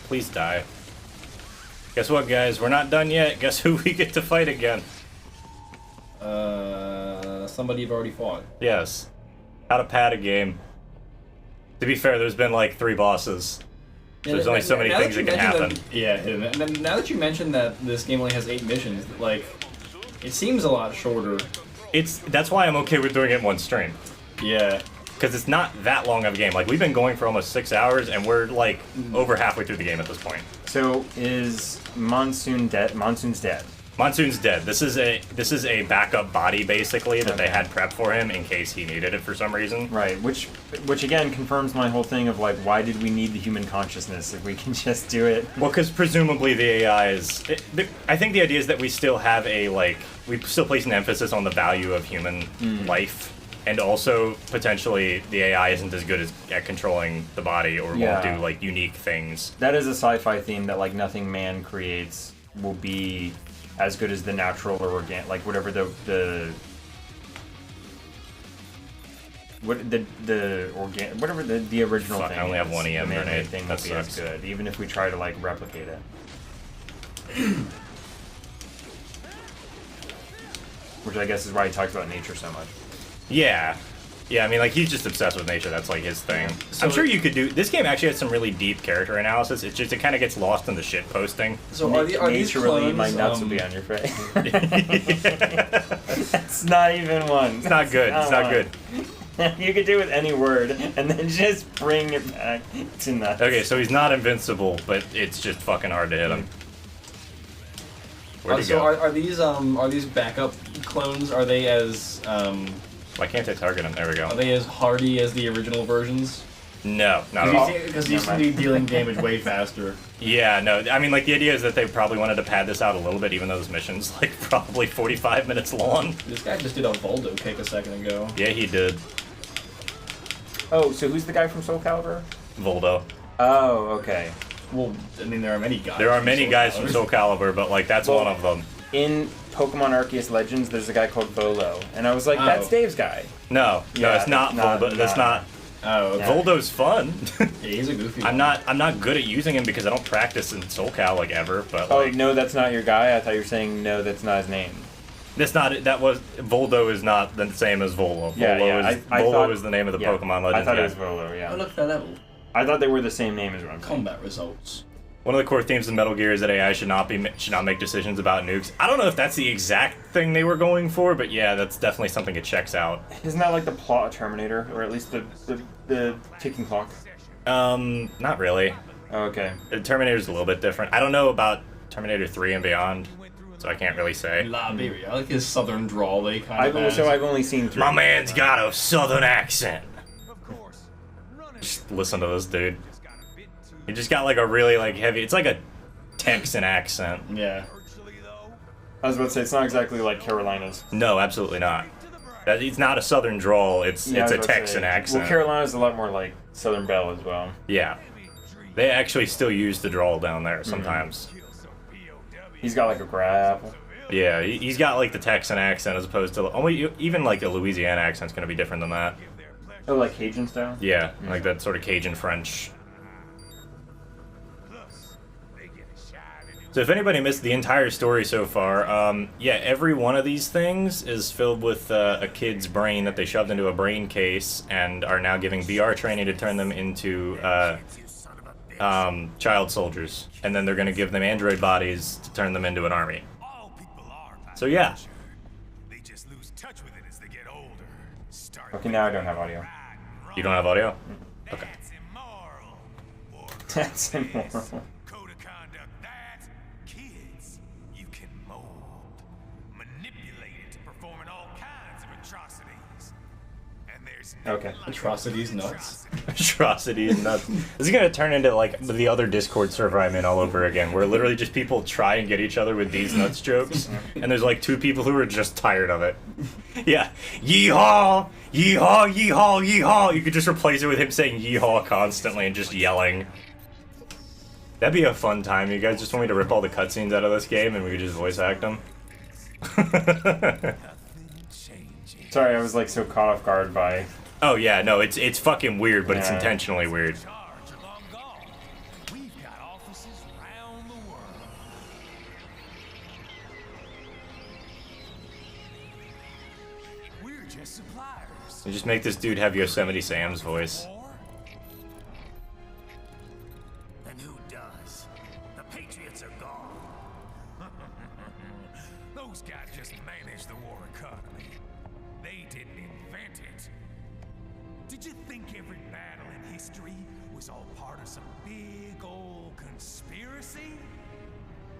Please die. Guess what, guys? We're not done yet. Guess who we get to fight again? Somebody you've already fought. Yes. How to pad a game. To be fair, there's been like 3 bosses. So there's only so many things that can happen. And then now that you mentioned that this game only has 8 missions, like, it seems a lot shorter. That's why I'm okay with doing it in one stream. Yeah. Because it's not that long of a game. Like, we've been going for almost 6 hours, and we're like over halfway through the game at this point. So is Monsoon dead? Monsoon's dead. Monsoon's dead. This is a backup body basically that they had prepped for him in case he needed it for some reason. Right, which again confirms my whole thing of like, why did we need the human consciousness if we can just do it? Well, because presumably the AI is. I think the idea is that we still have we still place an emphasis on the value of human life, and also potentially the AI isn't as good at controlling the body or won't do like unique things. That is a sci-fi theme that like nothing man creates will be as good as the natural or organic, like whatever the original Fuck, thing. I only have one EM the man-made grenade. thing That will be as sucks. good, even if we try to like replicate it. Which I guess is why he talks about nature so much. Yeah. Yeah, I mean, like, he's just obsessed with nature. That's, like, his thing. So I'm sure you could do... This game actually has some really deep character analysis. It's just, it kind of gets lost in the shit posting. So are these Naturally, clones, my nuts will be on your face. That's not even one. It's not good. It's not good. You could do it with any word, and then just bring it back to nuts. Okay, so he's not invincible, but it's just fucking hard to hit him. Where'd he so go? are these backup clones? Are they as Why can't I target him? There we go. Are they as hardy as the original versions? No, not at all. Because you seem to be dealing damage way faster. Yeah, no. I mean, like, the idea is that they probably wanted to pad this out a little bit, even though this mission's, like, probably 45 minutes long. This guy just did a Voldo kick a second ago. Yeah, he did. Oh, so who's the guy from Soul Calibur? Voldo. Oh, okay. Well, I mean, there are many guys. There are many guys from Soul Calibur, but, like, that's one of them. In Pokemon Arceus Legends, there's a guy called Volo, and I was like, that's Dave's guy. No, it's not Voldo. That's not. Oh, okay. Voldo's fun. Yeah, he's a goofy I'm not good at using him because I don't practice in Soul Cal like ever. But like, no, that's not your guy. I thought you were saying no, that's not his name. Voldo is not the same as Volo. Volo is the name of the Pokemon Legends. I thought it was Volo. Yeah. Oh, look at that level. I thought they were the same name as one. Combat results. One of the core themes of Metal Gear is that AI should not make decisions about nukes. I don't know if that's the exact thing they were going for, but yeah, that's definitely something it checks out. Isn't that like the plot of Terminator, or at least the ticking clock? Not really. Oh, okay. Terminator's a little bit different. I don't know about Terminator 3 and beyond, so I can't really say. La baby, I like his southern drawl. They kind of. I've only seen 3. My man's got a southern accent. Just listen to this dude. He just got like a really like heavy. It's like a Texan accent. Yeah. I was about to say it's not exactly like Carolina's. No, absolutely not. It's not a southern drawl. It's a Texan accent. Well, Carolina's a lot more like Southern Belle as well. Yeah. They actually still use the drawl down there sometimes. He's got like a grab. Yeah, he's got like the Texan accent as opposed to even like a Louisiana accent's gonna be different than that. Oh, like Cajun style? Yeah, like that sort of Cajun French. So if anybody missed the entire story so far, yeah, every one of these things is filled with a kid's brain that they shoved into a brain case and are now giving VR training to turn them into child soldiers. And then they're going to give them android bodies to turn them into an army. So yeah. Okay, now I don't have audio. You don't have audio? Okay. That's immoral. Okay. Atrocities nuts. Atrocities nuts. This is gonna turn into like the other Discord server I'm in all over again, where literally just people try and get each other with these nuts jokes, and there's like 2 people who are just tired of it. Yeah. Yeehaw! Yeehaw! Yeehaw! Yeehaw! You could just replace it with him saying yeehaw constantly and just yelling. That'd be a fun time. You guys just want me to rip all the cutscenes out of this game and we could just voice act them? Sorry, I was like so caught off guard by... Oh yeah, no, it's fucking weird, but it's intentionally weird. We're just suppliers. You just make this dude have Yosemite Sam's voice. And who does? The Patriots are gone. Those guys just manage the war economy. They didn't invent it. Did you think every battle in history was all part of some big old conspiracy?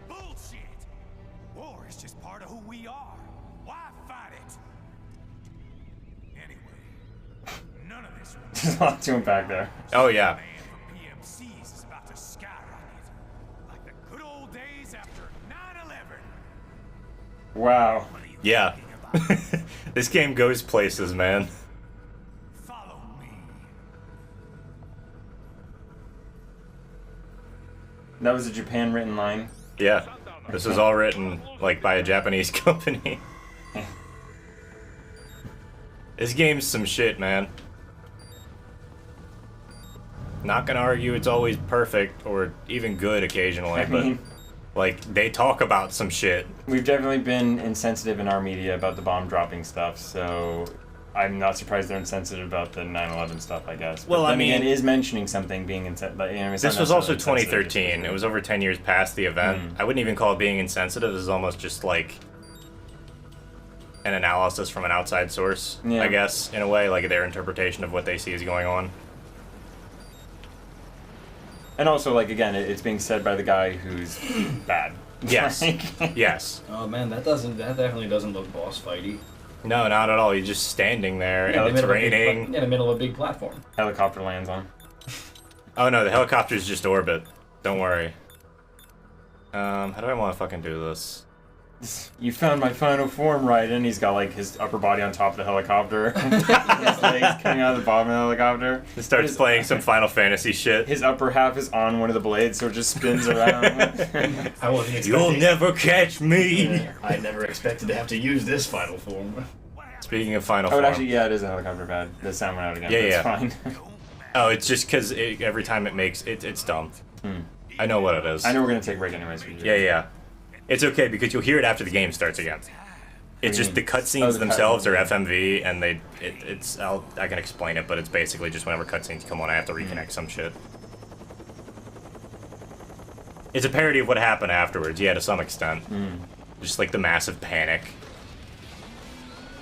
Bullshit! War is just part of who we are. Why fight it? Anyway, none of this. There's a lot to unpack there. Oh yeah. PMCs is about to skyrocket, like the good old days after 9/11. Wow. Yeah. This game goes places, man. Follow me. That was a Japan written line. Yeah. This is all written, like, by a Japanese company. This game's some shit, man. Not gonna argue it's always perfect, or even good occasionally, I mean, but, like, they talk about some shit. We've definitely been insensitive in our media about the bomb dropping stuff, so I'm not surprised they're insensitive about the 9/11 stuff, I guess. Well, but I mean, again, is mentioning something being insensitive. You know, this was also 2013. It was over 10 years past the event. I wouldn't even call it being insensitive. This is almost just like an analysis from an outside source, I guess, in a way, like their interpretation of what they see is going on. And also, like, again, it's being said by the guy who's bad. Yes. Yes. Oh man, that definitely doesn't look boss fighty. No, not at all. You're just standing there, and it's raining. In the middle of a big platform. Helicopter lands on. Oh no, the helicopter's just orbit. Don't worry. How do I want to fucking do this? You found my final form right, and he's got like his upper body on top of the helicopter, his legs coming out of the bottom of the helicopter. It starts playing some Final Fantasy shit. His upper half is on one of the blades, so it just spins around. I wasn't expecting. You'll never catch me. I never expected to have to use this final form. Speaking of final form. Actually, yeah, it is a helicopter pad. The sound went out again. Yeah, but it's fine. Oh, it's just because every time it makes it's dumb. I know what it is. I know we're gonna take a break anyways. Yeah. It's okay because you'll hear it after the game starts again. It's just the cutscenes themselves are FMV, and I can explain it, but it's basically just whenever cutscenes come on, I have to reconnect some shit. It's a parody of what happened afterwards, yeah, to some extent. Just like the massive panic.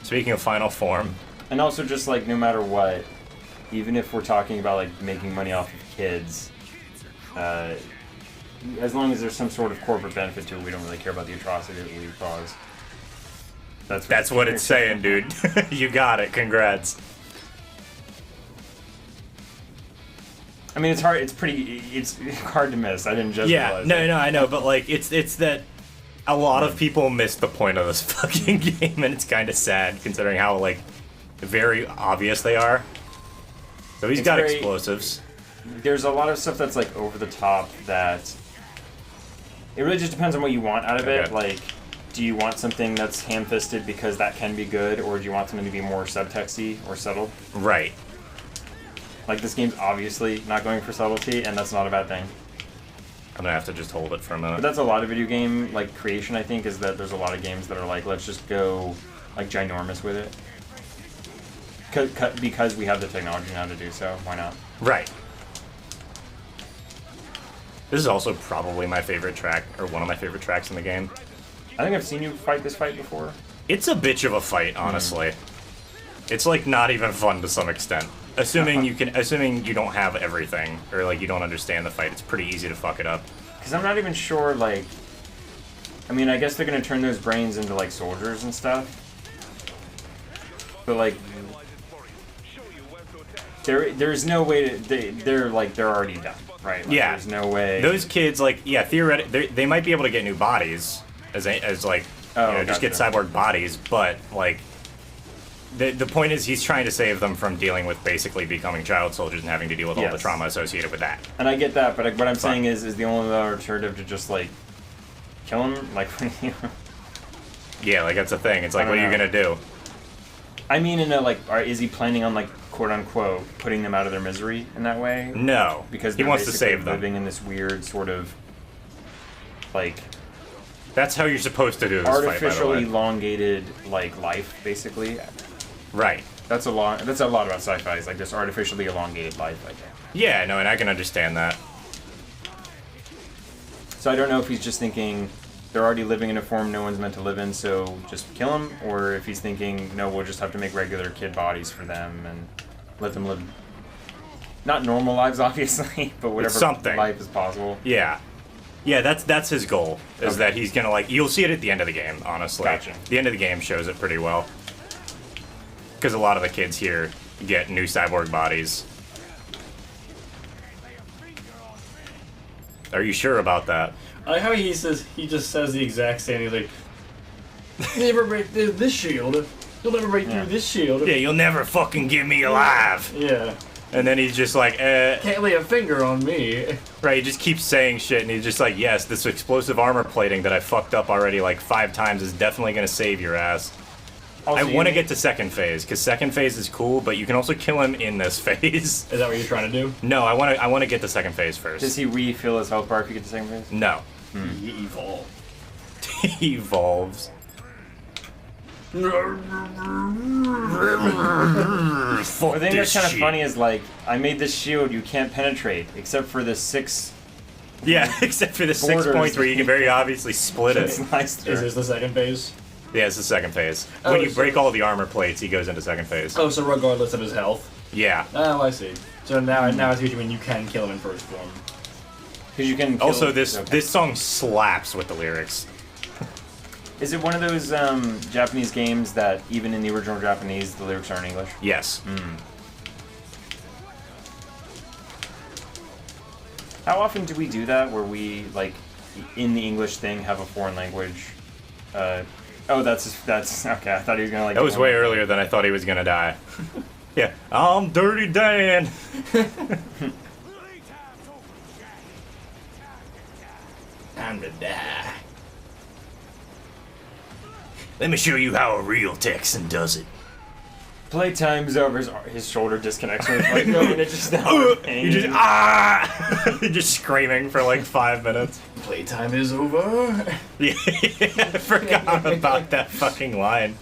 Speaking of final form. And also just like, no matter what, even if we're talking about like making money off of kids, as long as there's some sort of corporate benefit to it, we don't really care about the atrocity that we cause. That's what it's saying, dude. You got it. Congrats. I mean, it's hard. It's hard to miss. I didn't just realize no, I know, but like, it's that a lot of people miss the point of this fucking game, and it's kind of sad considering how like very obvious they are. So he's got explosives. There's a lot of stuff that's like over the top that. It really just depends on what you want out of it. Like, do you want something that's ham-fisted because that can be good, or do you want something to be more subtexty or subtle? Right. Like, this game's obviously not going for subtlety, and that's not a bad thing. I'm gonna have to just hold it for a minute. But that's a lot of video game like creation. I think is that there's a lot of games that are like, let's just go like ginormous with it. Because we have the technology now to do so. Why not? Right. This is also probably my favorite track, or one of my favorite tracks in the game. I think I've seen you fight this fight before. It's a bitch of a fight, honestly. It's like not even fun to some extent. Assuming you don't have everything, or like you don't understand the fight, it's pretty easy to fuck it up. Because I'm not even sure, like... I mean, I guess they're gonna turn those brains into, like, soldiers and stuff. But, like... There's no way to... They're already done, right? Like, yeah. There's no way... Those kids, like, yeah, theoretically, they might be able to get new bodies, as like, just get cyborg bodies, but, like... The point is he's trying to save them from dealing with basically becoming child soldiers and having to deal with all the trauma associated with that. And I get that, but what I'm saying is the only alternative to just, like, kill him? Like, yeah, like, that's the thing. It's like, what are you gonna do? I mean, in a, like, is he planning on, like, quote-unquote, putting them out of their misery in that way? No. Because he wants to save them. Living in this weird sort of, like... That's how you're supposed to do this artificial, fight, by the way. elongated, like, life, basically. Right. That's a lot about sci-fi, is like this artificially elongated life, I think. Yeah, no, and I can understand that. So I don't know if he's just thinking they're already living in a form no one's meant to live in, so just kill them, or if he's thinking, no, we'll just have to make regular kid bodies for them and let them live, not normal lives, obviously, but whatever life is possible. Yeah. Yeah, that's his goal, is that he's gonna, like, you'll see it at the end of the game, honestly. Gotcha. The end of the game shows it pretty well. Because a lot of the kids here get new cyborg bodies. Are you sure about that? I like how he just says the exact same. He's like, never break through this shield. You'll never break through this shield. Yeah, you'll never fucking get me alive. Yeah. And then he's just like, can't lay a finger on me. Right, he just keeps saying shit, and he's just like, yes, this explosive armor plating that I fucked up already like 5 times is definitely gonna save your ass. Also, I want to get to second phase, because second phase is cool, but you can also kill him in this phase. Is that what you're trying to do? No, I want to get to second phase first. Does he refill his health bar if you get to second phase? No. He evolved. He evolves. The thing that's kind of funny is, like, I made this shield you can't penetrate, except for the 6... Yeah, except for the 6 points where you can very obviously split it. Is this the second phase? Yeah, it's the second phase. When you break all the armor plates, he goes into second phase. Oh, so regardless of his health? Yeah. Oh, I see. So now I see what you mean. You can kill him in first form. Because you can. Also, this song slaps with the lyrics. Is it one of those Japanese games that even in the original Japanese the lyrics are in English? Yes. How often do we do that? Where we like in the English thing have a foreign language? Oh, that's okay. I thought he was gonna like. That was way earlier than I thought he was gonna die. Yeah, I'm Dirty Dan. Time to die. Let me show you how a real Texan does it. Playtime's over. His shoulder disconnects from his microphone and it just you just You're just screaming for like 5 minutes. Playtime is over. Yeah, I forgot about that fucking line.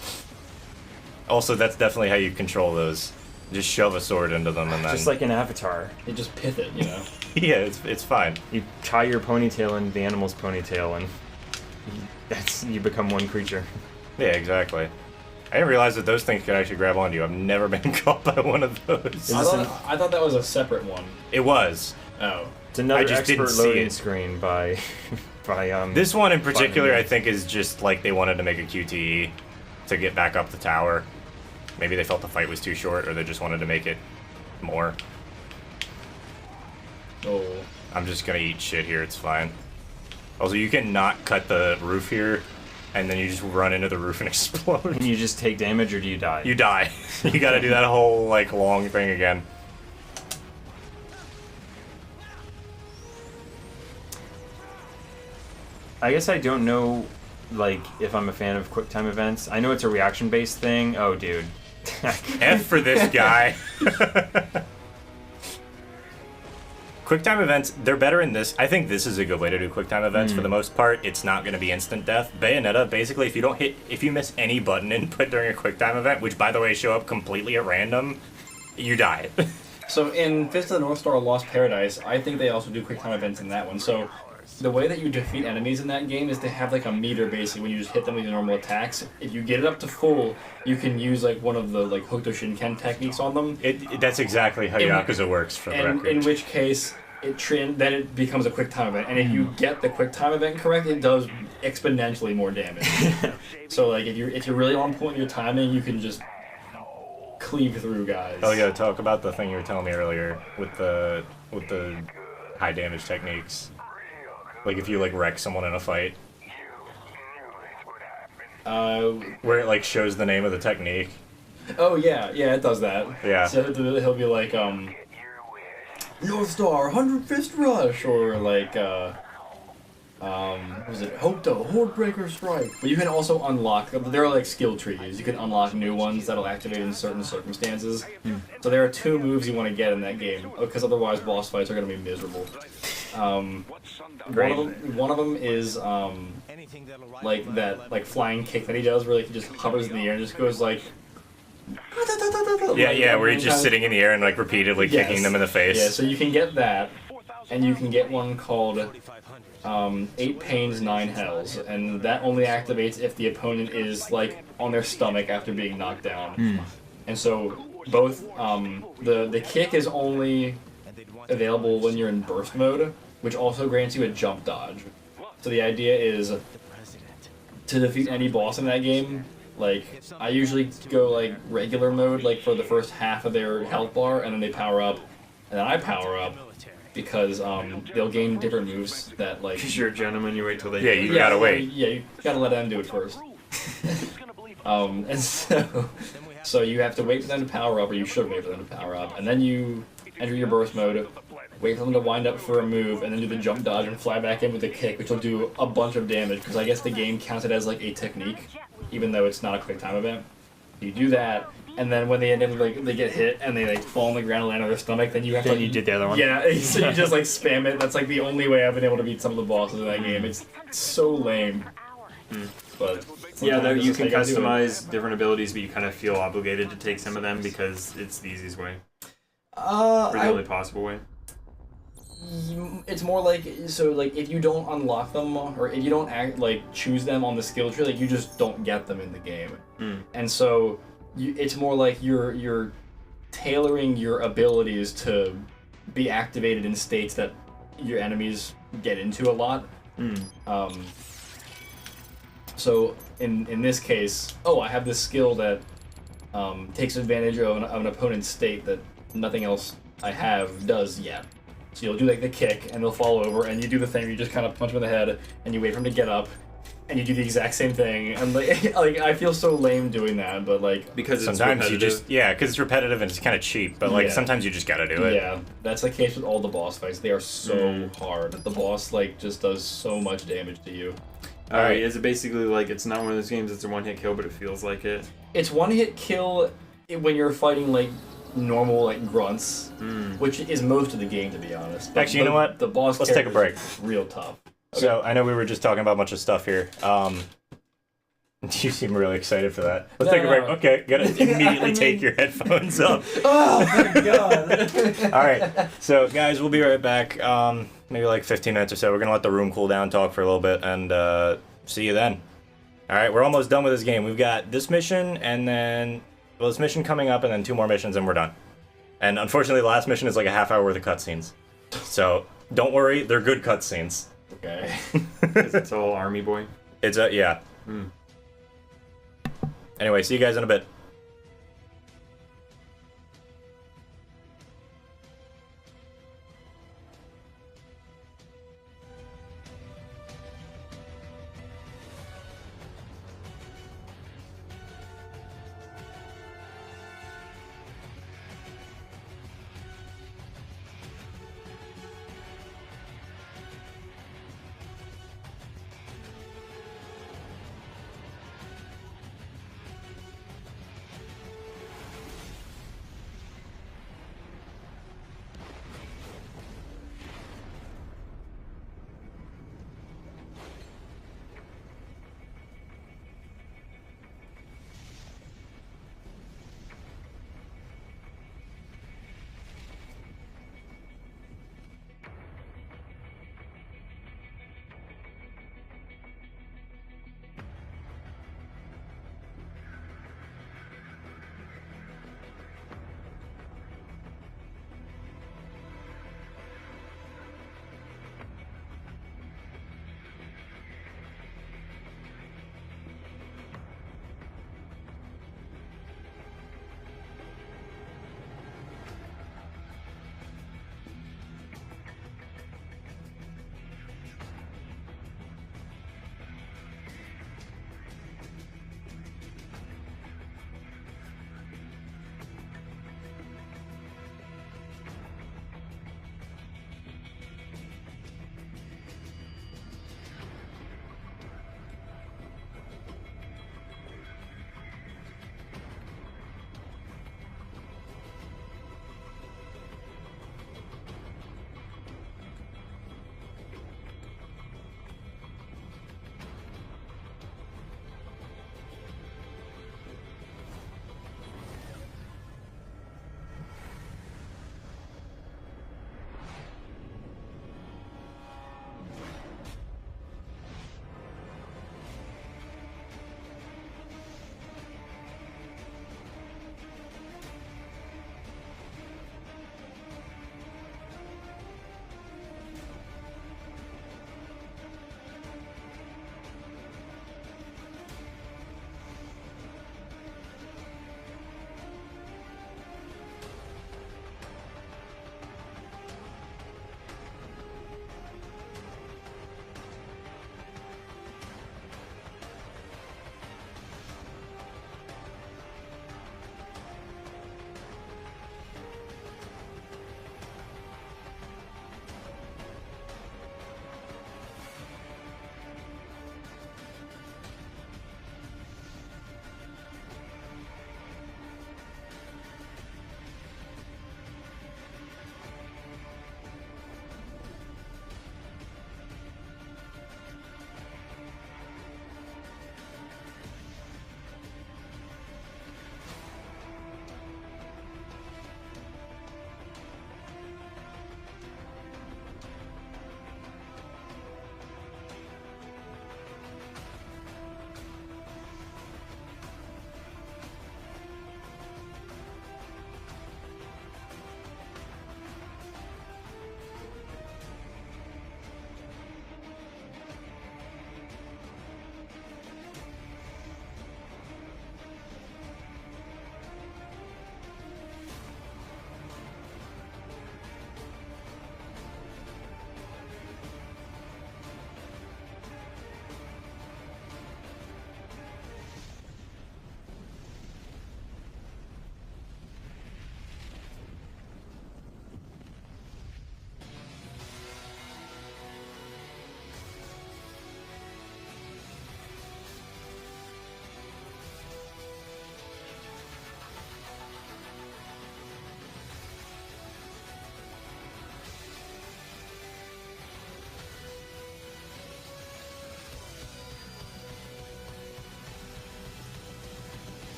Also, that's definitely how you control those. Just shove a sword into them and then... Just like an avatar. You just pith it, you know? Yeah, it's fine. You tie your ponytail in the animal's ponytail and you become one creature. Yeah, exactly. I didn't realize that those things could actually grab onto you. I've never been caught by one of those. I thought that was a separate one. It was. Oh. It's another expert loading screen by This one in particular, I think, is just like they wanted to make a QTE to get back up the tower. Maybe they felt the fight was too short, or they just wanted to make it more. Oh. I'm just gonna eat shit here, it's fine. Also, you can not cut the roof here, and then you just run into the roof and explode. And you just take damage, or do you die? You die. You gotta do that whole, like, long thing again. I guess I don't know, like, if I'm a fan of QuickTime events. I know it's a reaction-based thing. Oh, dude. F for this guy. QuickTime events, they're better in this. I think this is a good way to do QuickTime events for the most part. It's not going to be instant death. Bayonetta, basically, if you miss any button input during a QuickTime event, which by the way show up completely at random, you die. So in Fist of the North Star Lost Paradise, I think they also do QuickTime events in that one. So the way that you defeat enemies in that game is to have like a meter basically when you just hit them with your normal attacks. If you get it up to full, you can use like one of the like Hokuto Shinken techniques on them. That's exactly how Yakuza works for the record. In which case, then it becomes a QuickTime event. And if you get the QuickTime event correct, it does exponentially more damage. So like if you're really on point with your timing, you can just cleave through guys. Oh yeah, talk about the thing you were telling me earlier with the high damage techniques. Like if you like wreck someone in a fight. Where it like shows the name of the technique. Oh yeah, it does that. Yeah. So he'll be like, North Star, 100 Fist Rush, or like, what was it, Hokuto, Hordebreaker Strike. But you can also unlock, there are like skill trees, you can unlock new ones that'll activate in certain circumstances. So there are 2 moves you want to get in that game, because otherwise boss fights are going to be miserable. One of them is like that like flying kick that he does, where like he just hovers in the air and just goes like. Yeah, where he's just sitting in the air and like repeatedly kicking them in the face. Yeah, so you can get that, and you can get one called 8 Pains, 9 Hells, and that only activates if the opponent is like on their stomach after being knocked down. And so both the kick is only available when you're in burst mode, which also grants you a jump dodge. So the idea is to defeat any boss in that game, like I usually go like regular mode like for the first half of their health bar, and then they power up, and then I power up because they'll gain different moves that like. Because you're a gentleman, you wait till they. Yeah, you gotta wait. Yeah, you gotta let them do it first. And so you have to wait for them to power up, or you should wait for them to power up, and then you enter your burst mode, wait for them to wind up for a move, and then do the jump dodge and fly back in with a kick, which will do a bunch of damage, because I guess the game counts it as like a technique, even though it's not a quick time event. You do that, and then when they they get hit and they like fall on the ground and land on their stomach, then you have to. Then you did the other one. Yeah, so you just like spam it. That's like the only way I've been able to beat some of the bosses in that game. It's so lame. But yeah, though you can customize different abilities, but you kind of feel obligated to take some of them because it's the easiest way. Or the only possible way. It's more like, so like if you don't unlock them, or if you don't choose them on the skill tree, like you just don't get them in the game. And so it's more like you're tailoring your abilities to be activated in states that your enemies get into a lot. So in this case, I have this skill that takes advantage of an opponent's state that nothing else I have does yet. So you'll do like the kick, and they'll fall over, and you do the thing where you just kind of punch them in the head, and you wait for them to get up, and you do the exact same thing. And like I feel so lame doing that, but like because sometimes you just because it's repetitive and it's kind of cheap, but like sometimes you just gotta do it. Yeah, that's the case with all the boss fights. They are so hard. The boss like just does so much damage to you. Alright, is it basically like it's not one of those games that's a one-hit kill, but it feels like it? It's one-hit kill when you're fighting like normal like grunts, which is most of the game, to be honest. But actually, you know what? The boss. Let's take a break. Real tough. Okay. So I know we were just talking about a bunch of stuff here. You seem really excited for that. Let's take a break. Okay, gotta immediately take your headphones up. Oh my god! All right, so guys, we'll be right back. Maybe like 15 minutes or so. We're gonna let the room cool down, talk for a little bit, and see you then. All right, we're almost done with this game. We've got this mission, and then this mission coming up, and then 2 more missions, and we're done. And unfortunately, the last mission is like a half hour worth of cutscenes. So don't worry, they're good cutscenes. Okay. It's all army boy. It's yeah. Anyway, see you guys in a bit.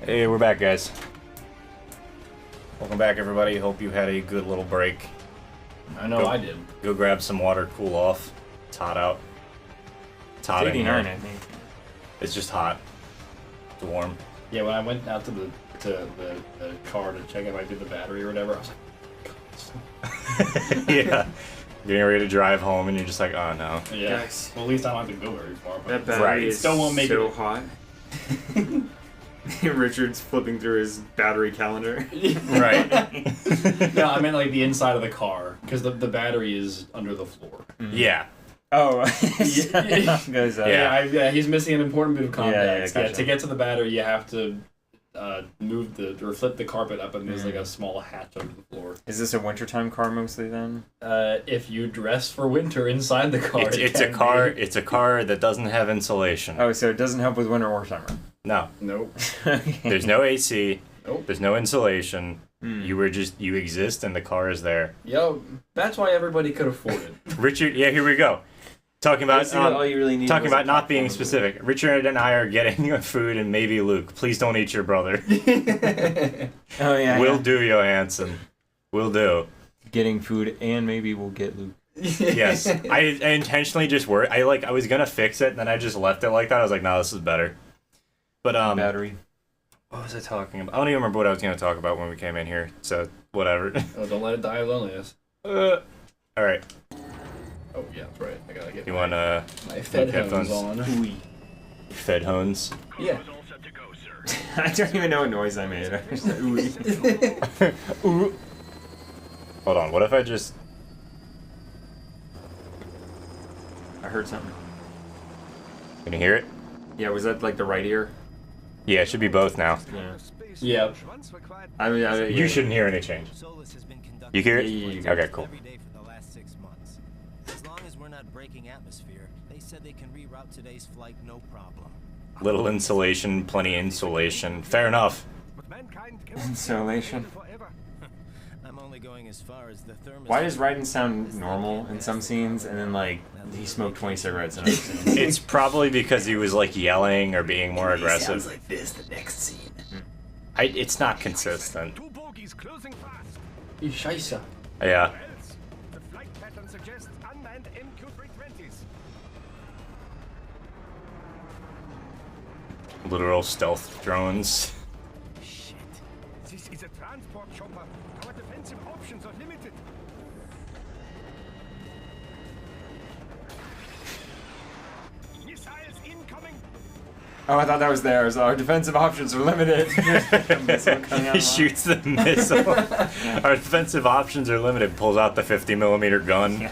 Hey, we're back, guys. Welcome back, everybody. Hope you had a good little break. I know I did. Go grab some water, cool off. It's hot out. It's hot in 89, here. I think. It's just hot. It's warm. Yeah, when I went out to the car to check if I did the battery or whatever, I was like, Yeah. Getting ready to drive home, and you're just like, oh no. yeah. Yes. Well, at least I don't have to go very far. That But battery Right. is Still won't make so it. hot. Richard's flipping through his battery calendar. Right. No, I meant like the inside of the car because the battery is under the floor. Yeah. Oh. Yeah, he's missing an important bit of context. gotcha. To get to the battery, you have to flip the carpet up, and there's like a small hatch under the floor. Is this a wintertime car mostly then? If you dress for winter inside the car, It's a car. It's a car that doesn't have insulation. Oh, so it doesn't help with winter or summer. No. Nope. There's no AC. Nope. There's no insulation. You exist, and the car is there. Yo, that's why everybody could afford it. Richard, yeah, here we go. Talking about Basically, all you really need talking was about a not being platform. specific. Richard and I are getting food, and maybe Luke. Please don't eat your brother. Oh yeah. Will do, Johansson. Will do. Getting food and maybe we'll get Luke. Yes, I intentionally just worked. I was gonna fix it, and then I just left it like that. I was like, no, this is better. But Battery. what was I talking about? I don't even remember what I was gonna talk about when we came in here. So whatever. Oh, don't let it die of loneliness. All right. Oh yeah, that's right. I gotta get You want my Fed headphones on. Fed hones? Yeah. I don't even know what noise I made. I just said, ooh. Ooh. Hold on. What if I just? I heard something. Can you hear it? Yeah, was that like the right ear? Yeah, it should be both now. Yeah. I mean, You shouldn't hear any change. You hear it? Yeah. Okay, cool. Every day for the last 6 months. As long as we're not breaking atmosphere, they said they can reroute today's flight no problem. Little insulation, plenty insulation. Fair enough. Insulation. I'm only going as far as the thermos. Why does Raiden sound normal in some scenes and then like he smoked 20 cigarettes in other scenes? It's probably because he was like yelling or being more aggressive. Sounds like this the next scene. It's not consistent. You scheisse. Yeah. The flight pattern suggests unmanned MQ-320s. Literal stealth drones. This is a transport chopper. Our defensive options are limited. Missiles incoming. Oh, I thought that was theirs. Our defensive options are limited. A missile coming out He of shoots the missile. Our defensive options are limited. Pulls out the 50mm gun.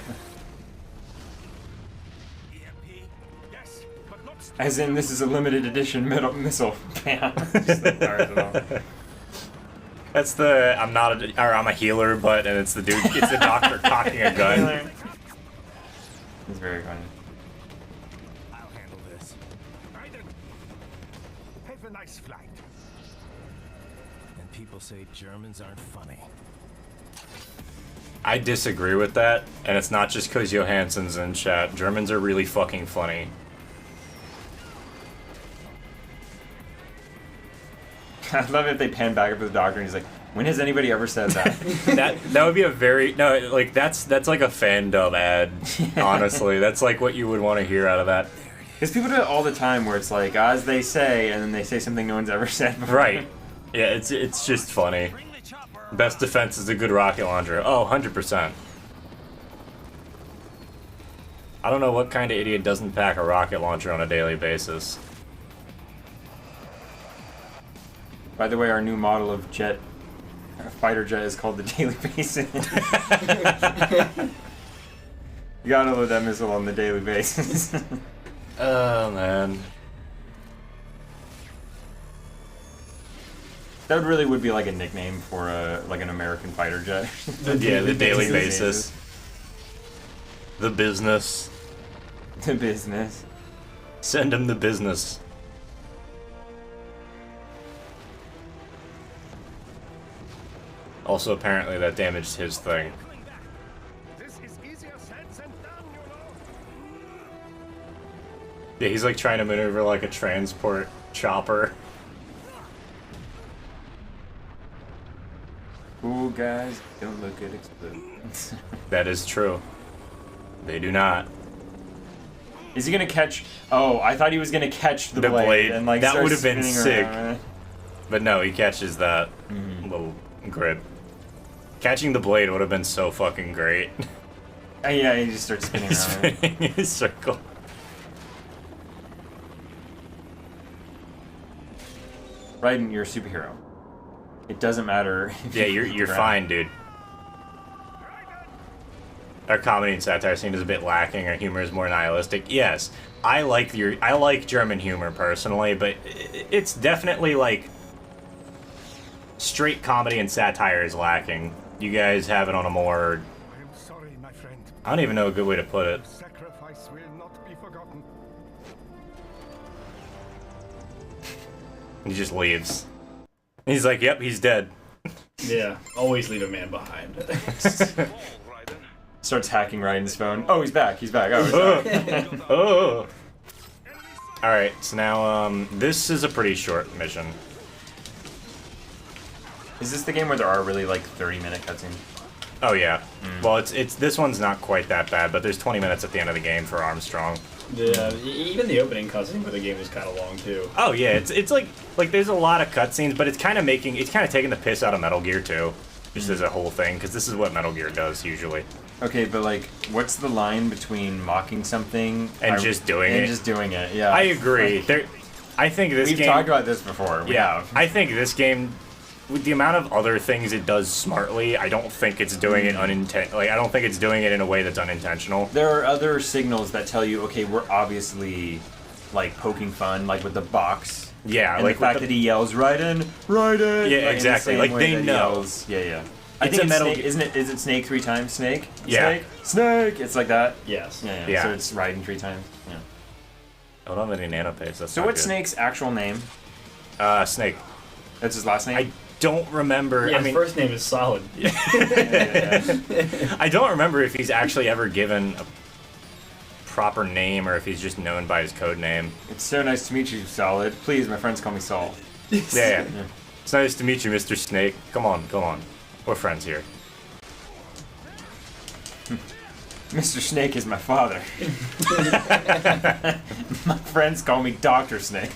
As in, this is a limited edition missile. Bam. Just like fires it off. That's the I'm a healer, but and it's the dude. It's the doctor cocking a gun. It's very funny. I'll handle this. Raiden, have a nice flight. And people say Germans aren't funny. I disagree with that, and it's not just because Johansson's in chat. Germans are really fucking funny. I love it if they pan back up to the doctor and he's like, when has anybody ever said that? that would be a very like that's like a fan dub ad. Honestly, that's like what you would want to hear out of that. Because people do it all the time where it's like, as they say, and then they say something no one's ever said before. Right. Yeah, it's just funny. Best defense is a good rocket launcher. Oh, 100%. I don't know what kind of idiot doesn't pack a rocket launcher on a daily basis. By the way, our new model of fighter jet is called the Daily Basin. You gotta load that missile on the daily basis. Oh, man. That really would be like a nickname for like an American fighter jet. Yeah, the daily basis. The business. The business. Send him the business. Also, apparently that damaged his thing. This is easier said than done, you know. Yeah, he's like trying to maneuver like a transport chopper. Cool guys don't look at explosions. That is true. They do not. Is he gonna catch? Oh, I thought he was gonna catch the blade and like that start would have been spinning sick. around. But no, he catches that little grip. Catching the blade would have been so fucking great. Yeah, he just starts spinning He's around. spinning in a circle. Raiden, you're a superhero. It doesn't matter. Yeah, you're fine, dude. Our comedy and satire scene is a bit lacking. Our humor is more nihilistic. Yes, I like German humor personally, but it's definitely like straight comedy and satire is lacking. You guys have it on a more. I am sorry, my friend. I don't even know a good way to put it. Sacrifice will not be forgotten. He just leaves. He's like, "Yep, he's dead." Yeah, always leave a man behind. Starts hacking Raiden's phone. Oh, he's back. He's back. Oh, he's back. Oh. All right, so now this is a pretty short mission. Is this the game where there are really like 30-minute cutscenes? Oh yeah. Well, it's this one's not quite that bad, but there's 20 minutes at the end of the game for Armstrong. Yeah, even the opening cutscene for the game is kind of long too. Oh yeah, it's like there's a lot of cutscenes, but it's kind of taking the piss out of Metal Gear too, just as a whole thing, because this is what Metal Gear does usually. Okay, but like, what's the line between mocking something and just doing it? And just doing it, yeah. I agree. I think this game. We've talked about this before. I think this game, with the amount of other things it does smartly, I don't think it's doing it I don't think it's doing it in a way that's unintentional. There are other signals that tell you, okay, we're obviously like poking fun, like with the box. Yeah, and like the fact that he yells Raiden. Yeah, like, exactly. The like they know. Yells, yeah. I think it's Snake, isn't it? Is it Snake 3 times? Snake? Yeah. Snake. It's like that. Yes. Yeah. So it's Raiden 3 times. Yeah. I don't have any nanopates. That's so what's Snake's actual name? Snake. That's his last name. I don't remember. Yeah, I mean, his first name is Solid. I don't remember if he's actually ever given a proper name or if he's just known by his code name. It's so nice to meet you, Solid. Please, my friends call me Saul. Yeah. It's nice to meet you, Mr. Snake. Come on. We're friends here. Mr. Snake is my father. My friends call me Dr. Snake.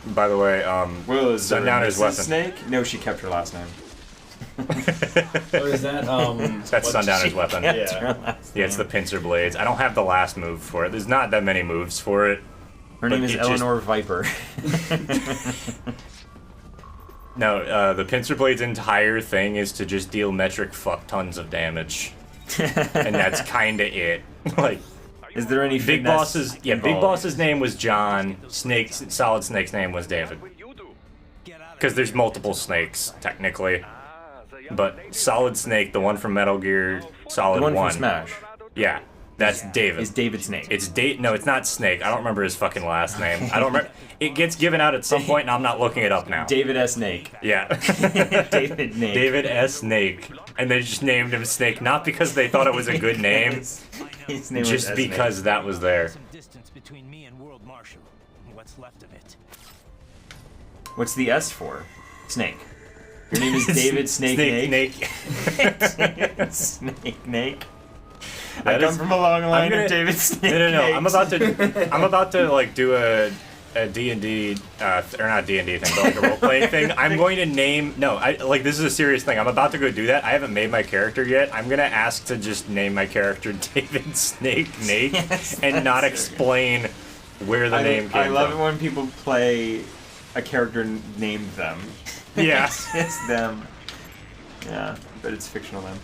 By the way, Will is Sundowner's weapon. Snake? No, she kept her last name. What is that? That's Sundowner's weapon. Yeah. It's the pincer blades. I don't have the last move for it. There's not that many moves for it. Her name is Eleanor Viper. No, the pincer blade's entire thing is to just deal metric fuck tons of damage, and that's kind of it. Like, is there any Big Boss's? Yeah, Big Boss's name was John. Solid Snake's name was David. Because there's multiple Snakes technically, but Solid Snake, the one from Metal Gear Solid 1, from Smash. Yeah, that's David. Is David Snake? It's No, it's not Snake. I don't remember his fucking last name. I don't remember. It gets given out at some point, and I'm not looking it up now. David S. Snake. Yeah. David Snake. David S. Snake. And they just named him Snake, not because they thought it was a good name, His name just was because that was there. Some distance between me and World Marshal. What's left of it. What's the S for? Snake. Your name is David Snake Nake? Snake Nake. I come from a long line of David Snake. No. I'm about to like do a D&D or not D&D thing, but like a role playing thing. I'm going to name this is a serious thing. I'm about to go do that. I haven't made my character yet. I'm gonna ask to just name my character David Snake Nake and not explain where the name came from. I love it when people play a character named them. Yeah. It's them. Yeah, but it's fictional then.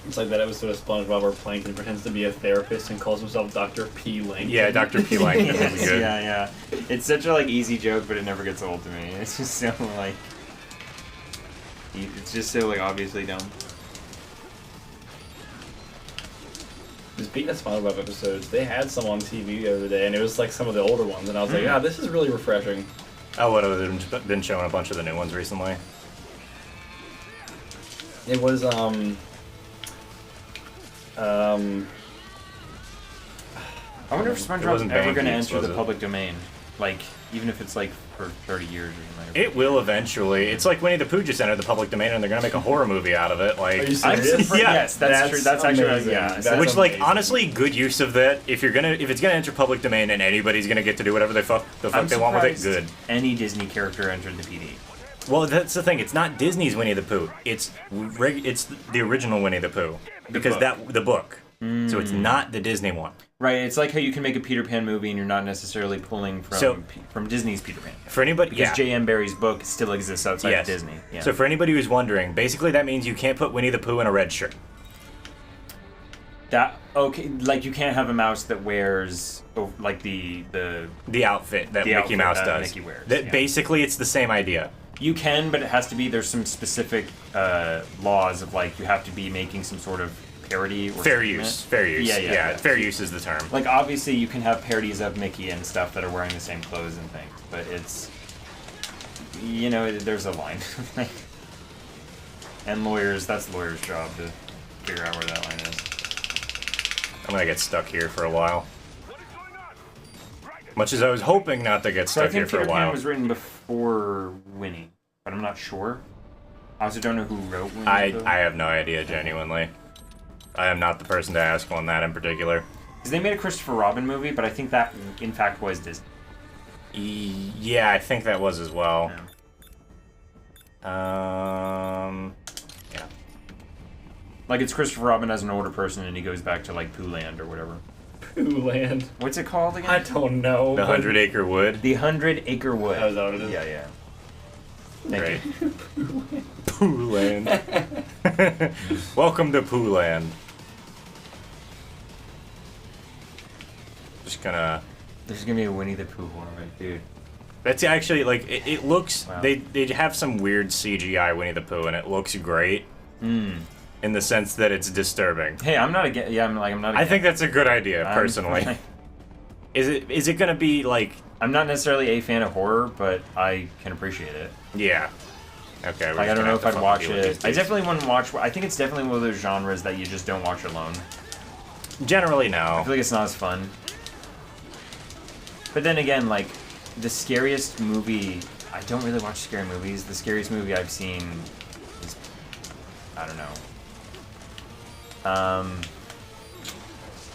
It's like that episode of SpongeBob where Plankton pretends to be a therapist and calls himself Dr. P. Langton. Yeah, Dr. P. Langton is good. Yeah. It's such a easy joke, but it never gets old to me. It's just so it's just so obviously dumb. Speaking of SpongeBob episodes, they had some on TV the other day, and it was some of the older ones, and I was like, this is really refreshing. Oh, what have they been showing a bunch of the new ones recently? It was I wonder if SpongeBob's wasn't ever Bang going to Geeks, enter was the it? public domain. Like, even if it's like for 30 years or something. It will eventually. It's like Winnie the Pooh just entered the public domain, and they're gonna make a horror movie out of it. Like, Are you I'm serious? surprised- Yeah. Yes, that's true. That's actually amazing. yeah. That's which, like, amazing. honestly, good use of that. If it's gonna enter public domain and anybody's gonna get to do whatever the fuck I'm they want with it, surprised good. Any Disney character entered the PD. Well, that's the thing. It's not Disney's Winnie the Pooh. It's the original Winnie the Pooh because the book. So it's not the Disney one. Right, it's like how you can make a Peter Pan movie and you're not necessarily pulling from Disney's Peter Pan. For anybody, because J.M. Barrie's book still exists outside of Disney. Yeah. So for anybody who's wondering, basically that means you can't put Winnie the Pooh in a red shirt. Like you can't have a mouse that wears like the outfit that Mickey Mouse does. Mickey wears. Basically, it's the same idea. You can, but it has to be. There's some specific laws of like you have to be making some sort of parody or fair use. Yeah. Fair use is the term. Like obviously you can have parodies of Mickey and stuff that are wearing the same clothes and things, but it's there's a line. And that's lawyers' job to figure out where that line is. I'm gonna get stuck here for a while. Much as I was hoping not to get stuck here for a Peter while. Pan was written before Winnie, but I'm not sure. I also don't know who wrote Winnie. I have no idea, genuinely. I am not the person to ask on that in particular. Because they made a Christopher Robin movie, but I think that, in fact, was Disney. Yeah, I think that was as well. Yeah. Like, it's Christopher Robin as an older person, and he goes back to, like, Pooh Land or whatever. Pooh Land? What's it called again? I don't know. The 100 Acre Wood? The 100 Acre Wood. Oh, is that what it is? Yeah. Great. Pooh Land. Welcome to Pooh Land. Just gonna... There's gonna be a Winnie the Pooh horror, dude. That's actually, like, it looks... Wow. They have some weird CGI Winnie the Pooh, and it looks great. In the sense that it's disturbing. Hey, I'm not against... Yeah, I'm not against. I think that's a good idea, personally. Is it gonna be, like... I'm not necessarily a fan of horror, but I can appreciate it. Yeah. Okay. Like, I don't know if I'd watch it. I definitely wouldn't watch... I think it's definitely one of those genres that you just don't watch alone. Generally, no. I feel like it's not as fun. But then again, like, the scariest movie... I don't really watch scary movies. The scariest movie I've seen is... I don't know.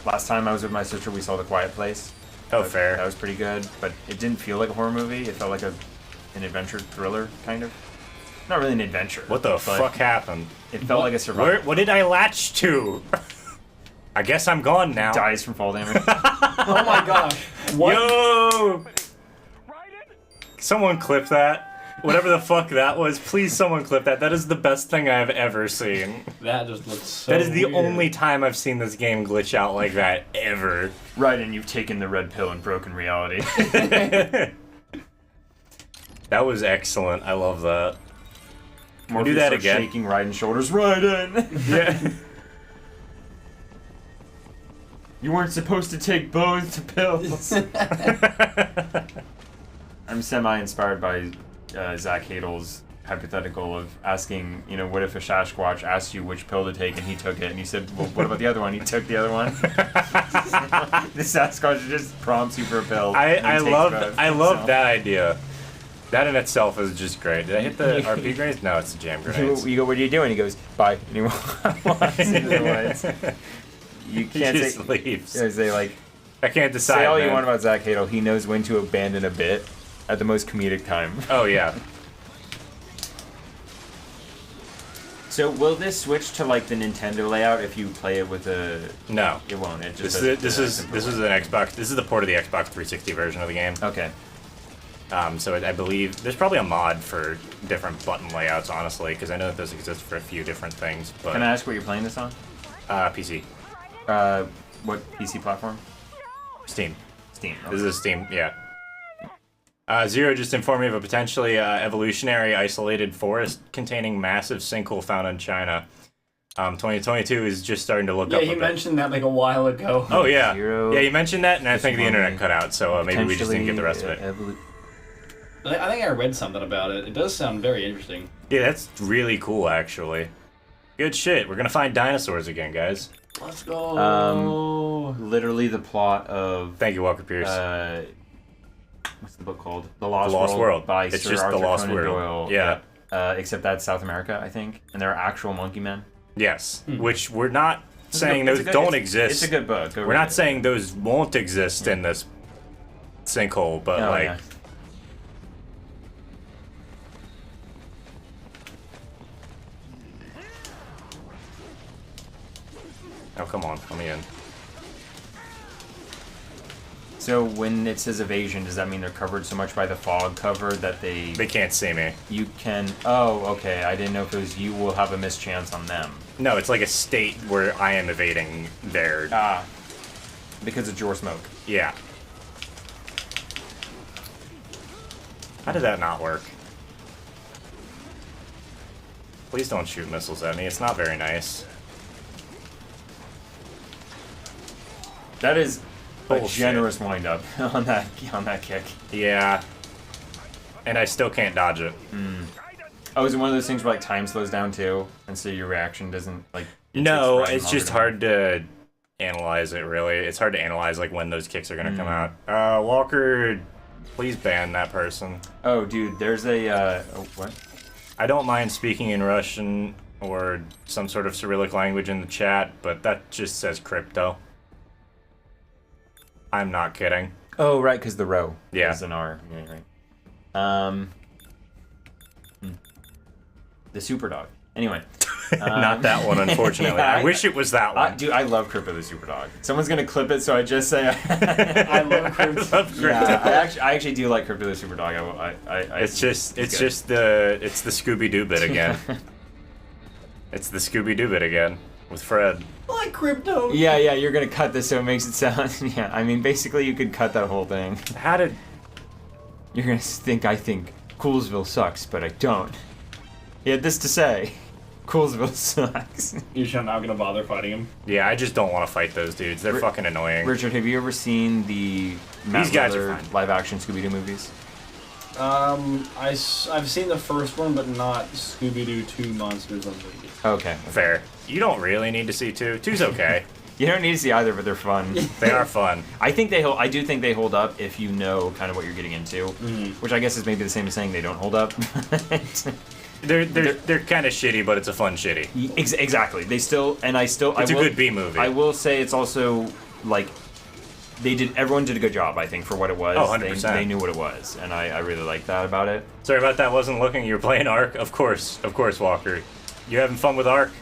Last time I was with my sister, we saw The Quiet Place. Oh, fair. That was pretty good, but it didn't feel like a horror movie. It felt like an adventure thriller, kind of. Not really an adventure. What the fuck happened? It felt like a survival. What did I latch to? I guess I'm gone now. Dies from fall damage. Oh my gosh. What? Yo! Someone clip that. Whatever the fuck that was, please someone clip that. That is the best thing I've ever seen. That just looks so That is the weird. only time I've seen this game glitch out like that, ever. Right, and you've taken the red pill and broken reality. That was excellent. I love that. We'll do Morpheus that starts again. shaking Raiden's shoulders. Raiden! Yeah. You weren't supposed to take both pills. I'm semi-inspired by Zach Hadel's hypothetical of asking, what if a Sasquatch asked you which pill to take and he took it, and you said, well, what about the other one? He took the other one. The Sasquatch just prompts you for a pill. I love that idea. That in itself is just great. Did I hit the RP grenades? No, it's the jam grenades. You go, what are you doing? He goes, bye. And he walks into the woods. You can't He just leaves. Say like, I can't decide. Say all man. you want about Zach Hadel. He knows when to abandon a bit at the most comedic time. Oh yeah. So will this switch to like the Nintendo layout if you play it with a? No, it won't. It just this is an Xbox. This is the port of the Xbox 360 version of the game. Okay. So I believe there's probably a mod for different button layouts, honestly, because I know that those exist for a few different things. But can I ask what you're playing this on? PC. What PC platform? Steam. Steam. Okay. This is Steam. Yeah. Zero just informed me of a potentially evolutionary isolated forest containing massive sinkhole found in China. 2022 is just starting to look up. Yeah, he mentioned that like a while ago. Oh yeah, Zero yeah, he mentioned that, and I think the internet cut out, so maybe we just didn't get the rest of it. I think I read something about it. It does sound very interesting. Yeah, that's really cool, actually. Good shit. We're gonna find dinosaurs again, guys. Let's go. Literally the plot of... Thank you, Walker Pierce. What's the book called? The Lost World. By It's Sir just Arthur The Lost Conan World. Doyle. Yeah. Except that's South America, I think. And there are actual monkey men. Yes. Which we're not saying those don't exist. It's a good book. We're not saying those won't exist in this sinkhole, but Oh, like... yeah. Oh, come on. Let me in. So when it says evasion, does that mean they're covered so much by the fog cover that they can't see me? You can... Oh, okay. I didn't know if it was you will have a mischance on them. No, it's like a state where I am evading their... Because of Jor Smoke. Yeah. How did that not work? Please don't shoot missiles at me. It's not very nice. That is a Bullshit. generous windup on that kick. Yeah. And I still can't dodge it. Oh, is it one of those things where like time slows down too, and so your reaction doesn't like? No, it's just hard to analyze it. Really, it's hard to analyze like when those kicks are gonna come out. Walker, please ban that person. Oh, dude, there's a what? I don't mind speaking in Russian or some sort of Cyrillic language in the chat, but that just says crypto. I'm not kidding. Oh, right, because the row is an R. Yeah, right. The super dog. Anyway. Not that one, unfortunately. Yeah, I wish it was that one. Dude, I love Crypto the Super Dog. Someone's gonna clip it, so I just say I love Crypto. Yeah, I actually do like Crypto the Super Dog. It's the Scooby Doo bit again. It's the Scooby Doo bit again with Fred. Like Crypto. Yeah, you're gonna cut this so it makes it sound. Yeah, I mean, basically, you could cut that whole thing. How did? You're gonna think I think Coolsville sucks, but I don't. He had this to say. Coolsville sucks. You're just not gonna bother fighting him? Yeah, I just don't want to fight those dudes. They're fucking annoying. Richard, have you ever seen the These guys are fine. live-action Scooby-Doo movies? I've seen the first one, but not Scooby-Doo 2 Monsters Unleashed. Okay. Fair. You don't really need to see 2. 2's okay. You don't need to see either, but they're fun. They are fun. I do think they hold up if you know kind of what you're getting into, which I guess is maybe the same as saying they don't hold up. They're kind of shitty, but it's a fun shitty. Exactly. It's a good B movie. I will say it's also like everyone did a good job, I think, for what it was. Oh, 100%. They knew what it was, and I really like that about it. Sorry about that. Wasn't looking. You were playing Ark, of course, Walker. You having fun with Ark?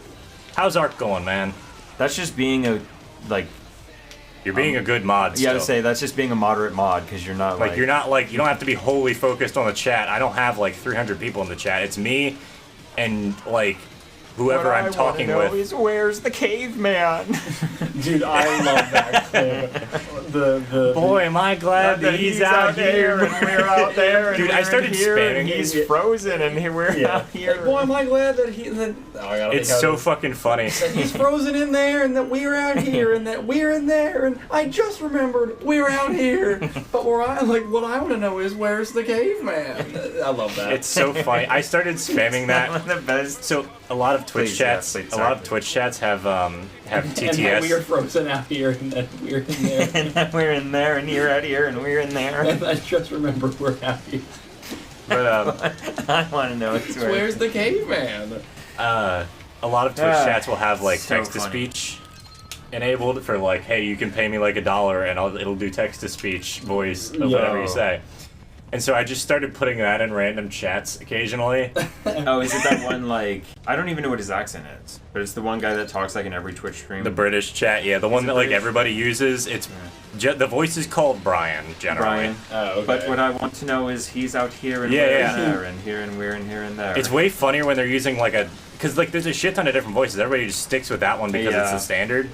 How's Ark going, man? That's just being You're being a good mod. Yeah, I would say that's just being a moderate mod because you're not you're not you don't have to be wholly focused on the chat. I don't have 300 people in the chat. It's me and whoever I'm talking with. Is where's the caveman? Dude, I love that clip. Boy, am I glad that he's out here and we're out there. And dude, I started spamming. He's frozen and we're out here. Like, boy, am I glad that it's so fucking funny. That he's frozen in there, and that we're out here, and that we're in there, and I just remembered we're out here. But what I want to know is where's the caveman? I love that. It's so funny. I started spamming that. One of the best. So a lot of Twitch chats, a lot of Twitch chats have TTS. And then we are frozen out here, and then we're in there, and then we're in there, and you're out here, and we're in there. And I just remembered we're out here. But I want to know where's the caveman? A lot of Twitch chats will have text to speech enabled for hey, you can pay me $1 and it'll do text to speech voice of whatever you say. And so I just started putting that in random chats occasionally. Oh, is it that one I don't even know what his accent is, but it's the one guy that talks in every Twitch stream. The British chat, yeah, the one that everybody uses. It's the voice is called Brian generally. Brian. Oh, okay. But what I want to know is he's out here and we're in there and here and we're in here and there. It's way funnier when they're using because there's a shit ton of different voices. Everybody just sticks with that one because it's the standard.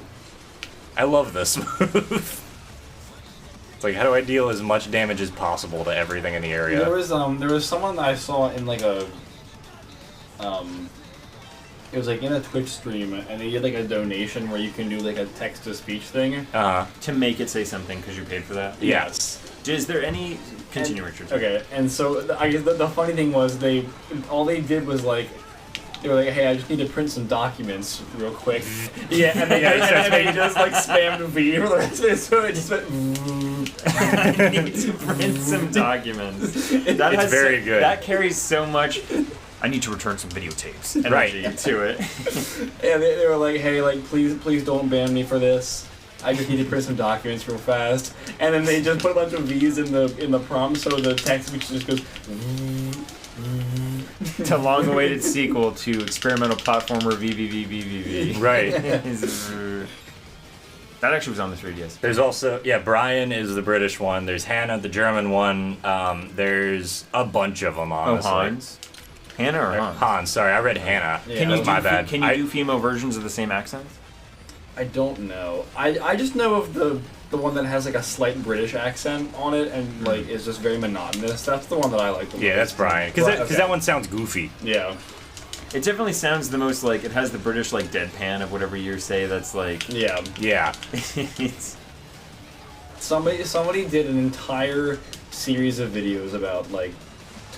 I love this move. It's how do I deal as much damage as possible to everything in the area? There was someone that I saw in it was in a Twitch stream, and they did a donation where you can do a text to speech thing. To make it say something because you paid for that. Yes. Is there any continue, Richard? Okay, and so I guess the funny thing was all they did was They were like, "Hey, I just need to print some documents real quick." Yeah, and they just like spammed V for the rest of it, so it just went. I need to print some documents. It's very good. That carries so much. I need to return some videotapes. Energy to it. And they were like, "Hey, like, please don't ban me for this. I just need to print some documents real fast." And then they just put a bunch of V's in the prompt, so the text which just goes. The long-awaited sequel to experimental platformer VVVVVV. Right. That actually was on the 3DS. There's also, Brian is the British one. There's Hannah, the German one. There's a bunch of them, honestly. Hans? Hannah or Hans? Hans, sorry. I read Hannah. Yeah, My bad. Can you do female versions of the same accents? I don't know. I just know of the one that has like a slight British accent on it and like is just very monotonous. That's the one that I like the most. Yeah, that's Brian. Because that one sounds goofy. Yeah. It definitely sounds the most like, it has the British like deadpan of whatever you say that's like... Yeah. Yeah. It's... Somebody did an entire series of videos about like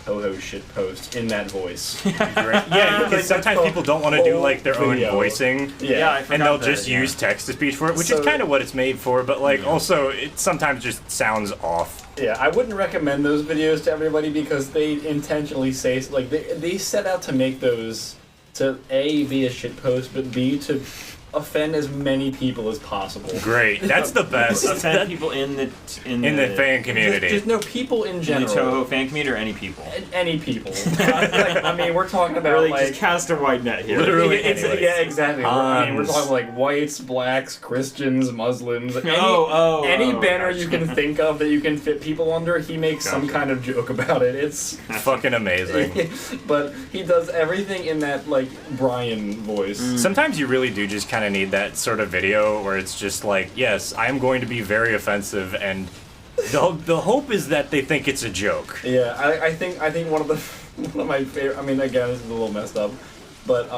Toho shit posts in that voice. Yeah, because sometimes people don't want to do like their own voicing. Yeah, and they'll just use text to speech for it, which is kind of what it's made for. But like, also, it sometimes just sounds off. Yeah, I wouldn't recommend those videos to everybody because they intentionally say like they set out to make those to A, be a shit post, but B, to offend as many people as possible. Great, that's the best. Offend people in the fan community. Just no people in general. In the Toho fan community or any people? Any people. I mean, we're talking about really like just cast a wide net here. Literally, yeah, exactly. I mean, we're talking like whites, blacks, Christians, Muslims. Any banner you can think of that you can fit people under, he makes some kind of joke about it. It's fucking amazing. But he does everything in that like Brian voice. Sometimes you really do just kind of need that sort of video where it's just like, yes, I'm going to be very offensive, and the hope is that they think it's a joke. Yeah, I think one of my favorite. I mean, again, this is a little messed up, but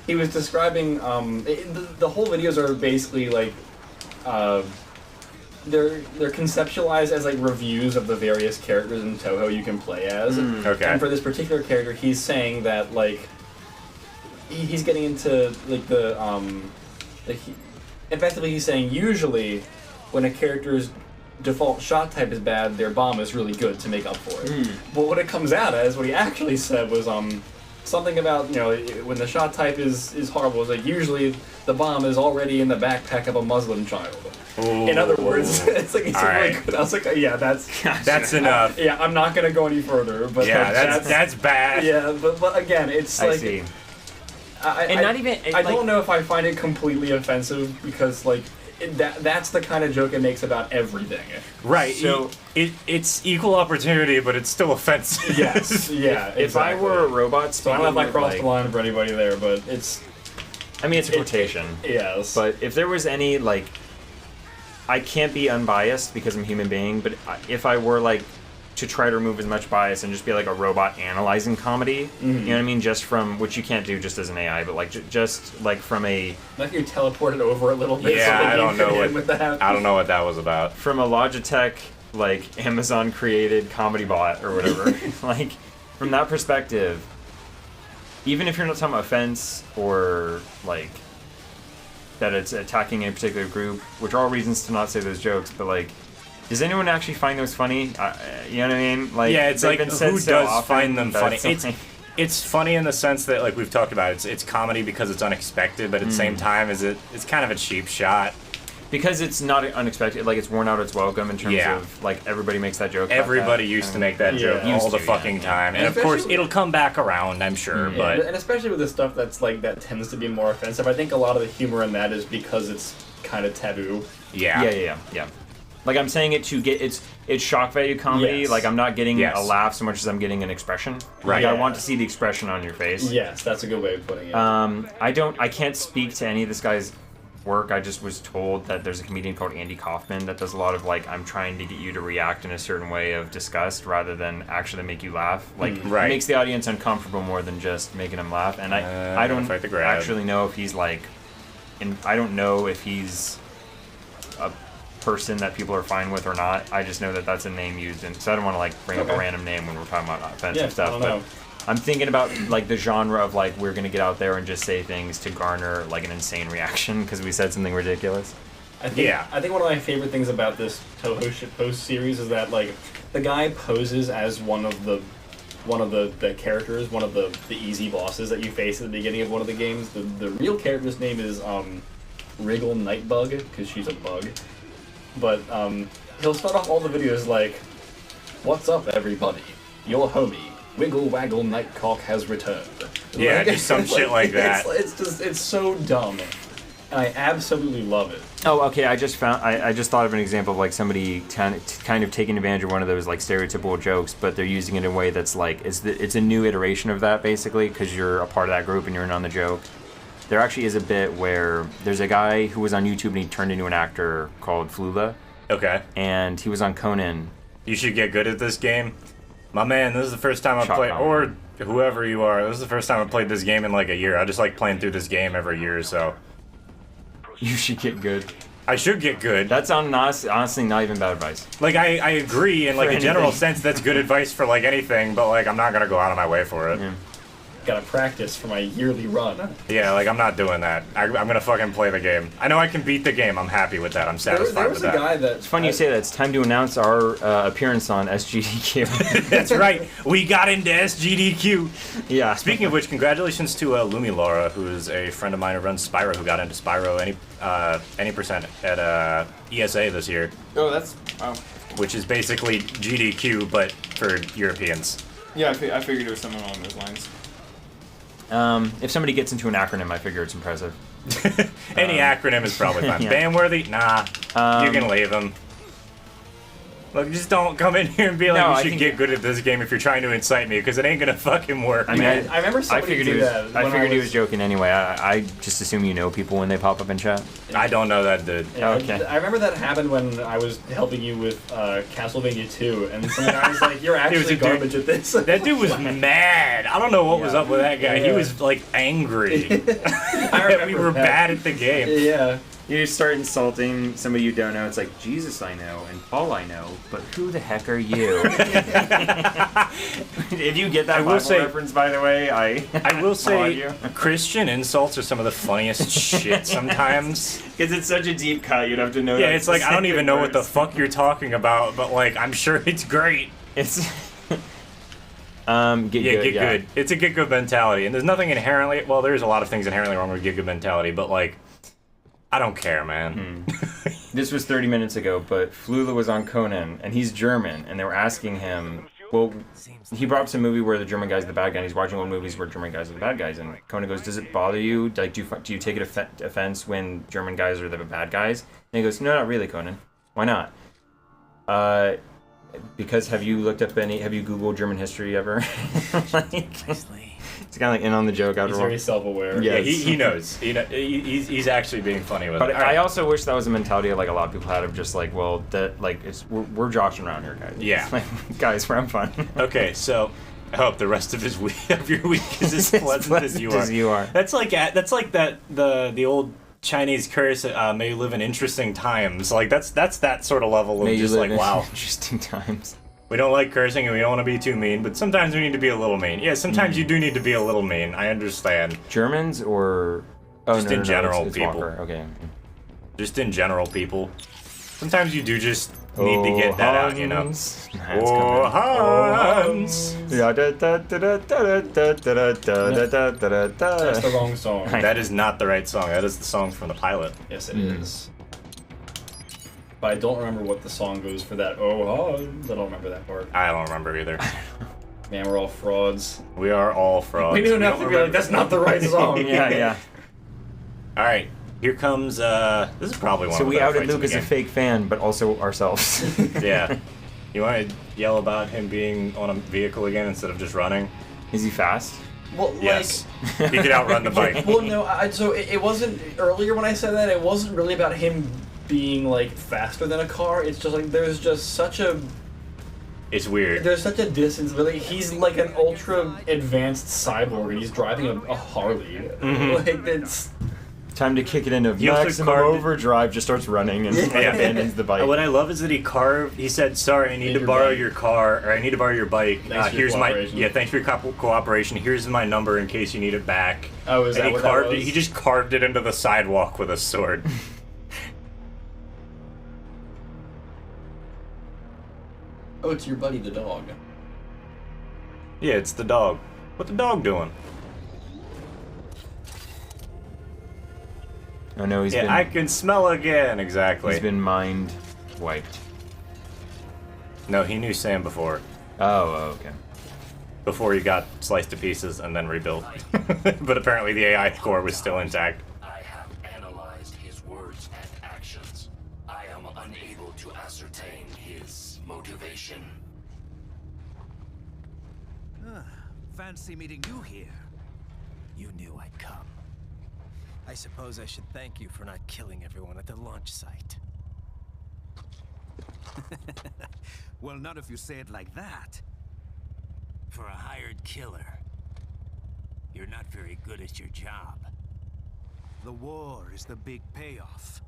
he was describing the whole videos are basically like they're conceptualized as like reviews of the various characters in Toho you can play as. Okay. And for this particular character, he's saying that like he's getting into like the effectively he's saying usually when a character's default shot type is bad, their bomb is really good to make up for it. But what it comes out as, what he actually said was something about, you know, when the shot type is horrible, it's like usually the bomb is already in the backpack of a Muslim child. Ooh. In other words, it's like he's really good. I was like, yeah, that's enough. Yeah, I'm not gonna go any further. But yeah, that's bad. Yeah, but again, it's like. I see. I don't know if I find it completely offensive because like that's the kind of joke it makes about everything. Right. So it's equal opportunity, but it's still offensive. Yes. Yeah. If I were a robot, so I don't know if I crossed the line for anybody there, but it's. I mean, it's a quotation. Yes. But if there was any like, I can't be unbiased because I'm a human being. But if I were like to try to remove as much bias and just be like a robot analyzing comedy, you know what I mean? Just from, which you can't do just as an AI, but like just like from a... Like you teleported over a little bit. Yeah, so I don't know I don't know what that was about. From a Logitech, like Amazon created comedy bot or whatever, like from that perspective, even if you're not talking about offense or like that it's attacking a particular group, which are all reasons to not say those jokes, but like, does anyone actually find those funny? You know what I mean? Like, yeah, it's like who does find them funny? It's funny in the sense that, like we've talked about, it's comedy because it's unexpected, but at the same time, it's kind of a cheap shot. Because it's not unexpected, like it's worn out its welcome in terms of like everybody makes that joke. Everybody used to make that joke all the fucking time, and of course it'll come back around, I'm sure. But and especially with the stuff that's like that tends to be more offensive, I think a lot of the humor in that is because it's kind of taboo. Yeah. Like I'm saying it to get it's shock value comedy. Like I'm not getting a laugh so much as I'm getting an expression. Right. Like, I want to see the expression on your face. Yes, that's a good way of putting it. I can't speak to any of this guy's work. I just was told that there's a comedian called Andy Kaufman that does a lot of like I'm trying to get you to react in a certain way of disgust rather than actually make you laugh. Like it makes the audience uncomfortable more than just making them laugh. And I don't actually know if he's like, I don't know if he's a person that people are fine with or not. I just know that that's a name used, and so I don't want to like bring up a random name when we're talking about offensive stuff. I'm thinking about like the genre of like we're gonna get out there and just say things to garner like an insane reaction because we said something ridiculous. I think one of my favorite things about this Toho shitpost series is that like the guy poses as one of the characters, one of the easy bosses that you face at the beginning of one of the games. The real character's name is Wriggle Nightbug because she's a bug. But he'll start off all the videos like, "What's up, everybody? Your homie Wiggle Waggle Nightcock has returned." Yeah, like, just some shit like that. It's so dumb. And I absolutely love it. Oh, okay. I just thought of an example of like somebody kind of taking advantage of one of those like stereotypical jokes, but they're using it in a way that's like it's a new iteration of that basically because you're a part of that group and you're in on the joke. There actually is a bit where there's a guy who was on YouTube and he turned into an actor called Flula. Okay. And he was on Conan. You should get good at this game, my man. This is the first time I played, or whoever you are. This is the first time I played this game in like a year. I just like playing through this game every year, so. You should get good. I should get good. That's honestly not even bad advice. Like, I agree in, like, a general sense that's good advice for, like, anything, but, like, I'm not gonna go out of my way for it. Yeah. Gotta practice for my yearly run. Yeah, like, I'm not doing that. I'm gonna fucking play the game. I know I can beat the game. I'm happy with that. I'm satisfied with that. There was a guy that... It's funny you say that. It's time to announce our appearance on SGDQ. That's right. We got into SGDQ. Yeah. Speaking of which, congratulations to Lumi Laura, who is a friend of mine who runs Spyro, who got into Spyro any percent at ESA this year. Oh, that's... Wow. Which is basically GDQ, but for Europeans. Yeah, I figured it was something along those lines. If somebody gets into an acronym, I figure it's impressive. Any acronym is probably fine. Yeah. Ban-worthy? Nah. You can leave them. Look, just don't come in here and be like, you should get good at this game if you're trying to incite me, because it ain't gonna fucking work. I mean, I remember somebody did that. I figured he was joking anyway. I just assume you know people when they pop up in chat. I don't know that dude. Yeah, okay. I remember that happened when I was helping you with Castlevania 2, and some guy was like, "You're actually garbage at this." That dude was mad. I don't know what was up with that guy. He was like angry that we were bad at the game. Yeah. You start insulting somebody you don't know. It's like, Jesus I know, and Paul I know, but who the heck are you? If you get that Bible reference, by the way, I will say Christian insults are some of the funniest shit sometimes. Because it's such a deep cut, you'd have to know. Yeah, it's like, I don't even know what the fuck you're talking about, but like, I'm sure it's great. It's... Get good. It's a get good mentality, and there's nothing inherently... Well, there's a lot of things inherently wrong with get good mentality, but like... I don't care, man. This was 30 minutes ago, but Flula was on Conan, and he's German, and they were asking him, well, he brought up some movie where the German guy's the bad guy, and he's watching old movies where German guys are the bad guys, and Conan goes, does it bother you? Like, do you take it offense when German guys are the bad guys? And he goes, no, not really, Conan. Why not? Because have you Googled German history ever? It's kind of like in on the joke. He's very self-aware. Yeah, he knows. He's actually being funny with but it. I also wish that was a mentality that, like, a lot of people had of just like, well, that like we're joshing around here, guys. Yeah, it's like, guys, we're having fun. Okay, so I hope the rest of your week is as pleasant as you are. That's like the old Chinese curse. May you live in interesting times. Like that's that sort of level of may just like wow, interesting times. We don't like cursing and we don't want to be too mean, but sometimes we need to be a little mean. Yeah, sometimes you do need to be a little mean. I understand. Germans or just in general it's people. Walker. Okay. Just in general people. Sometimes you do just need to get that out, you know. Oh, Hans. That's the wrong song. That is not the right song. That is the song from the pilot. Yes, it is. But I don't remember what the song goes for that. Oh, Hans. I don't remember that part. I don't remember either. Man, we're all frauds. We are all frauds. We don't have to be like, that's not the right song. Yeah. All right. Here comes, this is probably one of the So we better outed fights in Luke the as a game. fake fan, but also ourselves. Yeah. You want to yell about him being on a vehicle again instead of just running? Is he fast? Well, yes. He could outrun the bike. Well, no, so it wasn't, earlier when I said that, it wasn't really about him being, like, faster than a car. It's just, like, there's just such a... It's weird. There's such a distance. Really, he's like an ultra advanced cyborg, and he's driving a Harley. Mm-hmm. Like, it's... Time to kick it into He also maximum carved- overdrive, just starts running and abandons the bike. What I love is that he said, sorry, I need to borrow your car, or I need to borrow your bike. Thanks for your Here's my, cooperation." thanks for your cooperation. Here's my number in case you need it back. Oh, is and that he what carved that it, was? he just carved it into the sidewalk with a sword. Oh, it's your buddy the dog. Yeah, it's the dog. What the dog doing? Oh no, he's been... I can smell again, exactly. He's been mind wiped. No, he knew Sam before. Oh, okay. Before he got sliced to pieces and then rebuilt. But apparently the AI core was still intact. I have analyzed his words and actions. I am unable to ascertain his motivation. Fancy meeting you here. You knew I'd come. I suppose I should thank you for not killing everyone at the launch site. Well, not if you say it like that. For a hired killer, you're not very good at your job. The war is the big payoff.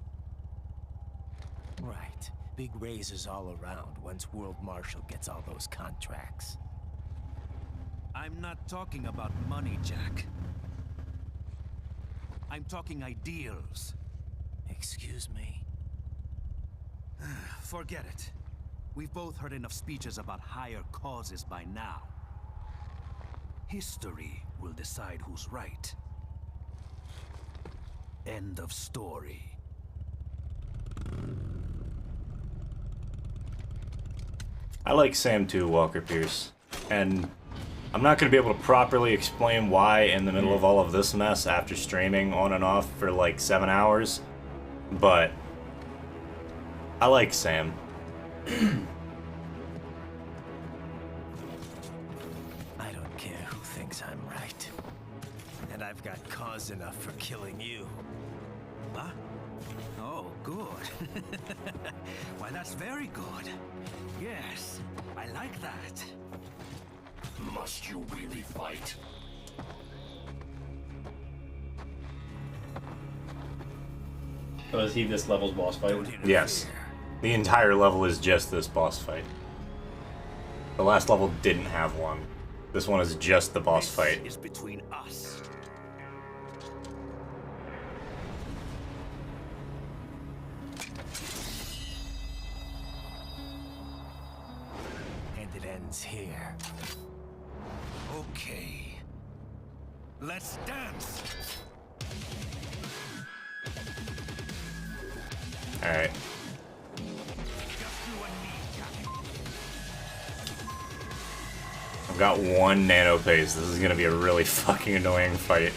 Right. Big raises all around once World Marshal gets all those contracts. I'm not talking about money, Jack. I'm talking ideals. Excuse me? Forget it. We've both heard enough speeches about higher causes by now. History will decide who's right. End of story. I like Sam too, Walker Pierce. And I'm not going to be able to properly explain why in the middle of all of this mess after streaming on and off for like 7 hours, but I like Sam. I don't care who thinks I'm right. And I've got cause enough for killing you. Huh? Oh, good. Why, that's very good. Yes, I like that. Must you really fight? Oh, is he this level's boss fight? Yes. The entire level is just this boss fight. The last level didn't have one. This one is just the boss fight. Is between us. And it ends here. Okay. Let's dance. Alright. I've got one nano pace. This is gonna be a really fucking annoying fight.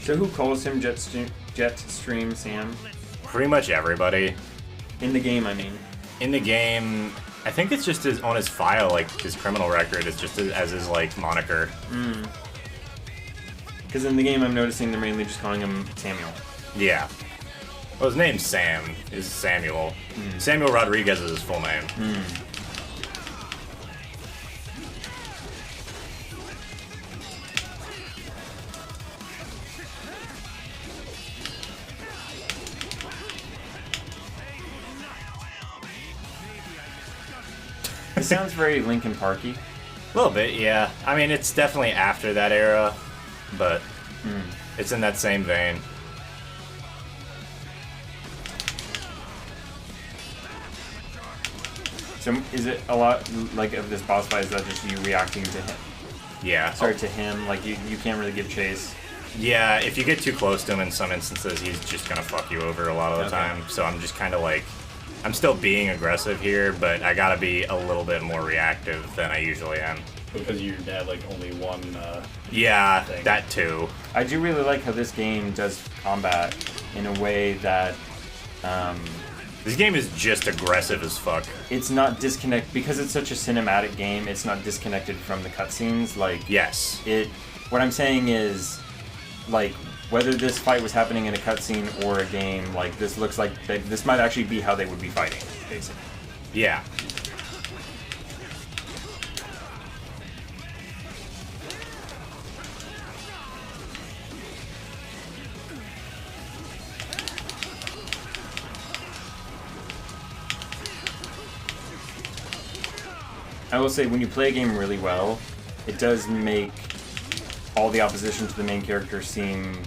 So who calls him Jetstream Sam? Pretty much everybody. In the game, I mean. In the game, I think it's just on his file, like his criminal record, it's just as his like moniker. Because in the game, I'm noticing they're mainly just calling him Samuel. Yeah. Well, his name's Sam. Is Samuel. Samuel Rodriguez is his full name. It sounds very Linkin Parky. A little bit, yeah. I mean, it's definitely after that era, but it's in that same vein. So is it a lot like of this boss fight? Is that just you reacting to him? Yeah. Sorry, to him. Like you can't really give chase. Yeah, if you get too close to him in some instances, he's just gonna fuck you over a lot of the time. So I'm just kind of like, I'm still being aggressive here, but I gotta be a little bit more reactive than I usually am. Because you had like only one. Yeah, thing. that too. I do really like how this game does combat in a way that this game is just aggressive as fuck. It's not disconnect because it's such a cinematic game. It's not disconnected from the cutscenes. Like yes, What I'm saying is, like, whether this fight was happening in a cutscene or a game, like this looks like this might actually be how they would be fighting, basically. Yeah. I will say, when you play a game really well, it does make all the opposition to the main character seem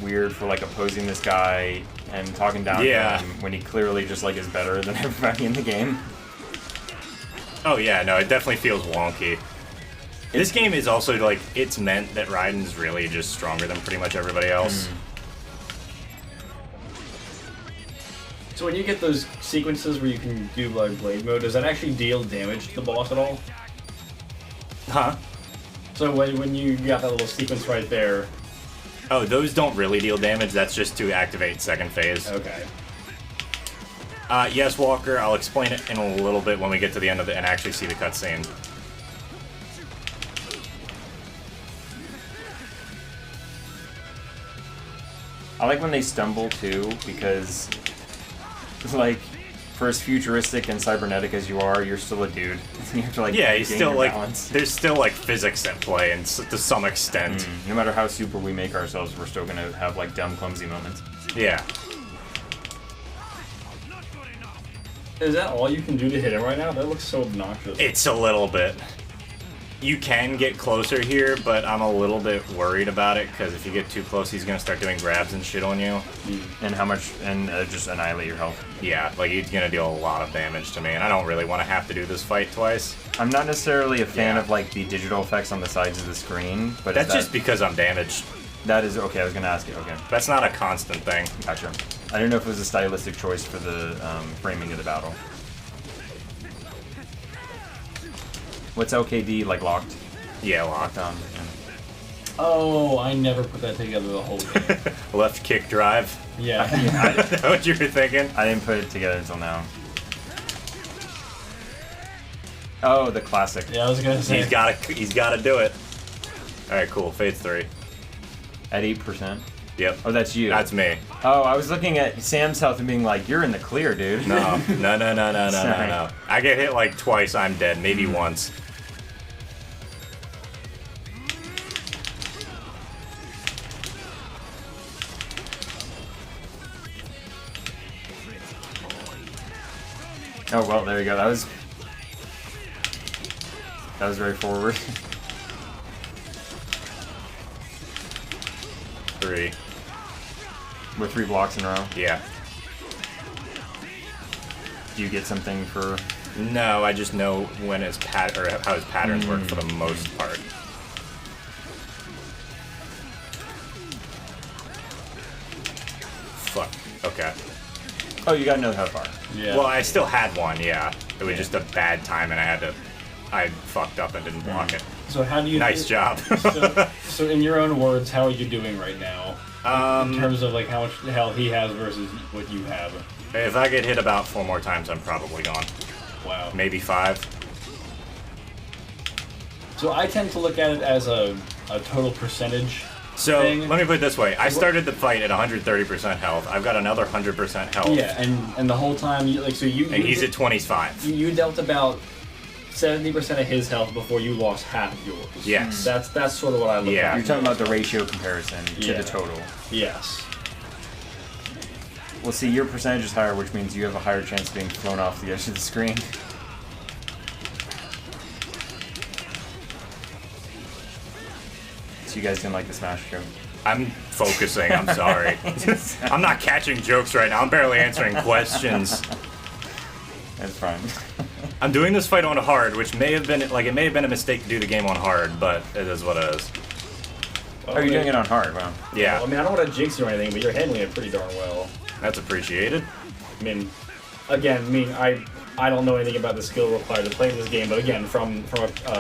weird for like opposing this guy and talking down to him when he clearly just like is better than everybody in the game. Oh yeah, no, it definitely feels wonky. This game is also like, it's meant that Raiden's really just stronger than pretty much everybody else. So when you get those sequences where you can do like blade mode, does that actually deal damage to the boss at all? Huh? So when you got that little sequence right there... Oh, those don't really deal damage, that's just to activate second phase. Okay. Yes, Walker, I'll explain it in a little bit when we get to the end of it and actually see the cutscene. I like when they stumble too, because like, for as futuristic and cybernetic as you are, you're still a dude. You have to like he's gain still your like balance. there's still like physics at play, and to some extent. No matter how super we make ourselves, we're still gonna have like dumb, clumsy moments. Yeah. Is that all you can do to hit him right now? That looks so obnoxious. It's a little bit. You can get closer here, but I'm a little bit worried about it, because if you get too close, he's going to start doing grabs and shit on you. And how much, and just annihilate your health. Yeah, like he's going to deal a lot of damage to me, and I don't really want to have to do this fight twice. I'm not necessarily a fan of like the digital effects on the sides of the screen, but that's just because I'm damaged. That is, okay, I was going to ask you, okay. That's not a constant thing. Gotcha. I didn't know if it was a stylistic choice for the framing of the battle. What's LKD, like locked? Yeah, locked on. Oh, I never put that together the whole game. Left kick drive? Yeah. Is that what you were thinking? I didn't put it together until now. Oh, the classic. Yeah, I was gonna say. He's gotta do it. Alright, cool. Phase 3. At 8%? Yep. Oh, that's you. That's me. Oh, I was looking at Sam's health and being like, you're in the clear, dude. No. No. I get hit like twice, I'm dead. Maybe once. Oh, well, there you go. That was very forward. 3. With 3 blocks in a row? Yeah. Do you get something for... No, I just know when his how his patterns work for the most part. Fuck. Okay. Oh, you got another health bar. Yeah. Well, I still had one, yeah. It was just a bad time, and I fucked up and didn't block it. So how do you... Nice job. so in your own words, how are you doing right now? In terms of like how much health he has versus what you have. If I get hit about 4 more times, I'm probably gone. Wow. Maybe 5. So I tend to look at it as a total percentage So, thing. let me put it this way. I started the fight at 130% health. I've got another 100% health. Yeah, and the whole time, And he's at 25. You dealt about 70% of his health before you lost half of yours. Yes. That's sort of what I look at. You're talking about the ratio comparison to the total. Yes. Well, see, your percentage is higher, which means you have a higher chance of being thrown off the edge of the screen. So you guys didn't like the Smash joke? I'm focusing, I'm sorry. I'm not catching jokes right now. I'm barely answering questions. That's fine. I'm doing this fight on hard, which may have been a mistake to do the game on hard, but it is what it is. Oh, you're doing it on hard, wow. Yeah. Well, I mean, I don't want to jinx you or anything, but you're handling it pretty darn well. That's appreciated. I mean, again, I don't know anything about the skill required to play this game, but again, from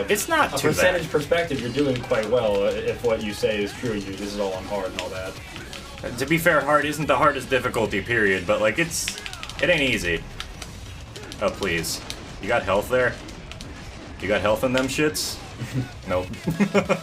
it's not a too percentage bad. perspective, you're doing quite well. If what you say is true, this is all on hard and all that. To be fair, hard isn't the hardest difficulty, period, but like it ain't easy. Oh please. You got health there? You got health in them shits? Nope.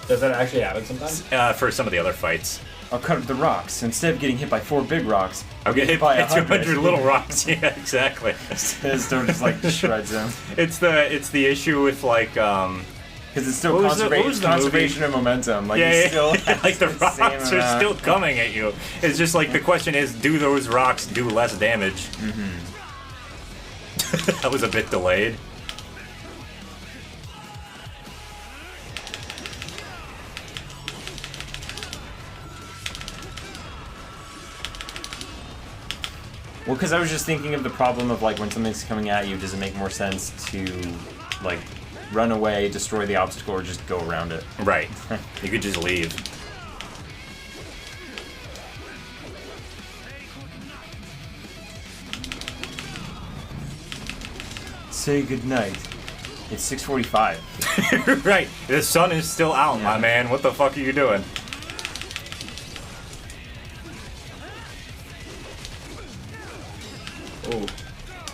Does that actually happen sometimes? For some of the other fights. I'll cut up the rocks. Instead of getting hit by 4 big rocks, I'll get hit by 200 little rocks. Yeah, exactly. Stone just like shreds them. It's the issue with like because it's still conservation of momentum. Like still like the rocks are still coming at you. It's just like the question is, do those rocks do less damage? Mm-hmm. That was a bit delayed. Well, because I was just thinking of the problem of, like, when something's coming at you, does it make more sense to, like, run away, destroy the obstacle, or just go around it? Right. You could just leave. Say goodnight. It's 6:45. Right. The sun is still out, my man. What the fuck are you doing? Oh.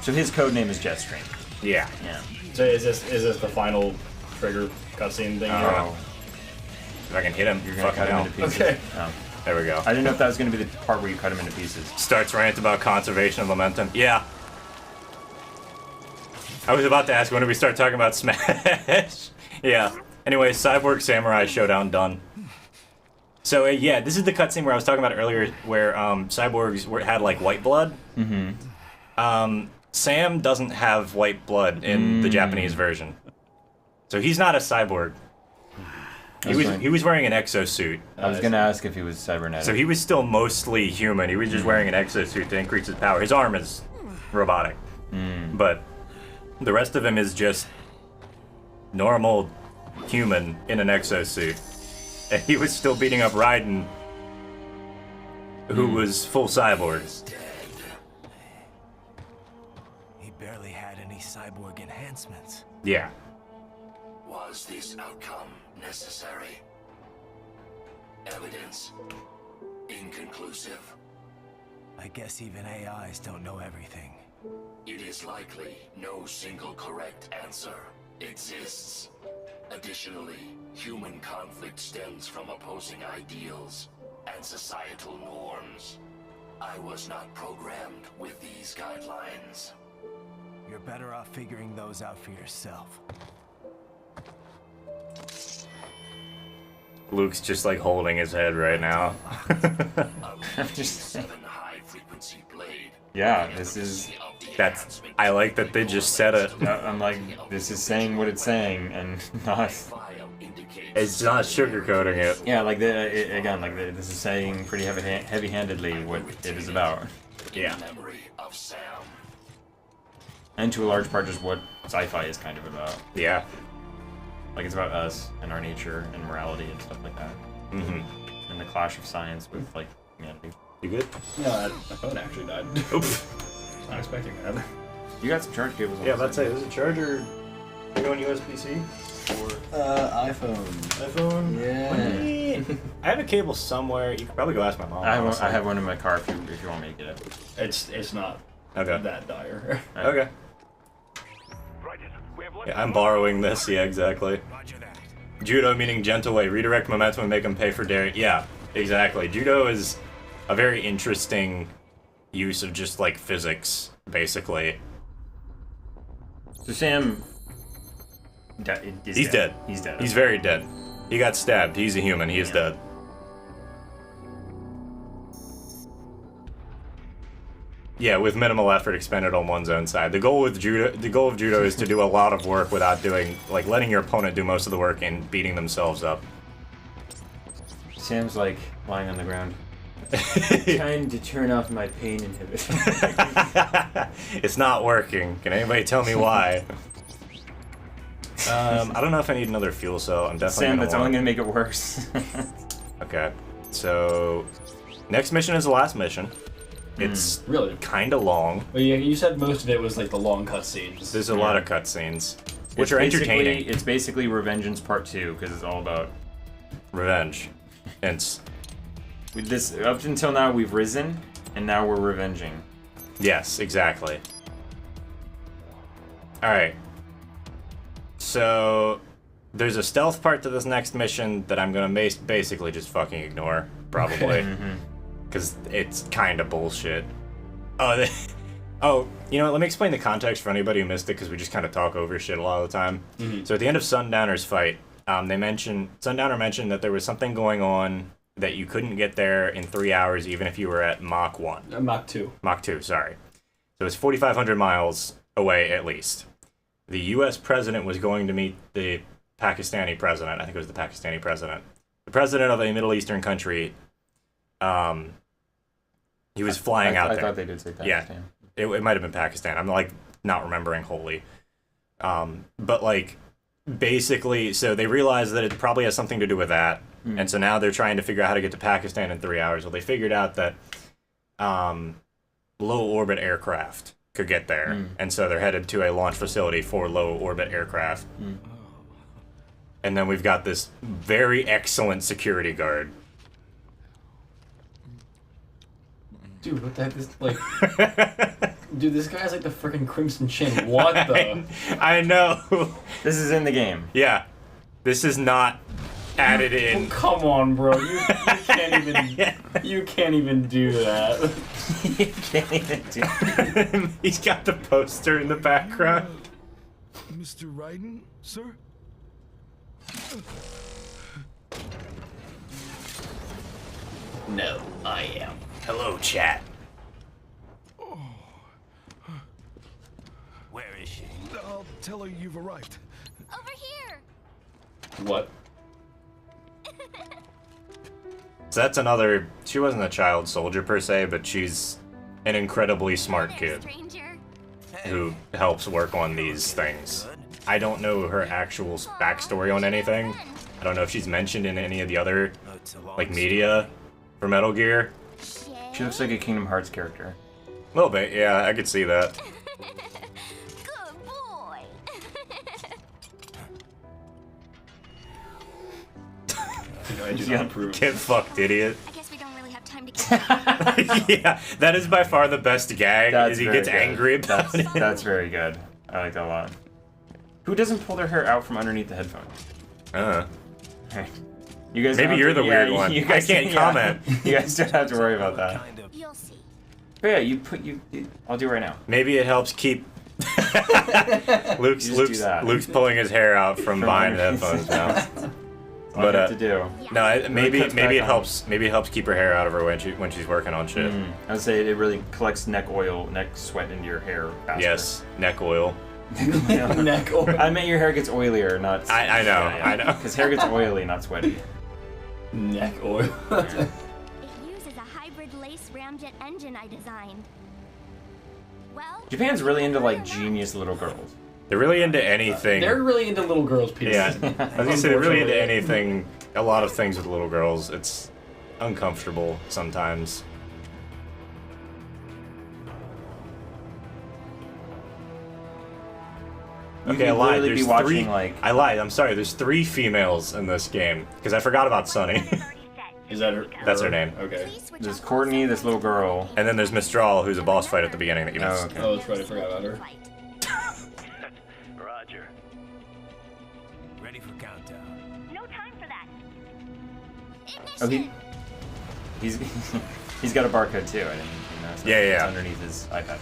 So his code name is Jetstream. Yeah. Yeah. So is this the final trigger cutscene thing? Oh. If I can hit him, You're gonna cut him into pieces. Okay. Oh. There we go. I didn't know if that was gonna be the part where you cut him into pieces. Starts rant about conservation of momentum. Yeah. I was about to ask, when do we start talking about Smash? Yeah. Anyway, Cyborg Samurai Showdown done. So, yeah, this is the cutscene where I was talking about earlier, where cyborgs had, like, white blood. Mm-hmm. Sam doesn't have white blood in the Japanese version. So he's not a cyborg. He was wearing an exosuit. I was gonna ask if he was cybernetic. So he was still mostly human. He was just wearing an exosuit to increase his power. His arm is robotic. But the rest of him is just normal human in an exosuit. And he was still beating up Raiden, who was full cyborg. He barely had any cyborg enhancements. Yeah. Was this outcome necessary? Evidence inconclusive. I guess even AIs don't know everything. It is likely no single correct answer exists. Additionally, human conflict stems from opposing ideals and societal norms. I was not programmed with these guidelines. You're better off figuring those out for yourself. Luke's just like holding his head right now. I'm just high-frequency blade. Yeah, this is... I like that they just said it. I'm like, this is saying what it's saying, and not... It's not sugarcoating it. Yeah, like, this is saying pretty heavy-handedly what it is about. Yeah. And to a large part, just what sci-fi is kind of about. Yeah. Like, it's about us and our nature and morality and stuff like that. Mm-hmm. And the clash of science with, like, humanity. You good? No, my phone actually died. Oops. Not expecting that. You got some charge cables on Yeah, the let's side. say, there's a charger. You going USB-C? Or iPhone. iPhone? Yeah. I have a cable somewhere. You could probably go ask my mom. I have one in my car if you want me to get it. It's not Okay. that dire. Okay. Yeah, I'm borrowing this. Yeah, exactly. Judo meaning gentle way. Redirect momentum and make them pay for daring. Yeah, exactly. Judo is a very interesting use of just like physics, basically. So Sam... He's dead. He's dead. He's very dead. He got stabbed. He's a human. He is dead. Yeah, with minimal effort expended on one's own side. The goal of judo is to do a lot of work without doing, like, letting your opponent do most of the work and beating themselves up. Sam's like lying on the ground. Trying to turn off my pain inhibitor. It's not working. Can anybody tell me why? I don't know if I need another fuel cell. I'm definitely Sam, that's only gonna make it worse. Okay, so next mission is the last mission. It's really kind of long. Well, yeah, you said most of it was like the long cutscenes. There's a lot of cutscenes, which are entertaining. It's basically Revengeance Part 2 because it's all about revenge. Hence, with this up until now we've risen, and now we're revenging. Yes, exactly. All right. So there's a stealth part to this next mission that I'm gonna basically just fucking ignore, probably. Because it's kind of bullshit. Oh, you know what? Let me explain the context for anybody who missed it, because we just kind of talk over shit a lot of the time. So at the end of Sundowner's fight, Sundowner mentioned that there was something going on that you couldn't get there in 3 hours, even if you were at Mach 1. Mach 2. Mach 2, sorry. So it's 4,500 miles away at least. The U.S. president was going to meet the Pakistani president. I think it was the Pakistani president. The president of a Middle Eastern country He was flying out there. I thought they did say Pakistan. Yeah, it might have been Pakistan. I'm like not remembering wholly. But like basically, so they realized that it probably has something to do with that, and so now they're trying to figure out how to get to Pakistan in 3 hours. Well, they figured out that low orbit aircraft could get there, and so they're headed to a launch facility for low orbit aircraft. And then we've got this very excellent security guard. Dude, what the heck is like? Dude, this guy's like the freaking Crimson Chin. What the? I know. This is in the game. Yeah, this is not added in. Come on, bro. You can't even. You can't even do that. You can't even do that. He's got the poster in the background. Mr. Raiden, sir? No, I am. Hello, chat. Where is she? I'll tell her you've arrived. Over here. What? So that's another. She wasn't a child soldier per se, but she's an incredibly smart kid who helps work on these things. I don't know her actual backstory on anything. I don't know if she's mentioned in any of the other like media for Metal Gear. She looks like a Kingdom Hearts character. A little bit, yeah, I could see that. Good boy. I do not approve. Get fucked, idiot. I guess we don't really have time to get Yeah, that is by far the best gag. Is he gets angry about it. That's very good. I like that a lot. Who doesn't pull their hair out from underneath the headphones? You guys. Maybe you're the weird one. You guys I can't comment. You guys don't have to worry about that. You'll see. But yeah, I'll do it right now. Maybe it helps keep. Luke's pulling his hair out from behind the headphones now. But to do. No, maybe it helps. Maybe it helps keep her hair out of her when she's working on shit. I would say it really collects neck sweat into your hair faster. Yes, neck oil. Neck oil. I meant your hair gets oilier, not. I know, I know. Because hair gets oily, not sweaty. Neck oil. It uses a hybrid lace ramjet engine I designed. Well, Japan's really into like genius little girls. They're really into anything. They're really into little girls' pieces. Yeah, I was gonna say they're really into anything. A lot of things with little girls. It's uncomfortable sometimes. Okay, I lied. There's three. I lied. I'm sorry. There's 3 females in this game because I forgot about Sunny. Is that her? That's her name. Okay. There's Courtney, this little girl, and then there's Mistral, who's a boss fight at the beginning that you missed. okay. Oh, that's right. I forgot about her. Roger. Ready for countdown. no time for that. Oh, he's he's got a barcode too. I didn't know. So Yeah. It's underneath his iPad.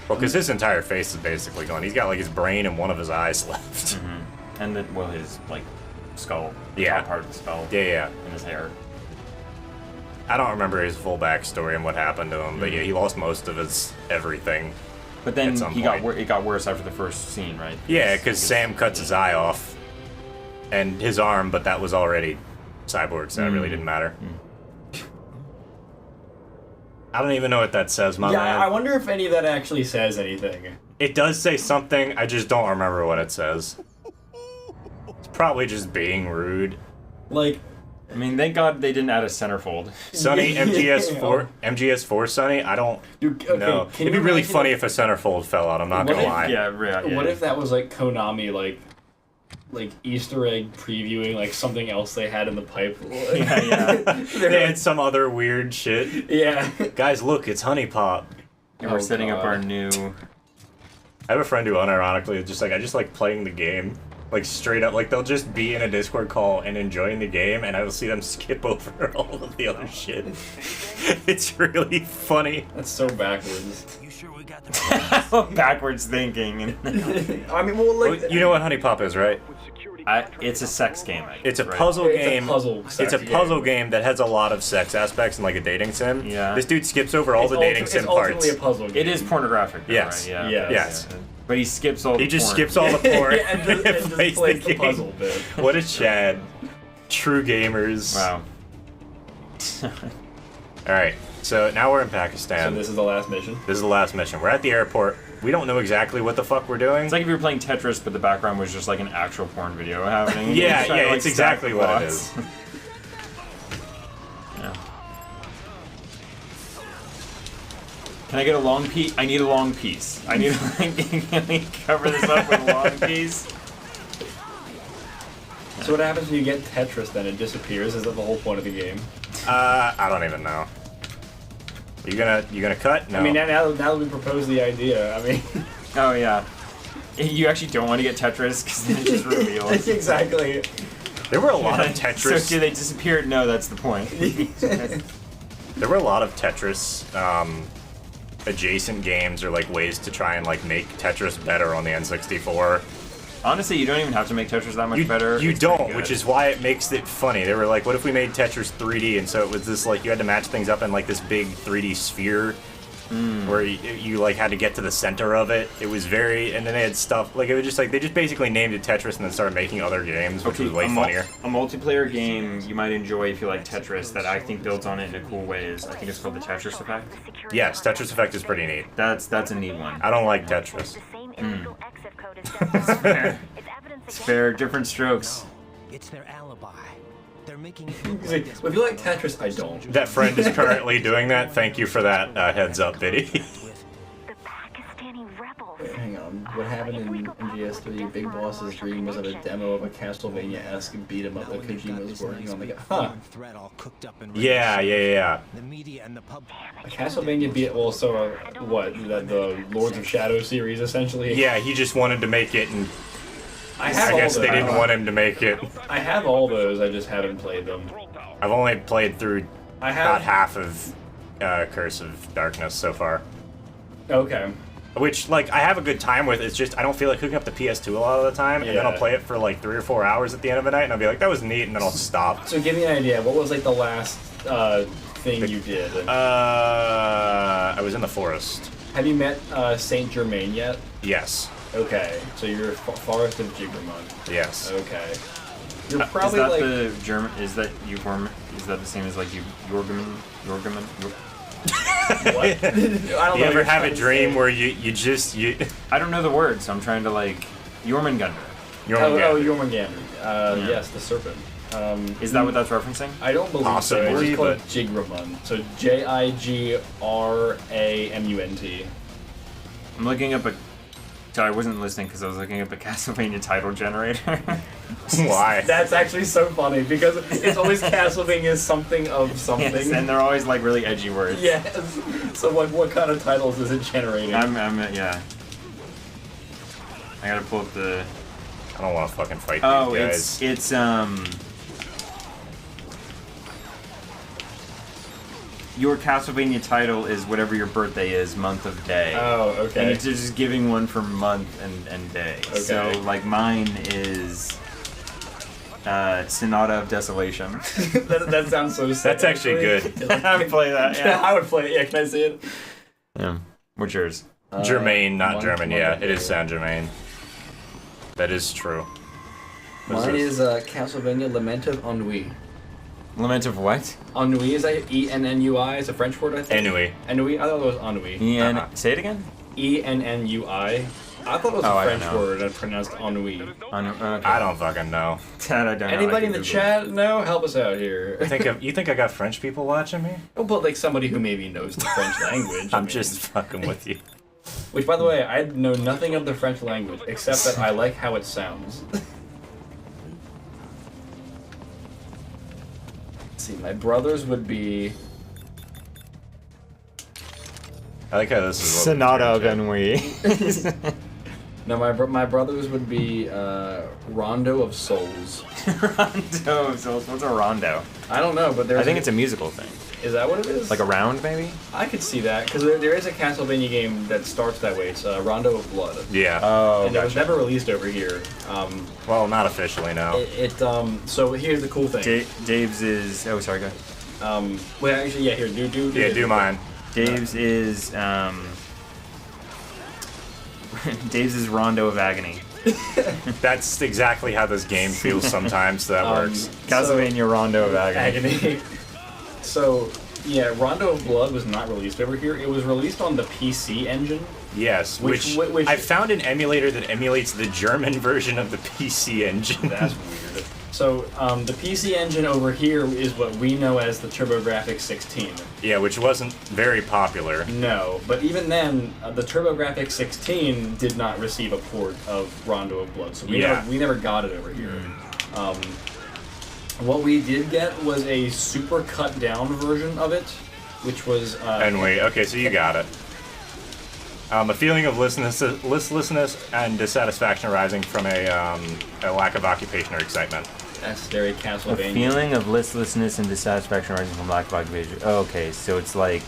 Well, because his entire face is basically gone. He's got like his brain and one of his eyes left. And his like skull. Yeah. Top part of the skull. Yeah. And his hair. I don't remember his full backstory and what happened to him, but yeah, he lost most of his everything. But then it got worse after the first scene, right? Yeah, because Sam cuts his eye off and his arm, but that was already cyborg, so it really didn't matter. I don't even know what that says, my man. I wonder if any of that actually says anything. It does say something, I just don't remember what it says. It's probably just being rude. Like, I mean, thank God they didn't add a centerfold. Sunny, MGS4 Sunny, I don't know. It'd be really funny if a centerfold fell out, I'm not gonna lie. What if that was like Konami, like Easter egg previewing like something else they had in the pipeline? They had some other weird shit. Yeah. Guys, look, it's Honey Pop. And we're setting up our new... I have a friend who unironically is just like, I just like playing the game. Like, straight up, like, they'll just be in a Discord call and enjoying the game, and I will see them skip over all of the other shit. It's really funny. That's so backwards. You sure we got the backwards thinking? I mean, well, like... Well, you know what Honey Pop is, right? It's a sex game, I guess, It's a right? puzzle game. It's a puzzle game that has a lot of sex aspects and like a dating sim. Yeah. This dude skips over all the dating sim parts. It's ultimately a puzzle game. It is pornographic, though, Yes. right? Yes. But he skips all the He just porn. skips all the porn and just plays plays the game. puzzle bit. What a Chad. True gamers. Wow. Alright, so now we're in Pakistan. So this is the last mission? This is the last mission. We're at the airport. We don't know exactly what the fuck we're doing. It's like if you were playing Tetris, but the background was just like an actual porn video happening. Yeah, Trying to, like, it's exactly stack what it blocks. is. Yeah. Can I get a long piece? I need a long piece. I need can we cover this up with a long piece? So what happens when you get Tetris then? It disappears? Is that the whole point of the game? I don't even know. You gonna cut? No. I mean, now that we propose the idea, I mean... Oh, yeah. You actually don't want to get Tetris, because then it just reveals. Exactly. There were a lot of Tetris... So do they disappear? No, that's the point. There were a lot of Tetris, adjacent games or, like, ways to try and, like, make Tetris better on the N64. Honestly, you don't even have to make Tetris that much better. You It's pretty don't, good. which is why it makes it funny. They were like, what if we made Tetris 3D? And so it was this, like, you had to match things up in, like, this big 3D sphere where you, like, had to get to the center of it. It was very, and then they had stuff, like, it was just, like, they just basically named it Tetris and then started making other games, which was way funnier. A multiplayer game you might enjoy if you like Tetris that I think builds on it in a cool way is, I think it's called the Tetris Effect. Yes, Tetris Effect is pretty neat. That's a neat one. I don't like Tetris. It's fair. It's fair. Different strokes. It's their alibi. They're making it He's like, well, if you like Tetris, I don't. That friend is currently doing that. Thank you for that heads up, Biddy. Hang on. What happened in GS3? Big Boss's dream was of a demo of a Castlevania-esque beat-em-up that Kojima was working on. Like, huh. Yeah. The media and the pub. A Castlevania beat, well, so what? The Lords of Shadow series, essentially? Yeah, he just wanted to make it, and I guess they didn't want him to make it. I have all those, I just haven't played them. I've only played through about half of Curse of Darkness so far. Okay. Which, like, I have a good time with. It's just I don't feel like hooking up the PS2 a lot of the time, and then I'll play it for like 3 or 4 hours at the end of the night, and I'll be like, that was neat, and then I'll stop. So give me an idea. What was like the last thing you did? I was in the forest. Have you met Saint Germain yet? Yes. Okay, so you're Forest of Jiggermund. Yes. Okay. You're probably is that like the German? Is that Jorm? Is that the same as like Jorgman? What? I don't know. You ever have a dream where you just I don't know the words, so I'm trying to like Jormungandr. Jormungandr. Yes, the serpent. Is that what that's referencing? I don't believe Possibly, so. It's called Jigramund. So Jigramunt. I'm looking up a. Sorry, I wasn't listening because I was looking up a Castlevania title generator. Why? That's actually so funny because it's always Castlevania something of something. Yes, and they're always like really edgy words. Yes. So what kind of titles is it generating? Yeah. I gotta pull up the. I don't want to fucking fight these guys. it's your Castlevania title is whatever your birthday is, month of day. Oh, okay. And it's just giving one for month and day. Okay. So, like, mine is Sonata of Desolation. that sounds so sad. That's actually good. I would play that, yeah. I would play it, yeah. Can I see it? Yeah. What's yours? Germain, not German, yeah. It is Saint Germain. That is true. Mine is Castlevania Lament of Ennui. Lament of what? Ennui, is that E-N-N-U-I? It's a French word, I think? Ennui. Ennui? I thought it was ennui. Say it again? E-N-N-U-I. I thought it was a I French don't know. word and pronounced ennui. Okay. I don't fucking know. That I don't know. Anybody in the chat know? Help us out here. You think I got French people watching me? Oh, but like somebody who maybe knows the French language. I'm just fucking with you. Which, by the way, I know nothing of the French language, except that I like how it sounds. Let's see, my brothers would be... I like how this is Sonata of Ennui. No, my brothers would be Rondo of Souls. Rondo of Souls? What's a rondo? I don't know, but I think it's a musical thing. Is that what it is? Like a round, maybe? I could see that, because there is a Castlevania game that starts that way. It's Rondo of Blood. Yeah. Oh, and it was never released over here. Well, not officially, no. So here's the cool thing. Dave's is... Oh, sorry, go ahead. Well, actually, yeah, here, do mine. Dave's is, Dave's is Rondo of Agony. That's exactly how this game feels sometimes, so that works. Castlevania Rondo of Agony. So, Yeah, Rondo of Blood was not released over here. It was released on the PC engine. Yes, which I found an emulator that emulates the German version of the PC engine. That's weird. So, the PC engine over here is what we know as the TurboGrafx 16. Yeah, which wasn't very popular. No, but even then, the TurboGrafx 16 did not receive a port of Rondo of Blood, so we never got it over here. What we did get was a super cut down version of it, which was... okay, so you got it. A feeling of listlessness and dissatisfaction arising from a lack of occupation or excitement. That's very Castlevania. A feeling of listlessness and dissatisfaction arising from lack of occupation. Oh, okay, so it's like...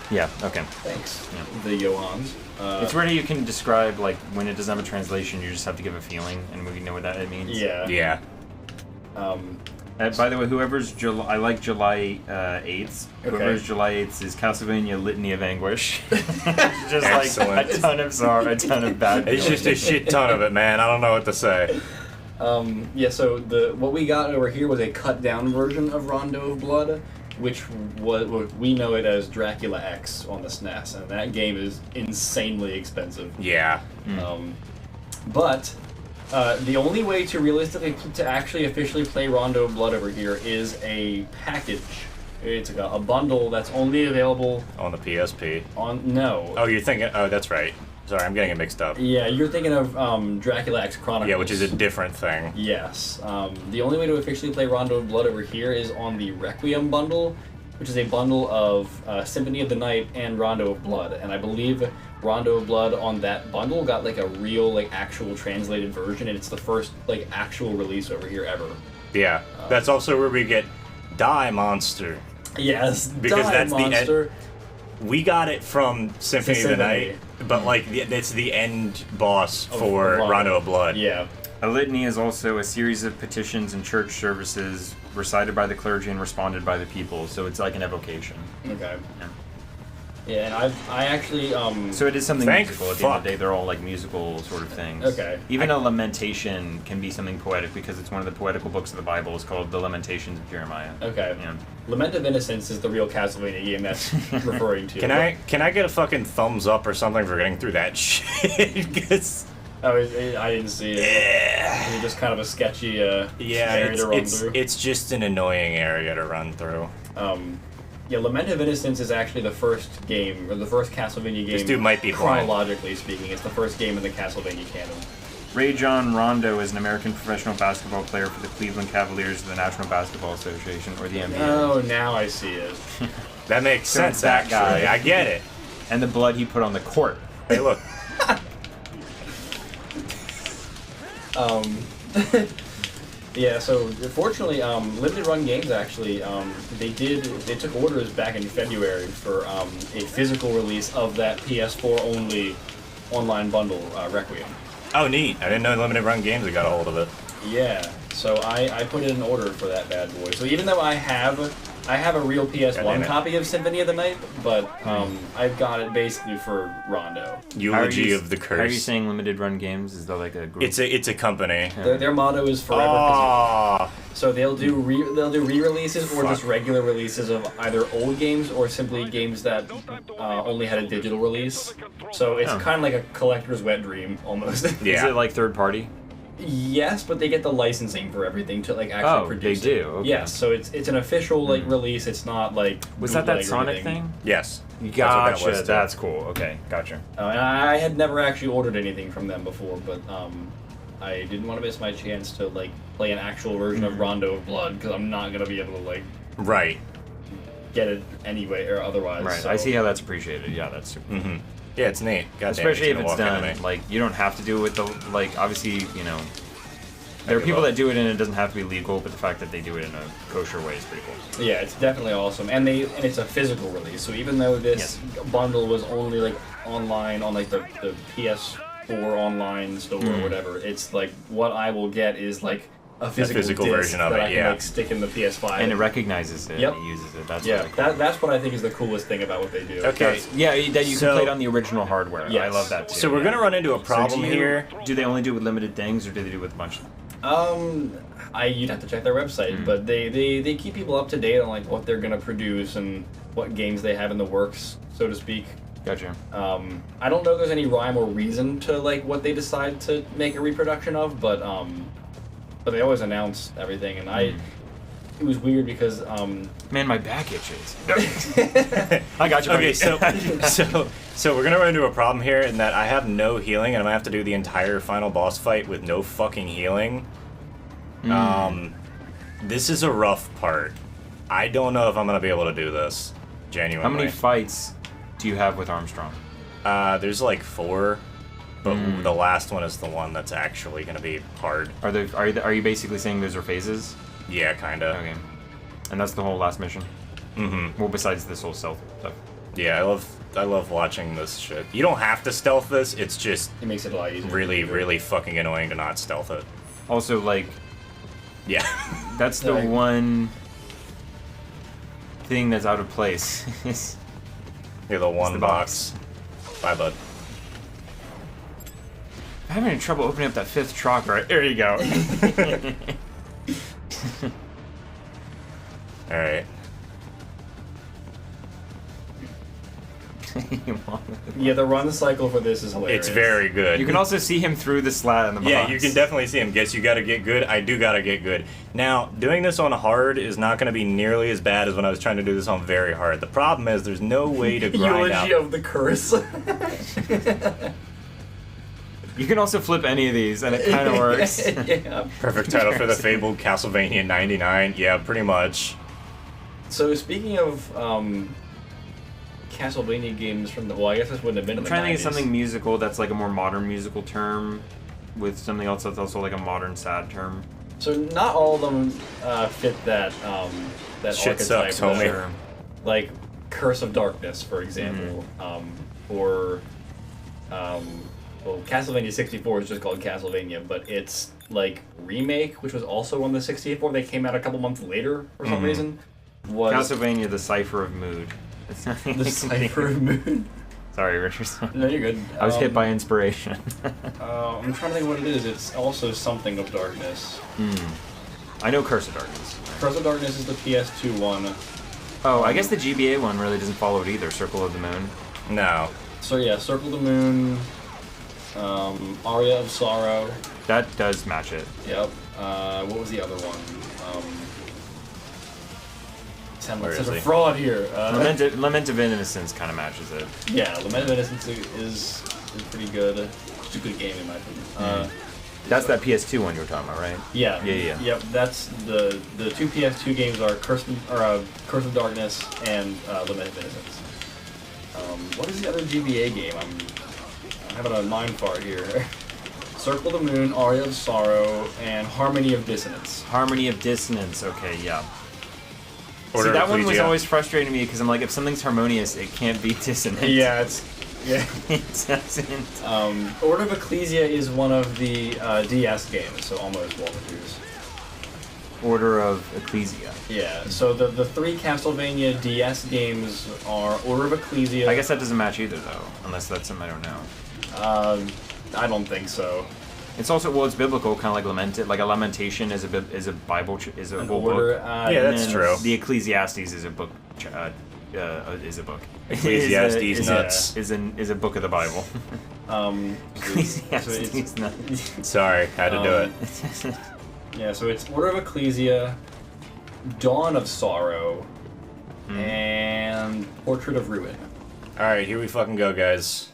Yeah, okay. Thanks. Yeah. The Johans. It's where you can describe, like, when it doesn't have a translation, you just have to give a feeling, and we know what that means. Yeah. Yeah. By the way, whoever's I like July 8th. Whoever's July 8th is Castlevania Litany of Anguish. Just Excellent. like a ton of sorrow, a ton of bad It's just a shit ton of it, man. I don't know what to say. Yeah, so what we got over here was a cut down version of Rondo of Blood, which we know it as Dracula X on the SNES, and that game is insanely expensive. Yeah. But the only way to actually officially play Rondo of Blood over here is a package. It's a bundle that's only available on the PSP. No. Oh, you're thinking? Oh, that's right. Sorry, I'm getting it mixed up. Yeah, you're thinking of Dracula X Chronicles. Yeah, which is a different thing. Yes. The only way to officially play Rondo of Blood over here is on the Requiem bundle, which is a bundle of Symphony of the Night and Rondo of Blood. And I believe Rondo of Blood on that bundle got like a real, like, actual translated version, and it's the first, like, actual release over here ever. Yeah. That's also where we get Die Monster. Yes, because Die that's Monster. the end. We got it from Symphony of the Night, but like it's the end boss for Rondo of Blood. Yeah. A litany is also a series of petitions and church services recited by the clergy and responded by the people, so it's like an evocation. Okay. Yeah, and I actually So it is something musical. At the end of the day, they're all like musical sort of things. Okay. Even a lamentation can be something poetic because it's one of the poetical books of the Bible. It's called The Lamentations of Jeremiah. Okay. Yeah. Lament of Innocence is the real Castlevania game that's referring to. Can I get a fucking thumbs up or something for getting through that shit? 'Cause I didn't see it. Yeah. It's just kind of a sketchy area to run through. It's just an annoying area to run through. Yeah, Lament of Innocence is actually the first game, or the first Castlevania game. This dude might be blind. Chronologically speaking, it's the first game in the Castlevania canon. Ray John Rondo is an American professional basketball player for the Cleveland Cavaliers of the National Basketball Association, or the NBA. Oh, now I see it. That makes So sense, it's that actually. guy. I get it. And the blood he put on the court. Hey, look. Yeah, so fortunately, Limited Run Games actually, they took orders back in February for a physical release of that PS4 only online bundle, Requiem. Oh, neat. I didn't know Limited Run Games had got a hold of it. Yeah, so I put in an order for that bad boy. So even though I have a real PS1 copy of Symphony of the Night, but I've got it basically for Rondo. Eulogy of the Curse. How are you saying Limited Run Games? Is that like a group? It's a company. Yeah. Their motto is forever. Oh. So they'll do re-releases or just regular releases of either old games or simply games that only had a digital release. So it's kind of like a collector's wet dream almost. Yeah. Is it like third party? Yes, but they get the licensing for everything to like actually produce they do. it. Okay. Yes, so it's an official like release. It's not like Was that bootleg or Sonic anything. thing? Yes. Gotcha. That's cool. Okay, gotcha. And I had never actually ordered anything from them before, but I didn't want to miss my chance to like play an actual version of Rondo of Blood because I'm not gonna be able to like get it anyway or otherwise. Right. So. I see how that's appreciated. Yeah, that's super. Mm-hmm. Yeah, it's neat. Especially if it's done like you don't have to do it with the like obviously there are people that do it and it doesn't have to be legal, but the fact that they do it in a kosher way is pretty cool. Yeah, it's definitely awesome, and it's a physical release. So even though this bundle was only like online on like the PS4 online store or whatever, it's like what I will get is like a physical disc version of that it. I can like stick in the PS5, and it recognizes it. Yep. And it uses it. That's yeah. really cool. That's what I think is the coolest thing about what they do. Okay. That you can play it on the original hardware. Yes. I love that too. So we're gonna run into a problem do here. Do they only do it with limited things, or do they do it with a bunch? You'd have to check their website, but they keep people up to date on like what they're gonna produce and what games they have in the works, so to speak. Gotcha. I don't know if there's any rhyme or reason to like what they decide to make a reproduction of, but they always announce everything, and it was weird because man, my back itches. I got you. Okay, so we're gonna run into a problem here in that I have no healing, and I'm gonna have to do the entire final boss fight with no fucking healing. This is a rough part. I don't know if I'm gonna be able to do this. Genuinely. How many fights do you have with Armstrong? There's like 4, but the last one is the one that's actually gonna be hard. Are you basically saying those are phases? Yeah, kinda. Okay. And that's the whole last mission? Mm-hmm. Well, besides this whole stealth stuff. Yeah, I love watching this shit. You don't have to stealth this, it's just... It makes it a lot easier. Really fucking annoying to not stealth it. Also, like... Yeah. That's the one thing that's out of place. Yeah, the one box. Bye, bud. I'm having trouble opening up that 5th chakra. There you go. Alright. Yeah, the run cycle for this is hilarious. It's very good. You can also see him through the slat in the box. Yeah, you can definitely see him. Guess you gotta get good. I do gotta get good. Now, doing this on hard is not gonna be nearly as bad as when I was trying to do this on very hard. The problem is there's no way to grind out. Eulogy of the curse. You can also flip any of these, and it kind of works. Yeah. Perfect title for the fabled Castlevania 99. Yeah, pretty much. So speaking of Castlevania games from the... Well, I guess this wouldn't have been in the 90s. I'm trying to think of something musical that's like a more modern musical term with something else that's also like a modern sad term. So not all of them fit that that shit archetype. sucks, homie. Like Curse of Darkness, for example, or well, Castlevania 64 is just called Castlevania, but it's like Remake, which was also on the 64. They came out a couple months later for some reason. Was Castlevania: The Cipher of Mood. The Cipher of Mood. Sorry, Richard. No, you're good. I was hit by inspiration. I'm trying to think what it is. It's also something of Darkness. I know Curse of Darkness. Curse of Darkness is the PS2 one. Oh, I guess the GBA one really doesn't follow it either. Circle of the Moon. No. So yeah, Circle of the Moon, Aria of Sorrow. That does match it. Yep. What was the other one? Sounds a fraud here. Lament of Innocence kind of matches it. Yeah, Lament of Innocence is pretty good. It's a good game in my opinion. That's that PS2 one you were talking about, right? Yeah. Yep. That's the 2 PS2 games are Curse of Darkness and Lament of Innocence. What is the other GBA game? I'm having a mind fart here. Circle of the Moon, Aria of Sorrow, and Harmony of Dissonance. Harmony of Dissonance. Okay, yeah. Order See, that of one was Ecclesia. always frustrating to me because I'm like, if something's harmonious, it can't be dissonant. Yeah, it doesn't. Order of Ecclesia is one of the DS games, so almost Walkthroughs. Order of Ecclesia. Yeah, so the 3 Castlevania DS games are Order of Ecclesia. I guess that doesn't match either, though, unless that's something I don't know. I don't think so. It's also, well, it's biblical, kind of like lamented. Like a lamentation is a Bible is a whole order, book. Yeah, that's true. The Ecclesiastes is a book. Is a book. Ecclesiastes nuts is a book of the Bible. Ecclesiastes nuts. Sorry, had to do it. Yeah, so it's Order of Ecclesia, Dawn of Sorrow, and Portrait of Ruin. Alright, here we fucking go, guys.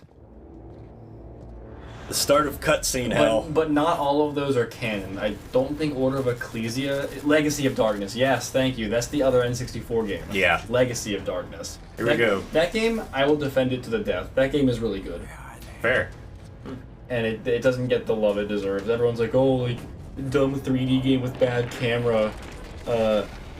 The start of cutscene hell. But not all of those are canon. I don't think Order of Ecclesia... Legacy of Darkness. Yes, thank you. That's the other N64 game. Yeah. Legacy of Darkness. Here we go. That game, I will defend it to the death. That game is really good. Fair. And it doesn't get the love it deserves. Everyone's like, oh, like, dumb 3D game with bad camera.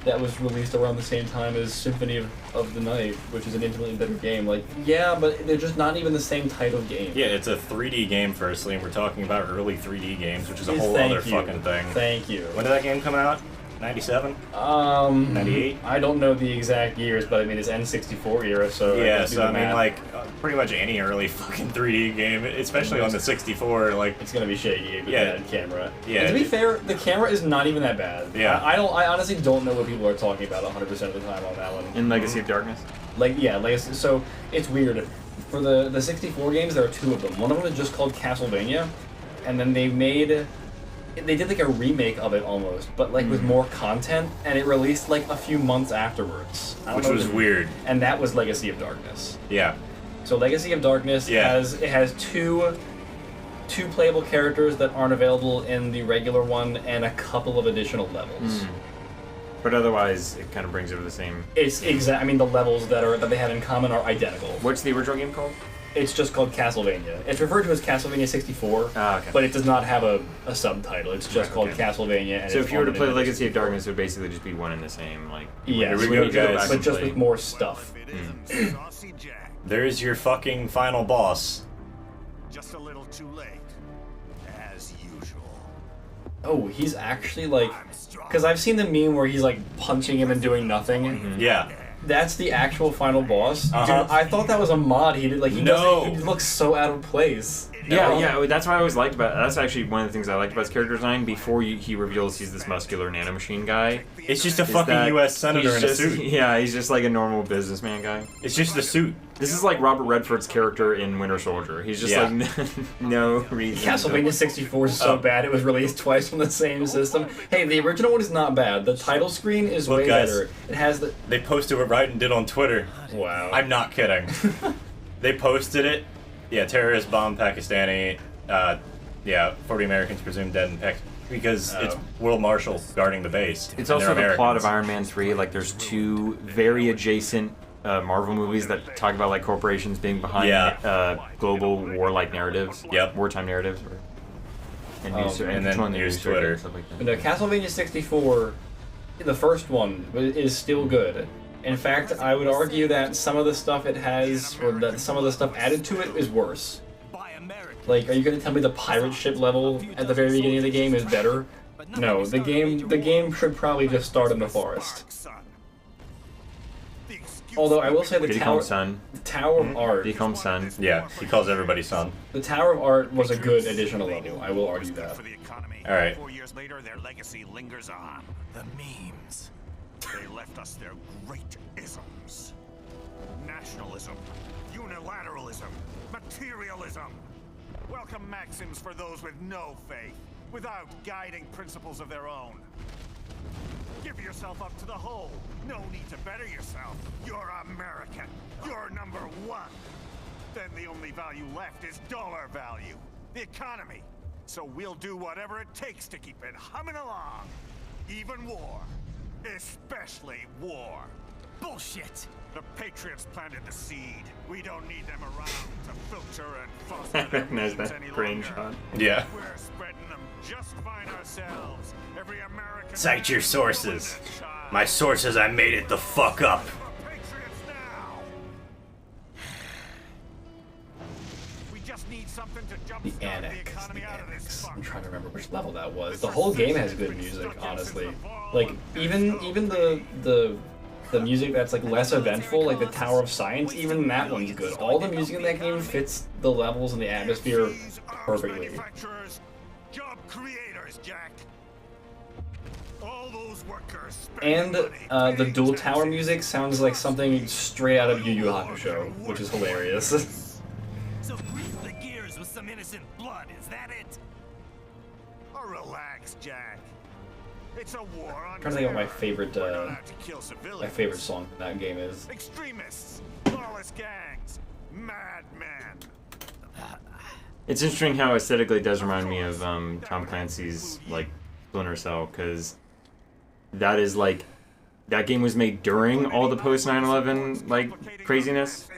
That was released around the same time as Symphony of the Night, which is an infinitely better game. Like, yeah, but they're just not even the same type of game. Yeah, it's a 3D game, firstly, and we're talking about early 3D games, which is a whole other fucking thing. Thank you. When did that game come out? 97? 98? I don't know the exact years, but I mean, it's N64 era, so... Yeah, so I mean, like, pretty much any early fucking 3D game, especially on the 64, like... It's gonna be shaky with yeah, bad camera. Yeah. And to be fair, the camera is not even that bad. Yeah. I honestly don't know what people are talking about 100% of the time on that one. In Legacy of Darkness? Legacy. So, it's weird. For the 64 games, there are two of them. One of them is just called Castlevania, and then they did like a remake of it almost, but like with more content, and it released like a few months afterwards. Which was weird. And that was Legacy of Darkness. Yeah. So Legacy of Darkness has two playable characters that aren't available in the regular one, and a couple of additional levels. But otherwise, it kind of brings it to the same. It's I mean, the levels that they have in common are identical. What's the original game called? It's just called Castlevania. It's referred to as Castlevania 64, okay. but it does not have a subtitle. It's just called Castlevania. And so if you were to play Legacy of Darkness, it would basically just be one and the same. Like, yes, here we go, guys. But just with more stuff. There's your fucking final boss. Just a little too late, as usual. Oh, he's actually like... Because I've seen the meme where he's like punching him and doing nothing. Yeah. That's the actual final boss. Dude, Uh-huh. I thought that was a mod. He did like he looks so out of place. Yeah, that's what I always liked about. That's actually one of the things I liked about his character design. Before he reveals he's this muscular nanomachine guy, it's just a fucking U.S. senator in a suit. Yeah, he's just like a normal businessman guy. It's just the suit. This is like Robert Redford's character in Winter Soldier. He's just like no reason. Castlevania 64 is so bad it was released twice from the same system. Hey, the original one is not bad. The title screen is way guys, better. It has the... They posted what Raiden did on Twitter. Wow. I'm not kidding. They posted it. Yeah, terrorist bomb Pakistani. 40 Americans presumed dead in Pakistan. Because it's World Marshal guarding the base. It's also the plot of Iron Man 3. Like, there's two very adjacent Marvel movies that talk about like corporations being behind global war-like narratives. Yep. Wartime narratives. And then here's Twitter. Stuff like that. No, Castlevania 64, the first one, is still good. In fact, I would argue that some of the stuff it has, or that some of the stuff added to it, is worse. Like, are you going to tell me the pirate ship level at the very beginning of the game is better? No, the game should probably just start in the forest. Although I will say the Tower of Art. He calls son. Yeah, he calls everybody son. The Tower of Art was a good additional level. I will argue that. All right. 4 years later, their legacy lingers on. The memes. They left us their great isms. Nationalism, unilateralism, materialism. Welcome maxims for those with no faith, without guiding principles of their own. Give yourself up to the whole. No need to better yourself. You're American. You're number one. Then the only value left is dollar value. The economy. So we'll do whatever it takes to keep it humming along. Even war. Especially war. Bullshit. The Patriots planted the seed. We don't need them around to filter and foster their There's memes that any brain longer. shot. Yeah. We're spreading them just fine ourselves. Every American... Cite your sources. My sources, I made it the fuck up. Patriots now. We just need something to jump The Annex. I'm trying to remember which level that was. The whole game has good music, honestly. Like, even the music that's like less eventful, like the Tower of Science, even that one's good. All the music in that game fits the levels and the atmosphere perfectly. Job creators, Jack. All those workers. And the dual tower music sounds like something straight out of Yu Yu Hakusho, which is hilarious. So grease the gears with some innocent blood, is that it? Oh, relax, Jack. It's a war on I'm trying to think of what terror. my favorite song in that game is. Extremists, lawless gangs, madmen. It's interesting how aesthetically it does remind me of Tom Clancy's like Splinter Cell, because that is like that game was made during all the post 9/11 like craziness.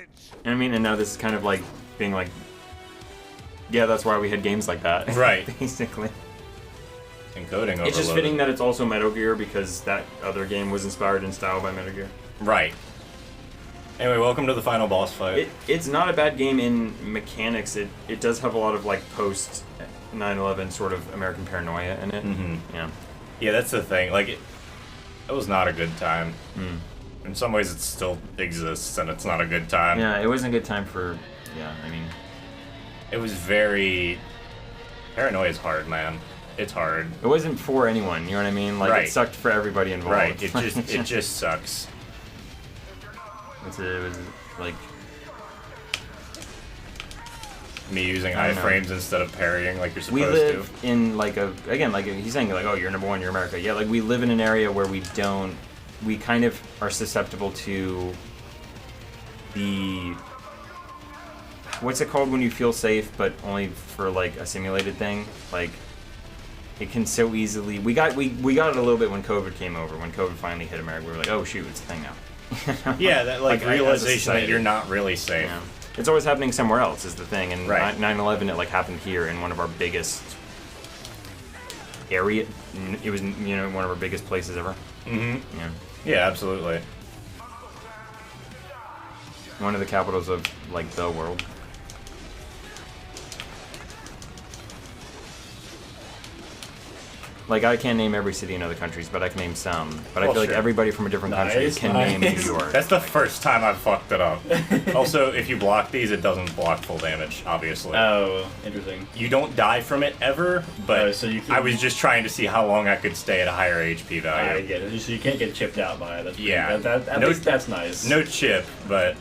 I mean, and now this is kind of like being like, yeah, that's why we had games like that, right? Basically. Encoding overloaded. It's just fitting that it's also Metal Gear, because that other game was inspired in style by Metal Gear. Right. Anyway, welcome to the final boss fight. It's not a bad game in mechanics. It does have a lot of like post 9/11 sort of American paranoia in it. Mm-hmm. Yeah. Yeah, that's the thing. Like, It was not a good time. In some ways, it still exists, and it's not a good time. Yeah, it wasn't a good time for. Yeah, I mean, it was very. Paranoia is hard, man. It's hard. It wasn't for anyone. You know what I mean? Like Right. it sucked for everybody involved. Right. It just sucks. It was like me using I don't know. iframes instead of parrying like you're supposed we live to. in like he's saying like, oh, you're number one, you're America. Yeah, like we live in an area where we kind of are susceptible to the what's it called when you feel safe but only for like a simulated thing? Like it can so easily we got it a little bit when COVID came over. When COVID finally hit America, we were like, oh shoot, it's a thing now. Yeah, that like as a realization that society. you're not really safe. Yeah. It's always happening somewhere else is the thing, and Right. 9/11 it like happened here in one of our biggest area. It was one of our biggest places ever. Mm-hmm. Yeah. Yeah, absolutely. One of the capitals of like the world. Like I can't name every city in other countries, but I can name some. But I Well, feel like sure. everybody from a different country can name New York. That's the first time I've fucked it up. Also, if you block these, it doesn't block full damage, obviously. Oh, interesting. You don't die from it ever, but so you I was just trying to see how long I could stay at a higher HP value. I get it. So you can't get chipped out by it. That's Yeah. at least that's nice. No chip, but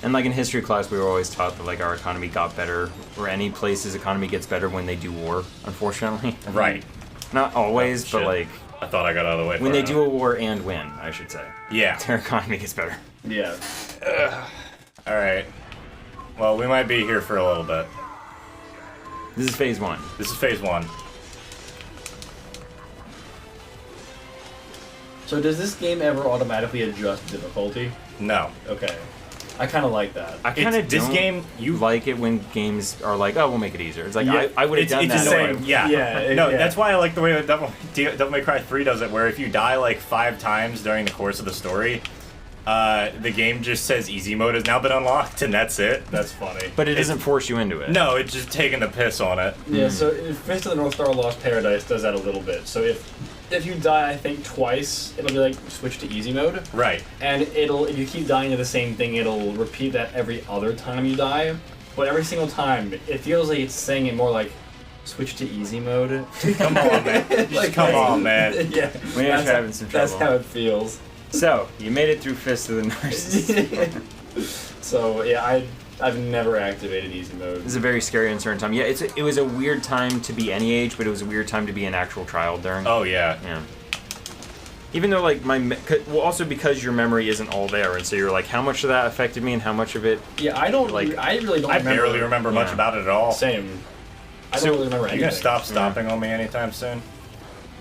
And like in history class, we were always taught that like our economy got better, or any place's economy gets better when they do war. Unfortunately, Right. Not always, Oh, but shit. like I thought I got out of the way. when far they enough. do a war and win, I should say. Yeah. Their economy gets better. Yeah. All right. Well, we might be here for a little bit. This is phase one. This is phase one. So does this game ever automatically adjust difficulty? No. Okay. I kind of like that. I kind of this game. You like it when games are like, oh, we'll make it easier. It's like Yeah, I would have done it's that. the same. Yeah. No, yeah. that's why I like the way that Devil May Cry 3 does it, where if you die like 5 times during the course of the story, the game just says easy mode has now been unlocked, and that's it. That's funny. But it doesn't force you into it. No, it's just taking the piss on it. Yeah, so Fist of the North Star Lost Paradise does that a little bit. So if you die, I think twice, it'll be like switch to easy mode. Right. And if you keep dying to the same thing, it'll repeat that every other time you die. But every single time, it feels like it's saying it more like switch to easy mode. Come on, man. Just come on, man. Yeah. We are having some trouble. That's how it feels. So you made it through Fist of the Narcissist. So yeah, I've never activated easy mode. This is a very scary, uncertain time. Yeah, it was a weird time to be any age, but it was a weird time to be an actual child during. Oh yeah. Yeah. Even though like also because your memory isn't all there, and so you're like, how much of that affected me, and how much of it? Yeah, I really don't. I barely remember much about it at all. Same. I So, don't really remember You anything. gonna stop stomping on me anytime soon?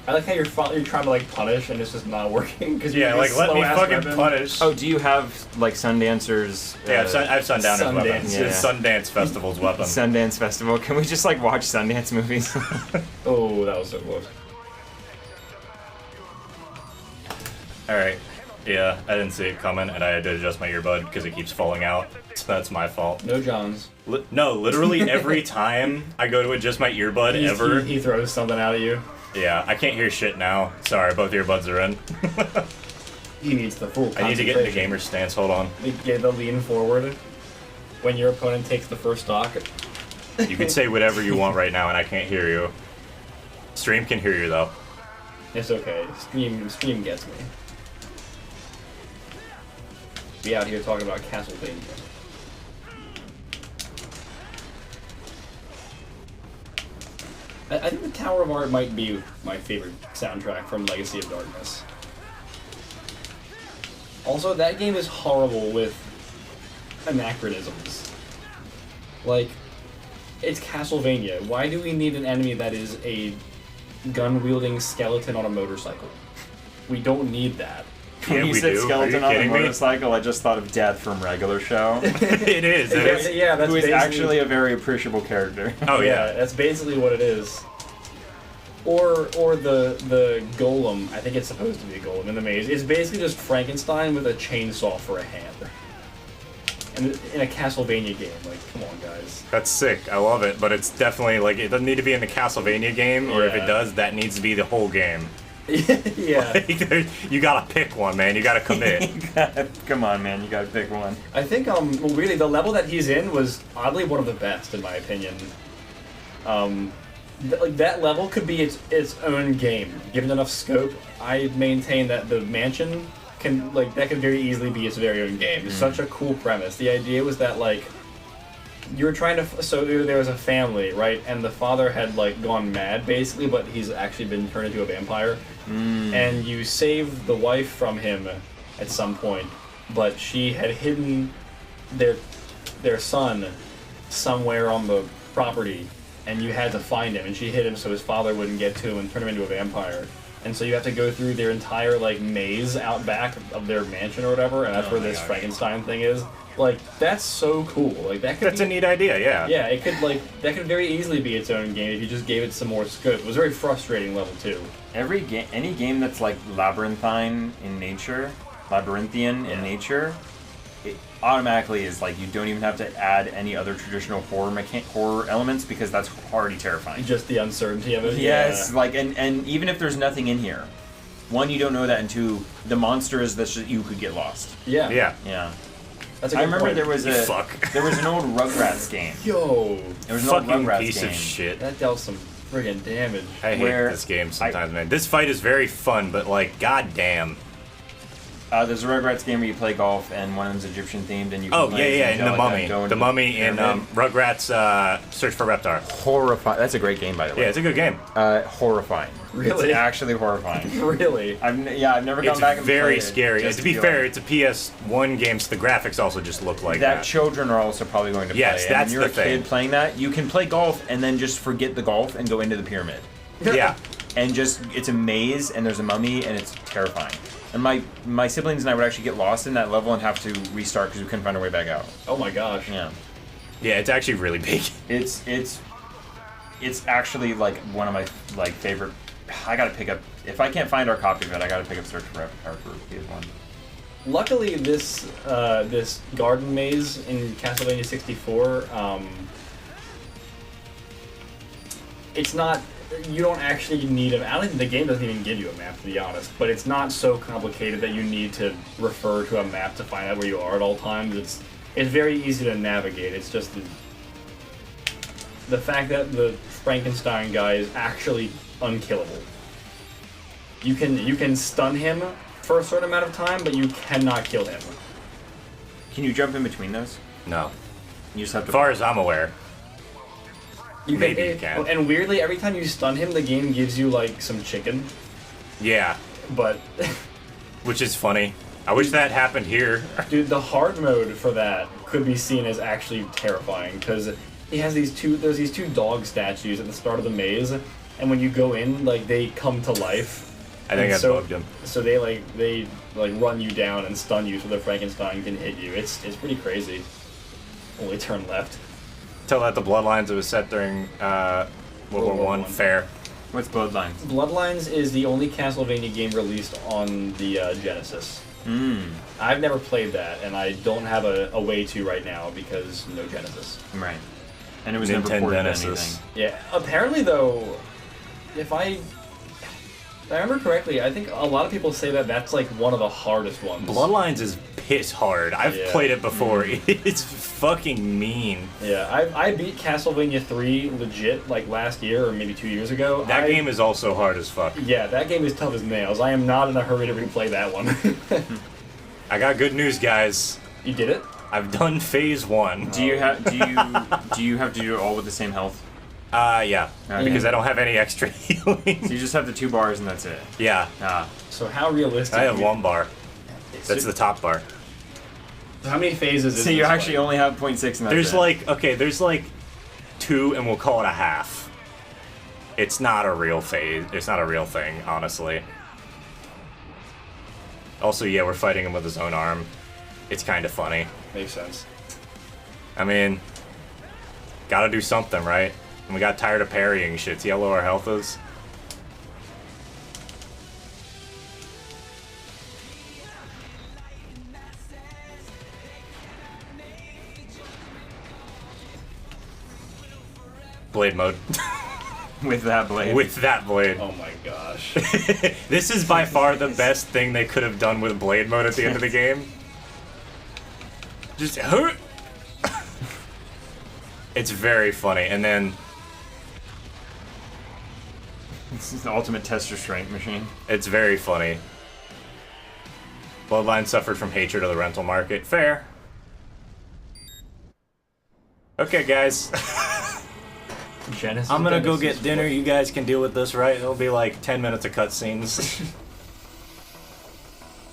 I like how you're trying to like punish and it's just not working because Yeah, like let me fucking punish. Oh, do you have like Sundancers? Yeah, I have Sundowner's Sundance. weapon. Yeah. It's Sundance Festival's weapon. Sundance Festival. Can we just like watch Sundance movies? Oh, that was so close. Alright. Yeah, I didn't see it coming, and I had to adjust my earbud because it keeps falling out. So that's my fault. No Johns. No, literally every time I go to adjust my earbud ever. He throws something out at you. Yeah, I can't hear shit now. Sorry, both earbuds are in. He needs the full I need to get in the gamer stance. Hold on. Get the lean forward when your opponent takes the first stock. You can say whatever you want right now, and I can't hear you. Stream can hear you though. It's okay. Stream gets me. Be out here talking about Castlevania. I think the Tower of Art might be my favorite soundtrack from Legacy of Darkness. Also, that game is horrible with anachronisms. Like, it's Castlevania. Why do we need an enemy that is a gun-wielding skeleton on a motorcycle? We don't need that. Yeah, when you we said do. Are skeleton you on a kidding me? motorcycle, I just thought of Death from Regular Show. It is. Yeah, that's who is basically- actually a very appreciable character. Oh yeah. That's basically what it is. Or the golem. I think it's supposed to be a golem in the maze. It's basically just Frankenstein with a chainsaw for a hand. And in a Castlevania game, like, come on, guys. That's sick. I love it, but it's definitely like it doesn't need to be in the Castlevania game, or if Yeah. it does, that needs to be the whole game. Yeah. Like, you gotta pick one, man. You gotta commit. Come on, man. You gotta pick one. I think well, really the level that he's in was oddly one of the best in my opinion. Like that level could be its own game given enough scope. I maintain that the mansion that could very easily be its very own game. It's such a cool premise. The idea was that like you were trying to so there was a family, right, and the father had like gone mad basically, but he's actually been turned into a vampire. And you saved the wife from him at some point, but she had hidden their son somewhere on the property, and you had to find him, and she hid him so his father wouldn't get to him and turn him into a vampire. And so you have to go through their entire like maze out back of their mansion or whatever, and that's where this Frankenstein thing is. Like that's so cool. Like that's a neat idea, yeah. Yeah, it could that could very easily be its own game if you just gave it some more scope. It was a very frustrating level too. Any game that's like labyrinthine in nature, labyrinthian in nature, it automatically is like you don't even have to add any other traditional horror elements because that's already terrifying. Just the uncertainty of it. Yes, like and even if there's nothing in here, one, you don't know that, and two, the monster is that you could get lost. Yeah. Yeah. That's a I good remember point. there was an old Rugrats game. Yo, There was an old fucking Rugrats piece game. of shit. that dealt some friggin' damage. I hate this game sometimes, man. This fight is very fun, but like, goddamn. There's a Rugrats game where you play golf, and one of them's Egyptian themed, and you can Oh play yeah, as and the mummy, Angelica, the mummy in pyramid. Rugrats Search for Reptar. Horrifying. That's a great game, by the way. Yeah, it's a good game. Horrifying. Really? It's actually horrifying. Really? I've never gone It's back and very played it, scary. just To be feel fair, like- it's a PS1 game, so the graphics also just look like that that. children are also probably going to play. Yes, And that's when you're the a thing. kid playing that, you can play golf and then just forget the golf and go into the pyramid. Yeah. And just, it's a maze, and there's a mummy, and it's terrifying. And my siblings and I would actually get lost in that level and have to restart because we couldn't find our way back out. Oh my gosh. Yeah. Yeah, it's actually really big. It's actually like one of my like favorite. I gotta pick up, if I can't find our copy of it, I gotta pick up Search for Reptar for PS1. Luckily, this garden maze in Castlevania 64, it's not. You don't actually need I don't think the game doesn't even give you a map, to be honest. But it's not so complicated that you need to refer to a map to find out where you are at all times. It's very easy to navigate. It's just the fact that the Frankenstein guy is actually unkillable. You can stun him for a certain amount of time, but you cannot kill him. Can you jump in between those? No. You just have to. As far as I'm aware. Maybe you can. And weirdly, every time you stun him, the game gives you like some chicken. Yeah. But which is funny. I wish that happened here. Dude, the hard mode for that could be seen as actually terrifying because he has these two dog statues at the start of the maze, and when you go in, like they come to life. I think I bugged him. So they run you down and stun you so the Frankenstein can hit you. It's pretty crazy. Only turn left. Tell that the Bloodlines it was set during World War One. Fair. What's Bloodlines? Bloodlines is the only Castlevania game released on the Genesis. I've never played that, and I don't have a way to right now because no Genesis. Right. And it was never ported to anything. Yeah. Apparently, though, if I remember correctly, I think a lot of people say that that's like one of the hardest ones. Bloodlines is piss hard. I've played it before. It's fucking mean. Yeah, I beat Castlevania 3 legit like last year or maybe 2 years ago. That game is also hard as fuck. Yeah, that game is tough as nails. I am not in a hurry to replay that one. I got good news, guys. You did it? I've done phase 1. Do you have to do it all with the same health? Yeah. Okay. Because I don't have any extra healing. So you just have the 2 bars and that's it. Yeah. So how realistic? I have 1 bar. That's the top bar. So how many phases is So you this actually only have 0.6 and that's there's like 2 and we'll call it a half. It's not a real phase. It's not a real thing, honestly. Also, yeah, we're fighting him with his own arm. It's kind of funny. Makes sense. I mean, gotta do something, right? And we got tired of parrying shit. See how low our health is? Blade mode. With that blade. With that blade. Oh my gosh. This is by far the best thing they could have done with Blade Mode at the end of the game. Just hurt. It's very funny, and then this is the ultimate test restraint machine. It's very funny. Bloodline suffered from hatred of the rental market. Fair. Okay, guys. I'm gonna go get dinner. You guys can deal with this, right? It'll be like 10 minutes of cutscenes.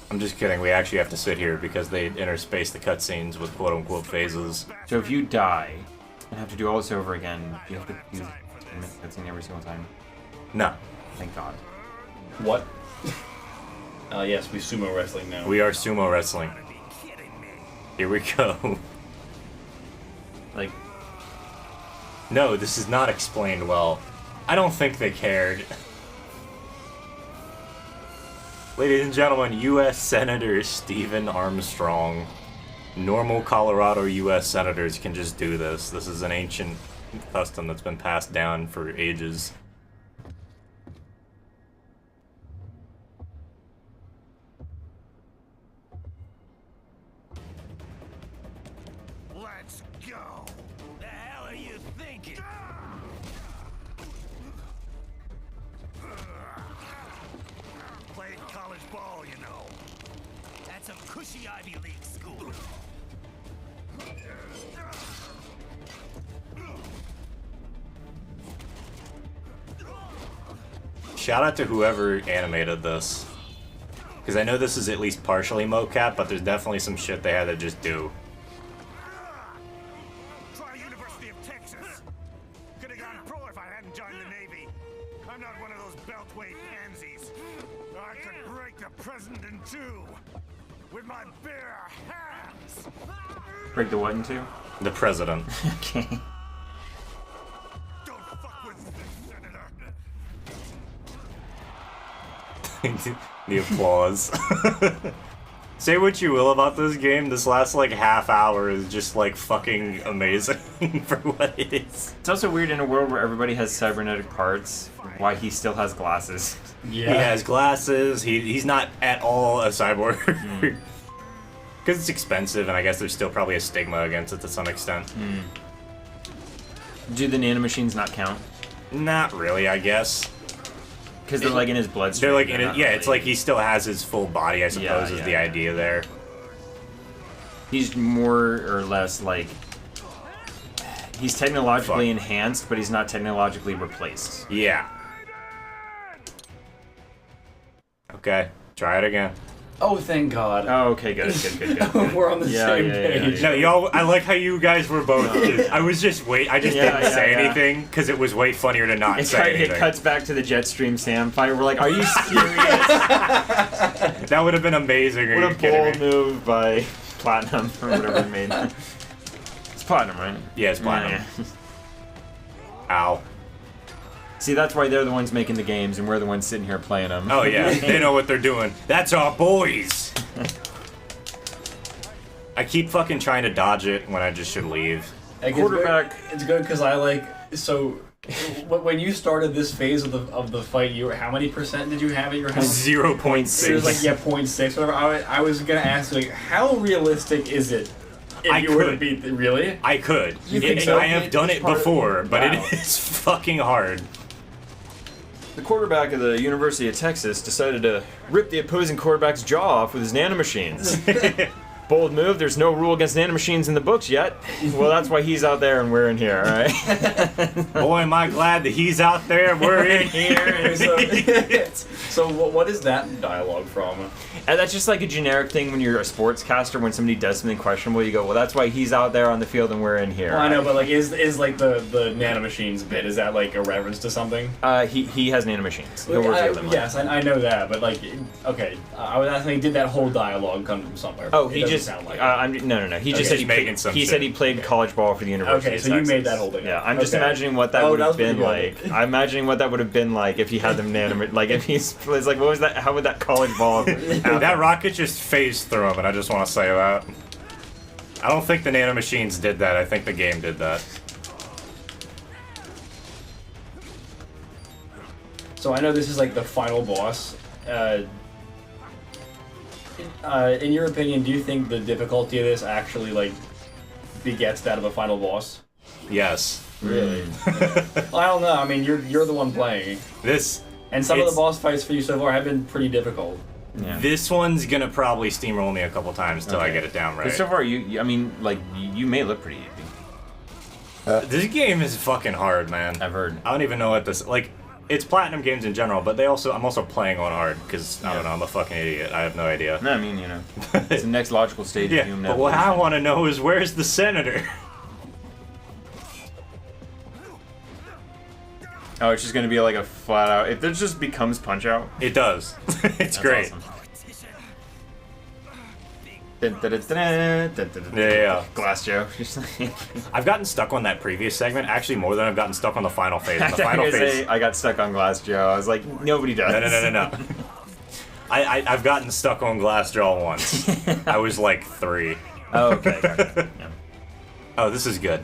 I'm just kidding. We actually have to sit here because they interspace the cutscenes with quote-unquote phases. So if you die and have to do all this over again, you have to use the cutscene every single time? No. Thank God. What? Yes, we sumo wrestling now. We are sumo wrestling. Here we go. Like... No, this is not explained well. I don't think they cared. Ladies and gentlemen, U.S. Senator Stephen Armstrong. Normal Colorado U.S. senators can just do this. This is an ancient custom that's been passed down for ages. Let's go. The hell are you thinking? Played college ball, you know. That's a cushy Ivy League school. Shout out to whoever animated this. Because I know this is at least partially mocap, but there's definitely some shit they had to just do. Try University of Texas. Could have gone pro if I hadn't joined the Navy. I'm not one of those beltway pansies. I could break the president in two with my bare hands. Break the what in two? The president. Okay. Don't fuck with this, Senator. The applause. Say what you will about this game, this last like half hour is just like fucking amazing for what it is. It's also weird in a world where everybody has cybernetic parts, why he still has glasses. Yeah. He has glasses, he's not at all a cyborg. Because it's expensive, and I guess there's still probably a stigma against it to some extent. Do the nanomachines not count? Not really, I guess. Because they're like in his bloodstream. They're like in it, yeah, really. It's like he still has his full body, I suppose, is the idea there. He's more or less like... He's technologically enhanced, but he's not technologically replaced. Yeah. Okay, try it again. Oh, thank God. Oh, okay, good. We're on the same page. No, y'all, I like how you guys were both. I was just I just didn't say anything because it was way funnier to not say anything. It cuts back to the Jetstream Sam fight. We're like, are you serious? That would have been amazing. What a bold move by Platinum or whatever he made. It's Platinum, right? Yeah, it's Platinum. Ow. See, that's why they're the ones making the games, and we're the ones sitting here playing them. Oh yeah, they know what they're doing. That's our boys! I keep fucking trying to dodge it when I just should leave. Quarterback. It's good because I like, so, when you started this phase of the fight, how many percent did you have at your house? 0.6. It was like, 0.6, whatever. I was gonna ask, like, how realistic is it? If you were to beat really? I could. I have done it before, but it is fucking hard. The quarterback of the University of Texas decided to rip the opposing quarterback's jaw off with his nanomachines. Bold move, there's no rule against nanomachines in the books yet. Well, that's why he's out there and we're in here, alright? Boy, am I glad that he's out there and we're in here. So what is that dialogue from? And that's just like a generic thing when you're a sportscaster, when somebody does something questionable, you go, well, that's why he's out there on the field and we're in here. Well, I know, but like, is like the nanomachines bit, is that like a reference to something? He has nanomachines. Yes, I know that, but like, okay, I was asking, did that whole dialogue come from somewhere? Oh, he just sound like no. He just said he said he played college ball for the University. Okay, so you made that whole thing. Yeah, I'm just imagining what that would have been like. I'm imagining what that would have been like if he had them like if he's like, what was that? How would that college ball? That rocket just phased through him, and I just want to say that. I don't think the nanomachines did that. I think the game did that. So I know this is like the final boss. In your opinion, do you think the difficulty of this actually like begets that of a final boss? Yes. Really? Well, I don't know. I mean, you're the one playing. And some of the boss fights for you so far have been pretty difficult. Yeah. This one's gonna probably steamroll me a couple times till I get it down right. But so far, I mean, like, you may look pretty easy. This game is fucking hard, man. I've heard. I don't even know what this like. It's platinum games in general, but I'm also playing on hard because I don't know. I'm a fucking idiot. I have no idea. No, I mean, you know, it's the next logical stage of human but what I want to know is where's the senator? Oh, it's just gonna be like a flat out. It just becomes Punch Out. It does. It's great. Awesome. Yeah. Glass Joe. I've gotten stuck on that previous segment actually more than I've gotten stuck on the final phase. In the final phase, I got stuck on Glass Joe. I was like, nobody does. No. I've gotten stuck on Glassjaw once. I was like 3. Oh, okay. Gotcha. Yeah. Oh, this is good.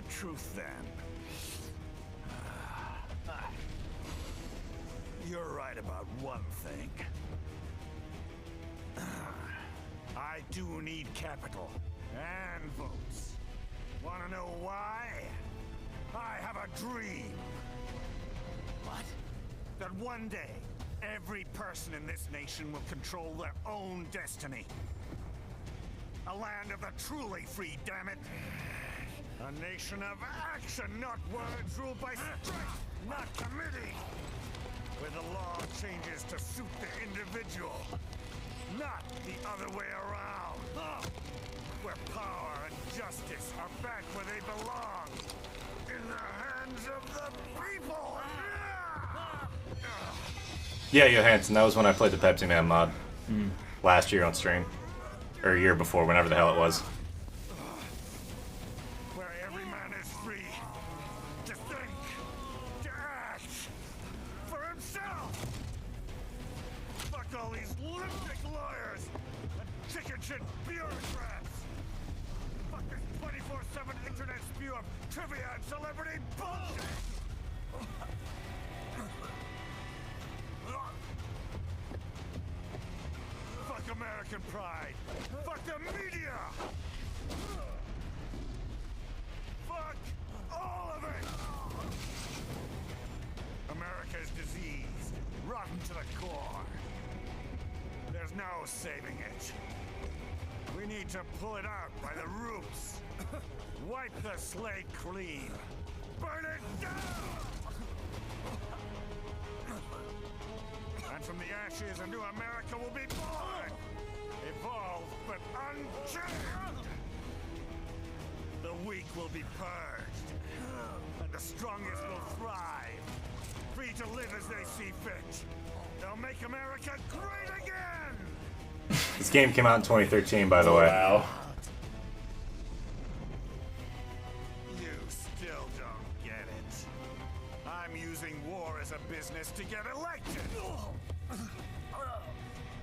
Truth then. You're right about one thing. I do need capital and votes. Wanna know why? I have a dream. What? That one day, every person in this nation will control their own destiny. A land of the truly free, damn it. A nation of action, not words, ruled by strength, not committee. Where the law changes to suit the individual, not the other way around. Where power and justice are back where they belong, in the hands of the people. Yeah, Johansson, that was when I played the Pepsi Man mod. Last year on stream. Or a year before, whenever the hell it was. Trivia and celebrity bullshit! Fuck American pride! Fuck the media! Fuck all of it! America's diseased, rotten to the core. There's no saving it. We need to pull it out by the roots. Wipe the slate clean. Burn it down! And from the ashes, a new America will be born. Evolved, but unchanged. The weak will be purged. And the strongest will thrive. Free to live as they see fit. They'll make America great again! This game came out in 2013, by the way. Wow. Business to get elected,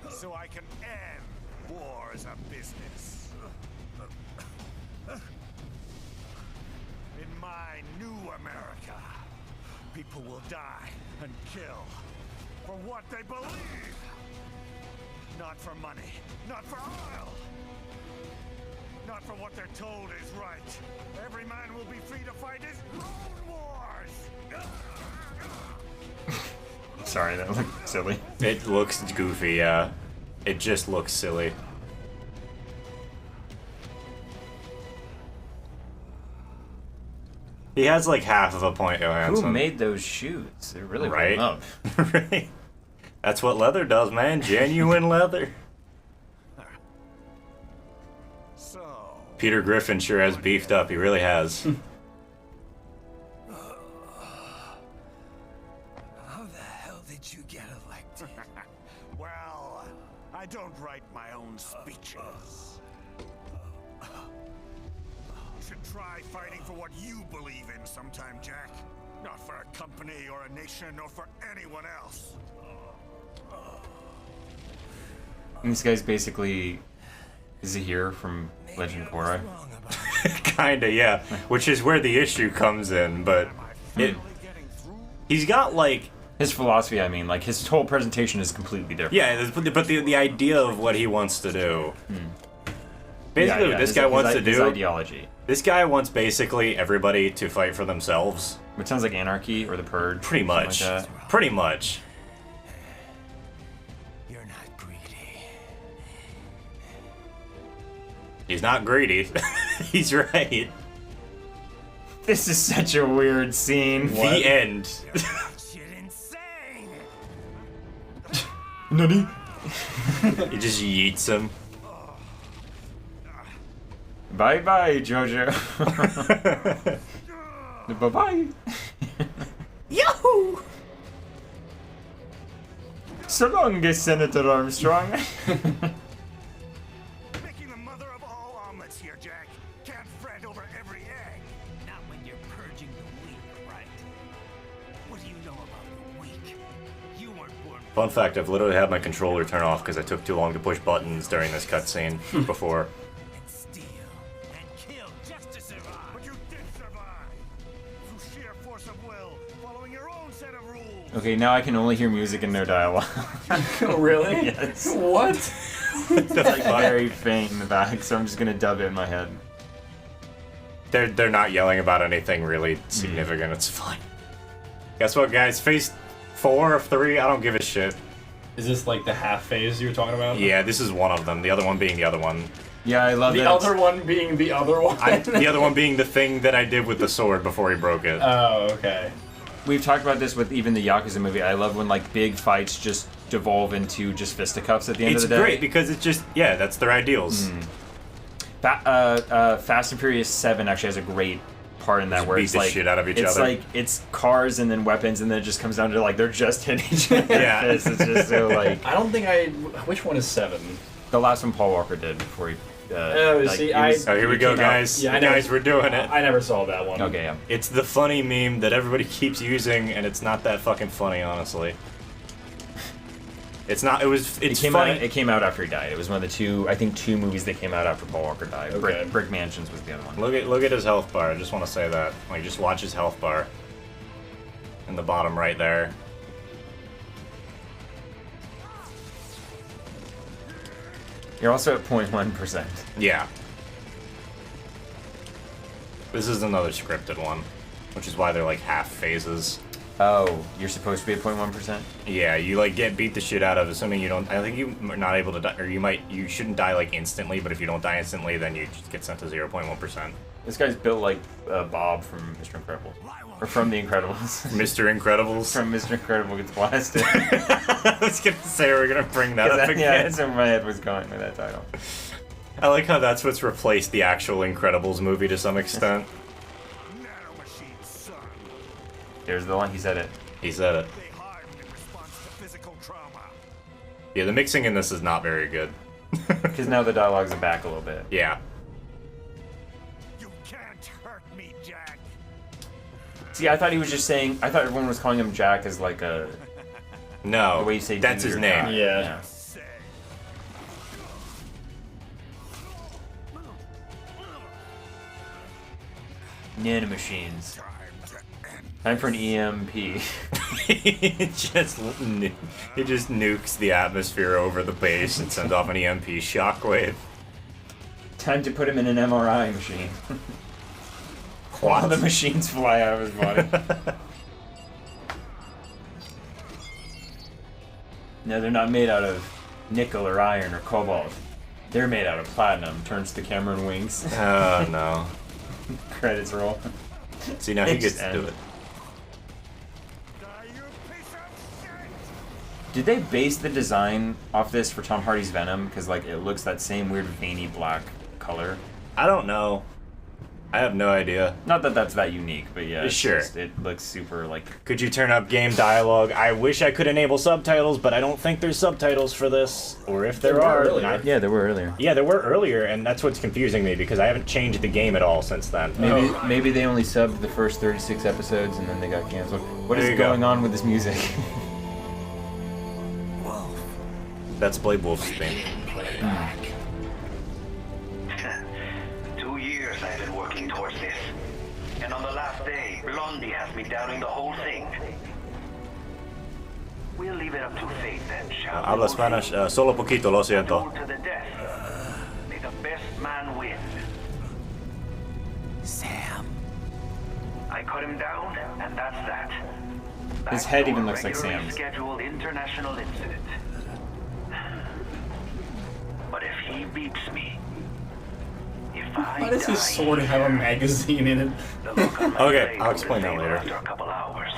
so I can end war as a business. In my new America, people will die and kill for what they believe, not for money, not for oil, not for what they're told is right. Every man will be free to fight his own wars. Sorry, that looked silly. It looks goofy, yeah. It just looks silly. He has like half of a point, Johansson. Who made those shoes? They're really right? well up. Right. That's what leather does, man. Genuine leather. So, Peter Griffin sure has beefed up. He really has. well, I don't write my own speeches. You should try fighting for what you believe in sometime, Jack. Not for a company or a nation or for anyone else. And this guy's basically Zahir from Legend of Korra. Kinda, yeah. Which is where the issue comes in, but he's got like his philosophy. I mean, like his whole presentation is completely different. Yeah, but the idea of what he wants to do. Basically, what this guy wants to do. His ideology. This guy wants basically everybody to fight for themselves. Which sounds like anarchy or the Purge. Pretty much. Like pretty much. You're not greedy. He's not greedy. He's right. This is such a weird scene. The end. Nani? He just yeets him. Bye bye, Jojo. Bye bye. Yahoo! So long, Senator Armstrong. Making the mother of all omelets here, Jack. Can't fret over every egg. Not when you're purging the weak, right? What do you know about the weak? You weren't born. Fun fact, I've literally had my controller turn off because I took too long to push buttons during this cutscene before. Okay, now I can only hear music and no dialogue. Really? Yes. What? It's like very faint in the back, so I'm just gonna dub it in my head. They're not yelling about anything really significant. It's fine. Guess what, guys? Phase 4 of 3. I don't give a shit. Is this like the half phase you were talking about? Yeah, this is one of them. The other one being the other one. Yeah, I love the other one being the other one. The other one being the thing that I did with the sword before he broke it. Oh, okay. We've talked about this with even the Yakuza movie. I love when like big fights just devolve into just fisticuffs at the end of the day. It's great because it's just, yeah, that's their ideals. Fast and Furious 7 actually has a great part in that Just where beat it's the like shit out of each it's other. like it's cars and then weapons and then it just comes down to like they're just hitting each other. Yeah. It's just so like I don't think Which one is 7? the last one Paul Walker did before he. Oh, see, oh, here we go, guys. Yeah, guys, we're doing it. I never saw that one. Okay, yeah. It's the funny meme that everybody keeps using, and it's not that fucking funny, honestly. It's not. It's funny. It came out after he died. It was one of the two movies that came out after Paul Walker died. Okay. Brick Mansions was the other one. Look at his health bar. I just want to say that. Like, just watch his health bar. In the bottom right there. You're also at 0.1%. Yeah. This is another scripted one, which is why they're like half phases. Oh, you're supposed to be at 0.1%? Yeah, you like get beat the shit out of, assuming you don't. I think you're not able to die, or you shouldn't die like instantly. But if you don't die instantly, then you just get sent to 0.1%. This guy's built like Bob from Mr. Incredible. Or from The Incredibles. Mr. Incredibles? From Mr. Incredible gets blasted. I was gonna say we're gonna bring that up again. Yeah, that's where my head was going with that title. I like how that's what's replaced the actual Incredibles movie to some extent. There's the line, he said it. He said it. Yeah, the mixing in this is not very good. Because now the dialogues are back a little bit. Yeah. See, I thought he was just saying. I thought everyone was calling him Jack as like a. No, the way you say that's his name. Yeah. Nanomachines. Time for an EMP. He just nukes the atmosphere over the base and sends off an EMP shockwave. Time to put him in an MRI machine. While the machines fly out of his body. No, they're not made out of nickel or iron or cobalt. They're made out of platinum. Turns to Cameron Winks. Oh, no. Credits roll. See, now he gets to do it. Did they base the design off this for Tom Hardy's Venom? Because like it looks that same weird veiny black color. I don't know. I have no idea. Not that that's that unique, but yeah. Sure. It looks super, like... Could you turn up game dialogue? I wish I could enable subtitles, but I don't think there's subtitles for this. Or if there are... Yeah, there were earlier. Yeah, there were earlier, and that's what's confusing me, because I haven't changed the game at all since then. Maybe they only subbed the first 36 episodes, and then they got canceled. What is going on with this music? That's Blade Wolf's theme. 2 years I've been working towards this. And on the last day, Blondie has me downing the whole thing. We'll leave it up to fate then, shall we? Habla Spanish, solo poquito, lo siento. To the death. May the best man win. Sam. I cut him down, and that's that. His head even looks like Regularly Sam's. Scheduled international incident. But if he beats me, if I Why does his sword have a magazine in it? Okay, I'll explain that later. after a couple hours,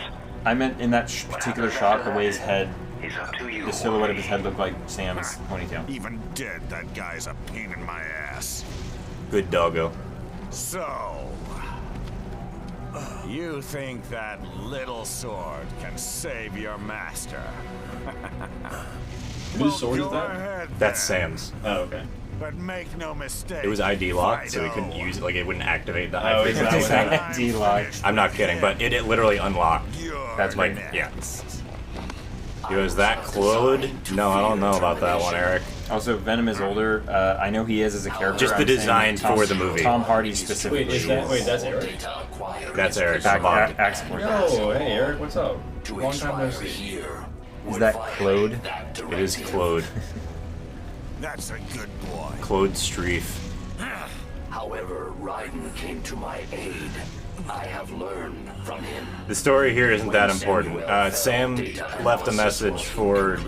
I meant in that particular shot, the way his head, it's up to you. the silhouette of his head looked like Sam's ponytail. Even dead, that guy's a pain in my ass. Good doggo. So, you think that little sword can save your master? Whose sword is go that? ahead That's then. Sam's. Oh, okay. But make no mistake. It was ID locked, so we Fido. couldn't use it. Like, it wouldn't activate the Oh, is that what happened? ID locked. I'm not kidding, but it literally unlocked. That's like, yeah. He was that Claude? No, I don't know about that one, Eric. Also, Venom is older. I know he is as a character. Just the I'm saying design for the movie. Tom Hardy specifically. Wait, that's Eric? That's Eric. Yo, hey Eric, what's up? Long time no see. Is that Claude? It is Claude. That's a good boy. Claude Streif. However, Raiden came to my aid. I have learned from him. The story here isn't that important. Sam left a message for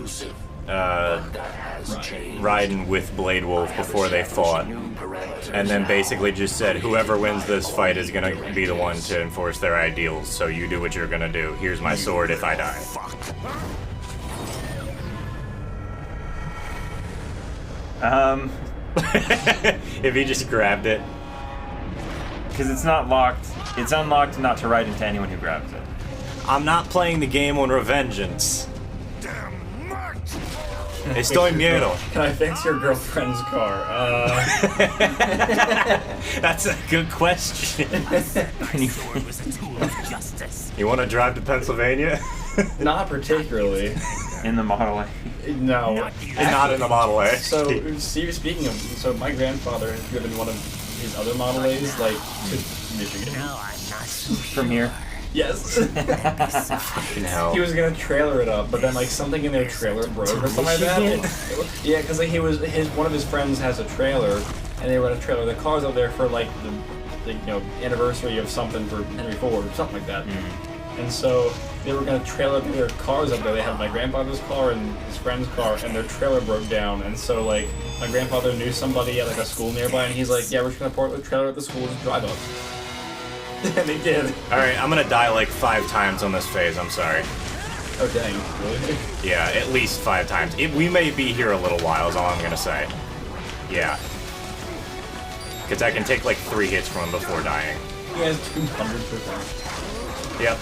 Raiden with Blade Wolf before they fought. And then basically just said, whoever wins this fight is gonna be the one to enforce their ideals, so you do what you're gonna do. Here's my sword if I die. If he just grabbed it. Because it's not locked. It's unlocked not to ride into anyone who grabs it. I'm not playing the game on Revengeance. Estoy miedo. Can I fix your girlfriend's car? That's a good question. You want to drive to Pennsylvania? Not particularly. In the Model A. No. Not in the Model A. So, speaking of, so my grandfather has driven one of his other Model A's, like, to Michigan. From here? Yes. Fucking hell. He was gonna trailer it up, but then like something in their trailer broke or something like that. Yeah, because like one of his friends has a trailer, and they were gonna trailer the cars up there for like the anniversary of something for Henry Ford or something like that. And so they were gonna trailer their cars up there. They had my grandfather's car and his friend's car, and their trailer broke down. And so like my grandfather knew somebody at like a school nearby, and he's like, "Yeah, we're just gonna park the trailer at the school, just drive up." And they did. Alright, I'm gonna die like 5 times on this phase, I'm sorry. Oh dang, really? Yeah, at least 5 times. We may be here a little while, is all I'm gonna say. Yeah. Because I can take like 3 hits from him before dying. He has 200%. Yep.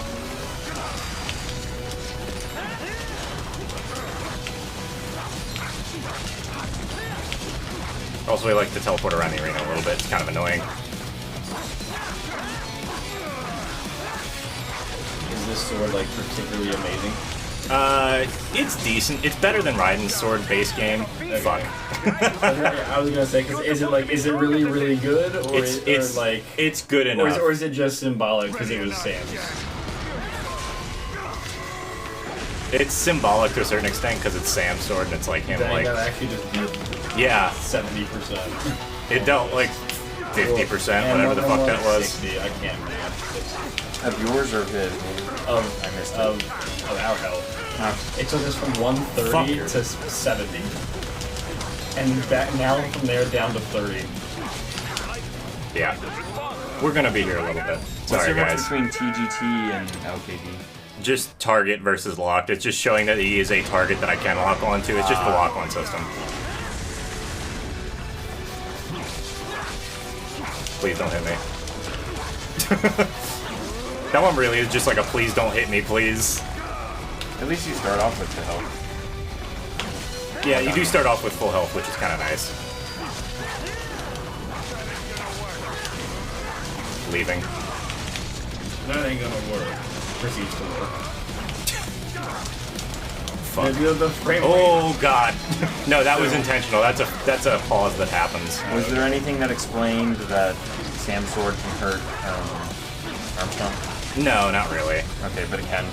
Also, we like to teleport around the arena a little bit. It's kind of annoying. Is this sword like particularly amazing? It's decent. It's better than Raiden's sword base game. Okay. Fuck. I was gonna say, cause is it really really good, or it's good enough, or is it just symbolic because it was Sam's? It's symbolic to a certain extent because it's Sam's sword and it's like him like. That actually just did. Yeah. 70%. It dealt like 50%, whatever the fuck that was. 60, I can't remember. Of yours or of his? Of our health. Oh. It took us from 130 to 70. And back now from there down to 30. Yeah. We're gonna be here a little bit. Sorry, What's guys. between TGT and LKD? Just target versus locked. It's just showing that he is a target that I can lock onto. It's just the lock-on system. Please don't hit me. That one really is just like a please don't hit me, please. At least you start off with the health. Yeah, you do start off with full health, which is kind of nice. Leaving. That ain't gonna work. Proceeds to work. Fuck. The frame oh god. No, that was intentional. That's a pause that happens. Was there anything that explained that Sam's sword can hurt Armstrong? No, not really. Okay, but it can.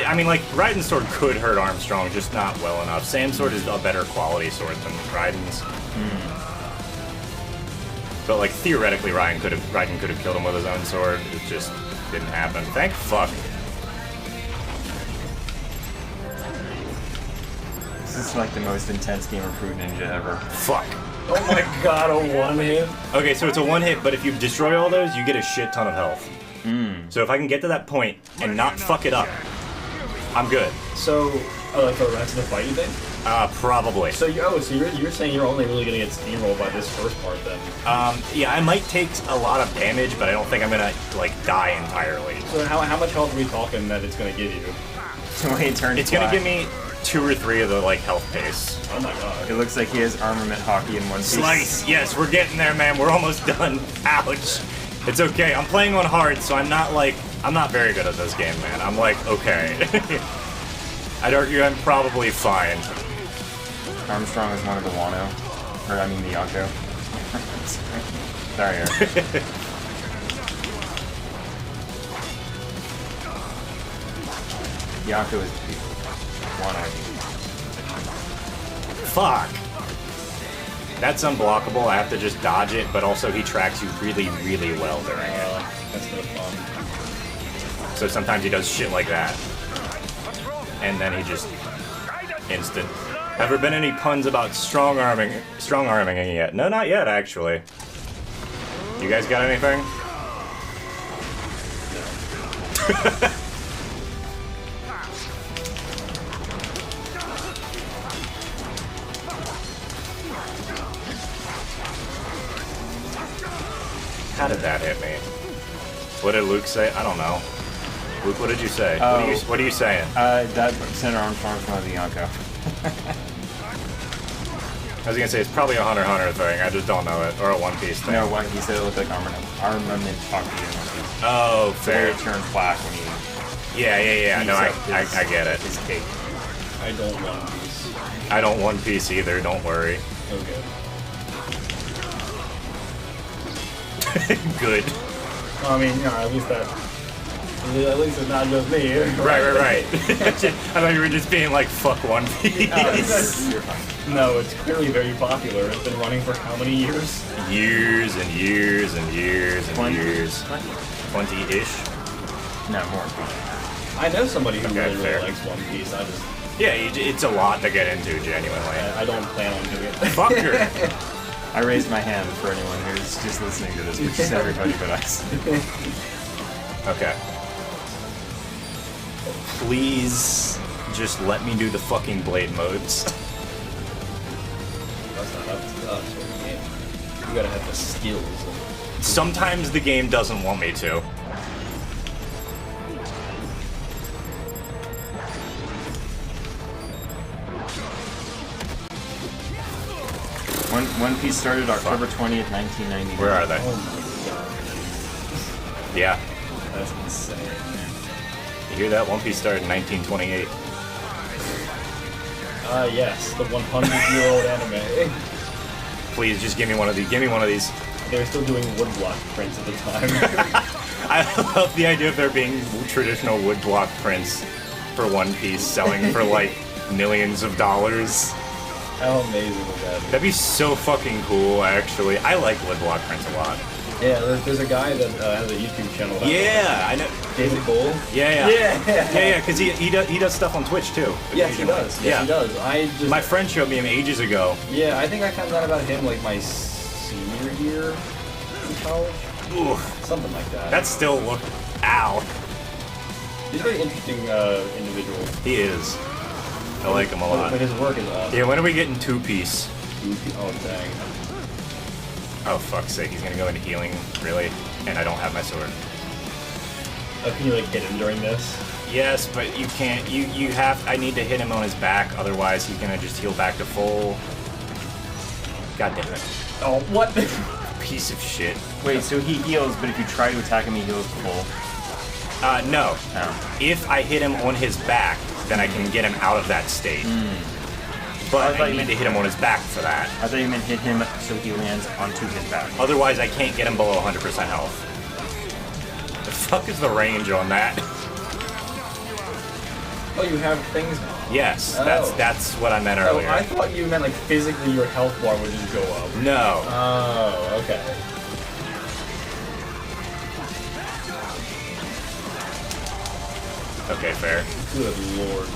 I mean, like, Raiden's sword could hurt Armstrong, just not well enough. Sam's sword is a better quality sword than Raiden's. But, like, theoretically, Raiden could have killed him with his own sword. It just didn't happen. Thank fuck. This is like the most intense game of Fruit Ninja ever. Fuck. Oh my god, a one hit? Okay, so it's a one hit, but if you destroy all those, you get a shit ton of health. So if I can get to that point and not fuck it up, I'm good. So, like for the rest of the fight, you think? Probably. So you're saying you're only really gonna get steamrolled by this first part then? Yeah, I might take a lot of damage, but I don't think I'm gonna like die entirely. So how much health are we talking that it's gonna give you? It's gonna give me 2 or 3 of the like health pace. Oh my god. It looks like he has armament hockey in one piece. Slice! Yes, we're getting there, man. We're almost done. Ouch. It's okay. I'm playing on hard, so I'm not very good at this game, man. I'm like, okay. I'd argue I'm probably fine. Armstrong is one of the Wano. Or, I mean, the Yonko. Sorry, Eric. Yonko is the Wano. Fuck. That's unblockable. I have to just dodge it, but also he tracks you really, really well during it. That's no fun. So sometimes he does shit like that. And then he just instant. Have there been any puns about strong arming yet? No, not yet, actually. You guys got anything? How did that hit me? What did Luke say? I don't know. Luke, what did you say? What are you saying? That Senator Armstrong's one of the Yonko. I was gonna say it's probably a Hunter thing. I just don't know it, or a One Piece thing. No, he said it looked like armament hockey in One Piece. Oh, fair. It turns black when he. Yeah. No, I get it. His cake. I don't One Piece. I don't One Piece either. Don't worry. Okay. Good. Well, I mean, you know, at least it's not just me. Right. I thought you were just being like, fuck One Piece. No, it's clearly very popular. It's been running for how many years? Years and years and years and 20. years. 20-ish? No, more. I know somebody who Okay, really fair. likes One Piece. Yeah, it's a lot to get into, genuinely. I don't plan on doing it. Fuck her. I raised my hand for anyone who's just listening to this, which is everybody but us. Okay. Please just let me do the fucking blade modes. That's not up to us. You gotta have the skills. Sometimes the game doesn't want me to. One Piece started October 20th, 1990. Where are they? Oh my god. Yeah. That's insane. You hear that? One Piece started in 1928. Yes, the 100-year-old anime. Please, just give me one of these. Give me one of these. They were still doing woodblock prints at the time. I love the idea of there being traditional woodblock prints for One Piece selling for like millions of dollars. How amazing would that be? That'd be so fucking cool, actually. I like woodblock prints a lot. Yeah, there's a guy that has a YouTube channel. Yeah, I know. David Cole. Yeah, because he does stuff on Twitch too. Yes, he does. Yes, he does. My friend showed me him ages ago. Yeah, I think I found out about him like my senior year in college. Ooh, something like that. That still look. Ow. He's a very interesting individual. He is. I like him a lot. But his work is awesome. Yeah, when are we getting 2-piece? Oh dang. Oh fuck's sake, he's gonna go into healing, really? And I don't have my sword. Oh, can you like hit him during this? Yes, but you can't. You have. I need to hit him on his back, otherwise he's gonna just heal back to full. God damn it! Oh, what? Piece of shit. Wait, so he heals, but if you try to attack him, he heals full. No. Oh. If I hit him on his back, then I can get him out of that state. But I need to hit him on his back for that. I thought you meant hit him so he lands onto his back. Otherwise, I can't get him below 100% health. The fuck is the range on that? Oh, you have things now. Yes, Oh. that's what I meant earlier. Oh, I thought you meant like physically your health bar would just go up. No. Oh, okay. Okay, fair. Good lord.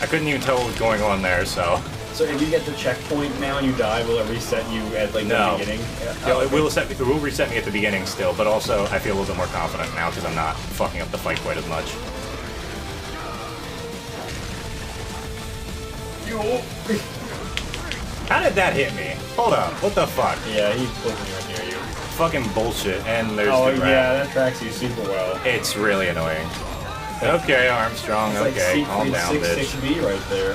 I couldn't even tell what was going on there, so. So if you get the checkpoint now and you die, will it reset you at like No. the beginning? No, it will reset me at the beginning still, but also I feel a little bit more confident now because I'm not fucking up the fight quite as much. How did that hit me? Hold up, what the fuck? Yeah, he's poking right near you. Fucking bullshit, and there's Oh the yeah, that tracks you super well. It's really annoying. Okay, Armstrong, It's okay, like calm down, bitch. 66B right there.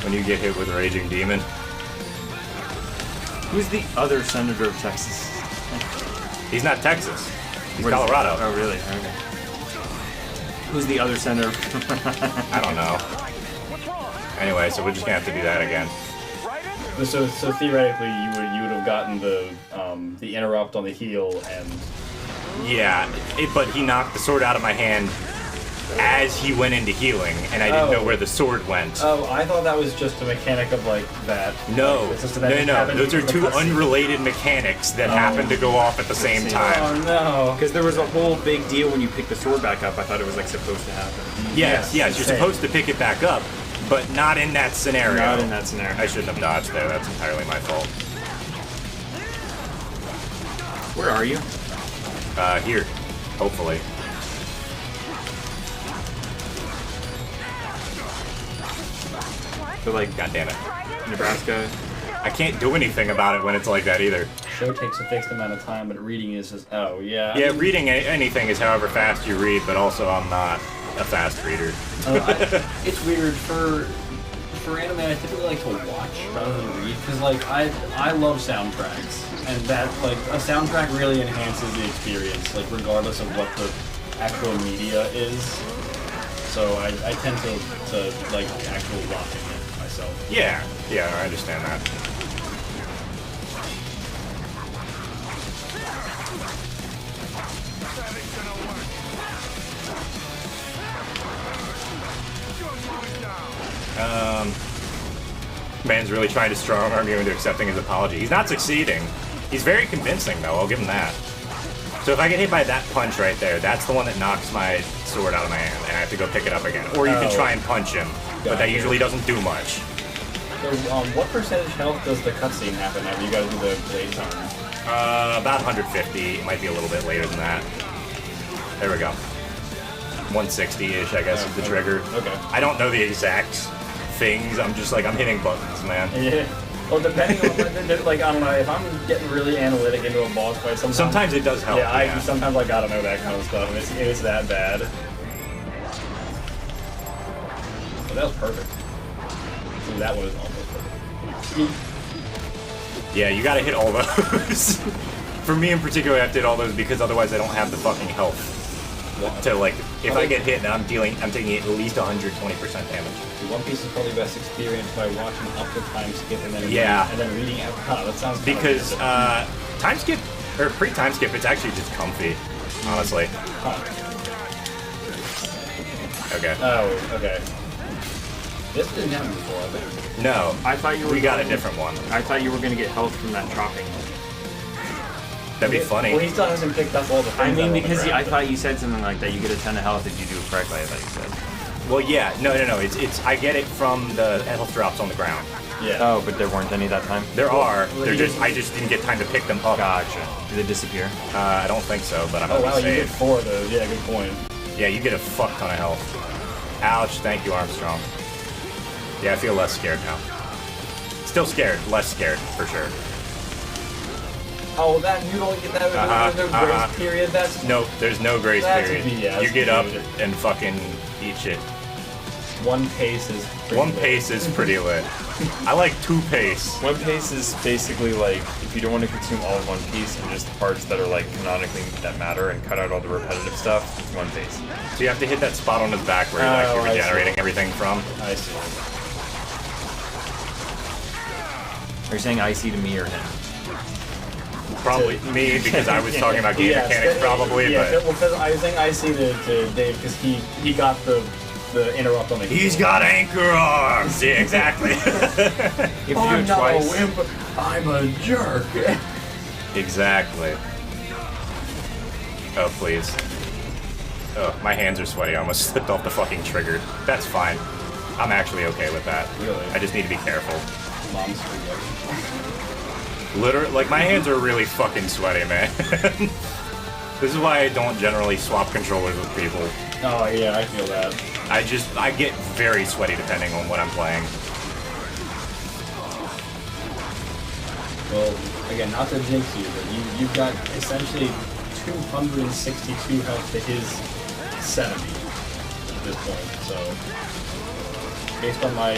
When you get hit with Raging Demon. Who's the other senator of Texas? He's not Texas. He's What is Colorado. it? Oh, really? Okay. Who's the other senator? I don't know. Anyway, so we're just gonna have to do that again. So theoretically, you would have gotten the interrupt on the heel and. Yeah, but he knocked the sword out of my hand as he went into healing, and I didn't know where the sword went. Oh, I thought that was just a mechanic of like that. No, Like, it's just that no. happened Those are in the two cutscene. unrelated mechanics that happen to go off at the same time. Oh no! Because there was a whole big deal when you picked the sword back up. I thought it was like supposed to happen. Yes, you're supposed to pick it back up, but not in that scenario. Not in that scenario. I shouldn't have dodged there. That's entirely my fault. Where are you? Here, hopefully. So like, God damn it, Nebraska. I can't do anything about it when it's like that either. Show takes a fixed amount of time, but reading is just yeah. Yeah, reading anything is however fast you read, but also I'm not a fast reader. It's weird for anime. I typically like to watch rather than read because like I love soundtracks, and that like a soundtrack really enhances the experience, like regardless of what the actual media is. So I tend to like actually watching it myself. Yeah, I understand that. Man's really trying to strong arm you into accepting his apology. He's not succeeding. He's very convincing, though. I'll give him that. So if I get hit by that punch right there, that's the one that knocks my sword out of my hand, and I have to go pick it up again. Or you can try and punch him, but that usually doesn't do much. So, what percentage health does the cutscene happen after you guys do the blade time? About 150. It might be a little bit later than that. There we go. 160-ish, I guess, is the trigger. Okay. I don't know the exact things. I'm just like, I'm hitting buttons, man. Yeah. Well, depending on like I don't know if I'm getting really analytic into a boss fight. Sometimes it does help. Yeah, sometimes I gotta know that kind of stuff. It's that bad. But that was perfect. Ooh, that was almost perfect. Yeah, you gotta hit all those. For me in particular, I have to hit all those because otherwise I don't have the fucking health. To like, if I get hit, I'm taking at least 120% damage. One Piece is probably best experienced by watching up the time skip and then reading out. Oh, that sounds because time skip or pre-time skip, it's actually just comfy, honestly. Okay. Oh, okay. This didn't happen before, I think. No, I thought you were. We got a different one. I thought you were gonna get health from that chopping. That'd be funny. Well, he still hasn't picked up all the things. I mean, because I thought you said something like that. You get a ton of health if you do it correctly. I thought you said. Well, yeah, no. It's I get it from the health drops on the ground. Yeah. Oh, but there weren't any that time. There are. I just didn't get time to pick them up. Gotcha. Did they disappear? I don't think so, but I'm Oh gonna wow, you save. get 4 of those. Yeah, good point. Yeah, you get a fuck ton of health. Ouch! Thank you, Armstrong. Yeah, I feel less scared now. Still scared, less scared for sure. Oh, that you don't get that. There's no grace period. That's Nope, there's no grace That's period. BS, You get up dude. and fucking eat shit. one pace is pretty One lit. pace is pretty lit. I like 2 pace. One Piece is basically like if you don't want to consume all of One Piece and just the parts that are like canonically that matter and cut out all the repetitive stuff, it's One Piece. So you have to hit that spot on his back where like, Oh, you're I see. regenerating everything from. I see. Are you saying icy to me or him? Probably me because I was talking about game mechanics probably, Yeah, but well, because I was saying I see to Dave because he got the interrupt on the he's got anchor arms. Yeah, exactly. If you do I'm it not twice, a wimp. I'm a jerk. Exactly. Oh please. Oh, my hands are sweaty. I almost slipped off the fucking trigger. That's fine. I'm actually okay with that. Really? I just need to be careful. Mom's spaghetti. Literally, like my hands are really fucking sweaty, man. This is why I don't generally swap controllers with people. Oh yeah, I feel that. I get very sweaty depending on what I'm playing. Well, again, not to jinx you, but you've got essentially 262 health to his 70 at this point. So based on my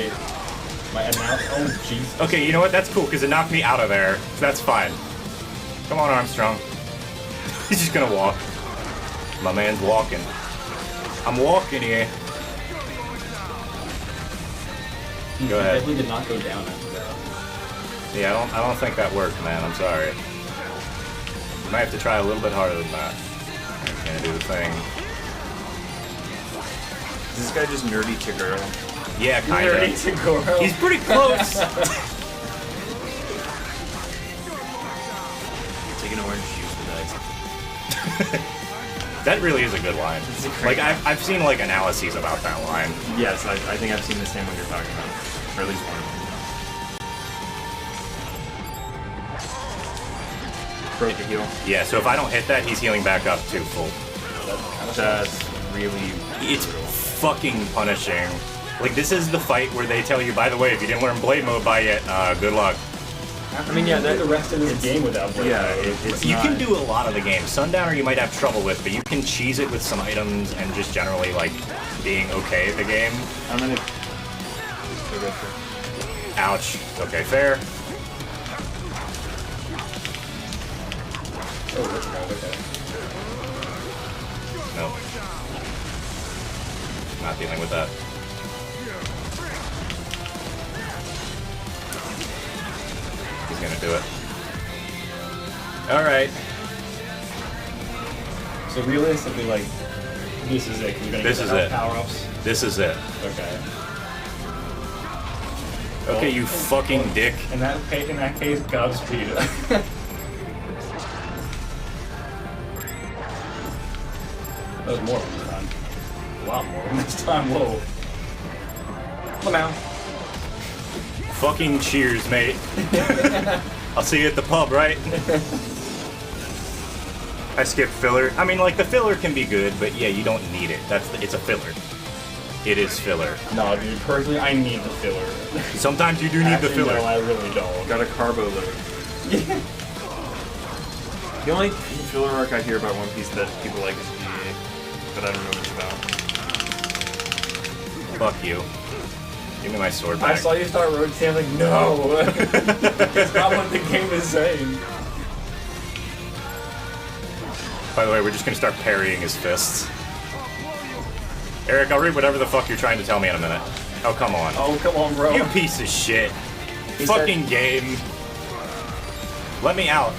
amount, oh jeez. Okay, you know what? That's cool because it knocked me out of there. So that's fine. Come on, Armstrong. He's just gonna walk. My man's walking. I'm walking here. Go ahead. Definitely did not go down after that. Yeah, I don't think that worked, man. I'm sorry. You might have to try a little bit harder than that. Gonna do the thing. is this guy just nerdy to girl? Yeah, kinda. Nerdy to girl. He's pretty close. Taking orange juice with ice. That really is a good line. It's a great Like I've seen like analyses about that line. Yes, I think I've seen the same one you're talking about, or at least one. Broke the heal. Yeah, so if I don't hit that, he's healing back up too full. That's really. It's fucking punishing. Like this is the fight where they tell you, by the way, if you didn't learn blade mode by yet, good luck. I mean, yeah, the rest of this game without blade. Yeah, it's You not, can do a lot of the game. Sundowner you might have trouble with, but you can cheese it with some items and just generally like being okay at the game. I'm gonna. Ouch. Okay, fair. Oh, rich guy, okay. No. Not dealing with that. He's gonna do it. Alright. So realistically, like, this is it. You're gonna This get is the it. power-ups. This is it. Okay. Okay, you fucking dick. In that case, Godspeed. That was more this time. A lot more this time. Whoa. Lamau. Fucking cheers, mate. I'll see you at the pub, right? I skipped filler. I mean, like, the filler can be good, but yeah, you don't need it. It's a filler. It is filler. No, dude, personally, I need the filler. Sometimes you do need the filler. No, I really don't. Got a carbo load. The only filler arc I hear about One Piece that people like is GA, but I don't know much about. Fuck you. Give me my sword I back. saw you start rotating, I'm like, no! That's not what the game is saying. By the way, we're just gonna start parrying his fists. Eric, I'll read whatever the fuck you're trying to tell me in a minute. Oh, come on. Oh, come on, bro. You piece of shit. He Fucking said- game. Let me out.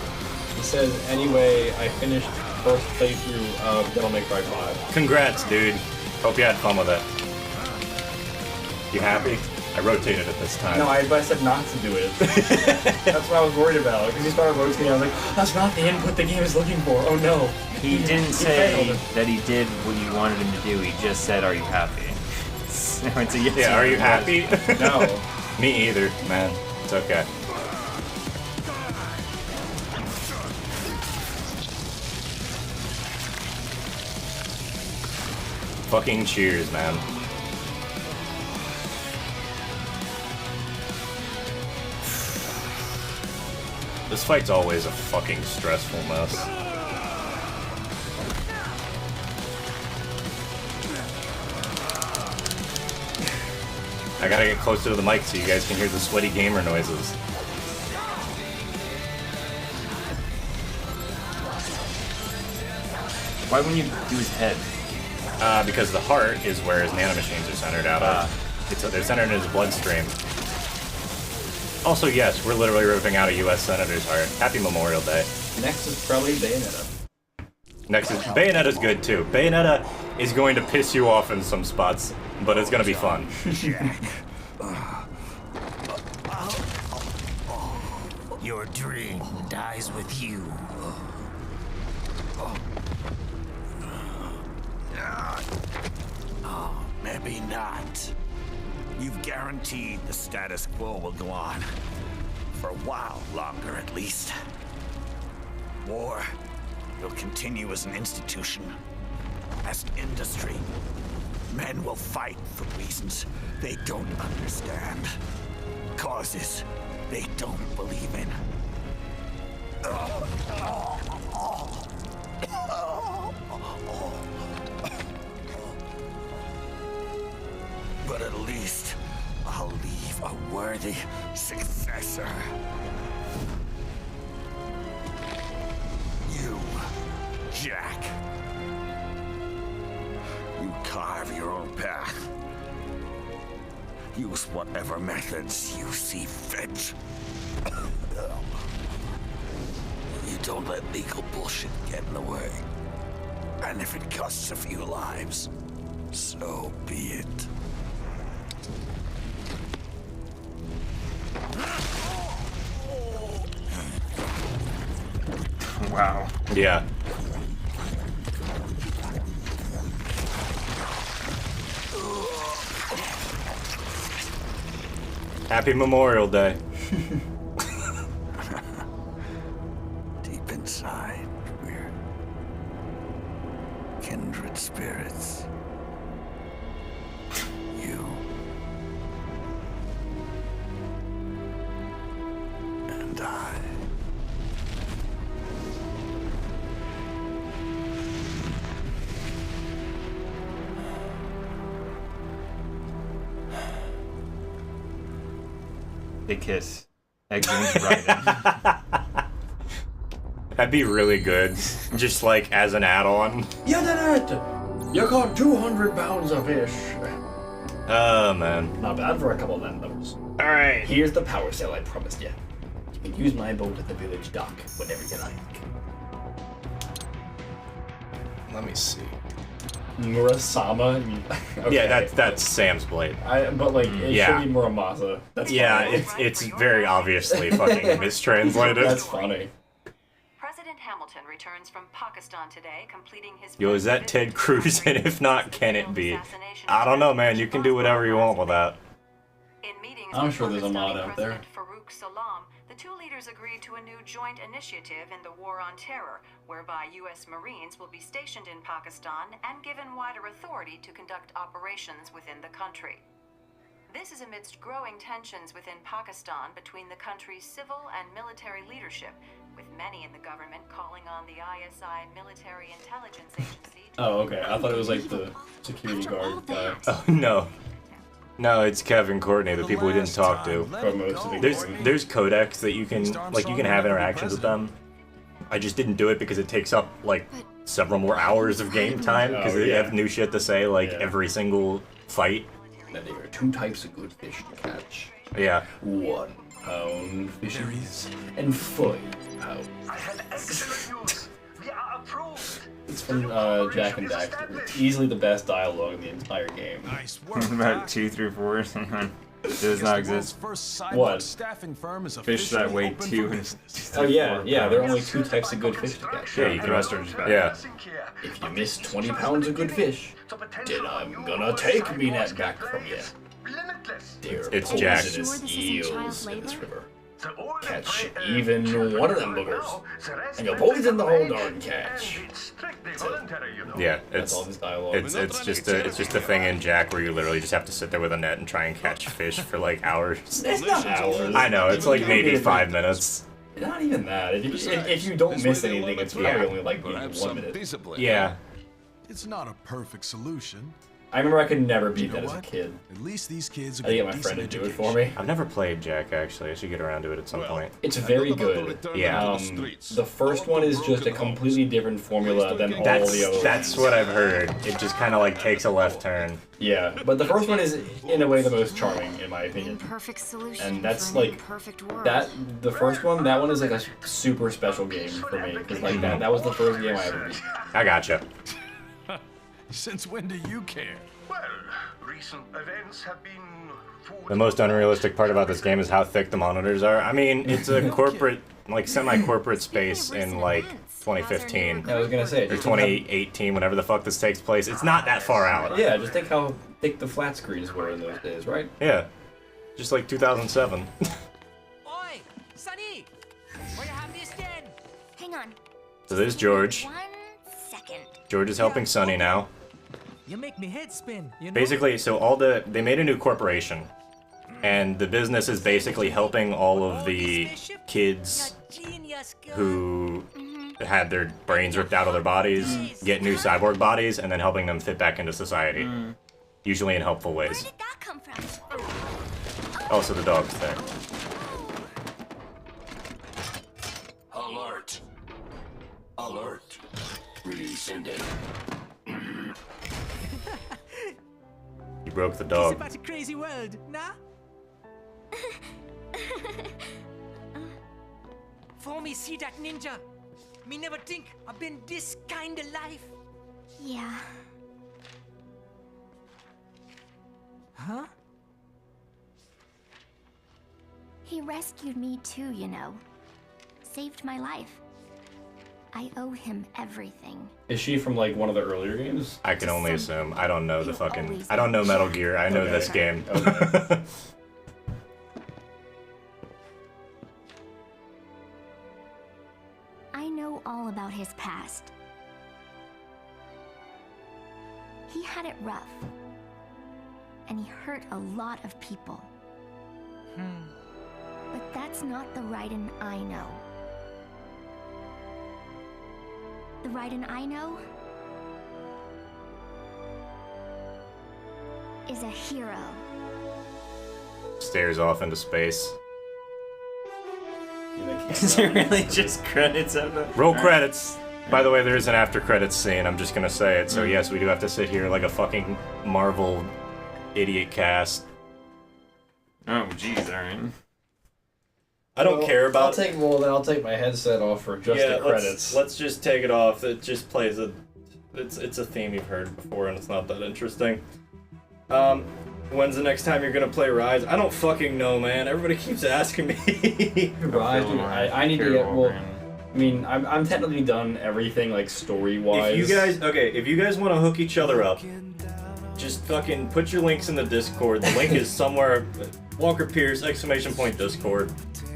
He says, anyway, I finished first playthrough of Devil May Cry 5. Congrats, dude. Hope you had fun with it. You happy? I rotated it this time. No, but I said not to do it. That's what I was worried about. Because he started rotating, I was like, that's not the input the game is looking for. Oh no. He didn't say failed. that he did what you wanted him to do. He just said, "Are you happy?" So it's a yes Yeah, or are you no. happy? No. Me either, man. It's okay. Fucking cheers, man. This fight's always a fucking stressful mess. I gotta get closer to the mic so you guys can hear the sweaty gamer noises. Why wouldn't you do his head? Because the heart is where his nanomachines are centered out of. They're centered in his bloodstream. Also, yes, we're literally ripping out a U.S. Senator's heart. Happy Memorial Day. Next is probably Bayonetta. Next is Bayonetta's good too. Bayonetta is going to piss you off in some spots, but it's gonna be fun. Your dream dies with you. Oh, maybe not. You've guaranteed the status quo will go on. For a while longer, at least. War will continue as an institution, as an industry. Men will fight for reasons they don't understand. Causes they don't believe in. But at least I'll leave a worthy successor. You, Jack. You carve your own path. Use whatever methods you see fit. You don't let legal bullshit get in the way. And if it costs a few lives, so be it. Wow. Yeah. Happy Memorial Day. Deep inside, we're kindred spirits. You and I. They kiss. Exit right in. That'd be really good. Just like as an add-on. You did it! You caught 200 pounds of fish. Oh, man. Not bad for a couple of vendors. Alright, here's the power cell I promised you. You can use my boat at the village dock whenever you like. Let me see. Murasama? Okay. Yeah, that's Sam's blade. But like, it should be Muramasa. That's funny. it's very obviously fucking mistranslated. That's funny. President Hamilton returns from Pakistan today, completing his Yo, is that Ted Cruz? And if not, can it be? I don't know, man. You can do whatever you want with that. I'm sure there's a mod out there. Farouk Salam, the two leaders agreed to a new joint initiative in the War on Terror, whereby U.S. Marines will be stationed in Pakistan and given wider authority to conduct operations within the country. This is amidst growing tensions within Pakistan between the country's civil and military leadership, with many in the government calling on the ISI Military Intelligence Agency to... Oh, okay. I thought it was like the security guard guy. Oh, no. No, it's Kevin Courtney, the people we didn't talk to. There's codecs that you can have interactions with them. I just didn't do it because it takes up like several more hours of game time because they have new shit to say like every single fight. Now there are 2 types of good fish to catch. Yeah. 1 pound fisheries and 5 pounds. It's from Jack and Daxter. It's easily the best dialogue in the entire game. Nice work. About 2, 3, 4. Does not exist. What? Fish that weigh 2 and 4 yeah. There are only 2 types of good fish to catch. Yeah, the rest are just bad. Yeah. If you miss 20 pounds of good fish, then I'm gonna take me net back from you. There It's are Jack. poisonous eels in this river. Catch even one of them boogers, and you'll poison the whole darn catch. Yeah, That's all this dialogue. it's just a thing in Jack where you literally just have to sit there with a net and try and catch fish for like hours. It's not hours. I know, it's like maybe 5 minutes. Not even that. If you don't miss anything, it's probably only like 1 minute. Yeah. It's not a perfect solution. I remember I could never beat that as a kid. At least these kids I had to get my friend to do it for me. I've never played Jack, actually. I should get around to it at some point. It's very good. Yeah. The first one is just a completely different formula than all the other That's ones. what I've heard. It just kind of like takes a left turn. Yeah, but the first one is, in a way, the most charming, in my opinion. Perfect solution. And that's for an like imperfect world. the first one. That one is like a super special game for me because like that was the first game I ever beat. I gotcha. Since when do you care? Well, recent events have been The most unrealistic part about this game is how thick the monitors are. I mean, it's a corporate, like semi-corporate space in like 2015. I was gonna say, or 2018, whenever the fuck this takes place. It's not that far out. Yeah, just think how thick the flat screens were in those days, right? Yeah, just like 2007. Oi, Sonny, where you have this then? Hang on. So there's George. 1 second. George is helping Sonny now. You make me head spin. You know? Basically, so they made a new corporation, and the business is basically helping all of the kids who had their brains ripped out of their bodies get new cyborg bodies, and then helping them fit back into society, usually in helpful ways. Where did that come from? Also, the dog's there. Alert. Alert. Rescinding. You broke the It's dog. about a crazy world, nah? For me, see that ninja. Me never think I've been this kind of life. Yeah. Huh? He rescued me too, you know. Saved my life. I owe him everything. Is she from like one of the earlier games? I can only assume. I don't know the fucking. I don't know Metal Gear. I know this game. Okay. I know all about his past. He had it rough. And he hurt a lot of people. But that's not the Raiden I know. The Raiden I know is a hero. Stares off into space. Is it really just credits of the Roll credits. By the way, there is an after credits scene. I'm just gonna say it. So yes, we do have to sit here like a fucking Marvel idiot cast. Oh, jeez, alright. I don't care about. I'll take my headset off for just the credits. Let's just take it off. It just plays a. It's a theme you've heard before, and it's not that interesting. When's the next time you're gonna play Rise? I don't fucking know, man. Everybody keeps asking me. Rise, dude, I need to get. Well, I mean, I'm technically done everything like story wise. If you guys want to hook each other up, just fucking put your links in the Discord. The link is somewhere. Walker Pierce ! Discord,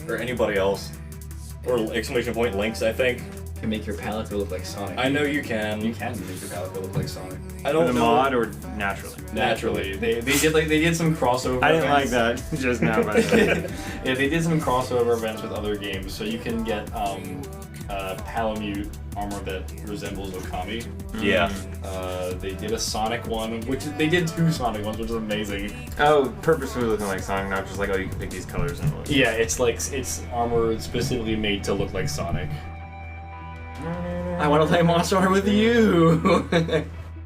or anybody else, or ! Links. I think. Can make your palette look like Sonic. I know you can. You can make your palette look like Sonic. I don't know. Mod or naturally? Naturally. They did some crossover. I didn't events. like that just now. By the way. Yeah, they did some crossover events with other games, so you can get Palamute armor that resembles Okami. Yeah. They did a Sonic one, which they did 2 Sonic ones, which is amazing. Oh, purposefully looking like Sonic, not just like, oh, you can pick these colors and look. Yeah, it's armor specifically made to look like Sonic. I want to play Monster Hunter with you.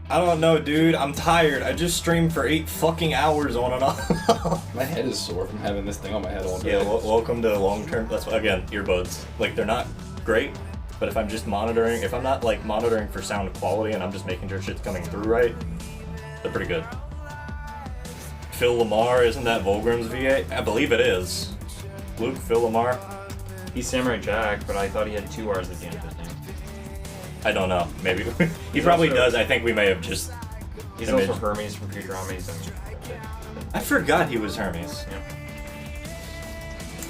I don't know, dude. I'm tired. I just streamed for 8 fucking hours on and off. My head is sore from having this thing on my head all day. Yeah, welcome to long-term. That's again, earbuds. Like they're not great, but if I'm just monitoring, if I'm not like monitoring for sound quality and I'm just making sure shit's coming through right, they're pretty good. Phil Lamar, isn't that Volgrim's VA? I believe it is. Luke, Phil Lamar. He's Samurai Jack, but I thought he had 2 R's at the end of his name. I don't know. Maybe he probably does. I think we may have just. He's also Hermes from Futurama. I forgot he was Hermes. Yeah.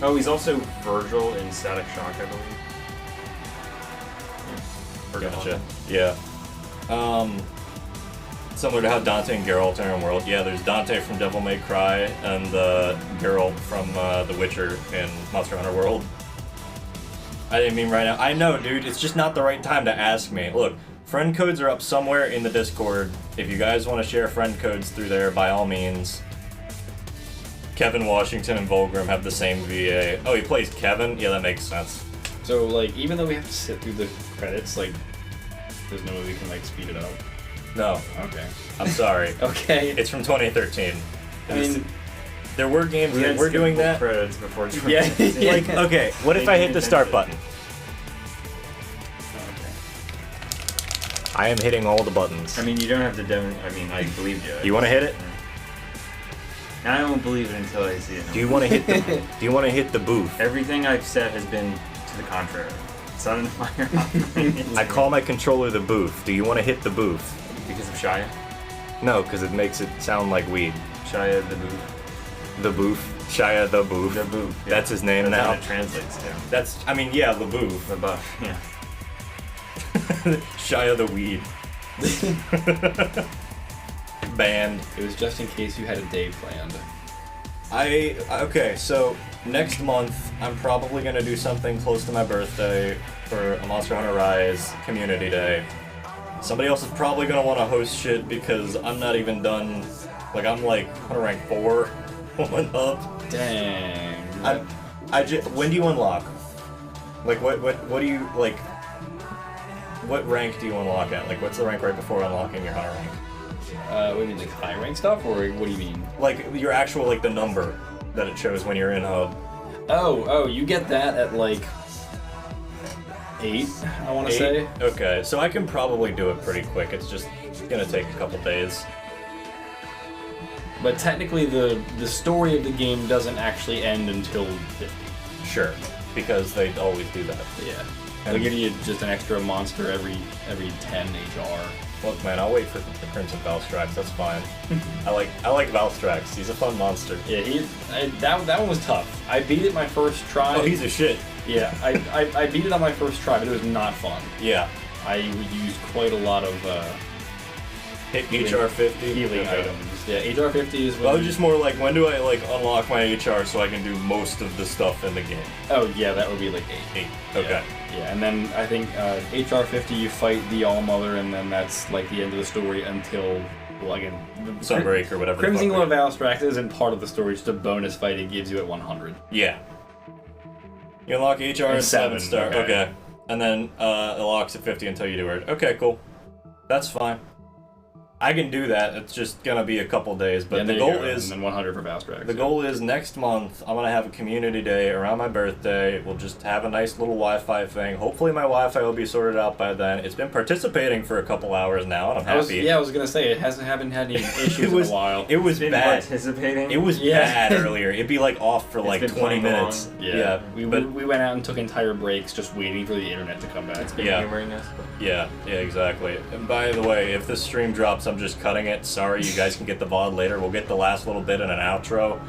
Oh, he's also Virgil in Static Shock, I believe. Gotcha. Yeah. Similar to how Dante and Geralt are in World. Yeah, there's Dante from Devil May Cry and Geralt from The Witcher in Monster Hunter World. I didn't mean right now. I know, dude. It's just not the right time to ask me. Look, friend codes are up somewhere in the Discord. If you guys want to share friend codes through there, by all means. Kevin Washington and Volgrim have the same VA. Oh, he plays Kevin? Yeah, that makes sense. So, like, even though we have to sit through the credits, like, there's no way we can, like, speed it up. No. Okay. I'm sorry. Okay. It's from 2013. I mean, there were games that were doing that. Credits before Yeah. Like, okay, what if I hit the start button? I am hitting all the buttons. I mean, you don't have to I mean, I believe you. You want to hit it? I won't believe it until I see it. Do you want to hit the? Do you want to hit the booth? Everything I've said has been to the contrary. It's not in fire. I call my controller the booth. Do you want to hit the booth? Because of Shia? No, because it makes it sound like weed. Shia the booth. The booth. Shia the booth. The booth. Yeah. That's his name That's now. what it translates to. That's. I mean, yeah, the booth. The buff. Yeah. Shia the weed. Band. It was just in case you had a day planned. Okay, so next month I'm probably gonna do something close to my birthday for a Monster Hunter Rise Community Day. Somebody else is probably gonna want to host shit because I'm not even done. Like I'm like Hunter rank 4 going up. Dang. When do you unlock? Like what do you like? What rank do you unlock at? Like what's the rank right before unlocking your Hunter rank? What do you mean, like high rank stuff, or what do you mean? Like your actual, like the number that it shows when you're in hub. Oh, you get that at like 8, I want to say. Okay, so I can probably do it pretty quick. It's just gonna take a couple days. But technically, the story of the game doesn't actually end until 50. Sure, because they always do that. Yeah. They'll give you just an extra monster every 10 HR. Look, man, I'll wait for the Crimson Valstrax. That's fine. I like Valstrax. He's a fun monster. Yeah, that one was tough. I beat it my first try. Oh, he's a shit. Yeah, I beat it on my first try, but it was not fun. Yeah. I used quite a lot of HR 50 healing items. Yeah, HR 50 is when. I was just more like, when do I like unlock my HR so I can do most of the stuff in the game? Oh yeah, that would be like 8. Okay. Yeah, and then I think HR 50 you fight the All-Mother, and then that's like the end of the story until, well, again, Sunbreak or whatever. Crimson Glow Valstrax isn't part of the story; it's just a bonus fight it gives you at 100. Yeah. You unlock HR at 7 star. Okay. And then it locks at 50 until you do it. Okay, cool. That's fine. I can do that. It's just gonna be a couple days, but the goal is and then 100 for Valstrax. The goal is next month I'm gonna have a community day around my birthday. We'll just have a nice little Wi-Fi thing. Hopefully my Wi-Fi will be sorted out by then. It's been participating for a couple hours now, and I'm happy. I was gonna say it haven't had any issues in a while. It was bad. Participating. It was bad earlier. It'd be like off for like 20 minutes. Yeah. We went out and took entire breaks just waiting for the internet to come back. It's been humoring us. Yeah, exactly. And by the way, if this stream drops, I'm just cutting it. Sorry, you guys can get the VOD later. We'll get the last little bit and an outro,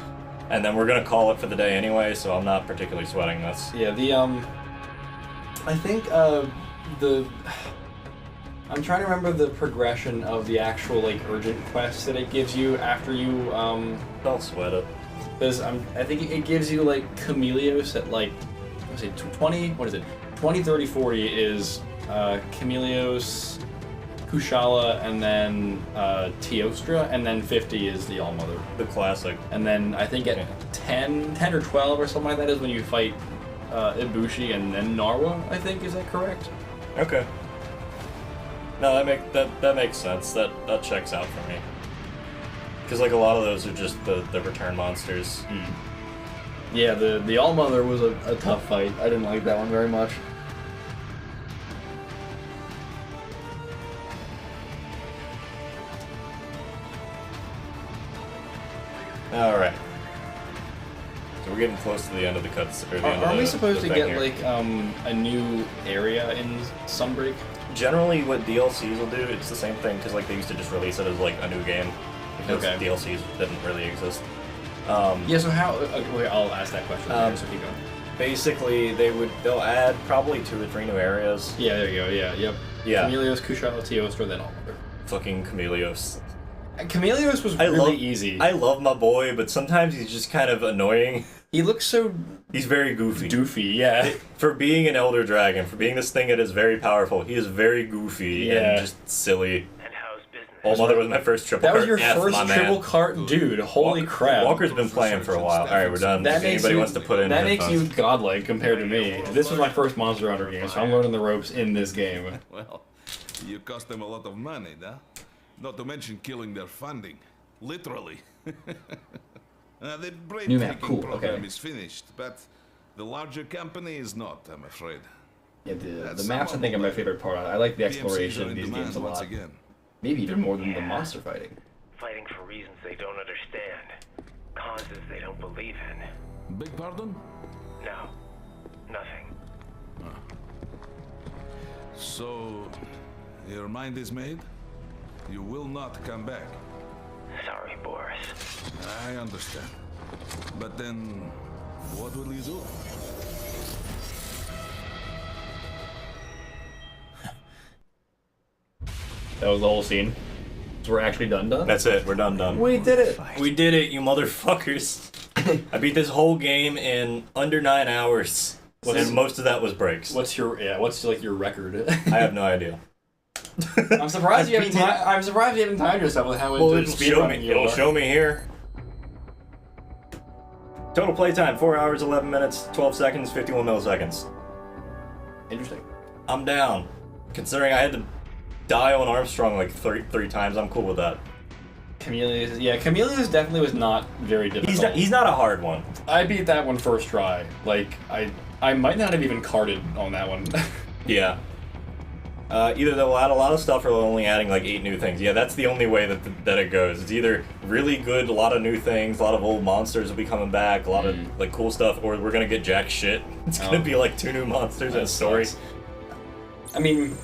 and then we're gonna call it for the day anyway. So I'm not particularly sweating this. Yeah, I think I'm trying to remember the progression of the actual like urgent quests that it gives you after you Don't sweat it. Because I think it gives you like Chameleos at like, let's say 20. What is it? 20, 30, 40 is Chameleos, Kushala, and then Teostra, and then 50 is the All-Mother. The classic. And then I think at 10 or 12 or something like that is when you fight Ibushi and then Narwa, I think. Is that correct? Okay. No, that makes sense. That checks out for me. Because like a lot of those are just the return monsters. Yeah, the All-Mother was a tough fight. I didn't like that one very much. Alright. So we're getting close to the end of the cuts. Are we supposed to get like a new area in Sunbreak? Generally, what DLCs will do, it's the same thing because like they used to just release it as like a new game because DLCs didn't really exist. Yeah. So how? Okay, I'll ask that question. So keep going. Basically, they'll add probably 2 or 3 new areas. Yeah. There you go. Yeah. Yep. Yeah. Chameleos, Kushala, Teostra, then All-Mother. Fucking Chameleos. Chameleos was really easy. I love my boy, but sometimes he's just kind of annoying. He looks so... He's very goofy. Doofy, yeah. For being an Elder Dragon, for being this thing that is very powerful, he is very goofy and just silly. And how's business? Oh, Mother was my first triple that cart. was your F, first triple cart? Dude, holy crap. Walker's been playing for a while. Alright, we're done. That If makes anybody you, wants to put in that makes headphones. you godlike compared to me. This was my first Monster Hunter game, so I'm learning the ropes in this game. Well, you cost them a lot of money, huh? Not to mention killing their funding. Literally. The break New map, taking cool, program okay. is finished, but the larger company is not, I'm afraid. Yeah, the maps I think are my favorite part. I like the exploration of these games a lot. Maybe even more than the monster fighting. Fighting for reasons they don't understand. Causes they don't believe in. Beg pardon? No. Nothing. So, your mind is made? You will not come back. Sorry, Boris. I understand. But then, what will you do? That was the whole scene. So we're actually done? That's it, we're done. We did it! We did it, you motherfuckers. I beat this whole game in under 9 hours. And most of that was breaks. What's your like your record? I have no idea. I'm surprised you haven't timed yourself with how into speedrunning you are. It'll show me here. Total playtime 4 hours, 11 minutes, 12 seconds, 51 milliseconds. Interesting. I'm down. Considering I had to die on Armstrong like three times, I'm cool with that. Chameleos definitely was not very difficult. He's not a hard one. I beat that one first try. Like I might not have even carded on that one. Yeah. Either they'll add a lot of stuff or they're only adding like 8 new things. Yeah, that's the only way that it goes. It's either really good, a lot of new things, a lot of old monsters will be coming back, a lot of like cool stuff, or we're gonna get jack shit. It's gonna be like 2 new monsters and a story. I mean,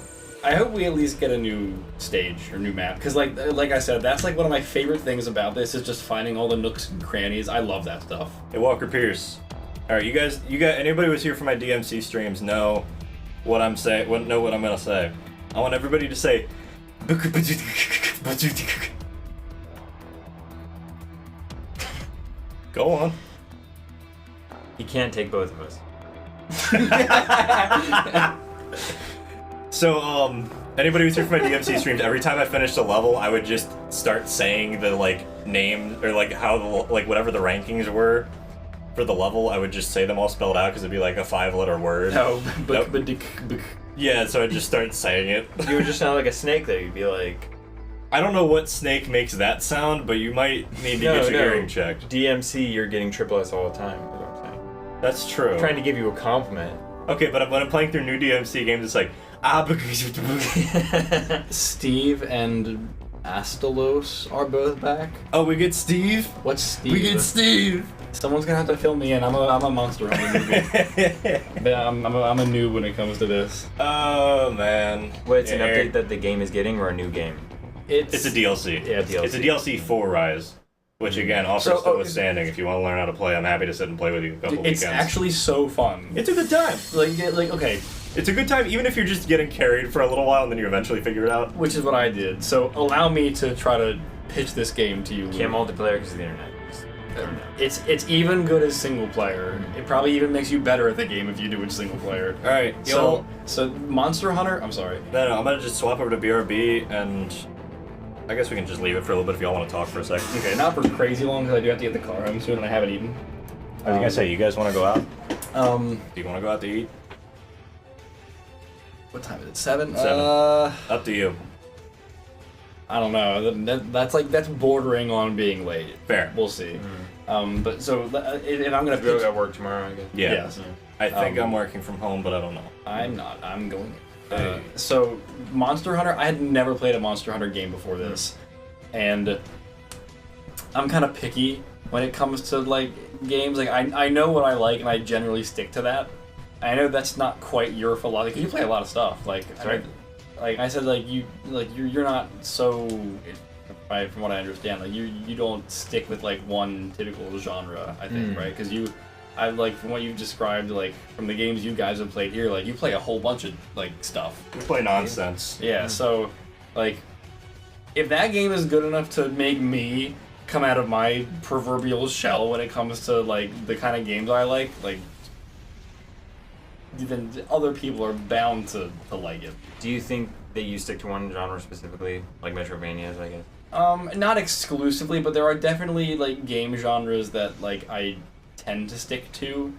I hope we at least get a new stage or new map, because like I said, that's like one of my favorite things about this is just finding all the nooks and crannies. I love that stuff. Hey, Walker Pierce. All right, you guys, anybody who's here for my DMC streams know what I'm saying. Know what I'm gonna say. I want everybody to say. Go on. He can't take both of us. So, anybody who's here for my DMC streams, every time I finished a level, I would just start saying the like name or like how the like whatever the rankings were for the level. I would just say them all spelled out because it'd be like a 5-letter word. Yeah, so I'd just start saying it. You would just sound like a snake, though. You'd be like... I don't know what snake makes that sound, but you might need to get your hearing checked. DMC, you're getting triple S all the time, is what I'm saying. That's true. I'm trying to give you a compliment. Okay, but when I'm playing through new DMC games, it's like... Steve and Astalos are both back. Oh, we get Steve? What's Steve? We get Steve! Someone's gonna have to fill me in. I'm a monster hunter newbie. I'm a noob when it comes to this. Oh man. Wait, it's an update that the game is getting or a new game? It's a DLC. Yeah, DLC. It's a DLC for Rise. Which again, also still withstanding. If you want to learn how to play, I'm happy to sit and play with you a couple weekends. It's actually so fun. It's a good time. Like okay. It's a good time even if you're just getting carried for a little while and then you eventually figure it out. Which is what I did. So allow me to try to pitch this game to you. Can't multiplayer because of the internet. It's even good as single player. It probably even makes you better at the game if you do it single player. All right, so Monster Hunter. I'm sorry. No, I'm gonna just swap over to BRB, and I guess we can just leave it for a little bit if y'all want to talk for a second. Okay, not for crazy long because I do have to get the car home soon and I haven't eaten. I was gonna say, you guys want to go out? Do you want to go out to eat? What time is it? 7? 7. Up to you. I don't know. That's bordering on being late. Fair. We'll see. But so, and I'm gonna. You got work tomorrow, I guess. Yeah. Yes. I think I'm working from home, but I don't know. I'm not. I'm going. So Monster Hunter. I had never played a Monster Hunter game before this, and I'm kind of picky when it comes to like games. Like I know what I like, and I generally stick to that. I know that's not quite your philosophy. You play a lot of stuff. Like like I said, you're not so. From what I understand, like you don't stick with like one typical genre. I think right because I like from what you've described, like from the games you guys have played here, like you play a whole bunch of like stuff. We play nonsense. Yeah, so like if that game is good enough to make me come out of my proverbial shell when it comes to like the kind of games I like, then other people are bound to like it. Do you think that you stick to one genre specifically, like Metroidvanias, I guess? Not exclusively, but there are definitely like game genres that like I tend to stick to.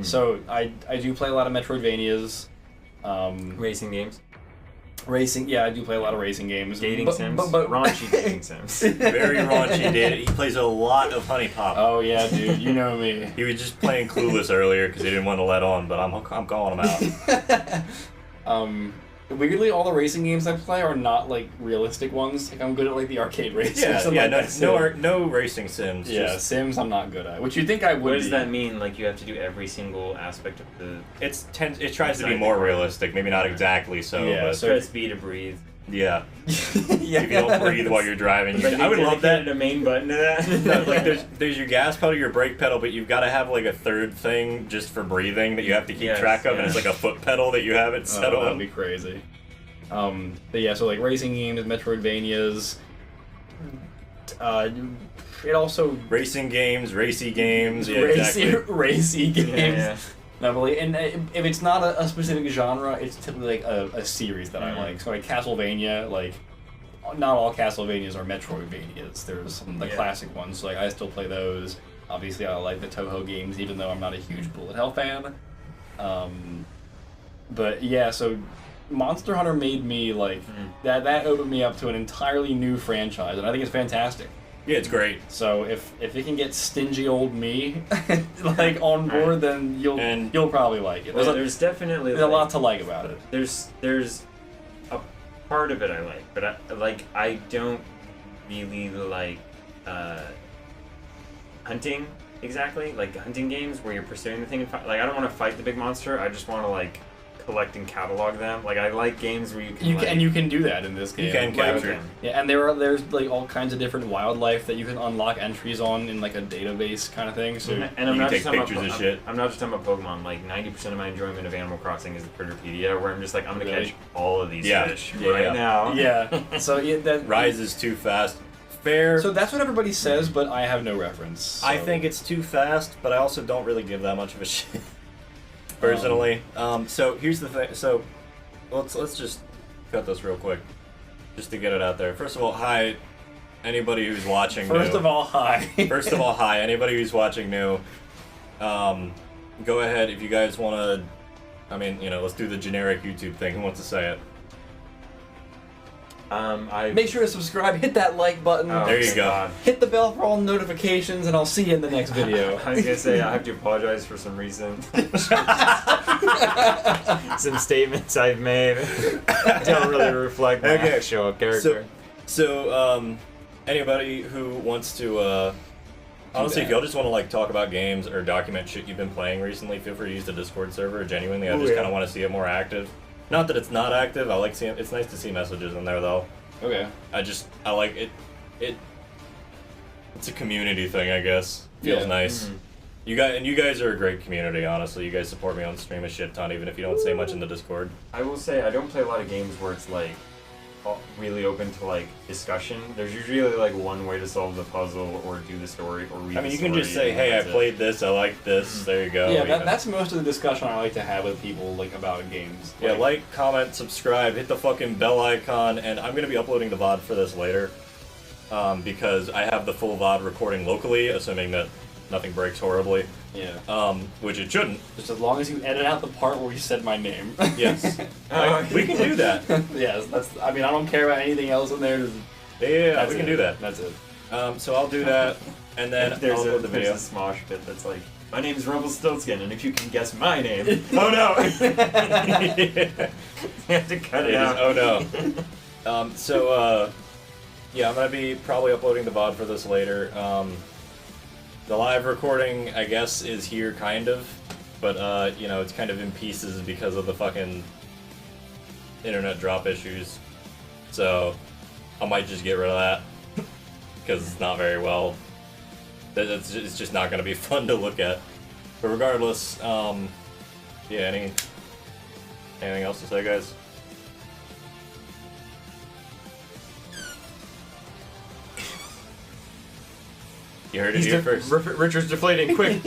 So I do play a lot of Metroidvanias. Racing games? Racing, yeah, I do play a lot of racing games. Dating sims? Raunchy dating sims. Very raunchy dating. He plays a lot of Honey Pop. Oh yeah, dude, you know me. He was just playing Clueless earlier because he didn't want to let on, but I'm calling him out. Weirdly, all the racing games I play are not like realistic ones. Like I'm good at like the arcade racing. No racing sims. Yeah, just Sims I'm not good at. Which you think I would. What does be. that mean? Like you have to do every single aspect of the. It tries to be more realistic. Maybe not exactly so. Yeah, but so press B to breathe. Yeah. Yeah. If you don't breathe while you're driving, I would love that. A main button to that. No, like there's your gas pedal, your brake pedal, but you've got to have like a third thing just for breathing that you have to keep track of, and it's like a foot pedal that you have it set on. That'd be crazy. But yeah, so like racing games, Metroidvanias. It also racing games, racy games, yeah, racy games. Yeah. No, but and if it's not a specific genre, it's typically like a series that I like. So like Castlevania, like not all Castlevanias are Metroidvanias. There's some classic ones. So like I still play those. Obviously, I like the Toho games, even though I'm not a huge Bullet Hell fan. But yeah, so Monster Hunter made me like that opened me up to an entirely new franchise, and I think it's fantastic. Yeah, it's great. So if it can get stingy old me like on board, then you'll probably like it. There's definitely a lot to like about it. There's a part of it I like, but I don't really like hunting exactly, like hunting games where you're pursuing the thing and I don't want to fight the big monster. I just want to like collect and catalog them. Like I like games where you can do that in this game. You can capture. Yeah, and there's like all kinds of different wildlife that you can unlock entries on in like a database kind of thing. So and I'm not just talking about I'm not just talking about Pokemon. Like 90% of my enjoyment of Animal Crossing is the Critterpedia, where I'm just like I'm gonna catch all of these fish right now. Yeah. So that rises too fast. Fair. So that's what everybody says, but I have no reference. So. I think it's too fast, but I also don't really give that much of a shit. Personally, so here's the thing. So, let's just cut this real quick, just to get it out there. First of all, hi, anybody who's watching. First of all, hi. First of all, hi, anybody who's watching new. Go ahead if you guys want to. I mean, let's do the generic YouTube thing. Who wants to say it? Make sure to subscribe, hit that like button. There you go. Hit the bell for all notifications, and I'll see you in the next video. I was gonna say I have to apologize for some reason. Some statements I've made don't really reflect my actual character. So, anybody who wants to, honestly, if y'all just want to like talk about games or document shit you've been playing recently, feel free to use the Discord server. Genuinely, I just kind of want to see it more active. Not that it's not active. I like seeing. It's nice to see messages in there, though. Okay. I like it. It's a community thing, I guess. Feels nice. Mm-hmm. You guys are a great community. Honestly, you guys support me on stream a shit ton, even if you don't say much in the Discord. I will say I don't play a lot of games where it's like really open to like discussion. There's usually like one way to solve the puzzle or do the story or read. I mean, you can just say, "Hey, I played this. I like this." There you go. Yeah, that's most of the discussion I like to have with people like about games. Yeah, like, comment, subscribe, hit the fucking bell icon, and I'm gonna be uploading the VOD for this later, because I have the full VOD recording locally, assuming that nothing breaks horribly. Yeah. Which it shouldn't. Just as long as you edit out the part where you said my name. Yes. We can do that. Yes, I mean, I don't care about anything else in there. Yeah, we can do that. That's it. So I'll do that, and then there's I'll upload the video. There's a Smosh bit that's like, my name's Rumpelstiltskin, and if you can guess my name, oh no! You have to cut it out. Oh no. Yeah, I'm gonna be probably uploading the VOD for this later. The live recording, I guess, is here, kind of, but, it's kind of in pieces because of the fucking internet drop issues, so I might just get rid of that, because it's not very well, it's just not going to be fun to look at, but regardless, yeah, anything else to say, guys? You heard it here first. Richard's deflating. Quick,